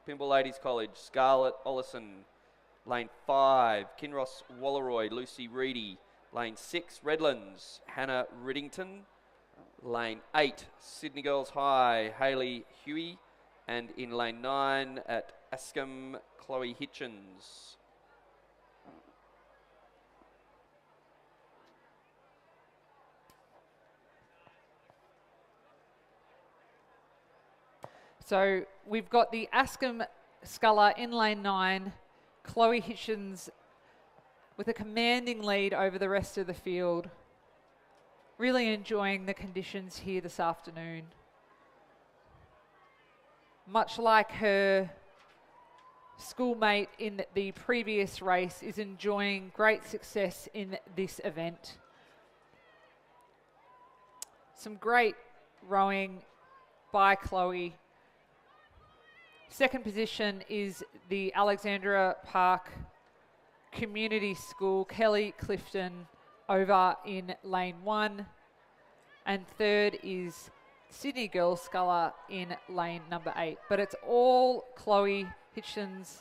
Pymble Ladies College, Scarlett Ollison. Lane 5, Kinross Walleroy, Lucy Reedy. Lane 6, Redlands, Hannah Riddington. Lane 8, Sydney Girls High, Hayley Huey. And in lane 9 at Askham, Chloe Hitchens. So we've got the Askham Sculler in lane 9, Chloe Hitchens with a commanding lead over the rest of the field. Really enjoying the conditions here this afternoon. Much like her schoolmate in the previous race, is enjoying great success in this event. Some great rowing by Chloe. Second position is the Alexandria Park Community School, Kelly Clifton, over in lane 1. And third is Sydney Girls Sculler in lane number 8. But it's all Chloe Hitchens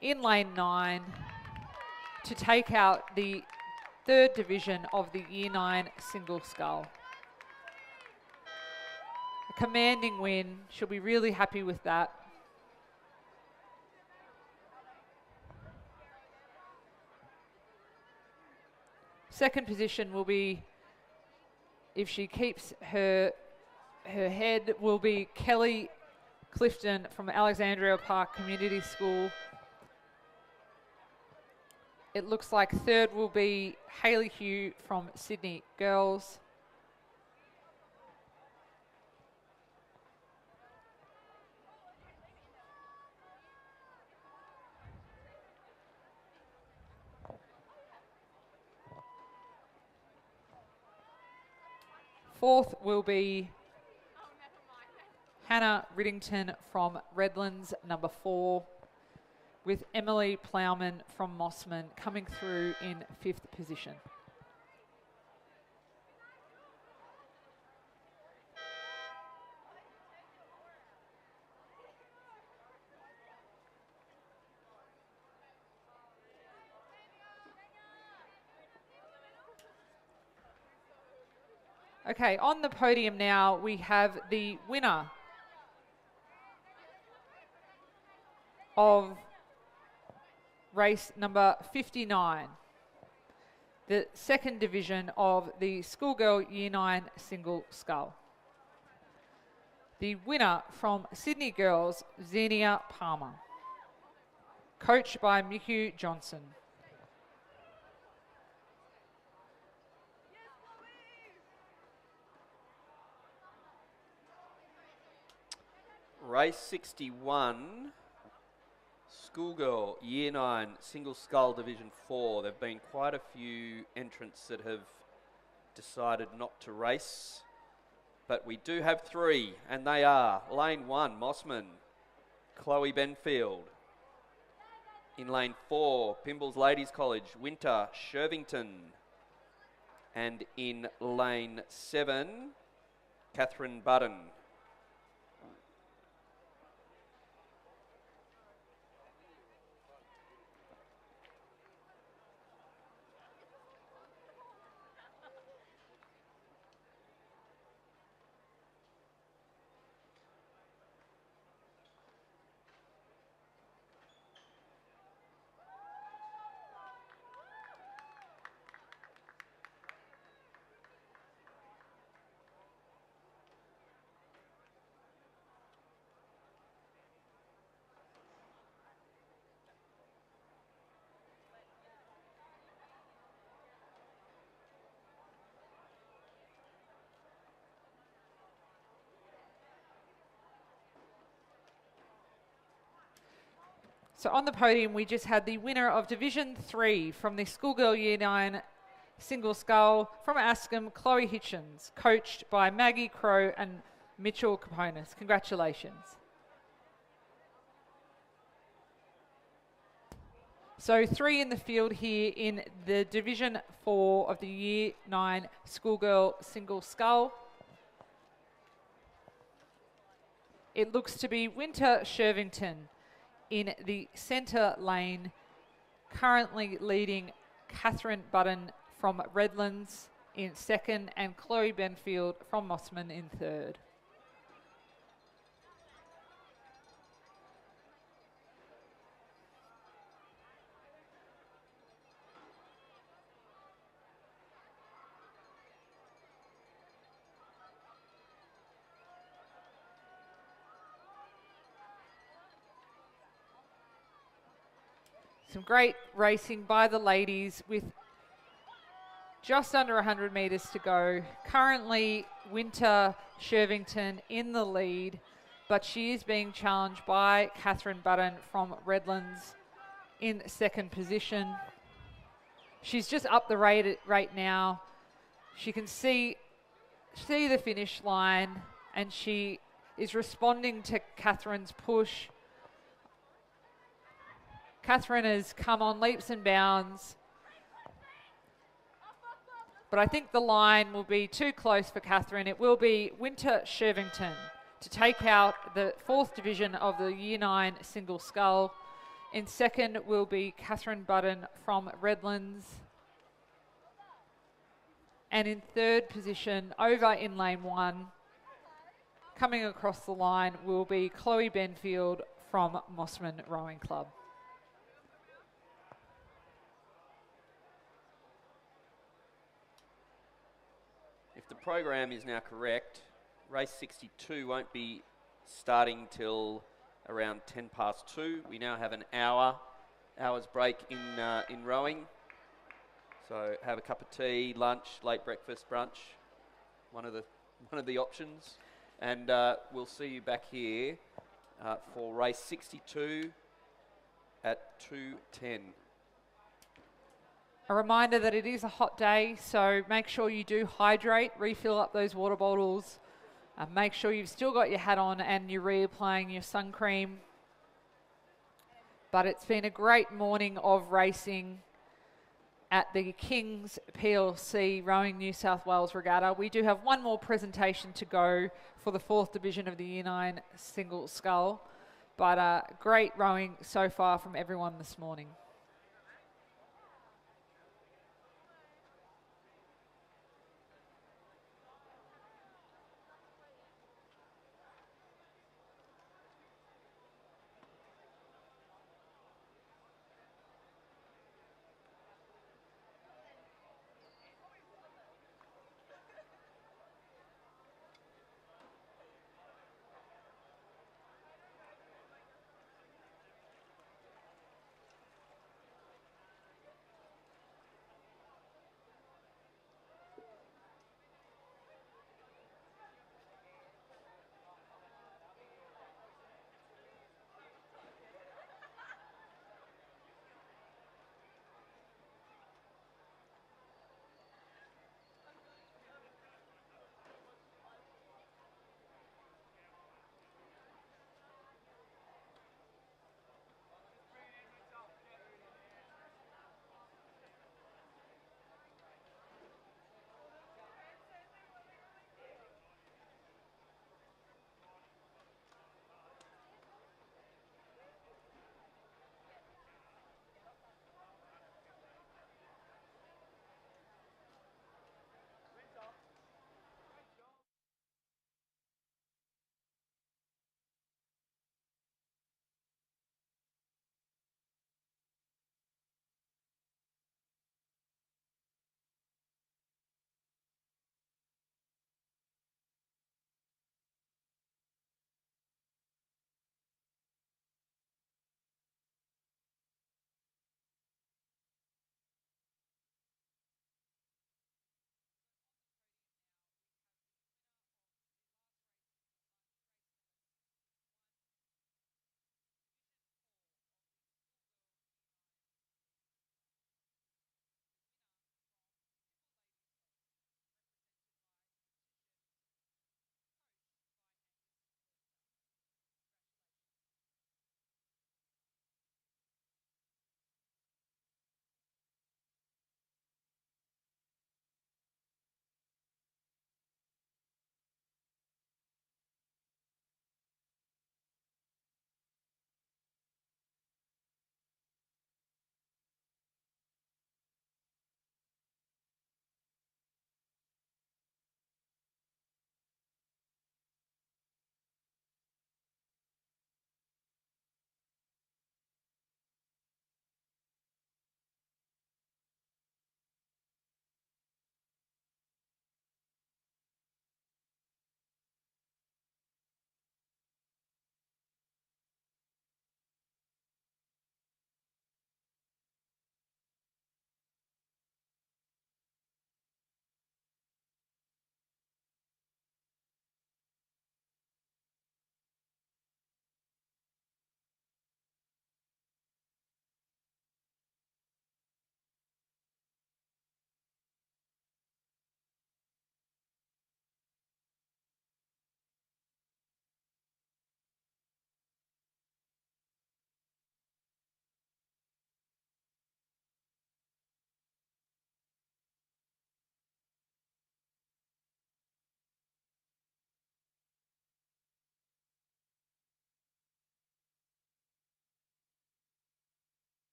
in lane 9 to take out the third division of the Year 9 single scull. Commanding win. She'll be really happy with that. Second position will be, if she keeps her head, will be Kelly Clifton from Alexandria Park Community School. It looks like third will be Hayley Hugh from Sydney Girls. Fourth will be Hannah Riddington from Redlands, number 4, with Emily Plowman from Mossman coming through in 5th position. Okay, on the podium now we have the winner of race number 59, the second division of the Schoolgirl Year 9 single scull. The winner from Sydney Girls, Xenia Palmer, coached by Miku Johnson. Race 61, Schoolgirl Year 9 single scull Division 4. There have been quite a few entrants that have decided not to race, but we do have 3, and they are lane 1, Mossman, Chloe Benfield. In lane 4, Pimbles Ladies College, Winter Shervington. And in lane 7, Catherine Budden. So on the podium, we just had the winner of Division 3 from the Schoolgirl Year 9 Single Scull from Ascombe, Chloe Hitchens, coached by Maggie Crow and Mitchell Caponis. Congratulations. So 3 in the field here in the Division 4 of the Year 9 Schoolgirl Single Scull. It looks to be Winter Shervington in the centre lane, currently leading Catherine Budden from Redlands in second and Chloe Benfield from Mossman in third. Some great racing by the ladies with just under 100 metres to go. Currently, Winter Shervington in the lead, but she is being challenged by Catherine Budden from Redlands in second position. She's just up the rate right now. She can see the finish line, and she is responding to Catherine's push. Catherine has come on leaps and bounds, but I think the line will be too close for Catherine. It will be Winter Shervington to take out the 4th division of the Year 9 Single Scull. In second will be Catherine Budden from Redlands. And in third position, over in lane 1, coming across the line will be Chloe Benfield from Mossman Rowing Club. If the program is now correct, race 62 won't be starting till around 10 past 2. We now have an hour's break in rowing. So have a cup of tea, lunch, late breakfast, brunch, one of the options. And we'll see you back here for race 62 at 2:10. A reminder that it is a hot day, so make sure you do hydrate, refill up those water bottles, make sure you've still got your hat on and you're reapplying your sun cream. But it's been a great morning of racing at the King's PLC Rowing New South Wales Regatta. We do have one more presentation to go for the 4th division of the Year 9 Single Scull, but great rowing so far from everyone this morning.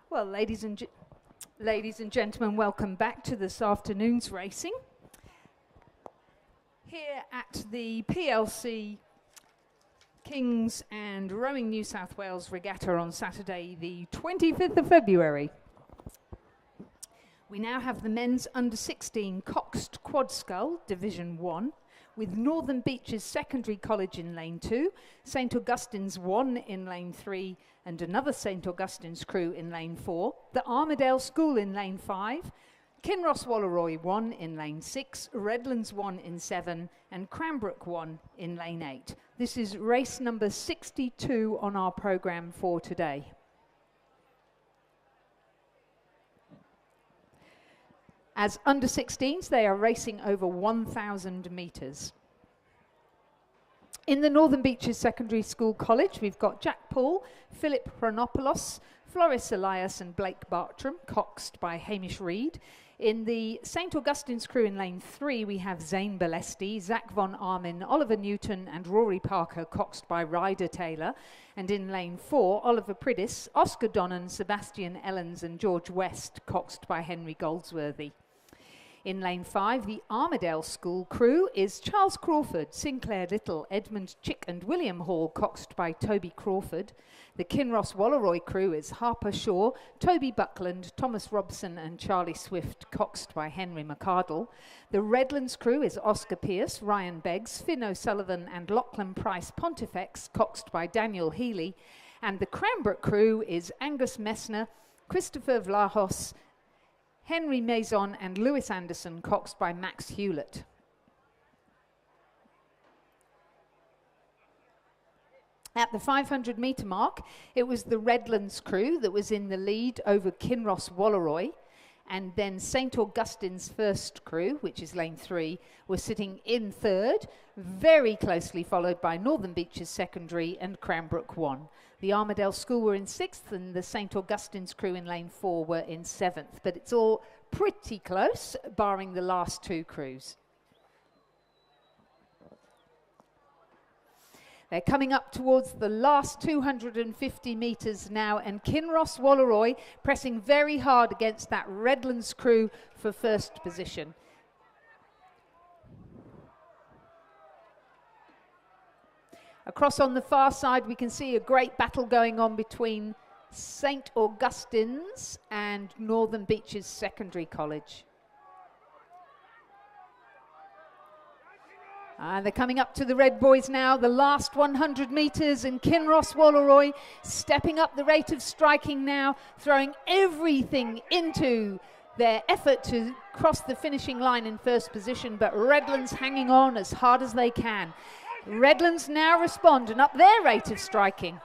Well, ladies and gentlemen, welcome back to this afternoon's racing. Here at the PLC Kings and Rowing New South Wales Regatta on Saturday, the 25th of February. We now have the men's under-16 Coxed Quad Scull, Division 1, with Northern Beaches Secondary College in Lane 2, St Augustine's 1 in Lane 3, and another St Augustine's crew in Lane 4, the Armadale School in Lane 5, Kinross Walleroy 1 in Lane 6, Redlands 1 in 7, and Cranbrook 1 in Lane 8. This is race number 62 on our programme for today. As under-16s, they are racing over 1,000 metres. In the Northern Beaches Secondary School College, we've got Jack Paul, Philip Chronopoulos, Floris Elias and Blake Bartram, coxed by Hamish Reid. In the St Augustine's crew in Lane 3, we have Zane Balesti, Zach Von Armin, Oliver Newton and Rory Parker, coxed by Ryder Taylor. And in Lane 4, Oliver Pridis, Oscar Donnan, Sebastian Ellens and George West, coxed by Henry Goldsworthy. In Lane 5, the Armadale School crew is Charles Crawford, Sinclair Little, Edmund Chick and William Hall, coxed by Toby Crawford. The Kinross Walleroy crew is Harper Shaw, Toby Buckland, Thomas Robson and Charlie Swift, coxed by Henry McCardle. The Redlands crew is Oscar Pearce, Ryan Beggs, Finn O'Sullivan and Lachlan Price Pontifex, coxed by Daniel Healy. And the Cranbrook crew is Angus Messner, Christopher Vlahos, Henry Maison and Lewis Anderson, coxed by Max Hewlett. At the 500 metre mark, it was the Redlands crew that was in the lead over Kinross Walleroy, and then St Augustine's first crew, which is Lane 3, was sitting in third, very closely followed by Northern Beaches Secondary and Cranbrook 1. The Armadale School were in 6th and the St Augustine's crew in Lane 4 were in 7th, but it's all pretty close, barring the last two crews. They're coming up towards the last 250 metres now, and Kinross Walleroy pressing very hard against that Redlands crew for first position. Across on the far side, we can see a great battle going on between St Augustine's and Northern Beaches Secondary College. They're coming up to the Red Boys now, the last 100 metres, and Kinross Walleroy stepping up the rate of striking now, throwing everything into their effort to cross the finishing line in first position, but Redlands hanging on as hard as they can. Redlands now respond and up their rate of striking.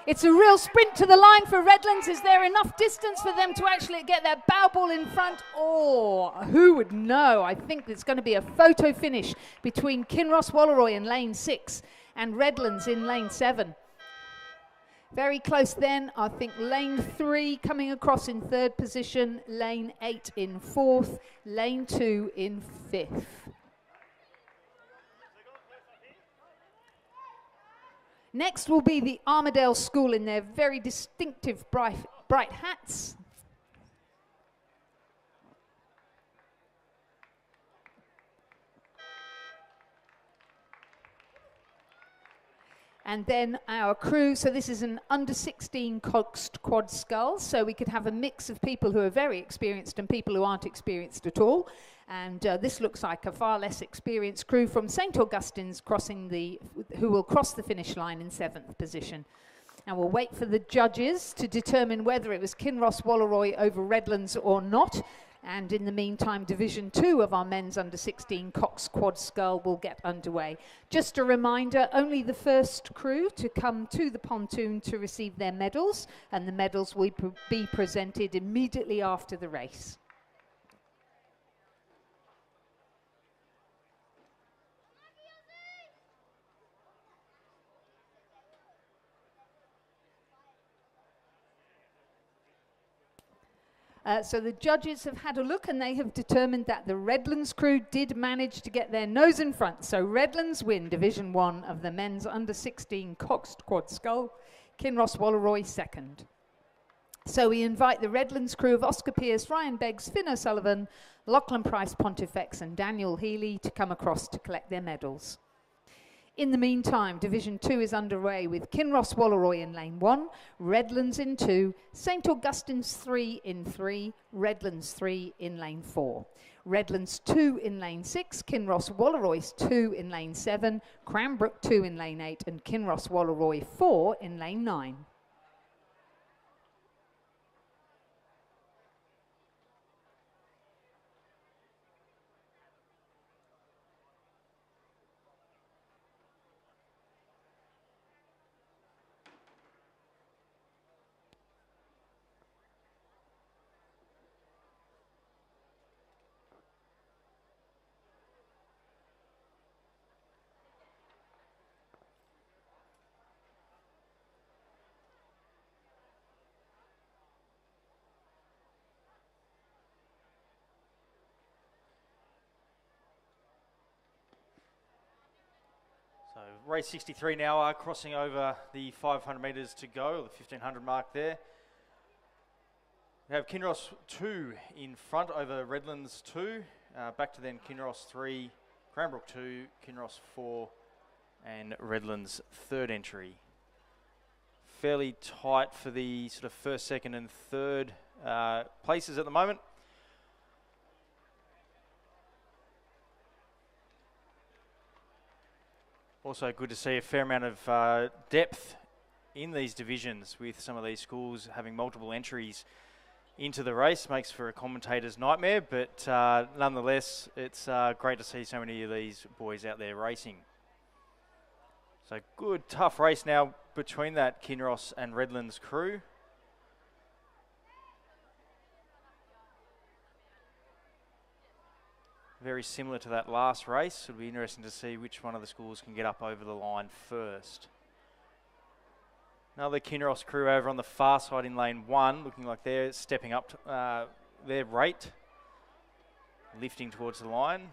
It's a real sprint to the line for Redlands. Is there enough distance for them to actually get their bow ball in front? Or who would know? I think there's going to be a photo finish between Kinross Walleroy in Lane 6 and Redlands in Lane 7. Very close then, I think Lane 3 coming across in third position, Lane 8 in fourth, Lane 2 in fifth. Next will be the Armadale School in their very distinctive bright hats. And then our crew, so this is an under-16 coxed quad scull, so we could have a mix of people who are very experienced and people who aren't experienced at all. And this looks like a far less experienced crew from St Augustine's who will cross the finish line in 7th position. Now we'll wait for the judges to determine whether it was Kinross Walleroy over Redlands or not. And in the meantime, Division 2 of our men's under-16 Cox Quad Scull will get underway. Just a reminder, only the first crew to come to the pontoon to receive their medals, and the medals will be presented immediately after the race. So the judges have had a look and they have determined that the Redlands crew did manage to get their nose in front. So Redlands win Division 1 of the men's under-16 Coxed Quad Scull. Kinross Walleroy second. So we invite the Redlands crew of Oscar Pearce, Ryan Beggs, Finn O'Sullivan, Lachlan Price Pontifex and Daniel Healy to come across to collect their medals. In the meantime, Division 2 is underway with Kinross Walleroy in lane 1, Redlands in 2, St Augustine's 3 in 3, Redlands 3 in lane 4. Redlands 2 in lane 6, Kinross Walleroy's 2 in lane 7, Cranbrook 2 in lane 8 and Kinross Walleroy 4 in lane 9. So race 63 now are crossing over the 500 metres to go, the 1500 mark there. We have Kinross 2 in front over Redlands 2, back to then Kinross 3, Cranbrook 2, Kinross 4 and Redlands third entry. Fairly tight for the sort of first, second and third places at the moment. Also good to see a fair amount of depth in these divisions with some of these schools having multiple entries into the race. Makes for a commentator's nightmare, but nonetheless, it's great to see so many of these boys out there racing. So good, tough race now between that Kinross and Redlands crew. Very similar to that last race. It'll be interesting to see which one of the schools can get up over the line first. Another Kinross crew over on the far side in lane 1, looking like they're stepping up to, their rate, lifting towards the line.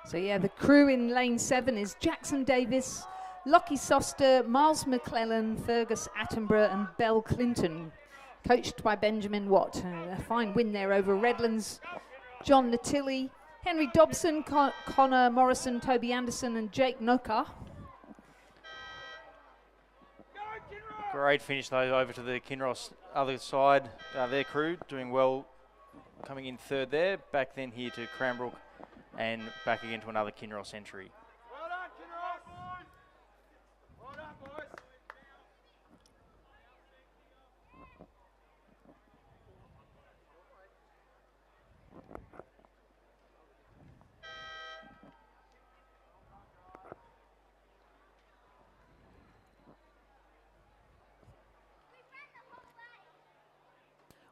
So yeah, the crew in lane 7 is Jackson Davis, Lockie Soster, Miles McClellan, Fergus Attenborough and Belle Clinton, coached by Benjamin Watt. A fine win there over Redlands, John Natilli, Henry Dobson, Connor Morrison, Toby Anderson and Jake Noka. Great finish though over to the Kinross other side, their crew doing well, coming in third there, back then here to Cranbrook and back again to another Kinross entry. Well done, Kinross. Well done, boys.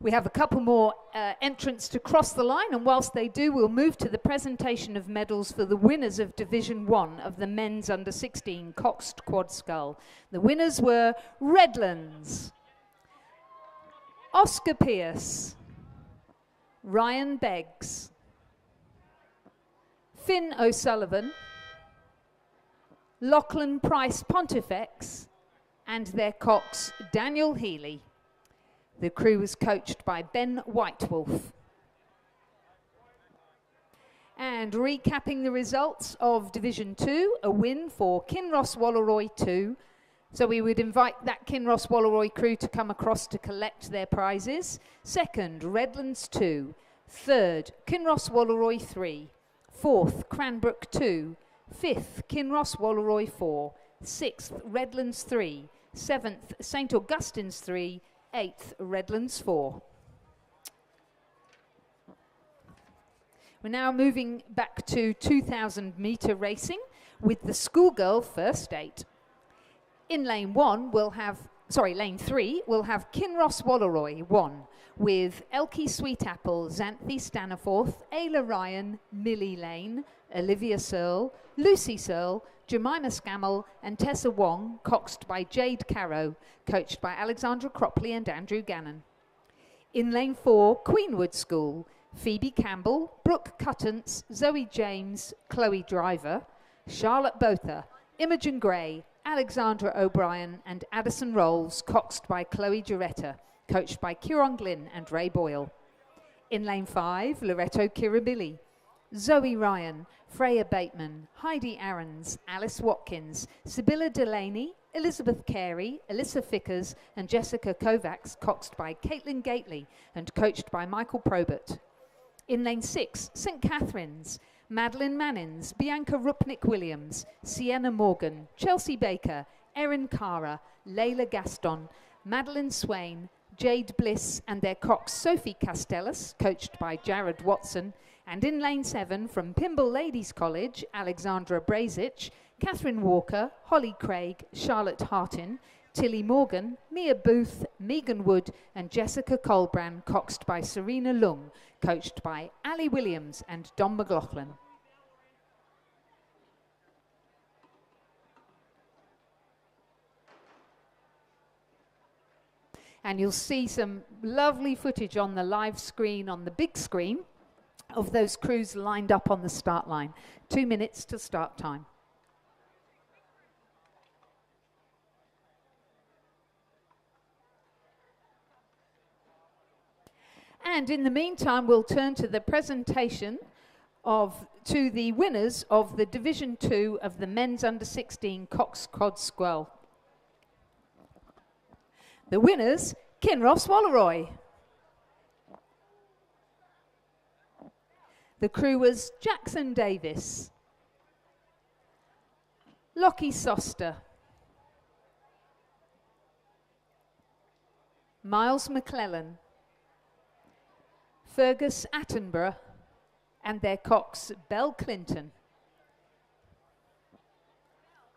We have a couple more entrants to cross the line, and whilst they do, we'll move to the presentation of medals for the winners of Division 1 of the men's under-16 Coxed Quad Scull. The winners were Redlands, Oscar Pearce, Ryan Beggs, Finn O'Sullivan, Lachlan Price Pontifex, and their cox Daniel Healy. The crew was coached by Ben Whitewolf. And recapping the results of Division 2, a win for Kinross Walleroy 2. So we would invite that Kinross Walleroy crew to come across to collect their prizes. Second, Redlands 2. Third, Kinross Walleroy 3. Fourth, Cranbrook 2. Fifth, Kinross Walleroy 4. Sixth, Redlands 3. Seventh, St Augustine's 3. 8th, Redlands 4. We're now moving back to 2,000 metre racing with the schoolgirl first 8. In lane 1, we'll have lane 3 will have Kinross Walleroy 1 with Elkie Sweetapple, Xanthi Staniforth, Ayla Ryan, Millie Lane, Olivia Searle, Lucy Searle, Jemima Scammell and Tessa Wong, coxed by Jade Carrow, coached by Alexandra Cropley and Andrew Gannon. In lane 4, Queenwood School, Phoebe Campbell, Brooke Cuttance, Zoe James, Chloe Driver, Charlotte Botha, Imogen Gray, Alexandra O'Brien and Addison Rolls, coxed by Chloe Giretta, coached by Kieron Glynn and Ray Boyle. In lane 5, Loretto Kirribilli, Zoe Ryan, Freya Bateman, Heidi Aarons, Alice Watkins, Sibylla Delaney, Elizabeth Carey, Alyssa Fickers and Jessica Kovacs, coxed by Caitlin Gately and coached by Michael Probert. In lane 6, St Catherine's, Madeline Mannins, Bianca Rupnick-Williams, Sienna Morgan, Chelsea Baker, Erin Cara, Layla Gaston, Madeline Swain, Jade Bliss and their cox Sophie Castellas, coached by Jared Watson, and in lane 7 from Pymble Ladies College, Alexandra Brazich, Catherine Walker, Holly Craig, Charlotte Hartin, Tilly Morgan, Mia Booth, Megan Wood and Jessica Colbran, coxed by Serena Lung, coached by Ali Williams and Don McLaughlin. And you'll see some lovely footage on the live screen, on the big screen, of those crews lined up on the start line. 2 minutes to start time. And in the meantime, we'll turn to the presentation to the winners of the Division 2 of the Men's Under-16 Cox Cod Squell. The winners, Kinross Walleroy. The crew was Jackson Davis, Lockie Soster, Miles McClellan, Fergus Attenborough and their cox Belle Clinton.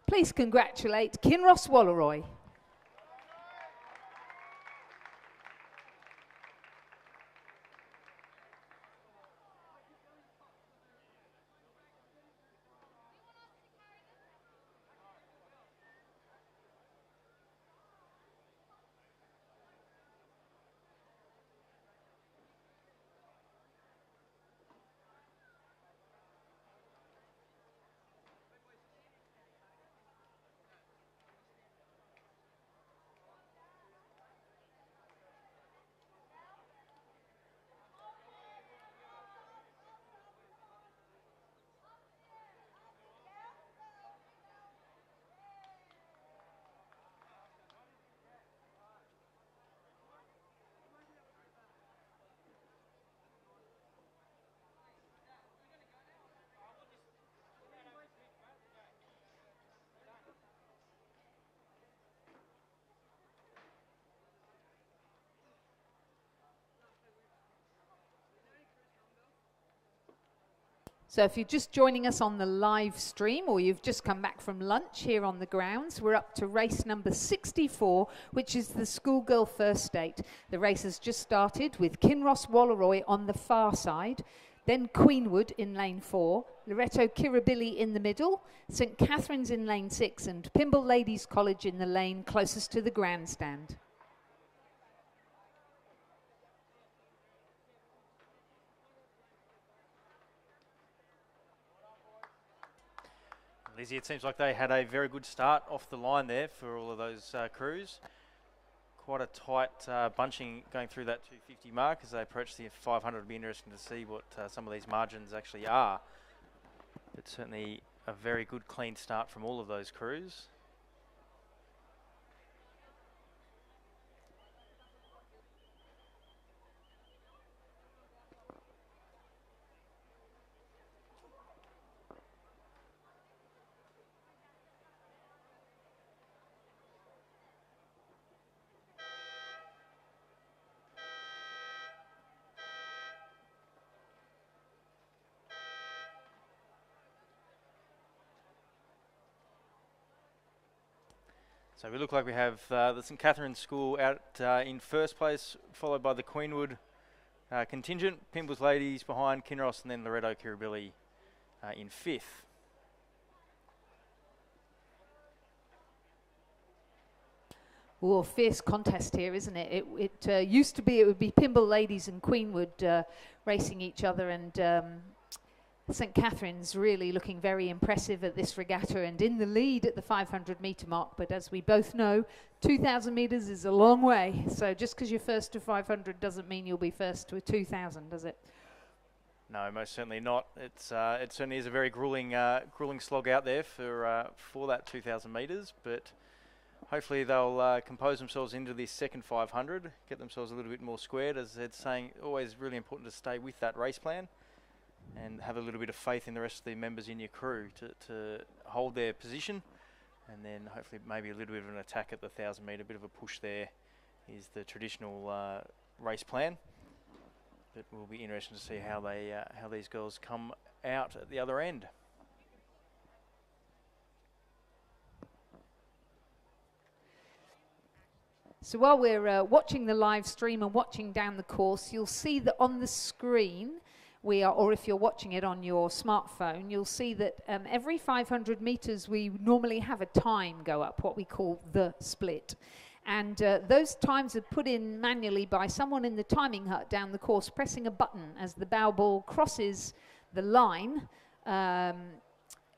Please congratulate Kinross Walleroy. So if you're just joining us on the live stream or you've just come back from lunch here on the grounds, we're up to race number 64, which is the schoolgirl first state. The race has just started with Kinross Walleroy on the far side, then Queenwood in lane 4, Loretto Kirribilli in the middle, St Catherine's in lane 6 and Pymble Ladies College in the lane closest to the grandstand. Lizzie, it seems like they had a very good start off the line there for all of those crews. Quite a tight bunching going through that 250 mark as they approach the 500. It'll be interesting to see what some of these margins actually are. But certainly a very good clean start from all of those crews. So we look like we have the St Catherine's School out in first place, followed by the Queenwood contingent, Pimbles Ladies behind Kinross, and then Loretto Kirribilli in fifth. Oh, fierce contest here, isn't it? It used to be it would be Pimble Ladies and Queenwood racing each other, and St Catherine's really looking very impressive at this regatta and in the lead at the 500 metre mark. But as we both know, 2,000 metres is a long way. So just because you're first to 500 doesn't mean you'll be first to a 2,000, does it? No, most certainly not. It certainly is a very grueling slog out there for that 2,000 metres. But hopefully they'll compose themselves into this second 500, get themselves a little bit more squared. As Ed's saying, always really important to stay with that race plan and have a little bit of faith in the rest of the members in your crew to hold their position, and then hopefully maybe a little bit of an attack at the 1,000 metre. A bit of a push there is the traditional race plan. But it will be interesting to see how these girls come out at the other end. So while we're watching the live stream and watching down the course, you'll see that on the screen or if you're watching it on your smartphone, you'll see that every 500 metres we normally have a time go up, what we call the split. And those times are put in manually by someone in the timing hut down the course, pressing a button as the bow ball crosses the line,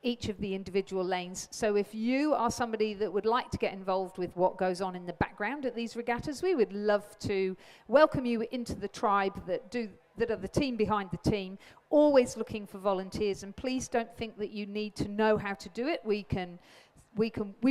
each of the individual lanes. So if you are somebody that would like to get involved with what goes on in the background at these regattas, we would love to welcome you into the tribe that are the team behind the team, always looking for volunteers. And please don't think that you need to know how to do it. We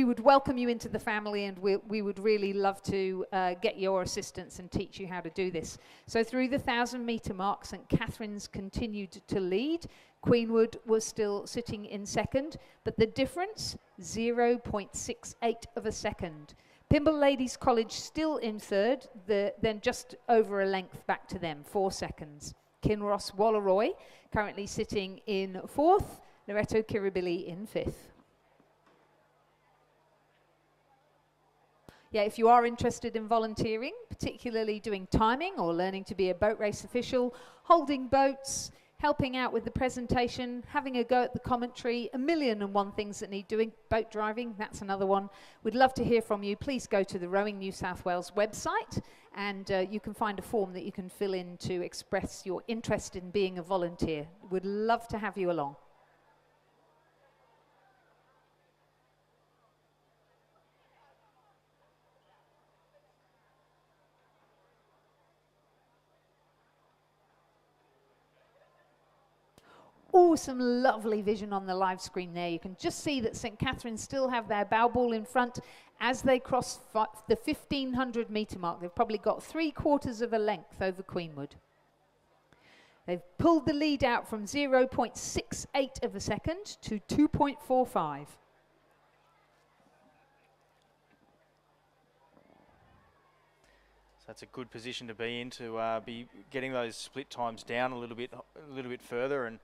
would welcome you into the family, and we would really love to get your assistance and teach you how to do this. So through the 1,000 metre mark, St Catherine's continued to lead. Queenwood was still sitting in second, but the difference, 0.68 of a second. Pimble Ladies College still in third, then just over a length back to them, 4 seconds. Kinross Walleroy currently sitting in fourth, Loretto Kirribilli in fifth. Yeah, if you are interested in volunteering, particularly doing timing or learning to be a boat race official, holding boats, helping out with the presentation, having a go at the commentary, 1,000,001 things that need doing, boat driving, that's another one. We'd love to hear from you. Please go to the Rowing New South Wales website, and you can find a form that you can fill in to express your interest in being a volunteer. We'd love to have you along. Oh, some lovely vision on the live screen there. You can just see that St Catherine's still have their bow ball in front as they cross the 1,500 metre mark. They've probably got 3/4 of a length over Queenwood. They've pulled the lead out from 0.68 of a second to 2.45. So that's a good position to be in, to be getting those split times down a little bit further, and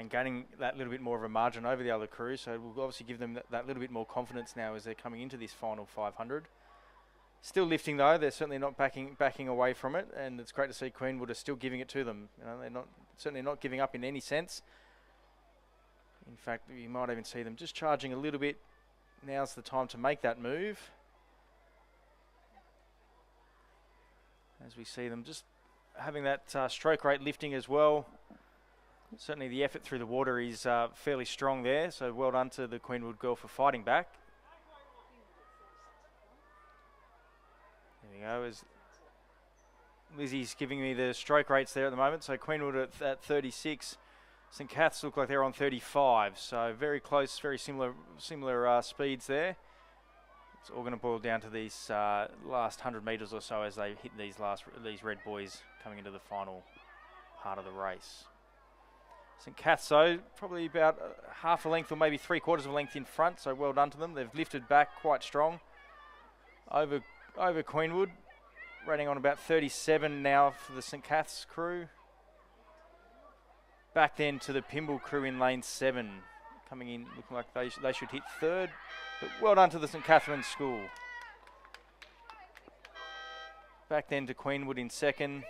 gaining that little bit more of a margin over the other crew. So we'll obviously give them that little bit more confidence now as they're coming into this final 500. Still lifting though, they're certainly not backing away from it, and it's great to see Queenwood are still giving it to them. You know, they're certainly not giving up in any sense. In fact, you might even see them just charging a little bit. Now's the time to make that move. As we see them just having that stroke rate lifting as well. Certainly the effort through the water is fairly strong there, so well done to the Queenwood girl for fighting back. There we go, as Lizzie's giving me the stroke rates there at the moment. So Queenwood at 36, St Cath's look like they're on 35, so very close, very similar speeds there. It's all going to boil down to these last 100 metres or so as they hit these red buoys coming into the final part of the race. St Cath's, though, probably about half a length or maybe 3/4 of a length in front, so well done to them. They've lifted back quite strong over Queenwood, rating on about 37 now for the St Cath's crew. Back then to the Pimble crew in lane 7, coming in looking like they should hit third. But well done to the St Catherine's School. Back then to Queenwood in second.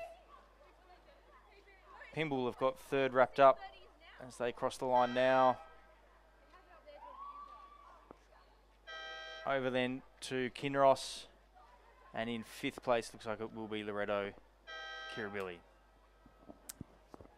Pymble have got third wrapped up as they cross the line now. Over then to Kinross, and in fifth place looks like it will be Loretto Kirribilli.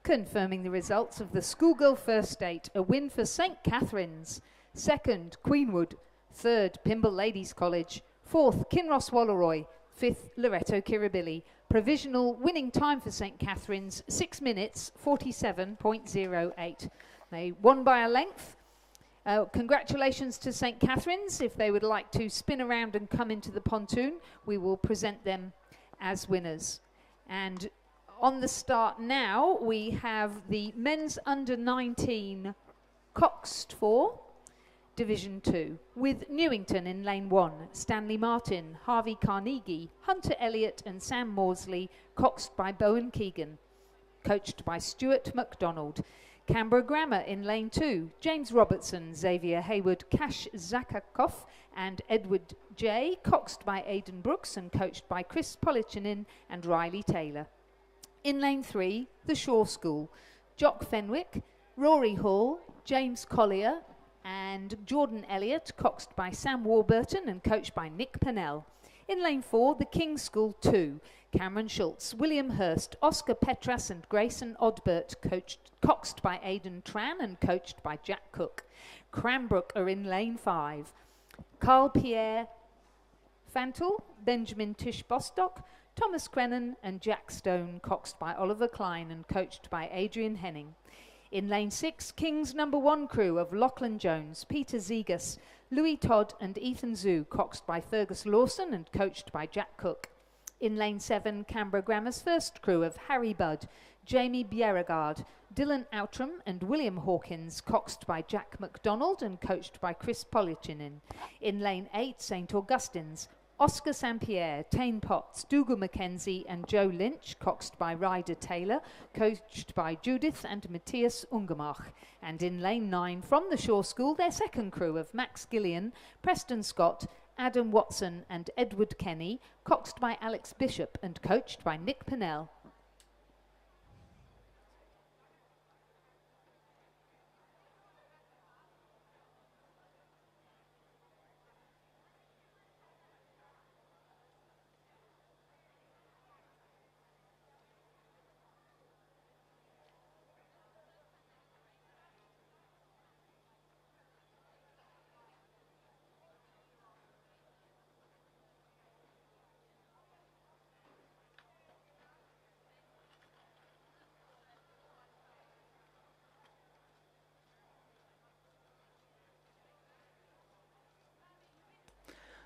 Confirming the results of the schoolgirl first state, a win for St Catherine's, second Queenwood, third Pymble Ladies College, fourth Kinross Walleroy, fifth Loretto Kirribilli. Provisional winning time for St Catherine's 6 minutes 47.08. They won by a length. Congratulations to St Catherine's. If they would like to spin around and come into the pontoon, we will present them as winners. And on the start now, we have the men's under 19 Coxed 4, Division 2, with Newington in lane 1, Stanley Martin, Harvey Carnegie, Hunter Elliott and Sam Maudsley, coxed by Bowen Keegan, coached by Stuart MacDonald. Canberra Grammar in lane 2, James Robertson, Xavier Hayward, Cash Zakakoff and Edward J, coxed by Aidan Brooks and coached by Chris Polichinin and Riley Taylor. In lane 3, the Shaw School, Jock Fenwick, Rory Hall, James Collier and Jordan Elliott, coxed by Sam Warburton and coached by Nick Pennell. In lane 4, the King's School 2, Cameron Schultz, William Hurst, Oscar Petras and Grayson Odbert, coxed by Aidan Tran and coached by Jack Cook. Cranbrook are in lane 5, Carl Pierre Fantle, Benjamin Tish Bostock, Thomas Crennan and Jack Stone, coxed by Oliver Klein and coached by Adrian Henning. In lane 6, King's number 1 crew of Lachlan Jones, Peter Zegas, Louis Todd and Ethan Zoo, coxed by Fergus Lawson and coached by Jack Cook. In lane 7, Canberra Grammar's first crew of Harry Budd, Jamie Bjerregard, Dylan Outram and William Hawkins, coxed by Jack MacDonald and coached by Chris Polichinin. In lane 8, St Augustine's, Oscar St-Pierre, Tane Potts, Dougal Mackenzie and Joe Lynch, coxed by Ryder Taylor, coached by Judith and Matthias Ungemach. And in lane 9, from the Shaw School, their second crew of Max Gillian, Preston Scott, Adam Watson and Edward Kenny, coxed by Alex Bishop and coached by Nick Pennell.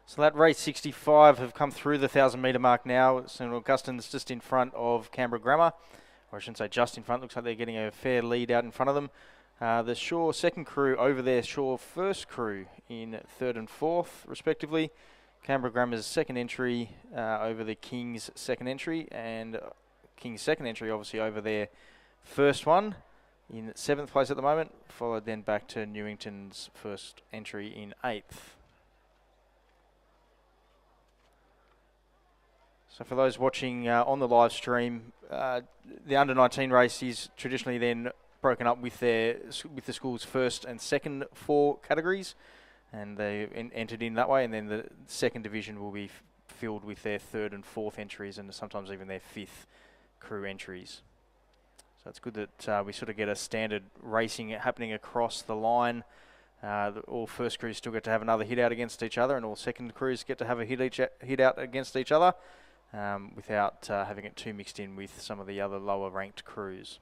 So that race 65 have come through the 1,000 metre mark now. St Augustine's just in front of Canberra Grammar, or I shouldn't say just in front. Looks like they're getting a fair lead out in front of them. The Shaw second crew over there, Shaw first crew in third and fourth respectively. Canberra Grammar's second entry over the King's second entry, and King's second entry obviously over their first one in seventh place at the moment, followed then back to Newington's first entry in eighth. So for those watching on the live stream, the under-19 race is traditionally then broken up with the school's first and second 4 categories, and they entered in that way, and then the second division will be filled with their third and fourth entries, and sometimes even their fifth crew entries. So it's good that we sort of get a standard racing happening across the line. All first crews still get to have another hit out against each other, and all second crews get to have a hit out against each other. Without having it too mixed in with some of the other lower ranked crews.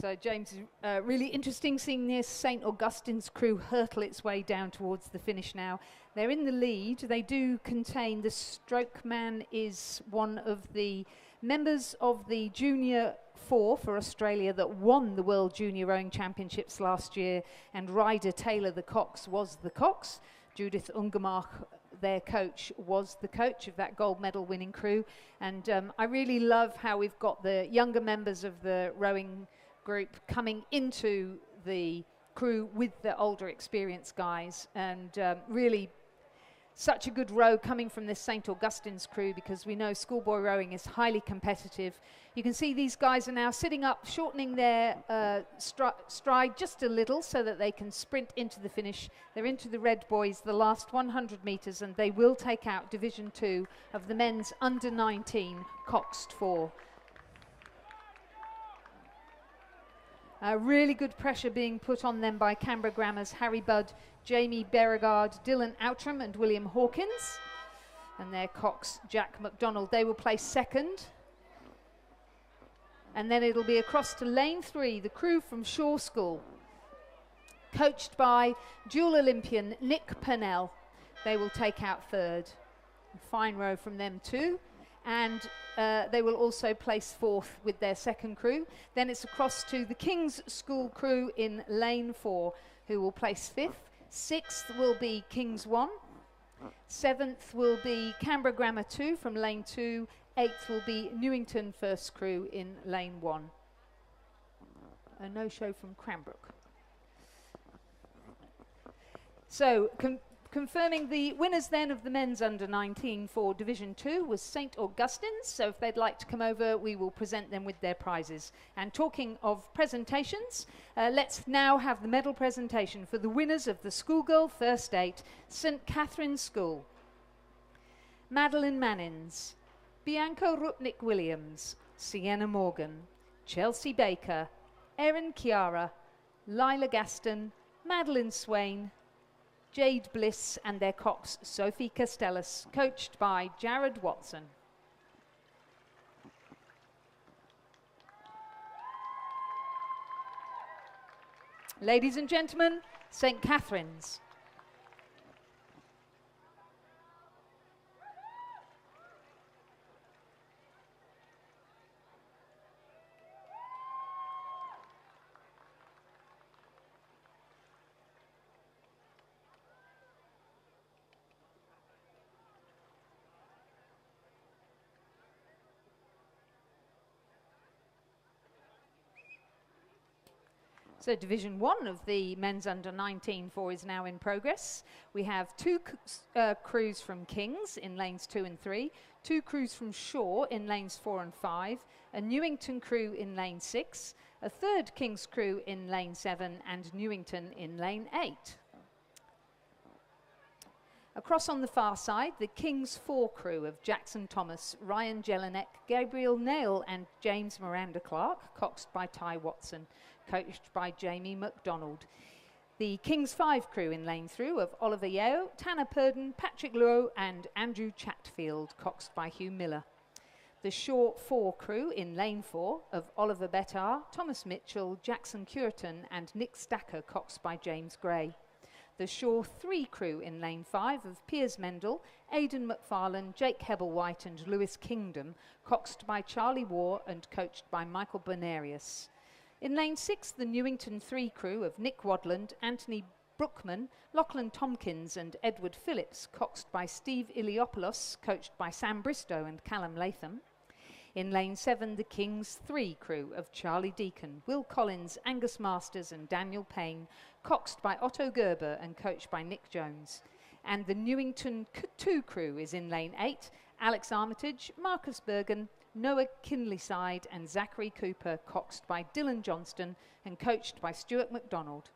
So James, really interesting seeing this St Augustine's crew hurtle its way down towards the finish now. They're in the lead. They do contain, the stroke man is one of the members of the Junior 4 for Australia that won the World Junior Rowing Championships last year, and Ryder Taylor, the cox, was the cox. Judith Ungermark, their coach, was the coach of that gold medal winning crew. And I really love how we've got the younger members of the rowing group coming into the crew with the older experienced guys, and really such a good row coming from this St Augustine's crew, because we know schoolboy rowing is highly competitive. You can see these guys are now sitting up, shortening their stride just a little so that they can sprint into the finish. They're into the red boys, the last 100 metres, and they will take out Division 2 of the men's under 19 coxed 4. Really good pressure being put on them by Canberra Grammar's Harry Budd, Jamie Beauregard, Dylan Outram and William Hawkins. And their cox, Jack MacDonald, they will place second. And then it'll be across to lane 3, the crew from Shaw School, coached by dual Olympian Nick Purnell. They will take out third. Fine row from them too. And they will also place fourth with their second crew. Then it's across to the King's School crew in lane 4, who will place fifth. Sixth will be King's 1. Seventh will be Canberra Grammar 2 from lane 2. Eighth will be Newington First crew in lane 1. A no-show from Cranbrook. So, confirming the winners then of the men's under 19 for Division 2 was St Augustine's. So if they'd like to come over, we will present them with their prizes. And talking of presentations, let's now have the medal presentation for the winners of the Schoolgirl First 8, St Catherine's School. Madeline Mannins, Bianca Rupnik-Williams, Sienna Morgan, Chelsea Baker, Erin Chiara, Lila Gaston, Madeline Swain, Jade Bliss and their cox Sophie Castellas, coached by Jared Watson. Ladies and gentlemen, St Catherine's. So Division 1 of the men's under 19 4 is now in progress. We have two crews from Kings in lanes 2 and 3, two crews from Shaw in lanes 4 and 5, a Newington crew in lane 6, a third Kings crew in lane 7 and Newington in lane 8. Across on the far side, the Kings 4 crew of Jackson Thomas, Ryan Jelinek, Gabriel Nail and James Miranda Clark, coxed by Ty Watson, coached by Jamie MacDonald. The Kings 5 crew in lane 3 of Oliver Yeo, Tanner Purden, Patrick Lowe and Andrew Chatfield, coxed by Hugh Miller. The Shaw 4 crew in lane 4 of Oliver Bettar, Thomas Mitchell, Jackson Cureton and Nick Stacker, coxed by James Gray. The Shaw 3 crew in lane 5 of Piers Mendel, Aidan McFarlane, Jake Hebblewhite and Lewis Kingdom, coxed by Charlie Waugh and coached by Michael Bernarius. In lane 6, the Newington 3 crew of Nick Wadland, Anthony Brookman, Lachlan Tompkins and Edward Phillips, coxed by Steve Iliopoulos, coached by Sam Bristow and Callum Latham. In lane 7, the Kings 3 crew of Charlie Deacon, Will Collins, Angus Masters and Daniel Payne, coxed by Otto Gerber and coached by Nick Jones. And the Newington 2 crew is in lane 8, Alex Armitage, Marcus Bergen, Noah Kinleyside and Zachary Cooper, coxed by Dylan Johnston and coached by Stuart MacDonald.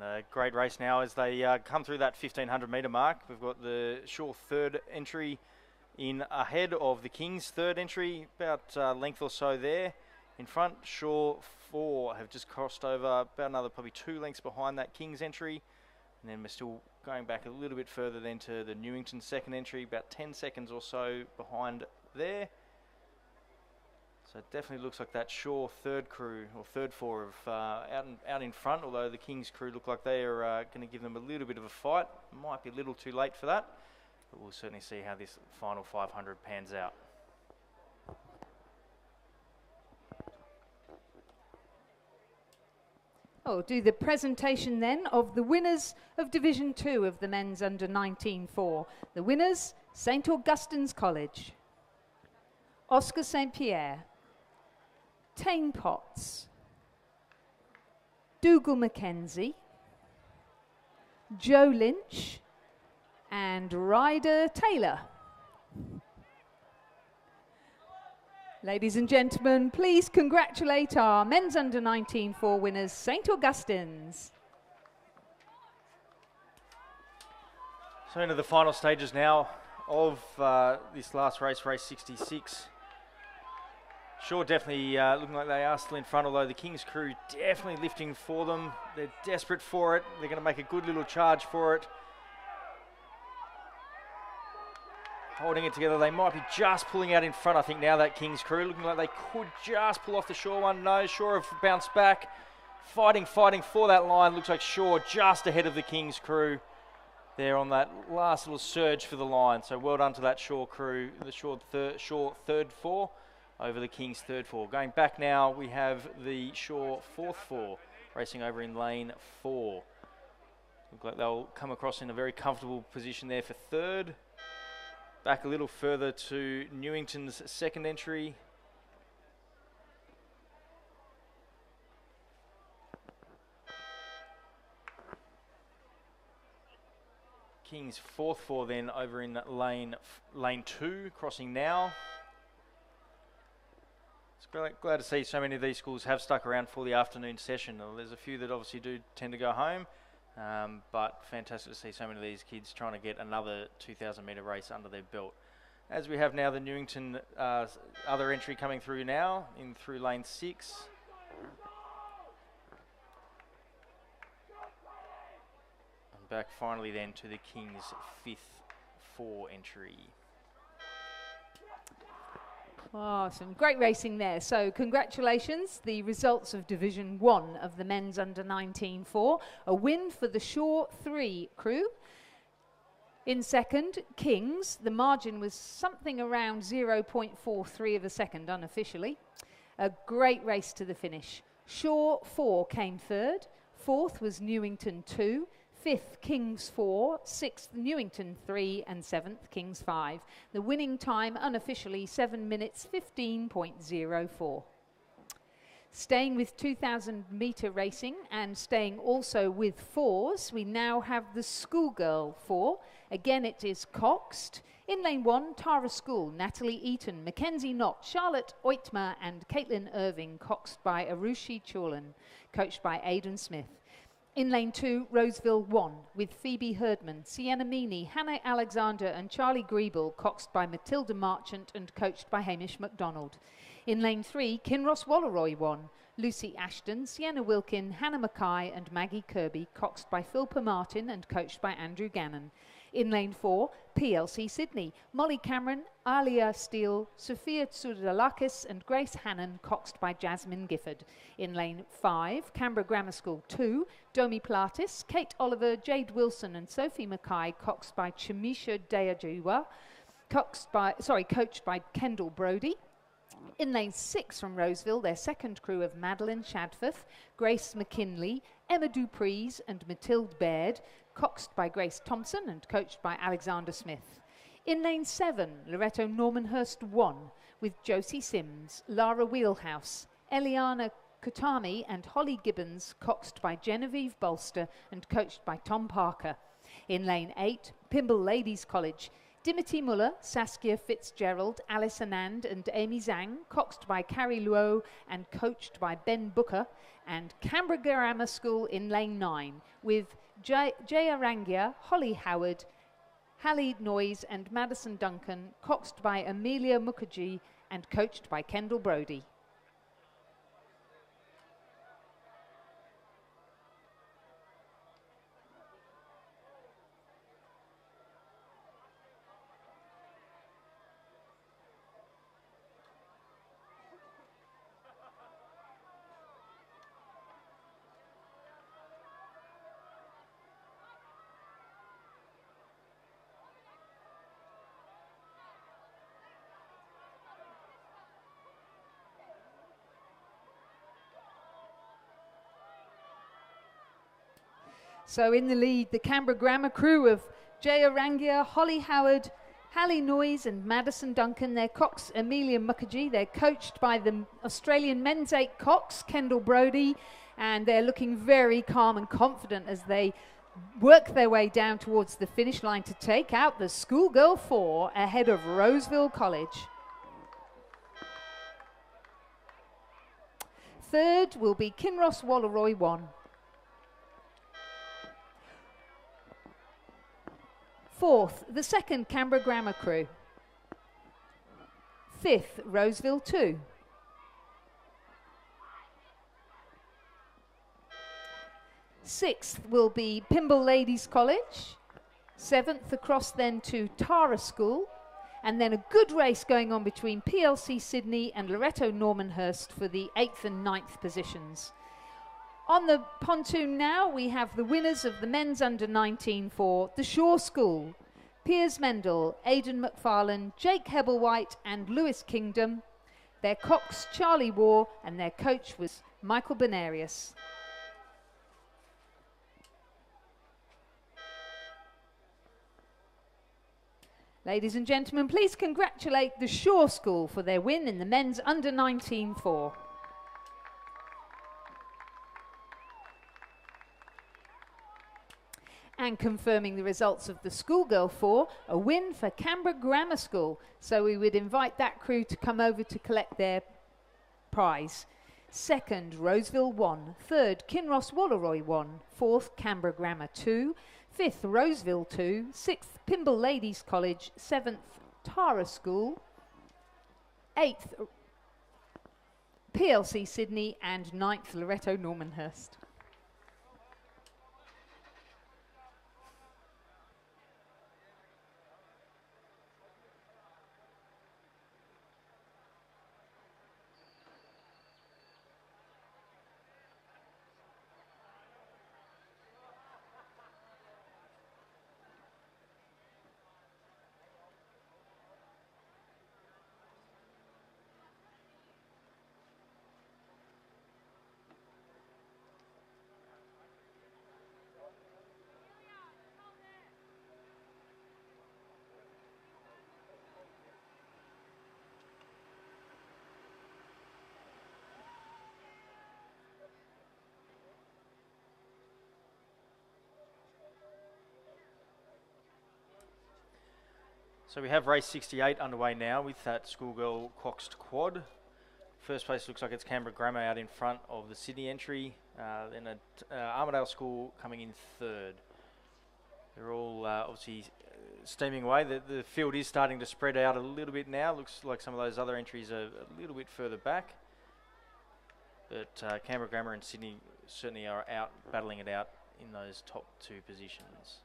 And a great race now as they come through that 1500 metre mark. We've got the Shaw third entry in ahead of the Kings third entry, about length or so there. In front, Shaw 4 have just crossed over about another probably 2 lengths behind that Kings entry. And then we're still going back a little bit further then to the Newington second entry, about 10 seconds or so behind there. So it definitely looks like that Shaw third crew, or third four, of out in front, although the Kings crew look like they are going to give them a little bit of a fight. Might be a little too late for that, but we'll certainly see how this final 500 pans out. I'll do the presentation then of the winners of Division 2 of the men's under 19-4. The winners, St Augustine's College, Oscar St Pierre, Tane Potts, Dougal Mackenzie, Joe Lynch, and Ryder Taylor. Ladies and gentlemen, please congratulate our men's under 19-4 winners, St Augustine's. So into the final stages now of this last race, race 66. Shaw definitely looking like they are still in front, although the Kings crew definitely lifting for them. They're desperate for it. They're going to make a good little charge for it. Holding it together. They might be just pulling out in front, I think, now, that Kings crew. Looking like they could just pull off the Shaw one. No, Shaw have bounced back. Fighting for that line. Looks like Shaw just ahead of the Kings crew there on that last little surge for the line. So well done to that Shaw crew, the Shaw third four over the Kings third four. Going back now, we have the Shaw fourth four racing over in lane 4. Look like they'll come across in a very comfortable position there for third. Back a little further to Newington's second entry. Kings fourth four then over in lane 2, crossing now. It's glad to see so many of these schools have stuck around for the afternoon session. There's a few that obviously do tend to go home. But fantastic to see so many of these kids trying to get another 2,000 metre race under their belt. As we have now the Newington other entry coming through now, in through lane 6. And back finally then to the Kings 5th 4 entry. Oh, some great racing there. So congratulations, the results of Division 1 of the men's under 19-4. A win for the Shaw 3 crew. In second, Kings. The margin was something around 0.43 of a second unofficially. A great race to the finish. Shaw 4 came third. Fourth was Newington 2. 5th, Kings 4, 6th, Newington 3, and 7th, Kings 5. The winning time unofficially 7 minutes 15.04. Staying with 2,000 metre racing and staying also with fours, we now have the schoolgirl 4. Again, it is coxed. In lane 1, Tara School, Natalie Eaton, Mackenzie Knott, Charlotte Oitmer, and Caitlin Irving, coxed by Arushi Chorlin, coached by Aidan Smith. In lane 2, Roseville 1, with Phoebe Herdman, Sienna Meany, Hannah Alexander and Charlie Griebel, coxed by Matilda Marchant and coached by Hamish MacDonald. In lane 3, Kinross Walleroy 1, Lucy Ashton, Sienna Wilkin, Hannah Mackay and Maggie Kirby, coxed by Philpa Martin and coached by Andrew Gannon. In lane 4, PLC Sydney, Molly Cameron, Alia Steele, Sophia Tsudalakis and Grace Hannon, coxed by Jasmine Gifford. In lane 5, Canberra Grammar School 2, Domi Platis, Kate Oliver, Jade Wilson and Sophie Mackay, coxed by Chamisha Deajiwa, coached by Kendall Brody. In lane 6 from Roseville, their second crew of Madeline Shadforth, Grace McKinley, Emma Dupreez and Matilde Baird, coxed by Grace Thompson and coached by Alexander Smith. In lane 7, Loretto Normanhurst 1, with Josie Sims, Lara Wheelhouse, Eliana Kutami and Holly Gibbons, coxed by Genevieve Bolster and coached by Tom Parker. In lane 8, Pimble Ladies College, Dimity Muller, Saskia Fitzgerald, Alice Anand and Amy Zhang, coxed by Carrie Luo and coached by Ben Booker, and Canberra Grammar School in lane 9 with Jaya Rangia, Holly Howard, Hallie Noyes and Madison Duncan, coxed by Amelia Mukherjee and coached by Kendall Brody. So in the lead, the Canberra Grammar crew of Jaya Rangia, Holly Howard, Hallie Noyes and Madison Duncan. Their cox, Amelia Mukherjee. They're coached by the Australian men's 8 cox, Kendall Brody. And they're looking very calm and confident as they work their way down towards the finish line to take out the Schoolgirl 4 ahead of Roseville College. Third will be Kinross Walleroy 1. Fourth, the second Canberra Grammar crew. Fifth, Roseville 2. Sixth will be Pymble Ladies College. Seventh across then to Tara School. And then a good race going on between PLC Sydney and Loretto Normanhurst for the 8th and 9th positions. On the pontoon now, we have the winners of the men's under-19 for the Shaw School. Piers Mendel, Aidan McFarlane, Jake Hebblewhite and Lewis Kingdom. Their cox, Charlie Waugh, and their coach was Michael Benarius. Ladies and gentlemen, please congratulate the Shaw School for their win in the men's under-19 4. And confirming the results of the Schoolgirl 4, a win for Canberra Grammar School. So we would invite that crew to come over to collect their prize. Second, Roseville 1. Third, Kinross Walleroy 1. Fourth, Canberra Grammar 2. Fifth, Roseville 2. Sixth, Pymble Ladies College. Seventh, Tara School. Eighth, PLC Sydney. And ninth, Loretto Normanhurst. So we have race 68 underway now with that Schoolgirl Coxed Quad. First place looks like it's Canberra Grammar out in front of the Sydney entry. Then Armidale School coming in third. They're all obviously steaming away. The field is starting to spread out a little bit now. Looks like some of those other entries are a little bit further back. But Canberra Grammar and Sydney certainly are out battling it out in those top 2 positions.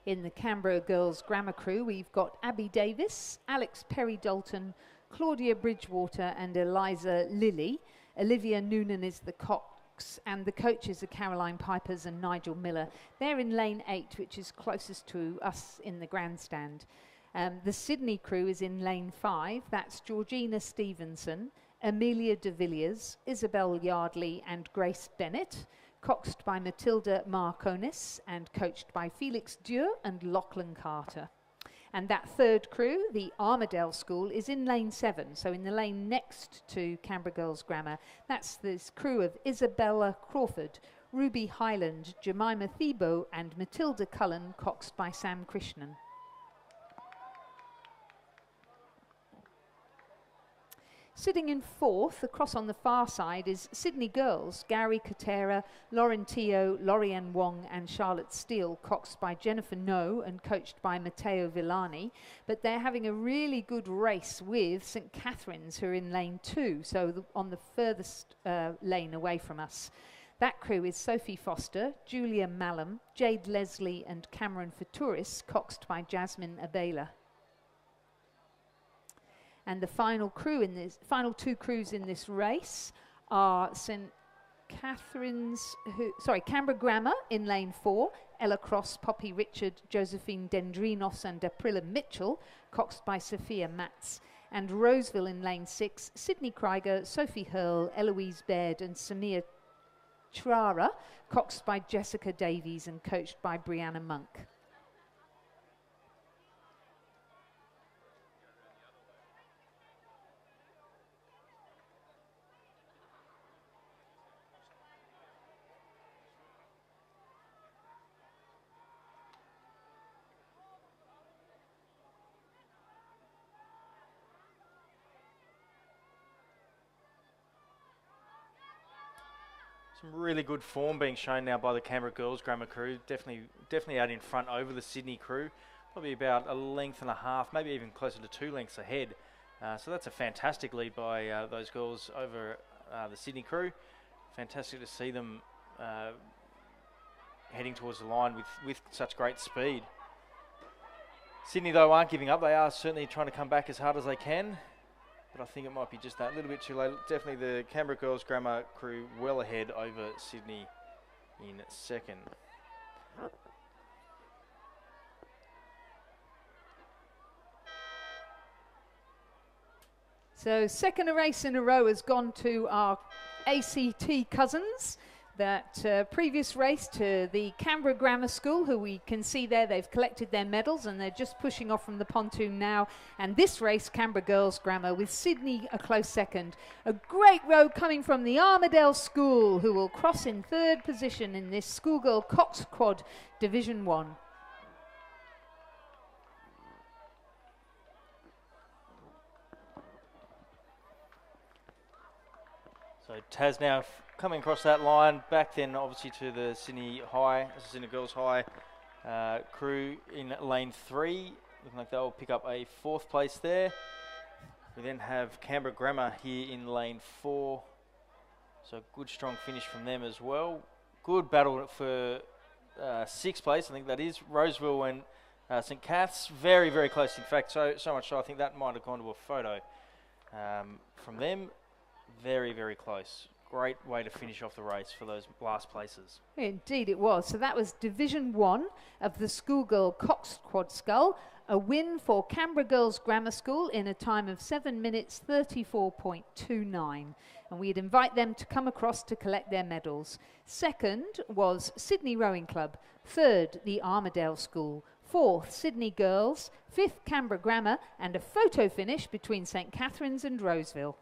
In the Canberra Girls Grammar crew, we've got Abby Davis, Alex Perry-Dalton, Claudia Bridgewater and Eliza Lilly. Olivia Noonan is the cox and the coaches are Caroline Pipers and Nigel Miller. They're in lane 8, which is closest to us in the grandstand. The Sydney crew is in lane 5. That's Georgina Stevenson, Amelia de Villiers, Isabel Yardley and Grace Bennett. Coxed by Matilda Marconis and coached by Felix Dure and Lachlan Carter. And that third crew, the Armidale School, is in lane 7, so in the lane next to Canberra Girls Grammar. That's this crew of Isabella Crawford, Ruby Highland, Jemima Thiebaud and Matilda Cullen, coxed by Sam Krishnan. Sitting in fourth, across on the far side, is Sydney Girls, Gary Katera, Lauren Teo, Lorianne Wong and Charlotte Steele, coxed by Jennifer No and coached by Matteo Villani. But they're having a really good race with St Catherine's, who are in lane 2, so on the furthest lane away from us. That crew is Sophie Foster, Julia Mallam, Jade Leslie and Cameron Futuris, coxed by Jasmine Abela. And the final two crews in this race are St Catherine's, Canberra Grammar in lane 4, Ella Cross, Poppy Richard, Josephine Dendrinos and Aprila Mitchell, coxed by Sophia Matz. And Roseville in lane 6, Sydney Krieger, Sophie Hurl, Eloise Baird and Samir Trara, coxed by Jessica Davies and coached by Brianna Monk. Some really good form being shown now by the Canberra Girls Grammar crew. Definitely out in front over the Sydney crew. Probably about a length and a half, maybe even closer to 2 lengths ahead. So that's a fantastic lead by those girls over the Sydney crew. Fantastic to see them heading towards the line with such great speed. Sydney, though, aren't giving up. They are certainly trying to come back as hard as they can. But I think it might be just that little bit too late. Definitely the Canberra Girls Grammar crew well ahead over Sydney in second. So second race in a row has gone to our ACT cousins. That previous race to the Canberra Grammar School, who we can see there, they've collected their medals and they're just pushing off from the pontoon now. And this race, Canberra Girls Grammar, with Sydney a close second. A great row coming from the Armadale School, who will cross in third position in this schoolgirl Cox Quad Division 1. So Taz now coming across that line, back then obviously to the Sydney Girls High crew in lane 3. Looking like they'll pick up a 4th place there. We then have Canberra Grammar here in lane 4. So good strong finish from them as well. Good battle for 6th place, I think that is. Roseville and St Cath's, very, very close. In fact, so much so I think that might have gone to a photo from them. Very, very close. Great way to finish off the race for those last places. Indeed it was. So that was Division 1 of the schoolgirl Cox Quad Scull. A win for Canberra Girls Grammar School in a time of 7 minutes 34.29. And we'd invite them to come across to collect their medals. Second was Sydney Rowing Club. Third, the Armadale School. Fourth, Sydney Girls. Fifth, Canberra Grammar. And a photo finish between St Catherine's and Roseville.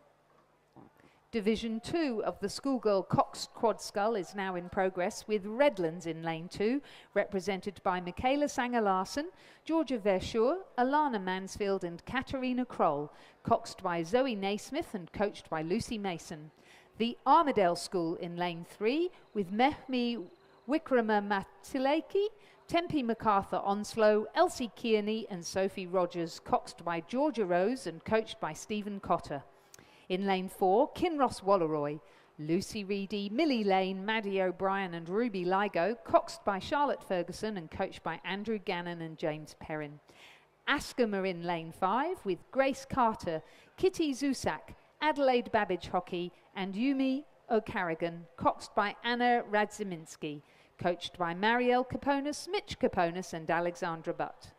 Division 2 of the schoolgirl Cox Quad Scull is now in progress, with Redlands in lane 2, represented by Michaela Sanger-Larsen, Georgia Verschure, Alana Mansfield and Katarina Kroll, coxed by Zoe Naismith and coached by Lucy Mason. The Armadale School in lane 3, with Mehmi Wikrama Matilaki, Tempe MacArthur Onslow, Elsie Kearney and Sophie Rogers, coxed by Georgia Rose and coached by Stephen Cotter. In lane 4, Kinross Walleroy, Lucy Reedy, Millie Lane, Maddie O'Brien and Ruby Ligo, coxed by Charlotte Ferguson and coached by Andrew Gannon and James Perrin. Askham are in lane 5 with Grace Carter, Kitty Zusak, Adelaide Babbage Hockey and Yumi O'Carrigan, coxed by Anna Radziminski, coached by Marielle Caponis, Mitch Caponis and Alexandra Butt.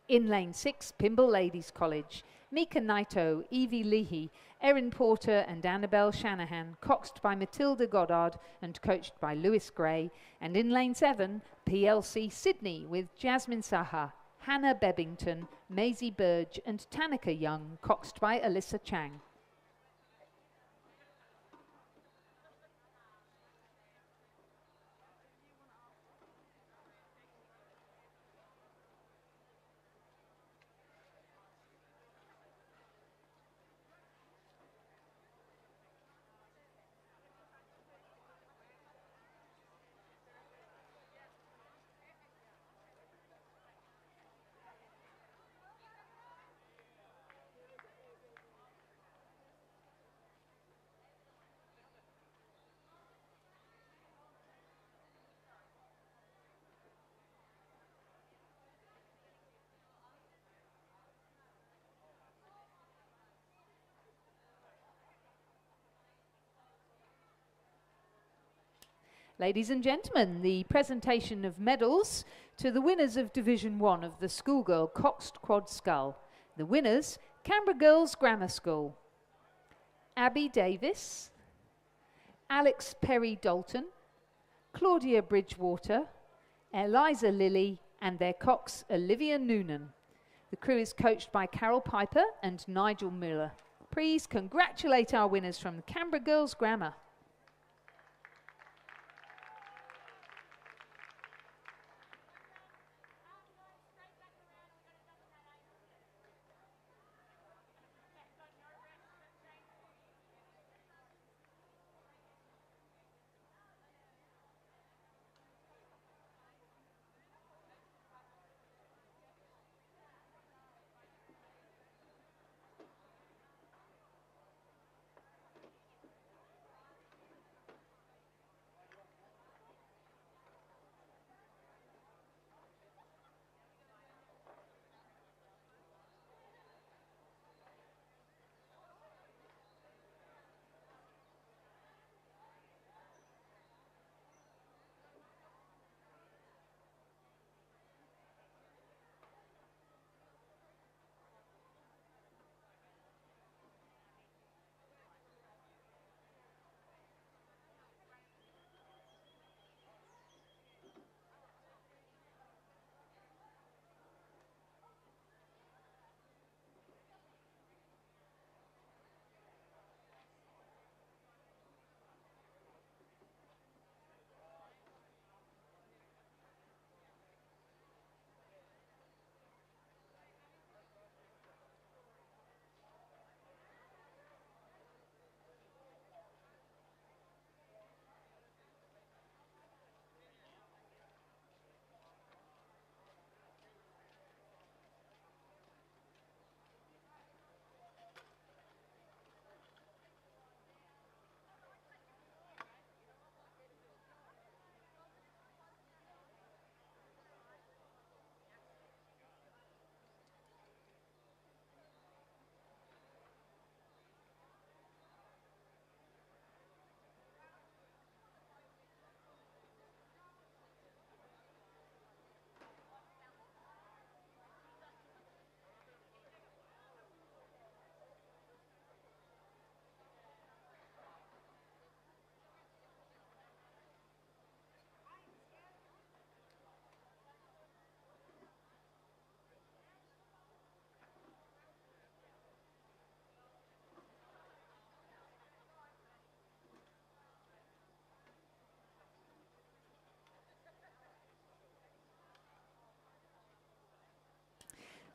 In lane 6, Pimble Ladies College, Mika Naito, Evie Leahy, Erin Porter and Annabelle Shanahan, coxed by Matilda Goddard and coached by Lewis Gray. And in lane 7, PLC Sydney with Jasmine Saha, Hannah Bebbington, Maisie Burge and Tanika Young, coxed by Alyssa Chang. Ladies and gentlemen, the presentation of medals to the winners of Division 1 of the Schoolgirl Coxed Quad Scull. The winners, Canberra Girls Grammar School. Abby Davis, Alex Perry Dalton, Claudia Bridgewater, Eliza Lilly, and their cox Olivia Noonan. The crew is coached by Carol Piper and Nigel Miller. Please congratulate our winners from Canberra Girls Grammar.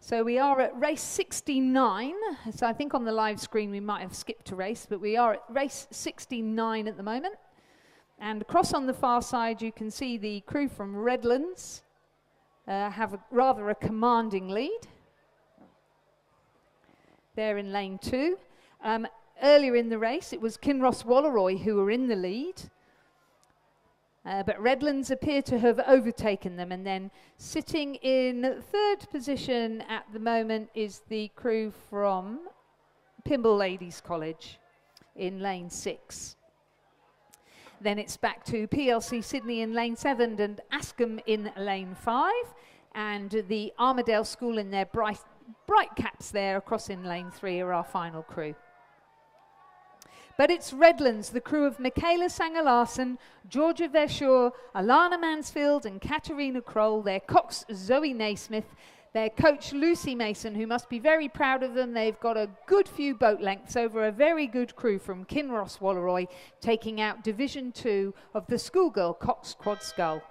So we are at race 69. So I think on the live screen we might have skipped a race, but we are at race 69 at the moment. And across on the far side you can see the crew from Redlands have rather a commanding lead. They're in lane 2. Earlier in the race it was Kinross Walleroy who were in the lead. But Redlands appear to have overtaken them, and then sitting in third position at the moment is the crew from Pymble Ladies College in lane 6. Then it's back to PLC Sydney in lane 7 and Ascombe in lane 5, and the Armadale School in their bright caps there across in lane 3 are our final crew. But it's Redlands, the crew of Michaela Sanger-Larsen, Georgia Verschoor, Alana Mansfield and Katerina Kroll, their cox Zoe Naismith, their coach Lucy Mason, who must be very proud of them. They've got a good few boat lengths over a very good crew from Kinross Walleroy, taking out Division 2 of the Schoolgirl Cox Quad Scull.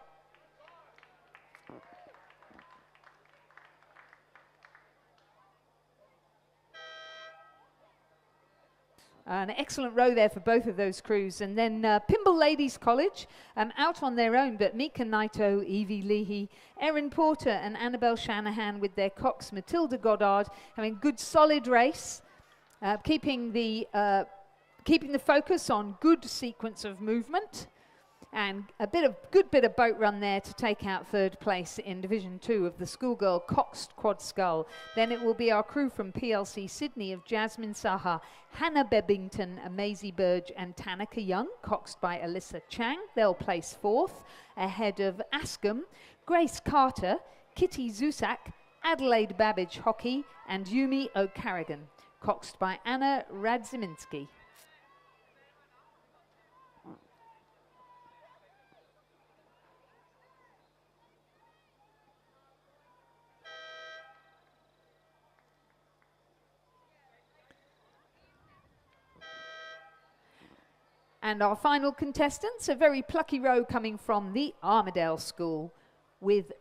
An excellent row there for both of those crews. And then Pymble Ladies College, out on their own, but Mika Naito, Evie Leahy, Erin Porter and Annabelle Shanahan with their cox Matilda Goddard, having a good solid race, keeping the focus on good sequence of movement. And a good bit of boat run there to take out third place in Division 2 of the schoolgirl Cox Quad Scull. Then it will be our crew from PLC Sydney of Jasmine Saha, Hannah Bebbington, Maisie Burge and Tanaka Young, coxed by Alyssa Chang. They'll place fourth, ahead of Askham, Grace Carter, Kitty Zusak, Adelaide Babbage Hockey and Yumi O'Carrigan, coxed by Anna Radziminski. And our final contestants, a very plucky row coming from the Armadale School, with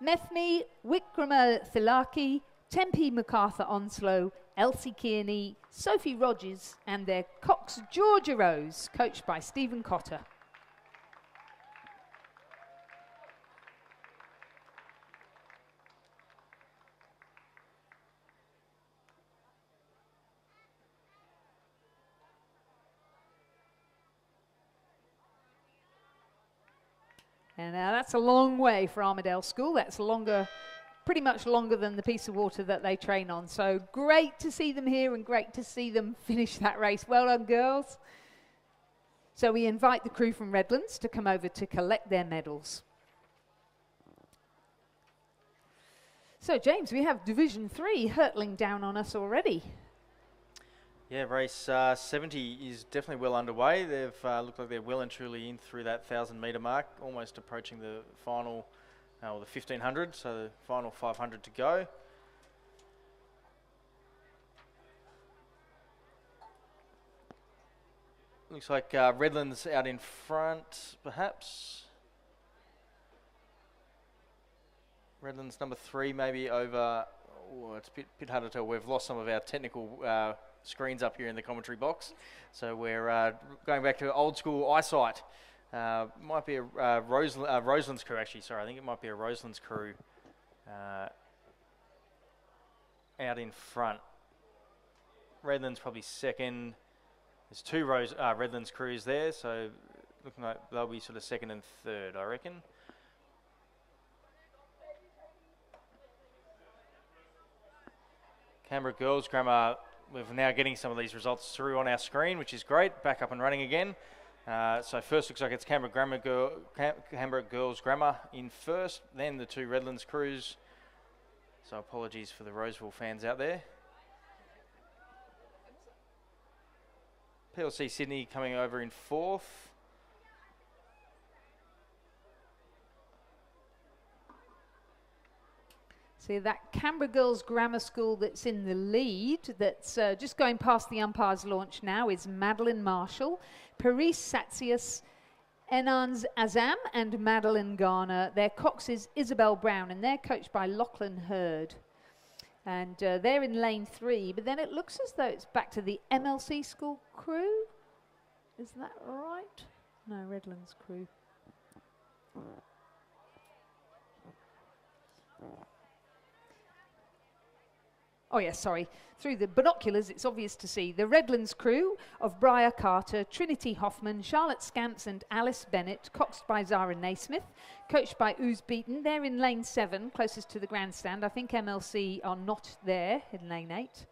Methmi Wikrama Thilaki, Tempe MacArthur Onslow, Elsie Kearney, Sophie Rogers, and their Cox Georgia Rose, coached by Stephen Cotter. And now that's a long way for Armadale School. That's longer, pretty much longer than the piece of water that they train on. So great to see them here and great to see them finish that race. Well done, girls. So we invite the crew from Redlands to come over to collect their medals. So James, we have Division 3 hurtling down on us already. Yeah, race 70 is definitely well underway. They've looked like they're well and truly in through that 1,000-metre mark, almost approaching the final, or the 1,500, so the final 500 to go. Looks like Redlands out in front, perhaps. Redlands number 3 maybe over, oh, it's a bit hard to tell. We've lost some of our technical screens up here in the commentary box. So we're going back to old school eyesight. Might be a Roseland's crew actually, sorry. I think it might be a Roseland's crew out in front. Redlands probably second. There's two Redlands crews there, so looking like they'll be sort of second and third, I reckon. Canberra Girls Grammar, we're now getting some of these results through on our screen, which is great. Back up and running again. So first looks like it's Canberra Girls Grammar in first, then the two Redlands crews. So apologies for the Roseville fans out there. PLC Sydney coming over in fourth. See that Canberra Girls Grammar School that's in the lead, that's just going past the umpire's launch now, is Madeline Marshall, Paris Satsius, Enans Azam and Madeline Garner. Their cox is Isabel Brown and they're coached by Lachlan Hurd. And they're in lane 3, but then it looks as though it's back to the MLC school crew. Is that right? No, Redlands crew. Oh yes, sorry. Through the binoculars, it's obvious to see the Redlands crew of Briar Carter, Trinity Hoffman, Charlotte Scamps and Alice Bennett, coxed by Zara Naismith, coached by Ooze Beaton. They're in lane 7, closest to the grandstand. I think MLC are not there in lane 8.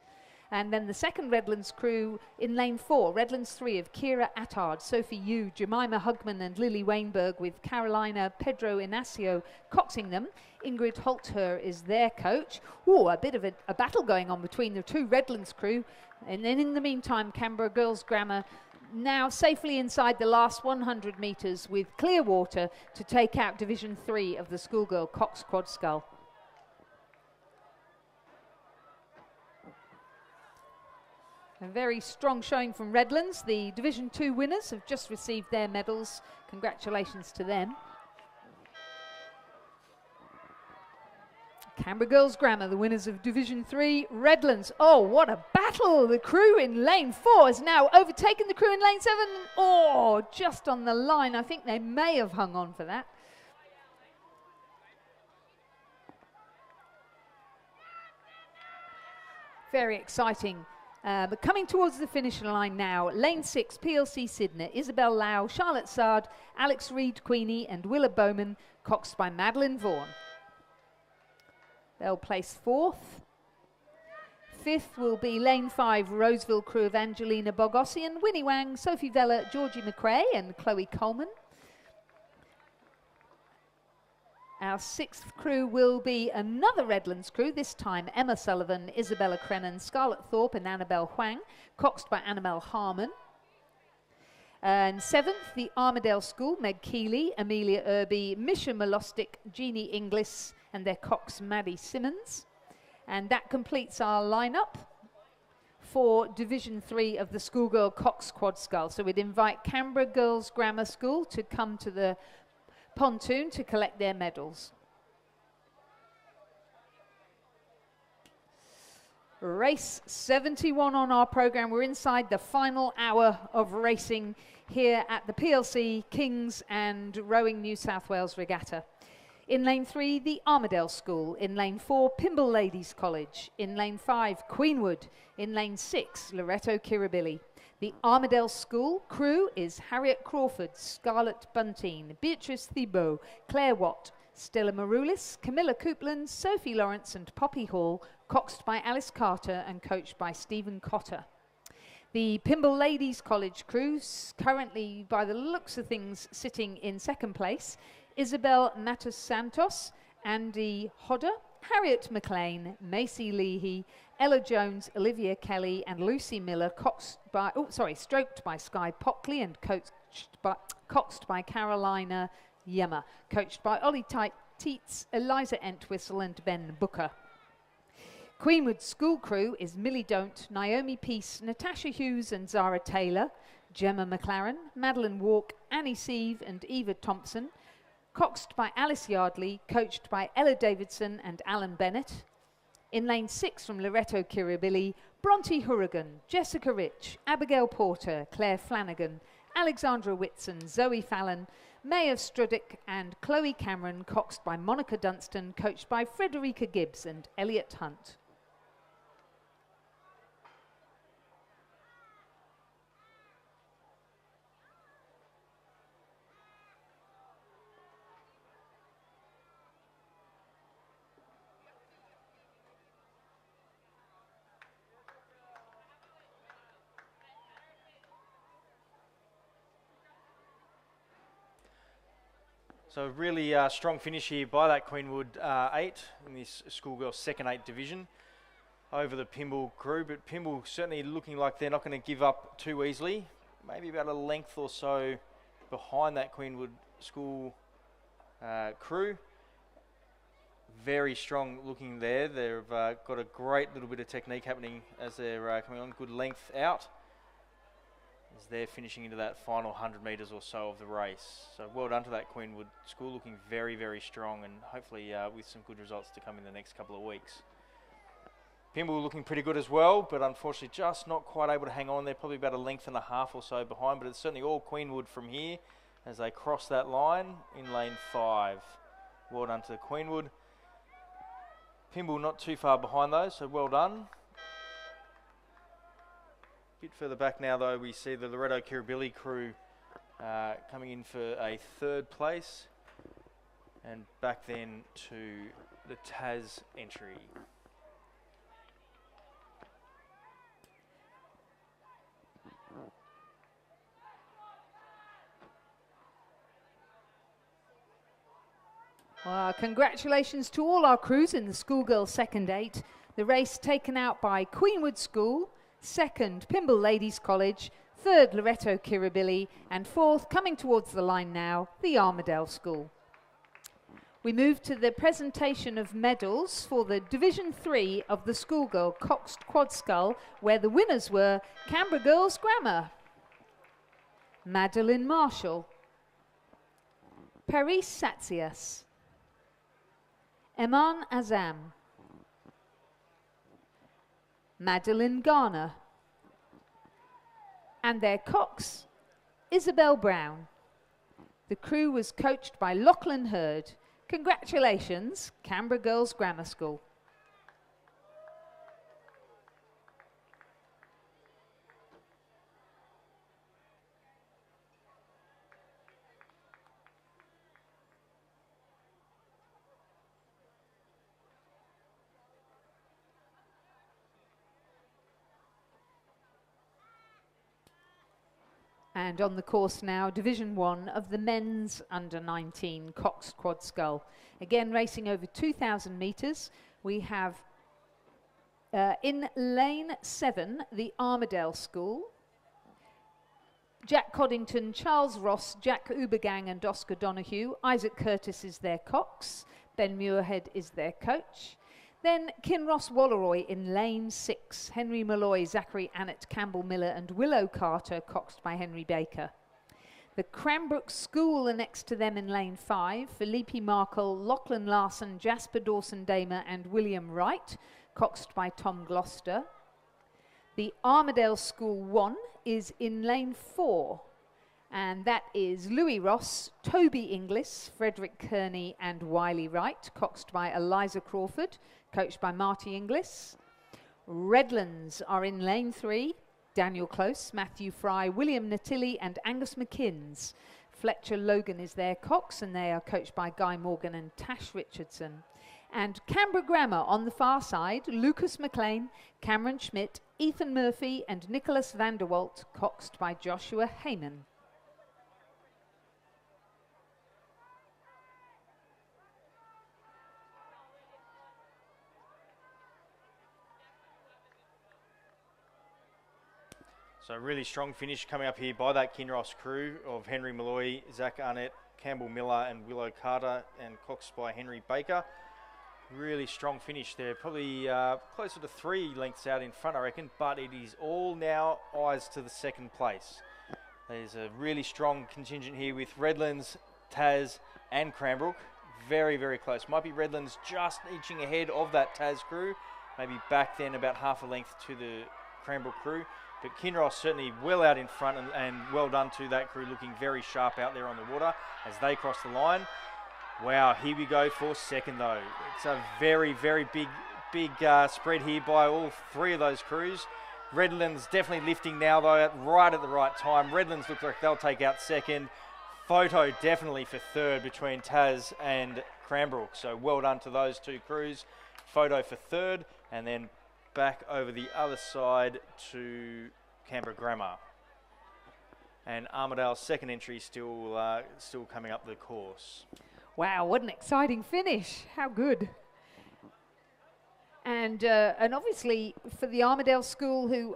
And then the second Redlands crew in lane 4, Redlands 3 of Kira Attard, Sophie Yu, Jemima Hugman and Lily Wainberg, with Carolina Pedro Inacio coxing them. Ingrid Holther is their coach. Oh, a bit of a battle going on between the two Redlands crew. And then in the meantime, Canberra Girls Grammar now safely inside the last 100 metres with clear water to take out Division 3 of the schoolgirl Cox Quad Scull. A very strong showing from Redlands. The Division 2 winners have just received their medals. Congratulations to them. Canberra Girls Grammar, the winners of Division 3, Redlands. Oh, what a battle! The crew in lane 4 has now overtaken the crew in lane 7. Oh, just on the line. I think they may have hung on for that. Very exciting But coming towards the finish line now, lane 6, PLC Sidner, Isabel Lau, Charlotte Sard, Alex Reed Queenie and Willa Bowman, coxed by Madeline Vaughan. They'll place 4th. 5th will be lane 5, Roseville crew of Angelina Bogossian, Winnie Wang, Sophie Vella, Georgie McRae and Chloe Coleman. Our 6th crew will be another Redlands crew, this time Emma Sullivan, Isabella Crennan, Scarlett Thorpe and Annabelle Huang, coxed by Annabelle Harmon. And 7th, the Armadale School, Meg Keeley, Amelia Irby, Misha Molostic, Jeannie Inglis and their cox Maddie Simmons. And that completes our lineup for Division 3 of the Schoolgirl Cox Quad Scull. So we'd invite Canberra Girls Grammar School to come to the pontoon to collect their medals. Race 71 on our programme. We're inside the final hour of racing here at the PLC Kings and Rowing New South Wales Regatta. In lane 3, the Armadale School. In lane 4, Pymble Ladies College. In lane 5, Queenwood. In lane 6, Loreto Kirribilli. The Armadale School crew is Harriet Crawford, Scarlett Bunteen, Beatrice Thibault, Claire Watt, Stella Maroulis, Camilla Coupland, Sophie Lawrence and Poppy Hall, coxed by Alice Carter and coached by Stephen Cotter. The Pymble Ladies College crews, currently by the looks of things sitting in 2nd place, Isabel Matos Santos, Andy Hodder, Harriet McLean, Macy Leahy, Ella Jones, Olivia Kelly and Lucy Miller, stroked by Skye Pockley and coxed by Carolina Yemmer, coached by Ollie Teets, Eliza Entwistle and Ben Booker. Queenwood School crew is Millie Don't, Naomi Peace, Natasha Hughes and Zara Taylor, Gemma McLaren, Madeline Walk, Annie Sieve and Eva Thompson, coxed by Alice Yardley, coached by Ella Davidson and Alan Bennett. In lane 6 from Loreto Kirribilli, Bronte Hurrigan, Jessica Rich, Abigail Porter, Claire Flanagan, Alexandra Whitson, Zoe Fallon, May of Strudick and Chloe Cameron, coxed by Monica Dunstan, coached by Frederica Gibbs and Elliot Hunt. So really strong finish here by that Queenwood 8 in this schoolgirl second 8 division over the Pymble crew, but Pymble certainly looking like they're not going to give up too easily. Maybe about a length or so behind that Queenwood school crew. Very strong looking there. They've got a great little bit of technique happening as they're coming on. Good length out as they're finishing into that final 100 metres or so of the race. So well done to that Queenwood school, looking very, very strong and hopefully with some good results to come in the next couple of weeks. Pymble looking pretty good as well, but unfortunately just not quite able to hang on. They're probably about a length and a half or so behind, but it's certainly all Queenwood from here as they cross that line in lane 5. Well done to Queenwood. Pymble not too far behind though, so well done. A bit further back now though, we see the Loreto Kirribilli crew coming in for a 3rd place, and back then to the Tas entry. Well, congratulations to all our crews in the schoolgirl second 8. The race taken out by Queenwood School, 2nd Pymble Ladies College, 3rd Loreto Kirribilli, and 4th, coming towards the line now, the Armadale School. We move to the presentation of medals for the Division 3 of the schoolgirl Coxed Quad Scull, where the winners were Canberra Girls Grammar, Madeline Marshall, Paris Satsias, Eman Azam, Madeline Garner, and their cox, Isabel Brown. The crew was coached by Lachlan Hurd. Congratulations, Canberra Girls Grammar School. And on the course now, Division 1 of the men's under-19 Cox Quad Scull. Again, racing over 2,000 metres. We have in lane 7, the Armadale School. Jack Coddington, Charles Ross, Jack Ubergang and Oscar Donahue. Isaac Curtis is their cox. Ben Muirhead is their coach. Then Kinross Walleroy in lane 6. Henry Malloy, Zachary Annett, Campbell Miller and Willow Carter, coxed by Henry Baker. The Cranbrook School are next to them in lane 5. Felipe Markle, Lachlan Larson, Jasper Dawson-Damer and William Wright, coxed by Tom Gloucester. The Armadale School 1 is in lane 4, and that is Louis Ross, Toby Inglis, Frederick Kearney and Wiley Wright, coxed by Eliza Crawford, coached by Marty Inglis. Redlands are in lane 3, Daniel Close, Matthew Fry, William Natilli and Angus McKinns. Fletcher Logan is their cox, and they are coached by Guy Morgan and Tash Richardson. And Canberra Grammar on the far side, Lucas McLean, Cameron Schmidt, Ethan Murphy and Nicholas Vanderwalt, coxed by Joshua Heyman. So a really strong finish coming up here by that Kinross crew of Henry Malloy, Zach Arnett, Campbell Miller and Willow Carter, and coxed by Henry Baker. Really strong finish there, probably closer to 3 lengths out in front, I reckon, but it is all now eyes to the second place. There's a really strong contingent here with Redlands, Taz and Cranbrook. Very, very close. Might be Redlands just inching ahead of that Taz crew, maybe back then about half a length to the Cranbrook crew. But Kinross certainly well out in front, and well done to that crew, looking very sharp out there on the water as they cross the line. Wow, here we go for second though. It's a very, very big spread here by all 3 of those crews. Redlands definitely lifting now though, right at the right time. Redlands looks like they'll take out second. Photo definitely for third between Taz and Cranbrook. So well done to those 2 crews. Photo for third, and then back over the other side to Canberra Grammar. And Armadale's second entry still coming up the course. Wow, what an exciting finish. How good. And obviously for the Armadale School, who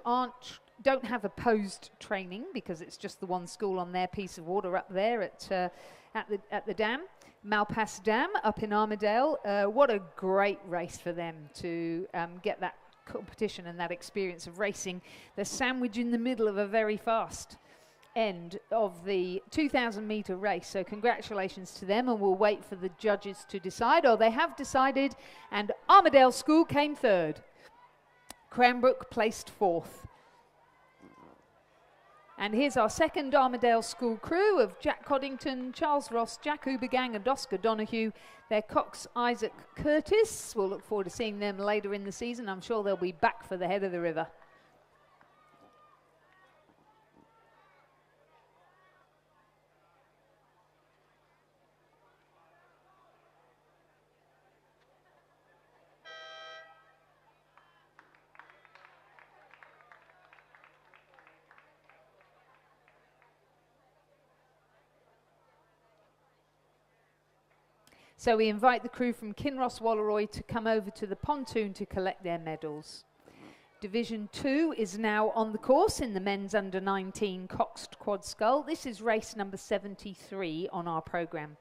don't have opposed training, because it's just the one school on their piece of water up there at the dam, Malpass Dam up in Armadale. What a great race for them to get that competition and that experience of racing. They're sandwiched in the middle of a very fast end of the 2,000 metre race, so congratulations to them, and we'll wait for the judges to decide. They have decided, and Armadale School came third. Cranbrook placed fourth. And here's our second Armadale School crew of Jack Coddington, Charles Ross, Jack Ubergang and Oscar Donahue. Their cox Isaac Curtis. We'll look forward to seeing them later in the season. I'm sure they'll be back for the head of the river. So we invite the crew from Kinross Walleroy to come over to the pontoon to collect their medals. Division 2 is now on the course in the men's under-19 Coxed Quad Scull. This is race number 73 on our programme.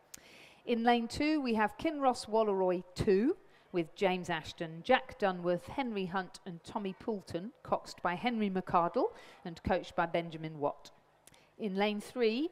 In lane 2 we have Kinross Walleroy 2 with James Ashton, Jack Dunworth, Henry Hunt and Tommy Poulton, coxed by Henry McCardle and coached by Benjamin Watt. In lane 3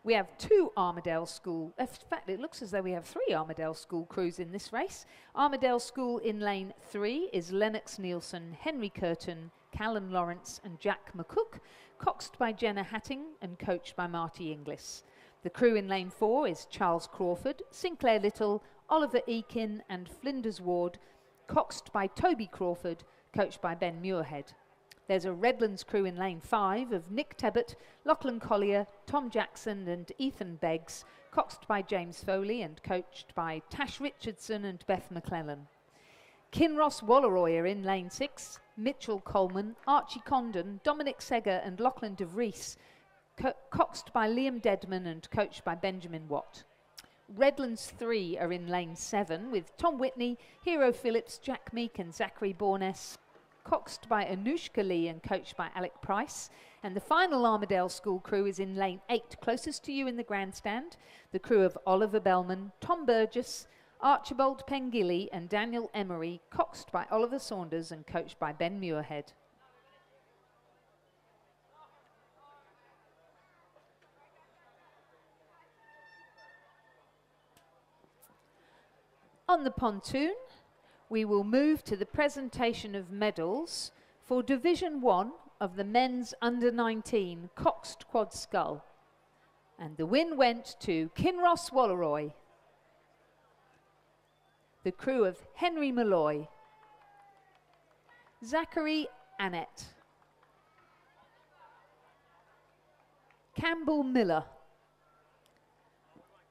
we have 2 Armadale School, in fact it looks as though we have 3 Armadale School crews in this race. Armadale School in lane 3 is Lennox Nielsen, Henry Curtin, Callan Lawrence and Jack McCook, coxed by Jenna Hatting and coached by Marty Inglis. The crew in lane 4 is Charles Crawford, Sinclair Little, Oliver Eakin and Flinders Ward, coxed by Toby Crawford, coached by Ben Muirhead. There's a Redlands crew in lane 5 of Nick Tebbett, Lachlan Collier, Tom Jackson and Ethan Beggs, coxed by James Foley and coached by Tash Richardson and Beth McClellan. Kinross Walleroy are in lane 6, Mitchell Coleman, Archie Condon, Dominic Seger and Lachlan de Vries, coxed by Liam Dedman and coached by Benjamin Watt. Redlands 3 are in lane 7 with Tom Whitney, Hero Phillips, Jack Meek and Zachary Bournes, coxed by Anushka Lee and coached by Alec Price. And the final Armadale School crew is in lane 8, closest to you in the grandstand. The crew of Oliver Bellman, Tom Burgess, Archibald Pengilly and Daniel Emery, coxed by Oliver Saunders and coached by Ben Muirhead. On the pontoon, we will move to the presentation of medals for Division 1 of the men's under-19 coxed quad scull. And the win went to Kinross Walleroy, the crew of Henry Malloy, Zachary Annett, Campbell Miller,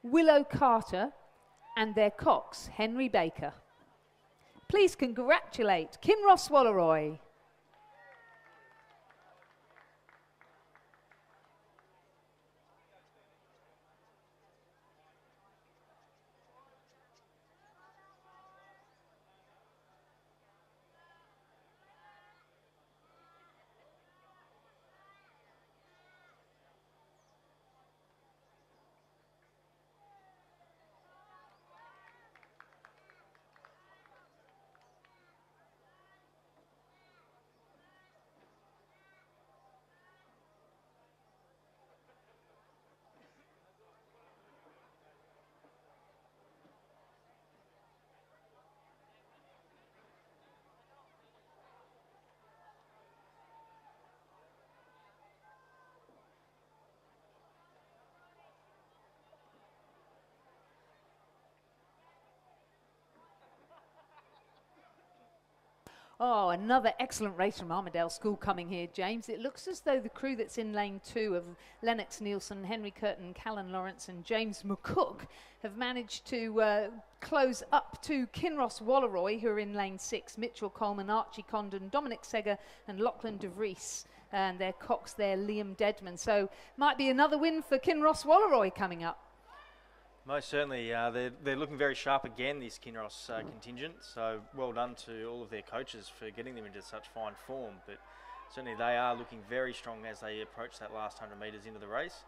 Willow Carter, and their cox, Henry Baker. Please congratulate Kinross Walleroy. Oh, another excellent race from Armadale School coming here, James. It looks as though the crew that's in lane 2 of Lennox Nielsen, Henry Curtin, Callan Lawrence and James McCook have managed to close up to Kinross Walleroy, who are in lane 6. Mitchell Coleman, Archie Condon, Dominic Seger and Lachlan de Vries. And their cox there, Liam Dedman. So might be another win for Kinross Walleroy coming up. Most certainly, they're looking very sharp again, this Kinross contingent, so well done to all of their coaches for getting them into such fine form, but certainly they are looking very strong as they approach that last 100 metres into the race.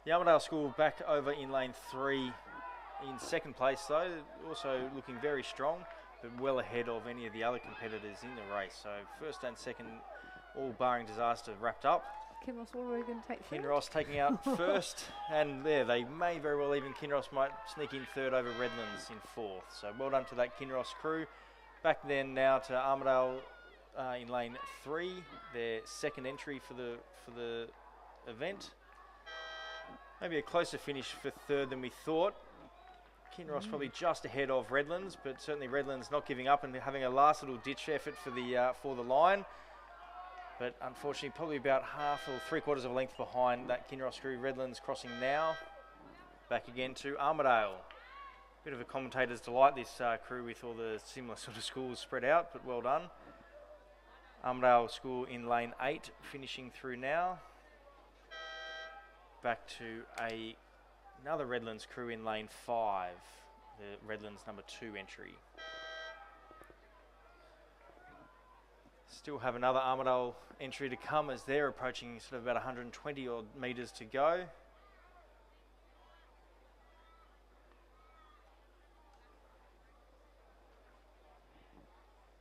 The Armadale School back over in lane 3 in second place though, also looking very strong, but well ahead of any of the other competitors in the race. So first and second, all barring disaster, wrapped up. Kinross Walleroy going to take first? Kinross taking out first, and there they may very well even Kinross might sneak in third over Redlands in fourth. So well done to that Kinross crew. Back then now to Armadale in lane 3, their second entry for the event. Maybe a closer finish for third than we thought. Kinross probably just ahead of Redlands, but certainly Redlands not giving up and having a last little ditch effort for the line. But unfortunately, probably about half or 3/4 of a length behind that Kinross crew. Redlands crossing now. Back again to Armadale. Bit of a commentator's delight, this crew with all the similar sort of schools spread out, but well done. Armadale School in lane 8, finishing through now. Back to another Redlands crew in lane 5, the Redlands number 2 entry. Still have another Armadale entry to come as they're approaching sort of about 120 odd metres to go.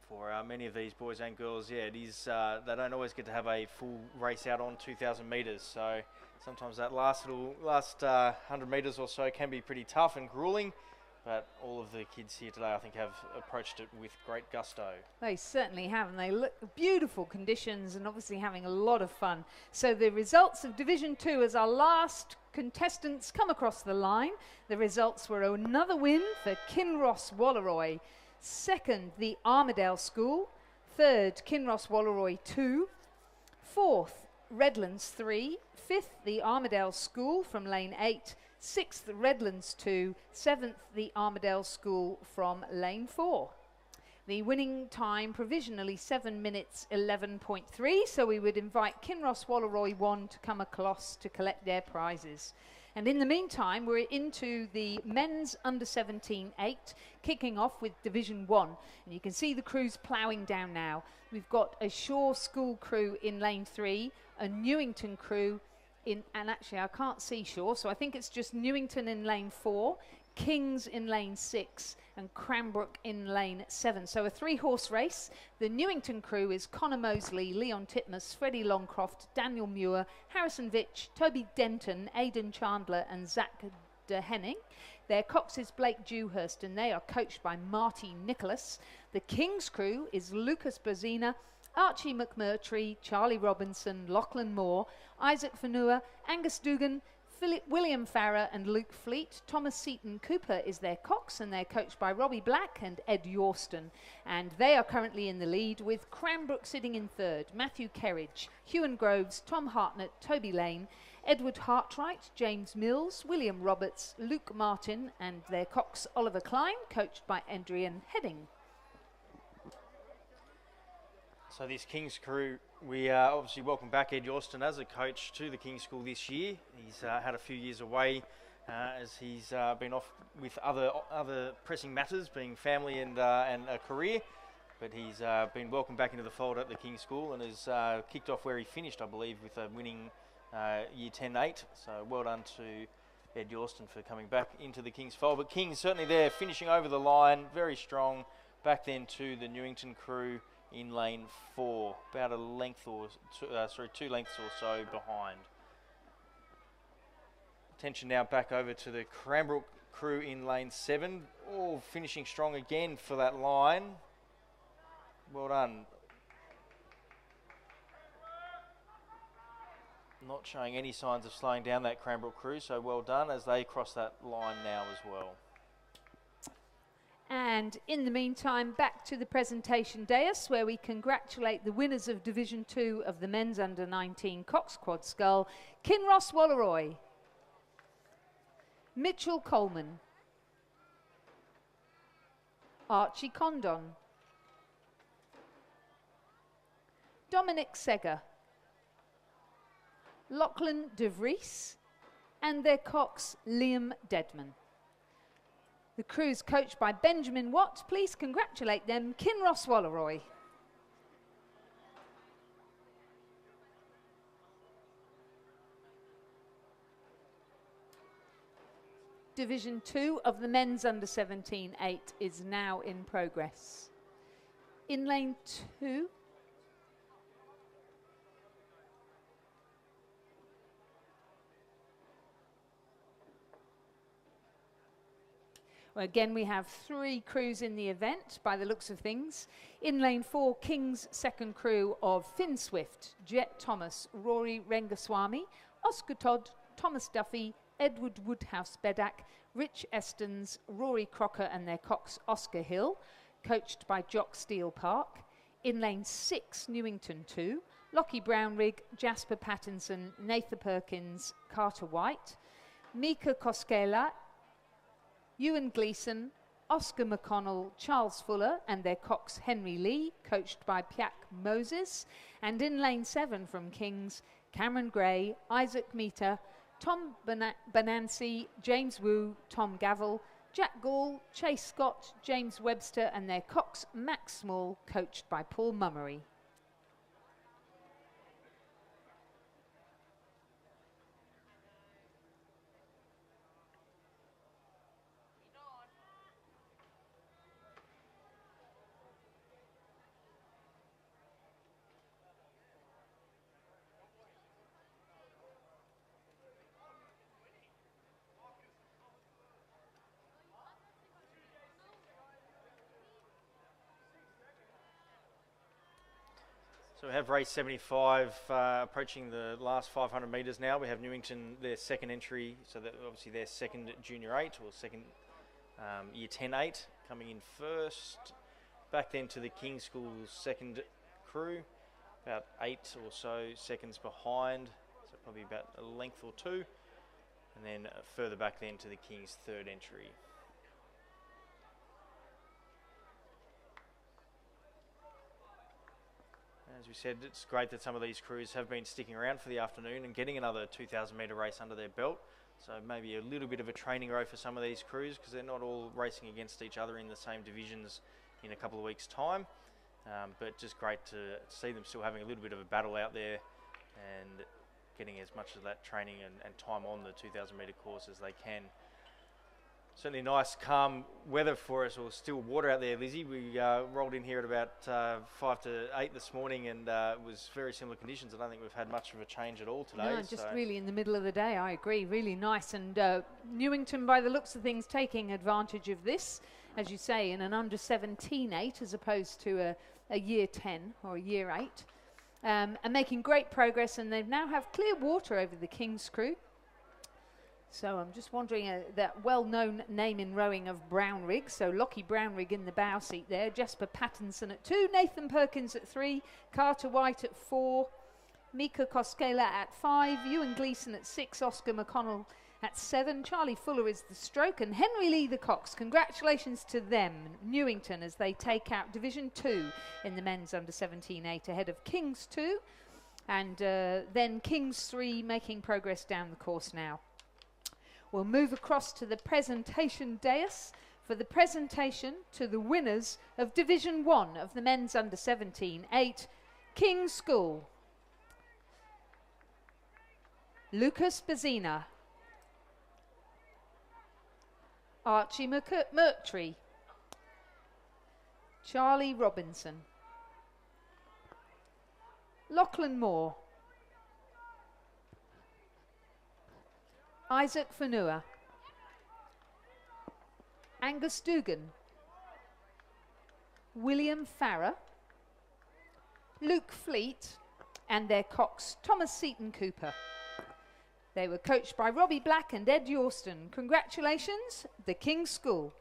For many of these boys and girls, yeah, it is, they don't always get to have a full race out on 2,000 metres, so sometimes that last 100 metres or so can be pretty tough and grueling. But all of the kids here today, I think, have approached it with great gusto. They certainly have, and they look beautiful conditions and obviously having a lot of fun. So the results of Division 2 as our last contestants come across the line. The results were another win for Kinross Walleroy. Second, the Armadale School. Third, Kinross Walleroy 2. Fourth, Redlands 3. Fifth, the Armadale School from lane 8. 6th, Redlands 2, 7th, the Armadale School from lane 4. The winning time provisionally 7 minutes 11.3, so we would invite Kinross Walleroy 1 to come across to collect their prizes. And in the meantime, we're into the men's under 17 8, kicking off with Division 1. And you can see the crews ploughing down now. We've got a Shaw School crew in lane 3, a Newington crew in, and actually I can't see Shaw, so I think it's just Newington in lane 4, Kings in lane 6 and Cranbrook in lane 7. So a 3-horse race. The Newington crew is Connor Mosley, Leon Titmus, Freddie Longcroft, Daniel Muir, Harrison Vitch, Toby Denton, Aidan Chandler and Zach de Henning. Their cox is Blake Dewhurst and they are coached by Marty Nicholas. The Kings crew is Lucas Blazina, Archie McMurtry, Charlie Robinson, Lachlan Moore, Isaac Fanua, Angus Dugan, William Farrer and Luke Fleet. Thomas Seaton Cooper is their cox and they're coached by Robbie Black and Ed Yorston. And they are currently in the lead with Cranbrook sitting in third, Matthew Kerridge, Hewan Groves, Tom Hartnett, Toby Lane, Edward Hartright, James Mills, William Roberts, Luke Martin and their cox Oliver Klein, coached by Adrian Heading. So this King's crew, we obviously welcome back Ed Yorston as a coach to the King's School this year. He's had a few years away as he's been off with other pressing matters, being family and a career. But he's been welcomed back into the fold at the King's School and has kicked off where he finished, I believe, with a winning Year 10-8. So well done to Ed Yorston for coming back into the King's fold. But King's certainly there, finishing over the line, very strong. Back then to the Newington crew in lane 4, about a length or 2 lengths or so behind. Attention now back over to the Cranbrook crew in lane 7, all finishing strong again for that line. Well done. Not showing any signs of slowing down, that Cranbrook crew, so well done as they cross that line now as well. And in the meantime, back to the presentation dais where we congratulate the winners of Division 2 of the men's under 19 Cox Quad Scull, Kinross Walleroy, Mitchell Coleman, Archie Condon, Dominic Seger, Lachlan De Vries, and their cox Liam Deadman. The crew's coached by Benjamin Watt. Please congratulate them, Kinross Walleroy. Division 2 of the men's under 17 8 is now in progress. In lane 2, well, again, we have 3 crews in the event by the looks of things. In lane 4, King's second crew of Finn Swift, Jet Thomas, Rory Rengaswamy, Oscar Todd, Thomas Duffy, Edward Woodhouse Bedak, Rich Estons, Rory Crocker and their cox Oscar Hill, coached by Jock Steele Park. In lane 6, Newington 2, Lockie Brownrigg, Jasper Pattinson, Nathan Perkins, Carter White, Mika Koskela, Ewan Gleeson, Oscar McConnell, Charles Fuller and their cox Henry Lee, coached by Piak Moses. And in lane 7 from Kings, Cameron Gray, Isaac Meter, Tom Benancy, James Wu, Tom Gavel, Jack Gall, Chase Scott, James Webster and their cox Max Small, coached by Paul Mummery. So we have race 75 approaching the last 500 metres now. We have Newington, their second entry, so that obviously their second Junior 8 or second Year 10-8 coming in first. Back then to the King's School's second crew, about 8 or so seconds behind, so probably about a length or 2. And then further back then to the King's third entry. As we said, it's great that some of these crews have been sticking around for the afternoon and getting another 2,000 metre race under their belt. So maybe a little bit of a training row for some of these crews, because they're not all racing against each other in the same divisions in a couple of weeks' time. But just great to see them still having a little bit of a battle out there and getting as much of that training and time on the 2,000 metre course as they can. Certainly nice, calm weather for us, or still water out there, Lizzie. We rolled in here at about 5 to 8 this morning, and it was very similar conditions. I don't think we've had much of a change at all today. No, just really in the middle of the day, I agree. Really nice. And Newington, by the looks of things, taking advantage of this, as you say, in an under-17 8 as opposed to a year 10 or a year 8. And making great progress, and they now have clear water over the King's crew. So I'm just wondering, that well-known name in rowing of Brownrigg. So Lockie Brownrigg in the bow seat there. Jasper Pattinson at 2. Nathan Perkins at 3. Carter White at 4. Mika Koskela at 5. Ewan Gleeson at 6. Oscar McConnell at 7. Charlie Fuller is the stroke. And Henry Lee the Cox. Congratulations to them, Newington, as they take out Division 2 in the men's under-17 8 ahead of Kings 2. And then Kings 3 making progress down the course now. We'll move across to the presentation dais for the presentation to the winners of Division 1 of the men's under-17 8, King's School. Lucas Bazina, Archie Murtry, Charlie Robinson, Lachlan Moore, Isaac Fanua, Angus Dugan, William Farrer, Luke Fleet, and their cox Thomas Seaton Cooper. They were coached by Robbie Black and Ed Yorston. Congratulations, the King's School.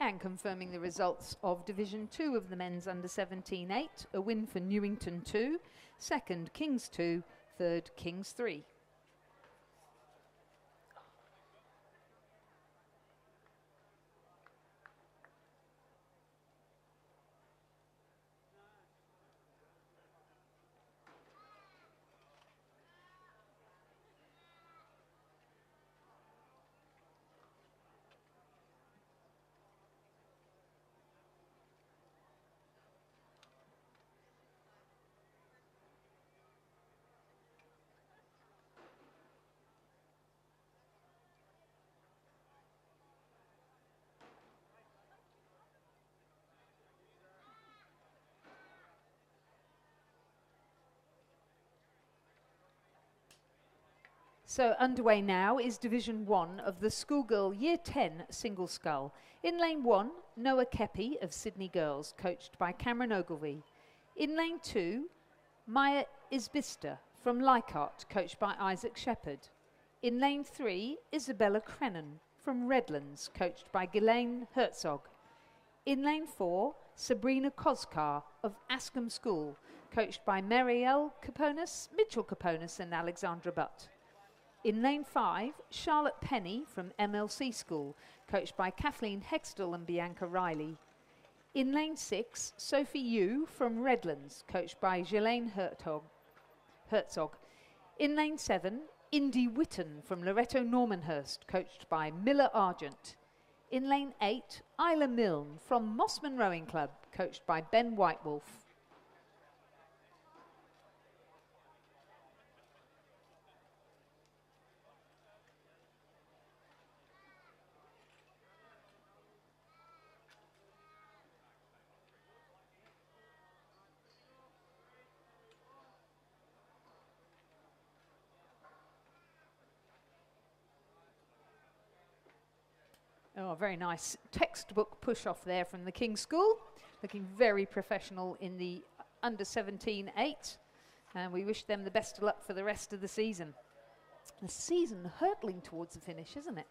And confirming the results of Division 2 of the men's under-17 8, a win for Newington 2, second Kings 2, third Kings 3. So underway now is Division 1 of the Schoolgirl Year 10 Single Scull. In lane 1, Noah Kepi of Sydney Girls, coached by Cameron Ogilvie. In lane 2, Maya Isbista from Leichhardt, coached by Isaac Shepherd. In lane 3, Isabella Crennan from Redlands, coached by Ghislaine Herzog. In lane 4, Sabrina Koskar of Ascombe School, coached by Marielle Caponis, Mitchell Caponis and Alexandra Butt. In lane 5, Charlotte Penny from MLC School, coached by Kathleen Hextall and Bianca Riley. In lane 6, Sophie Yu from Redlands, coached by Ghislaine Herzog. In lane 7, Indy Witten from Loretto Normanhurst, coached by Miller Argent. In lane 8, Isla Milne from Mossman Rowing Club, coached by Ben Whitewolf. Oh, very nice textbook push off there from the King's School. Looking very professional in the under-17 8. And we wish them the best of luck for the rest of the season. The season hurtling towards the finish, isn't it?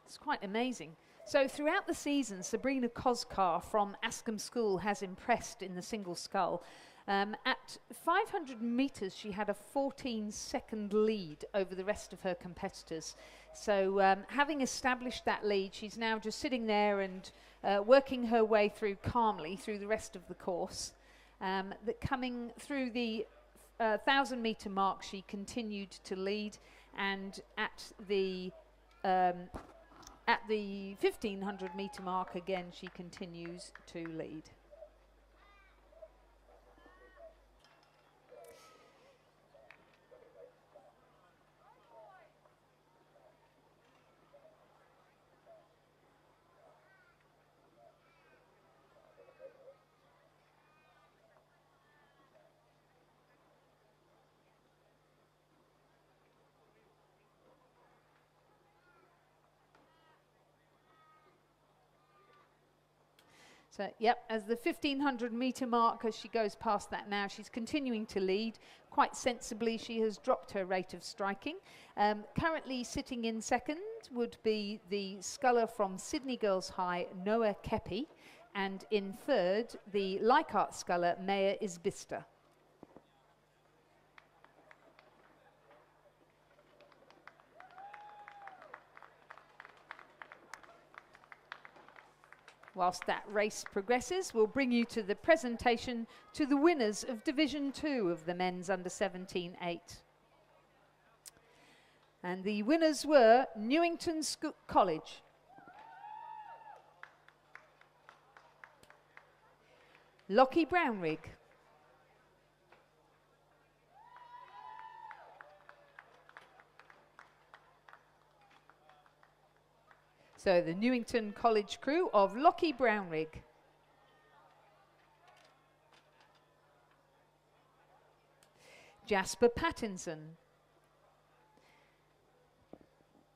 It's quite amazing. So throughout the season, Sabrina Koskar from Ascombe School has impressed in the single scull. At 500 metres, she had a 14-second lead over the rest of her competitors. So having established that lead, she's now just sitting there and working her way through calmly through the rest of the course. That coming through the 1,000-metre mark, she continued to lead, and at the 1,500-metre mark again, she continues to lead. So, yep, as the 1,500-metre mark, as she goes past that now, she's continuing to lead. Quite sensibly, she has dropped her rate of striking. Currently sitting in second would be the sculler from Sydney Girls High, Noah Kepi, and in third, the Leichhardt sculler, Maya Isbista. Whilst that race progresses, we'll bring you to the presentation to the winners of Division 2 of the men's under-17-8. And the winners were Newington College, Lockie Brownrigg, so the Newington College crew of Lockie Brownrigg, Jasper Pattinson,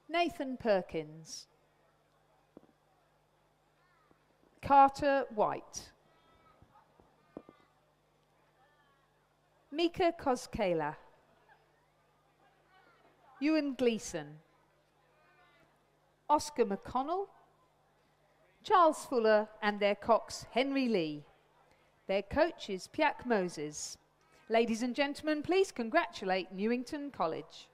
Nathan Perkins, Carter White, Mika Koskela, Ewan Gleeson, Oscar McConnell, Charles Fuller, and their cox Henry Lee. Their coach is Piak Moses. Ladies and gentlemen, please congratulate Newington College.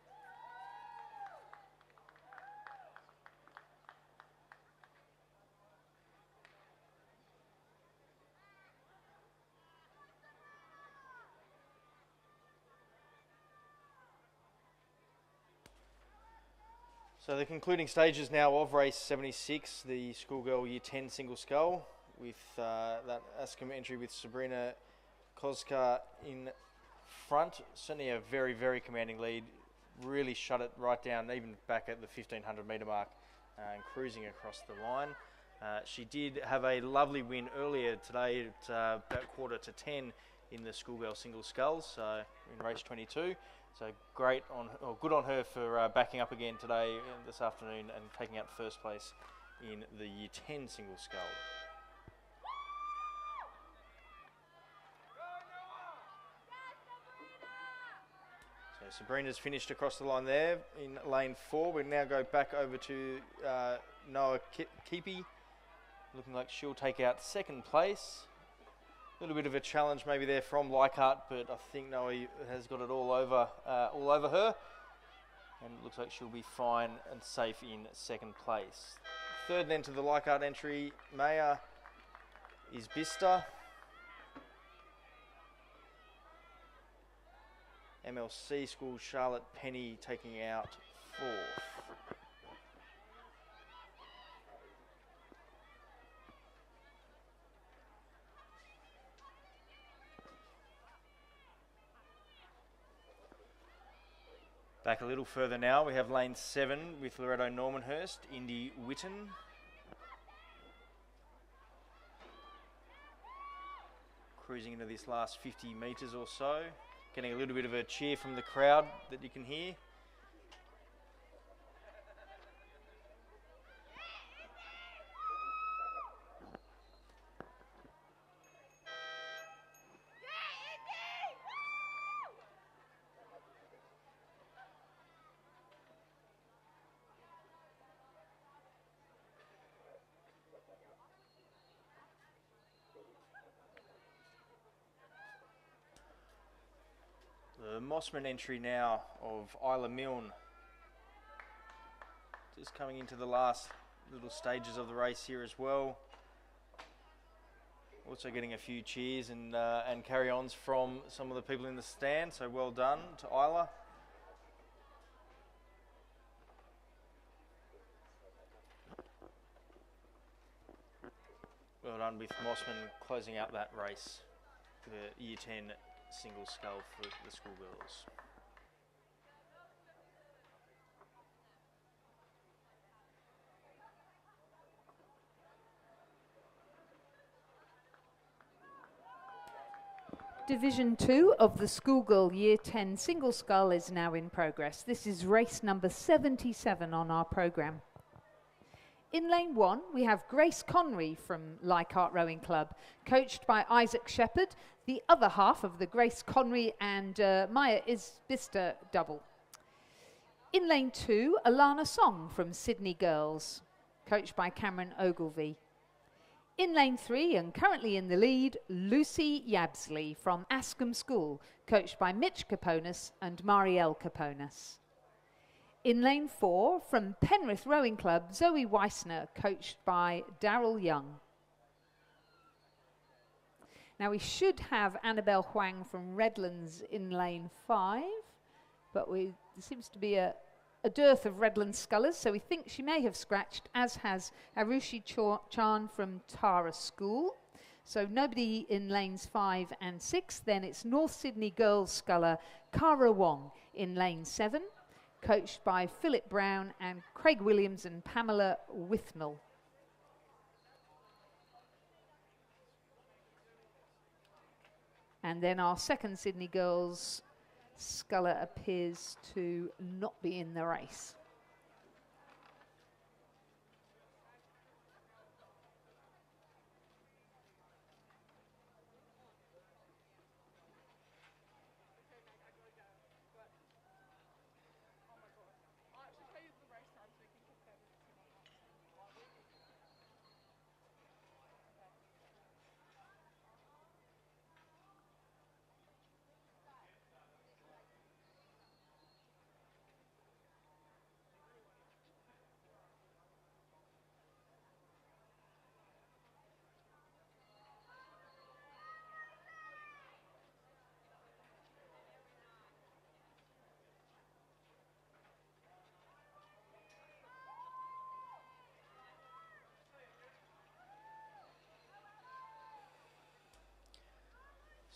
So the concluding stages now of race 76, the schoolgirl year 10 single scull, with that Ascombe entry with Sabrina Koskar in front. Certainly a very, very commanding lead. Really shut it right down, even back at the 1,500 metre mark, and cruising across the line. She did have a lovely win earlier today at about 9:45 in the schoolgirl single sculls, so in race 22. So great on, or good on her for backing up again today and this afternoon and taking out first place in the year 10 single scull. So Sabrina's finished across the line there in lane 4. We now go back over to Noah Kepi, looking like she'll take out second place. A little bit of a challenge maybe there from Leichhardt, but I think Noah has got it all over her, and it looks like she'll be fine and safe in second place. Third then to the Leichhardt entry, Maya Isbista. MLC School Charlotte Penny taking out fourth. Back a little further now, we have lane 7 with Loretto Normanhurst, Indy Witten. Cruising into this last 50 metres or so. Getting a little bit of a cheer from the crowd that you can hear. Mossman entry now of Isla Milne. Just coming into the last little stages of the race here as well. Also getting a few cheers and carry-ons from some of the people in the stand, so well done to Isla. Well done with Mossman closing out that race for the Year 10 single scull for the schoolgirls. Division 2 of the schoolgirl Year 10 single scull is now in progress. This is race number 77 on our programme. In lane 1, we have Grace Connery from Leichhardt Rowing Club, coached by Isaac Shepherd, the other half of the Grace Connery and Maya Isbister double. In lane 2, Alana Song from Sydney Girls, coached by Cameron Ogilvie. In lane 3, and currently in the lead, Lucy Yabsley from Ascombe School, coached by Mitch Caponis and Marielle Caponis. In lane 4, from Penrith Rowing Club, Zoe Weissner, coached by Daryl Young. Now we should have Annabelle Huang from Redlands in lane 5, but there seems to be a dearth of Redlands scullers, so we think she may have scratched, as has Arushi Chan from Tara School. So nobody in lanes 5 and 6. Then it's North Sydney Girls sculler Cara Wong in lane 7, coached by Philip Brown and Craig Williams and Pamela Withmill. And then our second Sydney Girls sculler appears to not be in the race.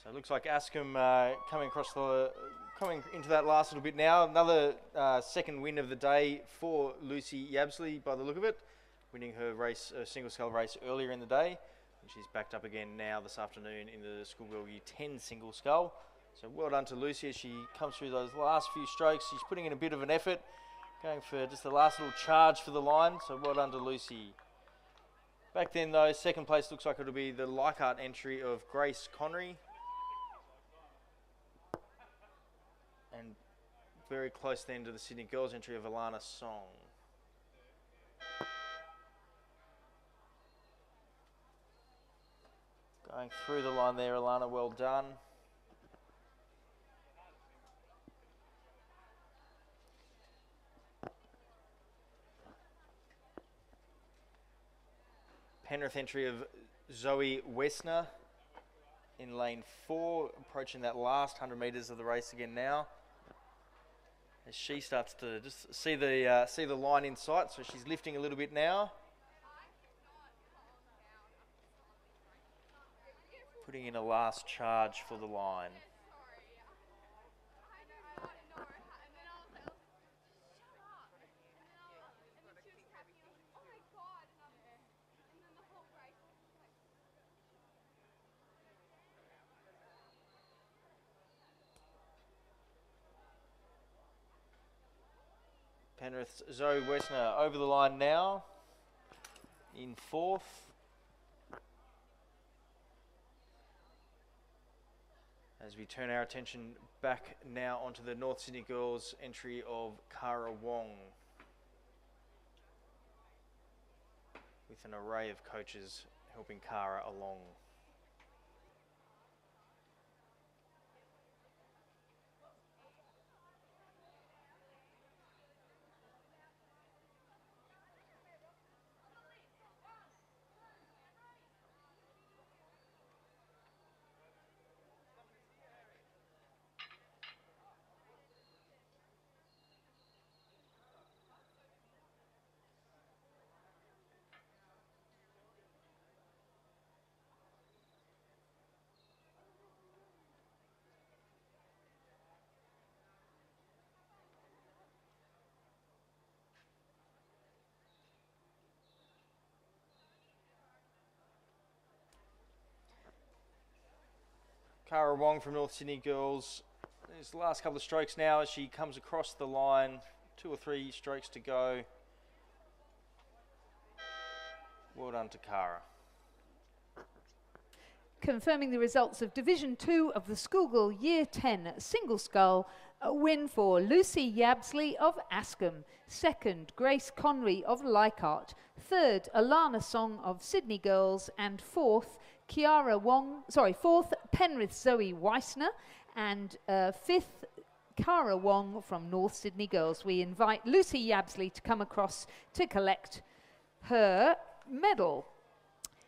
So it looks like Ascombe coming into that last little bit now. Another second win of the day for Lucy Yabsley by the look of it, winning her race, single scull race earlier in the day. And she's backed up again now this afternoon in the schoolgirl Year 10 single scull. So well done to Lucy as she comes through those last few strokes. She's putting in a bit of an effort, going for just the last little charge for the line. So well done to Lucy. Back then though, second place looks like it'll be the Leichhardt entry of Grace Connery. And very close then to the Sydney Girls entry of Alana Song. Going through the line there, Alana, well done. Penrith entry of Zoe Wessner in lane 4, approaching that last 100 metres of the race again now. As she starts to just see the line in sight, so she's lifting a little bit now. Putting in a last charge for the line. Penrith's Zoe Wessner over the line now, in 4th. As we turn our attention back now onto the North Sydney Girls entry of Cara Wong, with an array of coaches helping Cara along. Cara Wong from North Sydney Girls. There's the last couple of strokes now as she comes across the line. 2 or 3 strokes to go. Well done to Cara. Confirming the results of Division 2 of the Schoolgirl Year 10 Single Scull, a win for Lucy Yabsley of Askham. Second, Grace Conry of Leichhardt. Third, Alana Song of Sydney Girls. And fourth, fourth, Penrith Zoe Weissner. And fifth, Cara Wong from North Sydney Girls. We invite Lucy Yabsley to come across to collect her medal.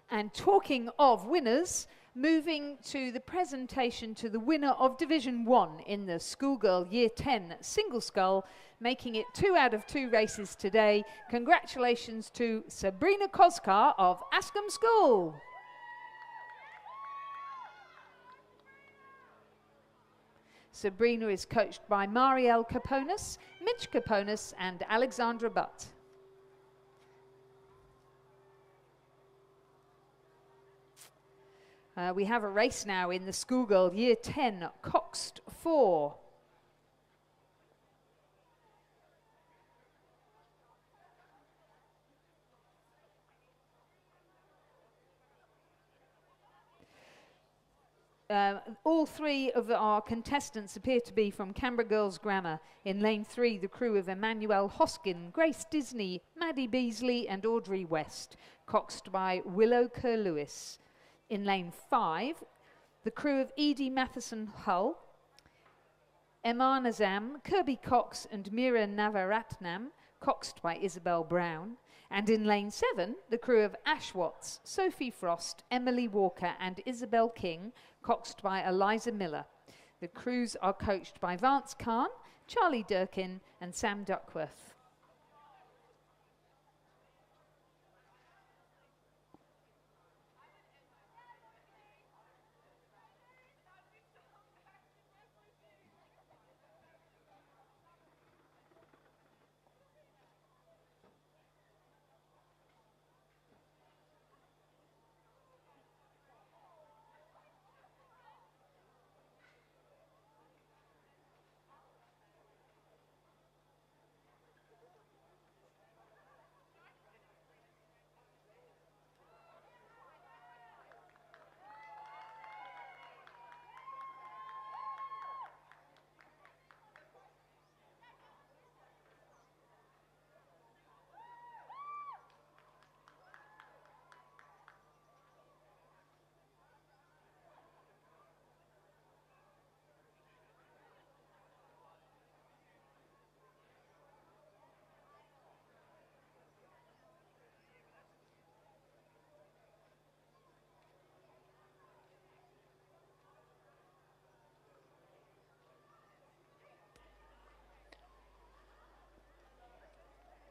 And talking of winners, moving to the presentation to the winner of Division 1 in the Schoolgirl Year 10 Single Scull, making it 2 out of 2 races today. Congratulations to Sabrina Koskar of Askham School. Sabrina is coached by Marielle Caponis, Mitch Caponis and Alexandra Butt. We have a race now in the Schoolgirl Year 10 Coxed 4. All 3 of our contestants appear to be from Canberra Girls Grammar. In lane 3, the crew of Emmanuel Hoskin, Grace Disney, Maddie Beasley and Audrey West, coxed by Willow Kerr-Lewis. In lane 5, the crew of Edie Matheson Hull, Emma Nazam, Kirby Cox and Mira Navaratnam, coxed by Isabel Brown. And in lane 7, the crew of Ash Watts, Sophie Frost, Emily Walker and Isabel King, coxed by Eliza Miller. The crews are coached by Vance Khan, Charlie Durkin and Sam Duckworth.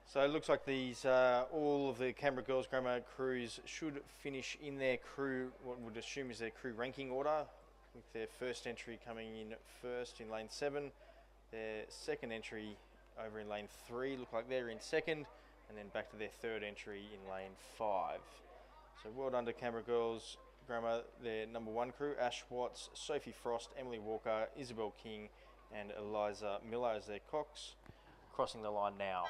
So it looks like these, all of the Canberra Girls Grammar crews should finish in their crew, what would assume is their crew ranking order, with their first entry coming in first in lane 7, their second entry over in lane 3, look like they're in second, and then back to their third entry in lane 5. So well done to Canberra Girls Grammar, their number 1 crew, Ash Watts, Sophie Frost, Emily Walker, Isabel King and Eliza Miller as their cocks, crossing the line now.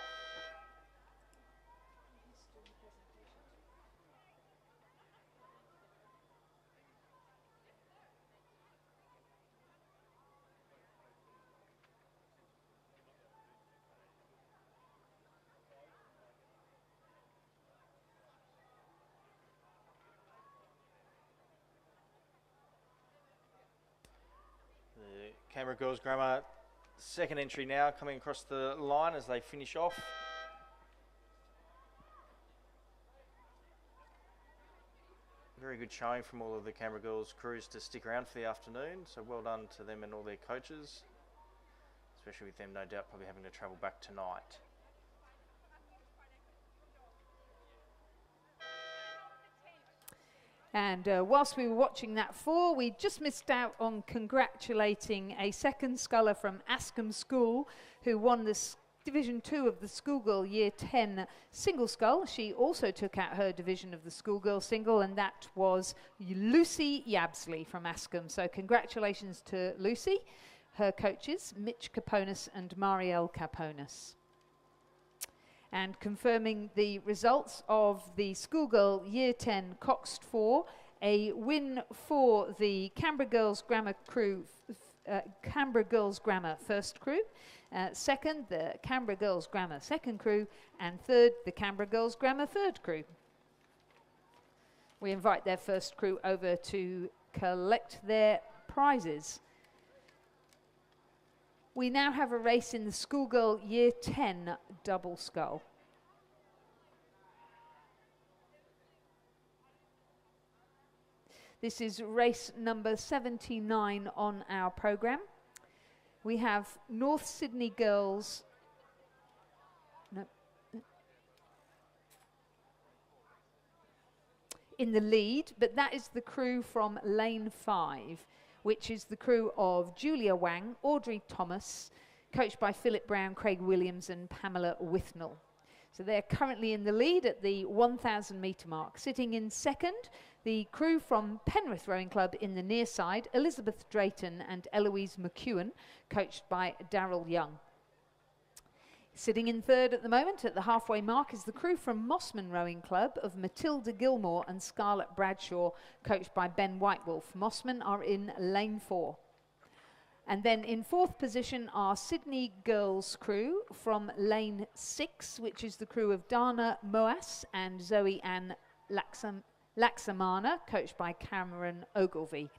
Canberra Girls Grammar, second entry now, coming across the line as they finish off. Very good showing from all of the Canberra Girls crews to stick around for the afternoon, so well done to them and all their coaches, especially with them no doubt probably having to travel back tonight. And whilst we were watching that 4, we just missed out on congratulating a second sculler from Askham School who won this Division 2 of the schoolgirl Year 10 single scull. She also took out her division of the schoolgirl single, and that was Lucy Yabsley from Ascombe. So congratulations to Lucy, her coaches, Mitch Caponis and Marielle Caponis. And confirming the results of the schoolgirl Year 10 Coxed 4, a win for the Canberra Girls Grammar crew, Canberra Girls Grammar first crew, second the Canberra Girls Grammar second crew, and third the Canberra Girls Grammar third crew. We invite their first crew over to collect their prizes. We now have a race in the schoolgirl Year 10 double scull. This is race number 79 on our programme. We have North Sydney Girls. In the lead, but that is the crew from lane 5, which is the crew of Julia Wang, Audrey Thomas, coached by Philip Brown, Craig Williams and Pamela Withnell. So they're currently in the lead at the 1,000 metre mark. Sitting in second, the crew from Penrith Rowing Club in the near side, Elizabeth Drayton and Eloise McEwen, coached by Daryl Young. Sitting in third at the moment at the halfway mark is the crew from Mossman Rowing Club of Matilda Gilmore and Scarlett Bradshaw, coached by Ben Whitewolf. Mossman are in lane 4. And then in fourth position are Sydney Girls crew from lane 6, which is the crew of Dana Moas and Zoe Ann Laxamana, coached by Cameron Ogilvie.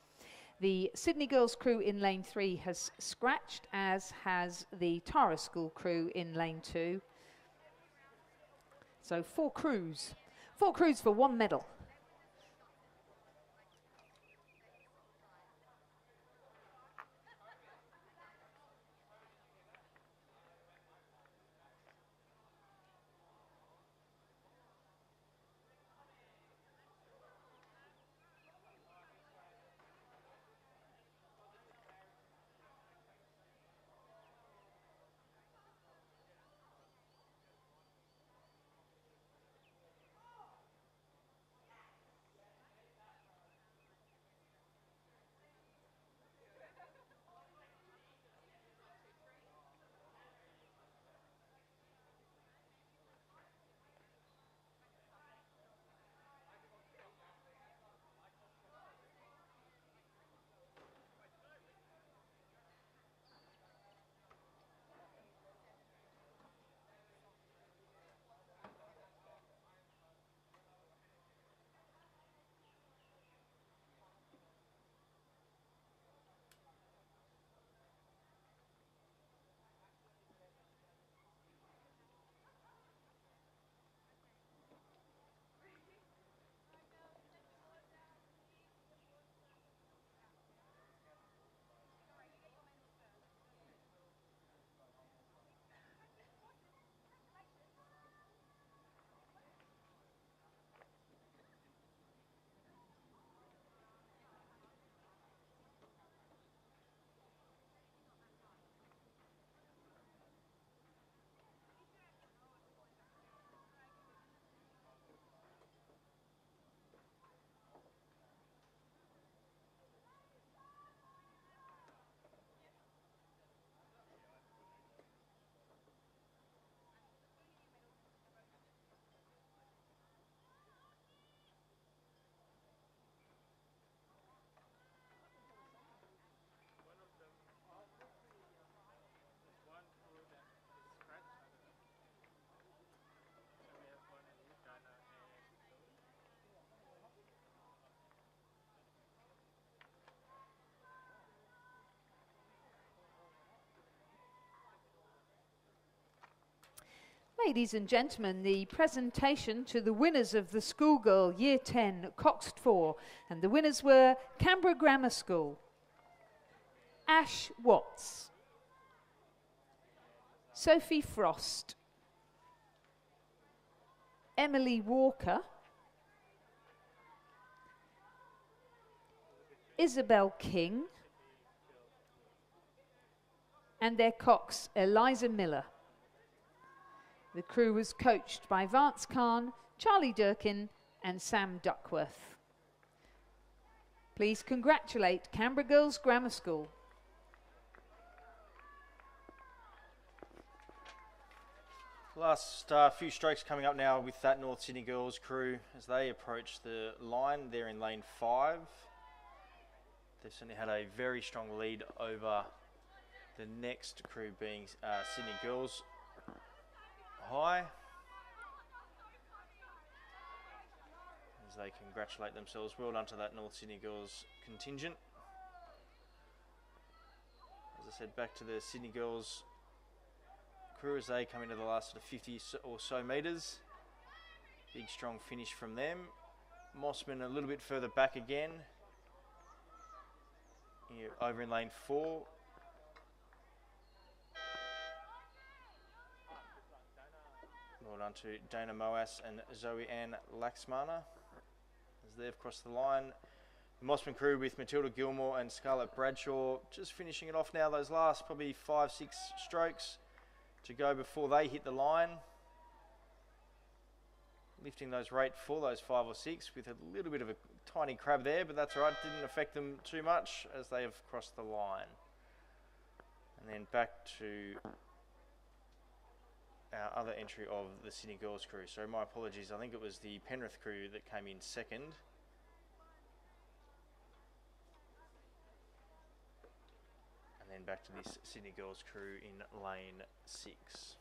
The Sydney Girls crew in lane 3 has scratched, as has the Tara School crew in lane 2. So 4 crews for 1 medal. Ladies and gentlemen, the presentation to the winners of the schoolgirl Year 10 Coxed 4, and the winners were Canberra Grammar School, Ash Watts, Sophie Frost, Emily Walker, Isabel King, and their cox Eliza Miller. The crew was coached by Vance Khan, Charlie Durkin and Sam Duckworth. Please congratulate Canberra Girls Grammar School. Last few strokes coming up now with that North Sydney Girls crew as they approach the line. They're in lane 5. They've certainly had a very strong lead over the next crew being Sydney Girls High. As they congratulate themselves. Well done to that North Sydney Girls contingent. As I said, back to the Sydney Girls crew as they come into the last sort of 50 or so metres. Big strong finish from them. Mossman a little bit further back again. Here over in lane 4. Well done to Dana Moas and Zoe Ann Laxmana as they've crossed the line. The Mossman crew with Matilda Gilmore and Scarlett Bradshaw just finishing it off now. Those last probably 5-6 strokes to go before they hit the line. Lifting those rate for those 5 or 6 with a little bit of a tiny crab there, but that's all right. Didn't affect them too much as they have crossed the line. And then back to our other entry of the Sydney Girls crew. So my apologies, I think it was the Penrith crew that came in second. And then back to this Sydney Girls crew in lane 6.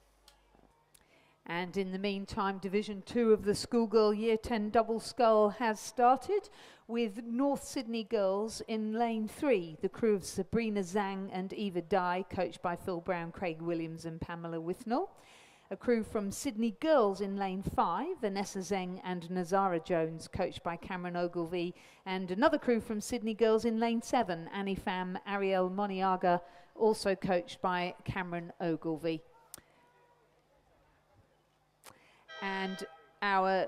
And in the meantime, Division 2 of the Schoolgirl Year 10 Double Scull has started with North Sydney Girls in lane 3. The crew of Sabrina Zhang and Eva Dye, coached by Phil Brown, Craig Williams and Pamela Withnell. A crew from Sydney Girls in lane 5, Vanessa Zeng and Nazara Jones, coached by Cameron Ogilvie. And another crew from Sydney Girls in lane 7, Annie Pham, Ariel Moniaga, also coached by Cameron Ogilvie. And our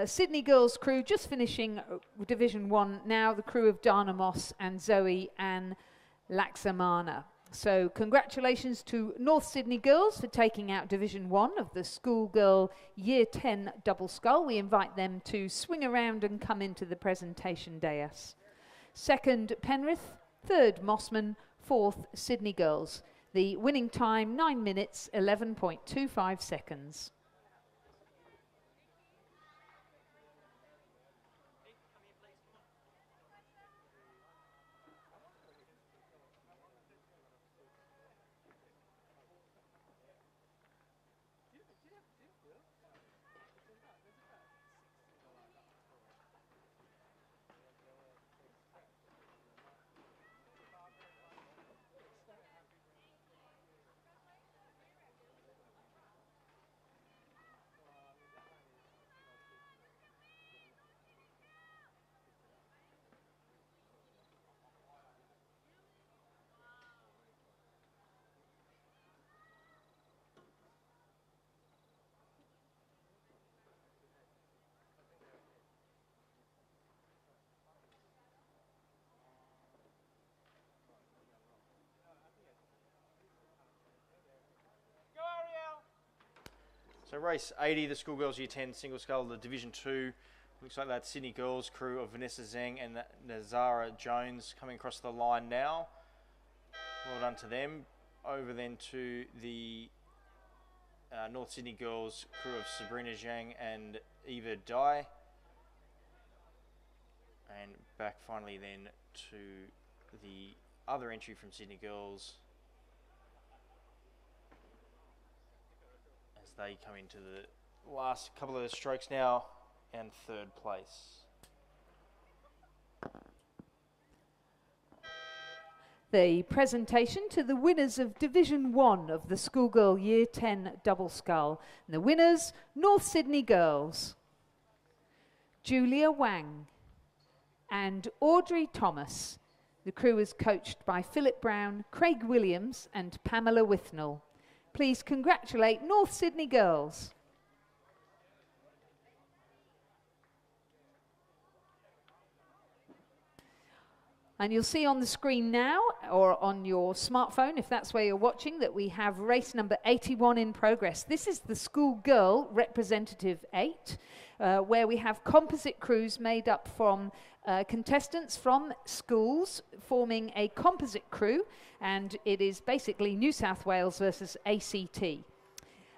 Sydney Girls crew just finishing Division 1 now, the crew of Dana Moss and Zoe Ann Laxamana. So congratulations to North Sydney Girls for taking out Division 1 of the Schoolgirl Year 10 Double Scull. We invite them to swing around and come into the presentation dais. Second, Penrith. Third, Mossman. Fourth, Sydney Girls. The winning time, 9 minutes, 11.25 seconds. So race 80, the Schoolgirls Year 10 Single Scull, the Division 2. Looks like that Sydney Girls crew of Vanessa Zeng and Nazara Jones coming across the line now. Well done to them. Over then to the North Sydney Girls crew of Sabrina Zhang and Eva Dye. And back finally then to the other entry from Sydney Girls as they come into the last couple of strokes now and third place. The presentation to the winners of Division 1 of the Schoolgirl Year 10 Double Scull. And the winners, North Sydney Girls, Julia Wang and Audrey Thomas. The crew is coached by Philip Brown, Craig Williams and Pamela Withnell. Please congratulate North Sydney Girls. And you'll see on the screen now, or on your smartphone, if that's where you're watching, that we have race number 81 in progress. This is the schoolgirl representative 8, where we have composite crews made up from contestants from schools forming a composite crew, and it is basically New South Wales versus ACT.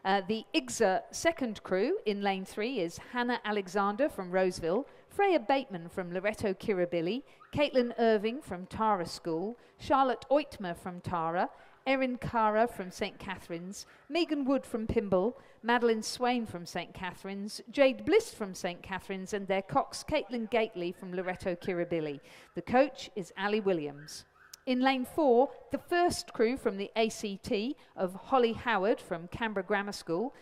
The IGSA second crew in lane 3 is Hannah Alexander from Roseville, Freya Bateman from Loreto Kirribilli, Caitlin Irving from Tara School, Charlotte Oitmer from Tara, Erin Cara from St Catherine's, Megan Wood from Pymble, Madeline Swain from St Catherine's, Jade Bliss from St Catherine's, and their cox Caitlin Gately from Loreto Kirribilli. The coach is Ali Williams. In lane 4, the first crew from the ACT of Holly Howard from Canberra Grammar School,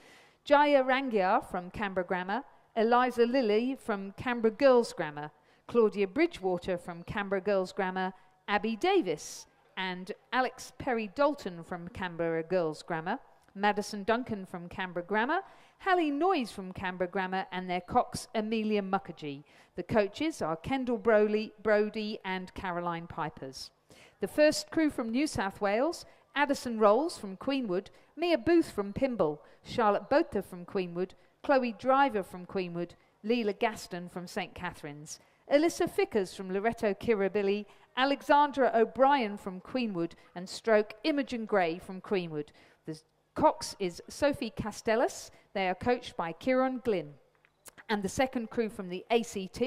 Jaya Rangyar from Canberra Grammar, Eliza Lilly from Canberra Girls Grammar, Claudia Bridgewater from Canberra Girls Grammar, Abby Davis, and Alex Perry Dalton from Canberra Girls Grammar, Madison Duncan from Canberra Grammar, Hallie Noyes from Canberra Grammar, and their cox Amelia Mukherjee. The coaches are Kendall Brody and Caroline Pipers. The first crew from New South Wales, Addison Rolls from Queenwood, Mia Booth from Pymble, Charlotte Botha from Queenwood, Chloe Driver from Queenwood, Leela Gaston from St Catherine's, Alyssa Fickers from Loreto Kirribilli, Alexandra O'Brien from Queenwood, and stroke Imogen Gray from Queenwood. The cox is Sophie Castellas. They are coached by Kieran Glynn. And the second crew from the ACT,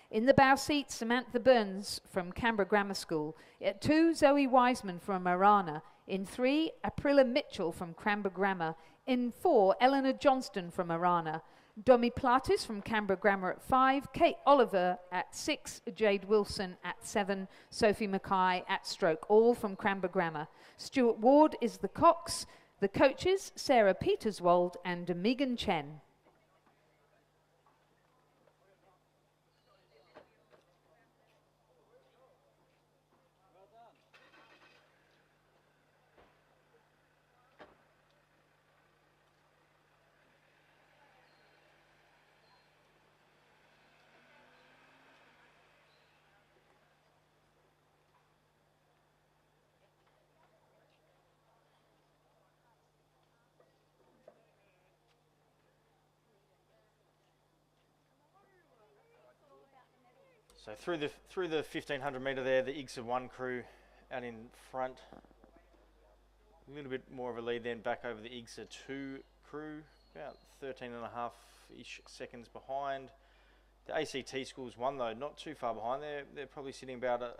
in the bow seat, Samantha Burns from Canberra Grammar School. At 2, Zoe Wiseman from Arana. In 3, Aprilla Mitchell from Canberra Grammar. In 4, Eleanor Johnston from Arana. Domi Platis from Canberra Grammar at 5, Kate Oliver at 6, Jade Wilson at 7, Sophie Mackay at stroke, all from Canberra Grammar. Stuart Ward is the cox. The coaches, Sarah Peterswold and Megan Chen. So through the 1500 metre there, the IGSA 1 crew out in front. A little bit more of a lead then back over the IGSA 2 crew, about 13.5-ish seconds behind. The ACT Schools 1 though, not too far behind. They're probably sitting about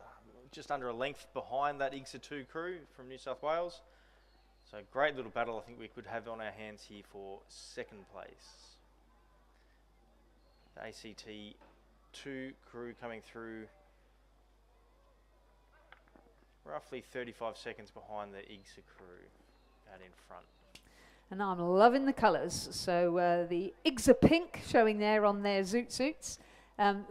just under a length behind that IGSA 2 crew from New South Wales. So great little battle I think we could have on our hands here for second place. The ACT 2 crew coming through roughly 35 seconds behind the IGSA crew out in front. And I'm loving the colours. So the IGSA pink showing there on their zoot suits.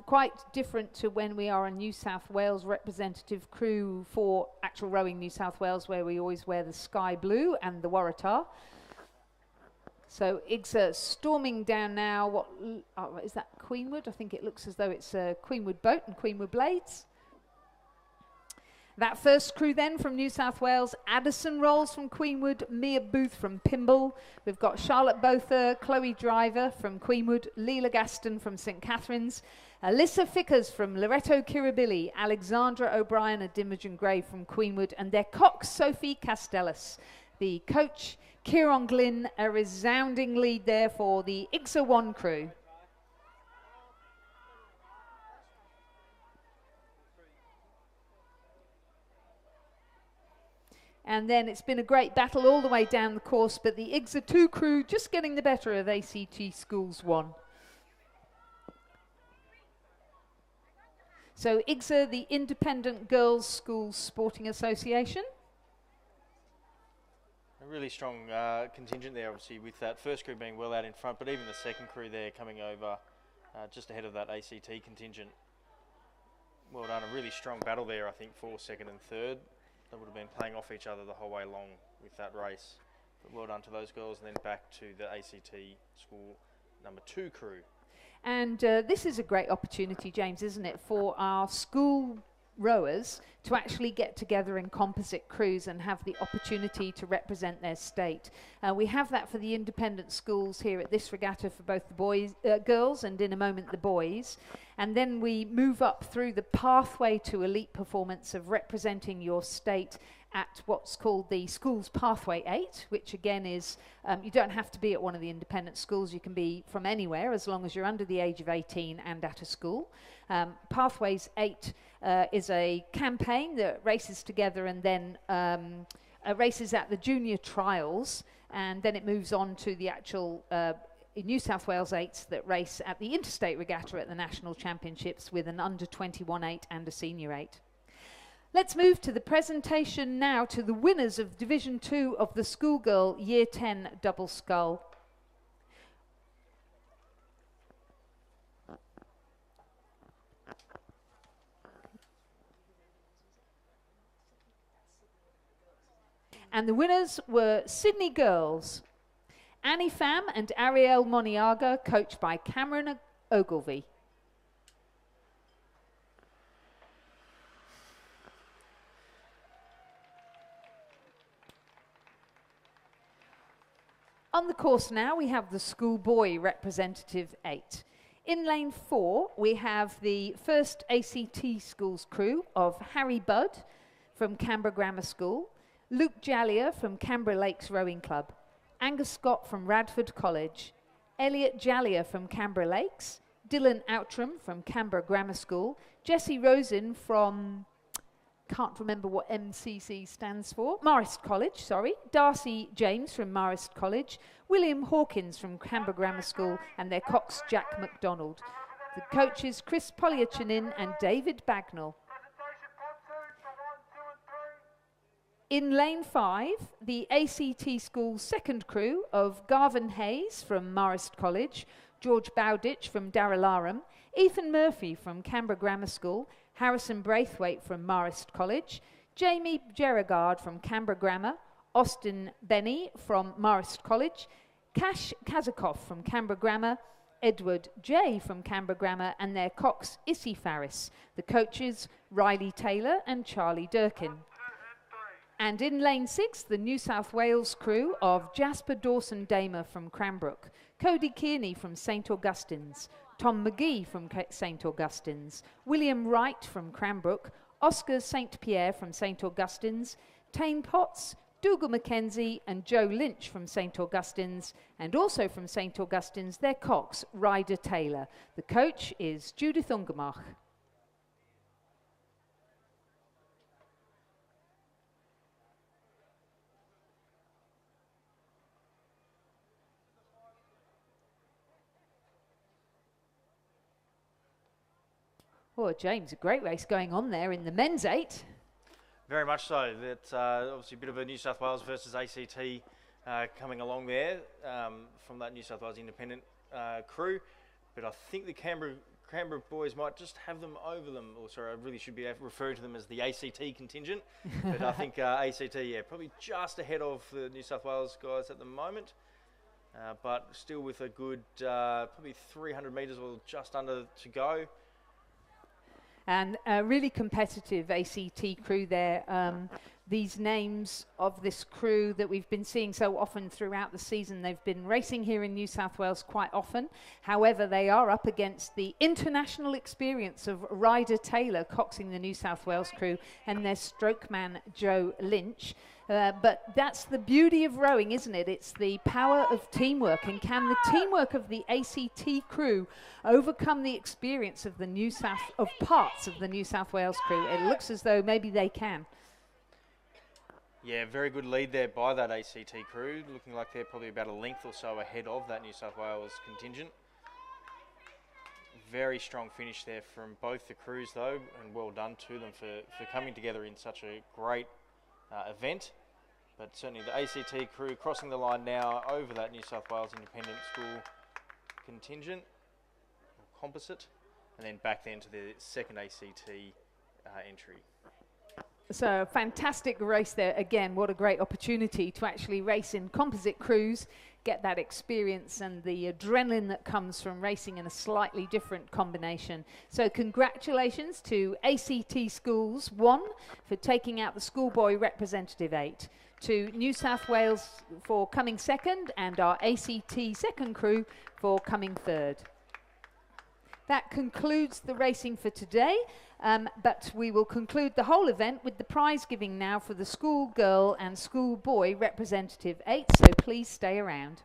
Quite different to when we are a New South Wales representative crew for actual rowing New South Wales, where we always wear the sky blue and the Waratah. So IGSA storming down now. What is that, Queenwood? I think it looks as though it's a Queenwood boat and Queenwood blades. That first crew then from New South Wales, Addison Rolls from Queenwood, Mia Booth from Pymble. We've got Charlotte Botha, Chloe Driver from Queenwood, Leela Gaston from St Catherine's, Alyssa Fickers from Loreto Kirribilli, Alexandra O'Brien and Imogen Gray from Queenwood, and their cox Sophie Castellas. The coach, Kieran Glynn, a resounding lead there for the IGSA 1 crew. And then it's been a great battle all the way down the course, but the IGSA 2 crew just getting the better of ACT Schools 1. So IGSA, the Independent Girls Schools Sporting Association. A really strong contingent there, obviously, with that first crew being well out in front, but even the second crew there coming over just ahead of that ACT contingent. Well done, a really strong battle there, I think, for second and third. They would have been playing off each other the whole way along with that race. But well done to those girls, and then back to the ACT School number 2 crew. And this is a great opportunity, James, isn't it, for our school rowers to actually get together in composite crews and have the opportunity to represent their state. We have that for the independent schools here at this regatta for both the boys, girls, and in a moment the boys. And then we move up through the pathway to elite performance of representing your state at what's called the Schools Pathway 8, which again is, you don't have to be at one of the independent schools, you can be from anywhere as long as you're under the age of 18 and at a school. Pathways 8 is a campaign that races together and then races at the junior trials, and then it moves on to the actual New South Wales 8s that race at the interstate regatta at the national championships with an under 21 8 and a senior 8. Let's move to the presentation now to the winners of Division 2 of the Schoolgirl Year 10 Double Scull. And the winners were Sydney Girls, Annie Pham and Ariel Moniaga, coached by Cameron Ogilvie. On the course now, we have the schoolboy representative 8. In lane 4, we have the first ACT schools crew of Harry Budd from Canberra Grammar School, Luke Jallier from Canberra Lakes Rowing Club, Angus Scott from Radford College, Elliot Jallier from Canberra Lakes, Dylan Outram from Canberra Grammar School, Jesse Rosen from, can't remember what MCC stands for, Marist College, sorry, Darcy James from Marist College, William Hawkins from Canberra Grammar School, and their cox Jack MacDonald. The coaches Chris Polyachinin and David Bagnall. In lane 5, the ACT School's second crew of Garvin Hayes from Marist College, George Bowditch from Darralarum, Ethan Murphy from Canberra Grammar School, Harrison Braithwaite from Marist College, Jamie Gerrigard from Canberra Grammar, Austin Benny from Marist College, Cash Kazakov from Canberra Grammar, Edward J from Canberra Grammar, and their cox Issy Farris. The coaches Riley Taylor and Charlie Durkin. And in lane 6, the New South Wales crew of Jasper Dawson Damer from Cranbrook, Cody Kearney from St Augustine's, Tom McGee from St Augustine's, William Wright from Cranbrook, Oscar St Pierre from St Augustine's, Tane Potts, Dougal Mackenzie and Joe Lynch from St Augustine's, and also from St Augustine's, their cox Ryder Taylor. The coach is Judith Ungemach. Oh, James, a great race going on there in the men's 8. Very much so. That's obviously a bit of a New South Wales versus ACT coming along there from that New South Wales independent crew. But I think the Canberra boys might just have them over them. Or sorry, I really should be referring to them as the ACT contingent. But I think ACT, yeah, probably just ahead of the New South Wales guys at the moment. But still with a good probably 300 metres or just under to go. And a really competitive ACT crew there. These names of this crew that we've been seeing so often throughout the season, they've been racing here in New South Wales quite often. However, they are up against the international experience of Ryder Taylor coxing the New South Wales crew and their strokeman Joe Lynch. But that's the beauty of rowing, isn't it? It's the power of teamwork. And can the teamwork of the ACT crew overcome the experience of parts of the New South Wales crew? It looks as though maybe they can. Yeah, very good lead there by that ACT crew, looking like they're probably about a length or so ahead of that New South Wales contingent. Very strong finish there from both the crews though, and well done to them for coming together in such a great event. But certainly the ACT crew crossing the line now over that New South Wales Independent School contingent, or composite, and then back then to the second ACT entry. So a fantastic race there. Again, what a great opportunity to actually race in composite crews, get that experience and the adrenaline that comes from racing in a slightly different combination. So congratulations to ACT Schools 1 for taking out the schoolboy representative 8, to New South Wales for coming second, and our ACT second crew for coming third. That concludes the racing for today, but we will conclude the whole event with the prize giving now for the schoolgirl and schoolboy representative 8, so please stay around.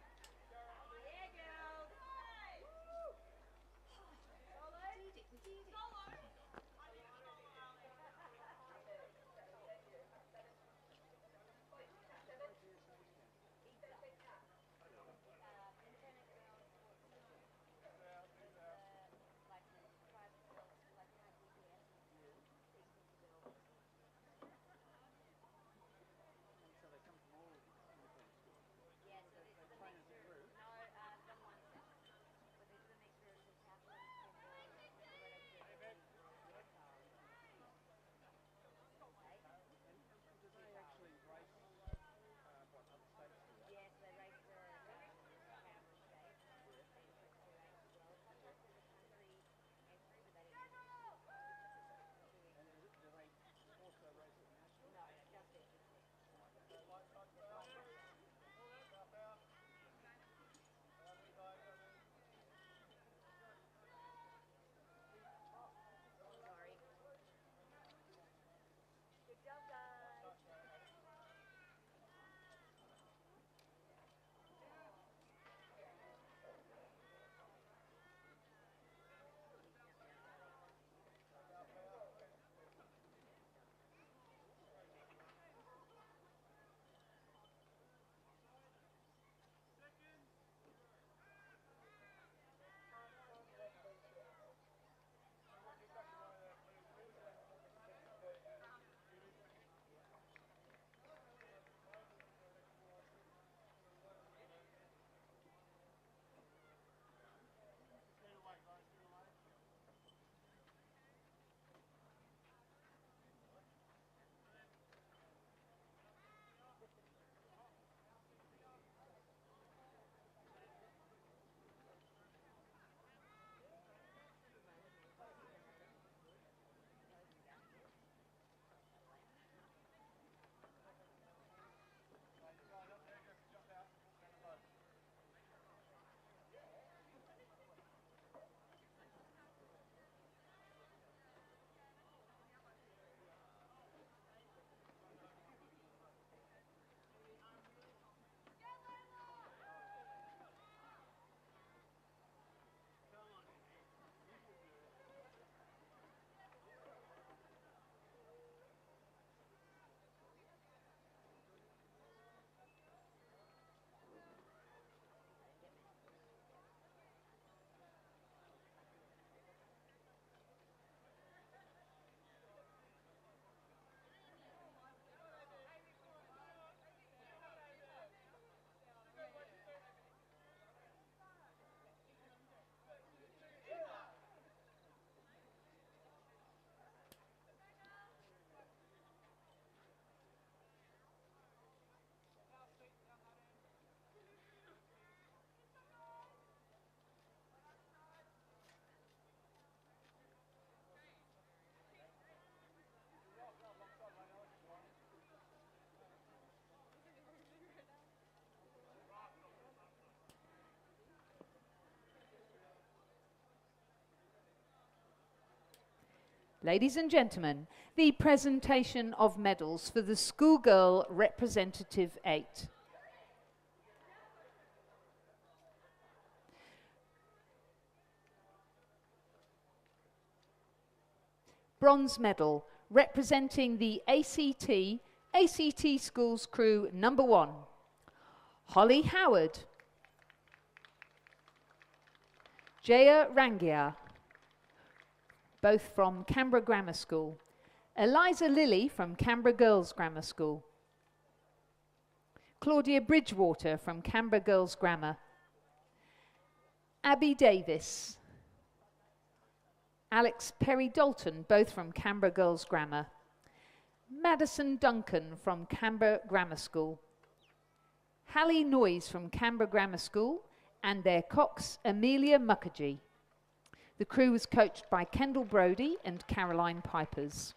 Ladies and gentlemen, the presentation of medals for the schoolgirl representative 8. Bronze medal representing the ACT Schools Crew number 1, Holly Howard, Jaya Rangia, both from Canberra Grammar School, Eliza Lilly from Canberra Girls Grammar School, Claudia Bridgewater from Canberra Girls Grammar, Abby Davis, Alex Perry Dalton, both from Canberra Girls Grammar, Madison Duncan from Canberra Grammar School, Hallie Noyes from Canberra Grammar School, and their cox Amelia Mukherjee. The crew was coached by Kendall Brodie and Caroline Pipers.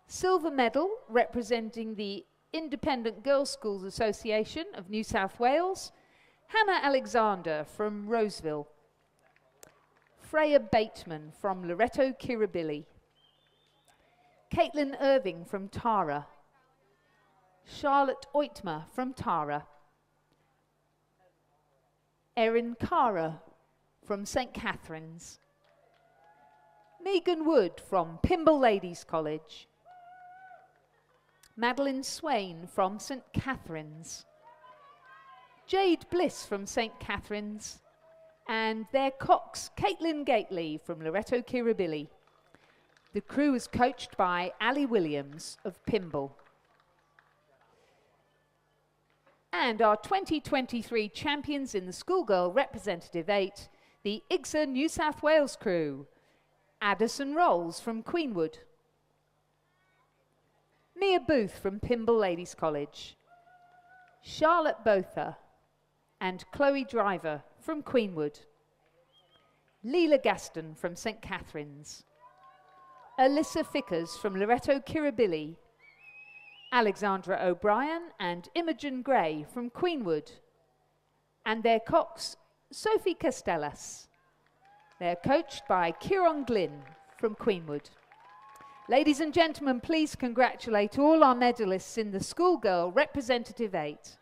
Silver medal representing the Independent Girls Schools Association of New South Wales, Hannah Alexander from Roseville, Freya Bateman from Loreto Kirribilli, Caitlin Irving from Tara, Charlotte Oitmer from Tara, Erin Cara from St Catherine's, Megan Wood from Pymble Ladies College, Madeline Swain from St Catherine's, Jade Bliss from St Catherine's, and their cox Caitlin Gately from Loreto Kirribilli. The crew was coached by Ali Williams of Pymble. And our 2023 champions in the Schoolgirl Representative 8, the IGSA New South Wales crew, Addison Rolls from Queenwood, Mia Booth from Pymble Ladies College, Charlotte Botha and Chloe Driver from Queenwood, Leela Gaston from St Catherine's, Alyssa Fickers from Loreto Kirribilli, Alexandra O'Brien and Imogen Gray from Queenwood, and their cox Sophie Castellas. They're coached by Kieron Glynn from Queenwood. Ladies and gentlemen, please congratulate all our medalists in the Schoolgirl Representative 8.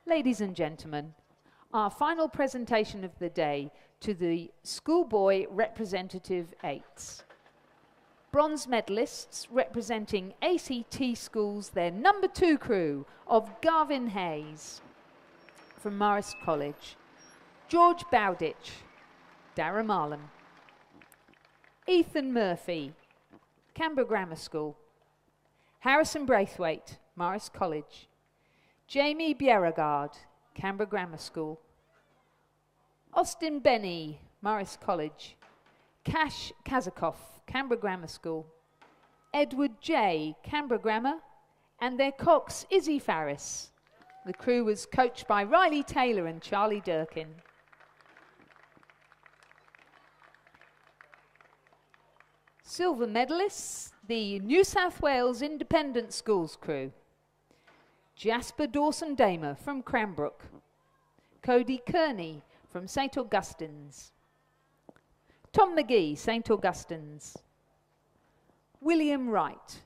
Ladies and gentlemen, our final presentation of the day to the schoolboy representative 8s. Bronze medalists representing ACT schools, their number 2 crew of Garvin Hayes from Morris College, George Bowditch, Darragh Marlam, Ethan Murphy, Canberra Grammar School, Harrison Braithwaite, Morris College, Jamie Bjerregaard, Canberra Grammar School, Austin Benny, Morris College, Cash Kazakov, Canberra Grammar School, Edward J, Canberra Grammar, and their cox Izzy Farris. The crew was coached by Riley Taylor and Charlie Durkin. Silver medalists, the New South Wales Independent Schools crew. Jasper Dawson-Damer from Cranbrook, Cody Kearney from St Augustine's, Tom McGee, St Augustine's, William Wright,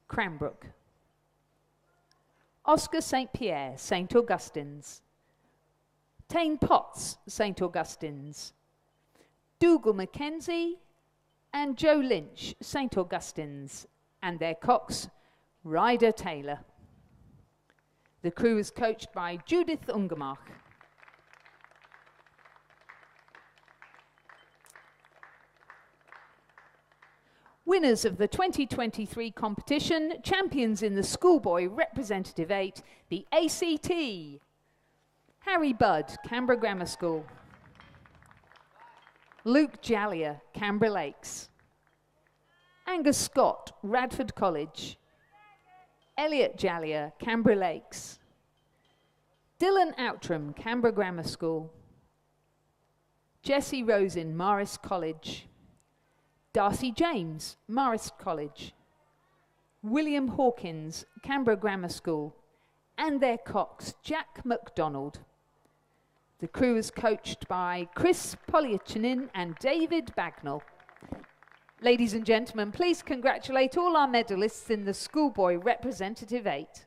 Cranbrook, Oscar St Pierre, St Augustine's, Tane Potts, St Augustine's, Dougal Mackenzie and Joe Lynch, St Augustine's, and their cox, Ryder Taylor. The crew is coached by Judith Ungermark. Winners of the 2023 competition, champions in the schoolboy representative 8, the ACT. Harry Budd, Canberra Grammar School. Luke Jallier, Canberra Lakes. Angus Scott, Radford College. Elliot Jallier, Canberra Lakes. Dylan Outram, Canberra Grammar School. Jesse Rosen, Morris College. Darcy James, Morris College. William Hawkins, Canberra Grammar School. And their cox, Jack MacDonald. The crew is coached by Chris Polyachinin and David Bagnall. Ladies and gentlemen, please congratulate all our medalists in the schoolboy representative 8.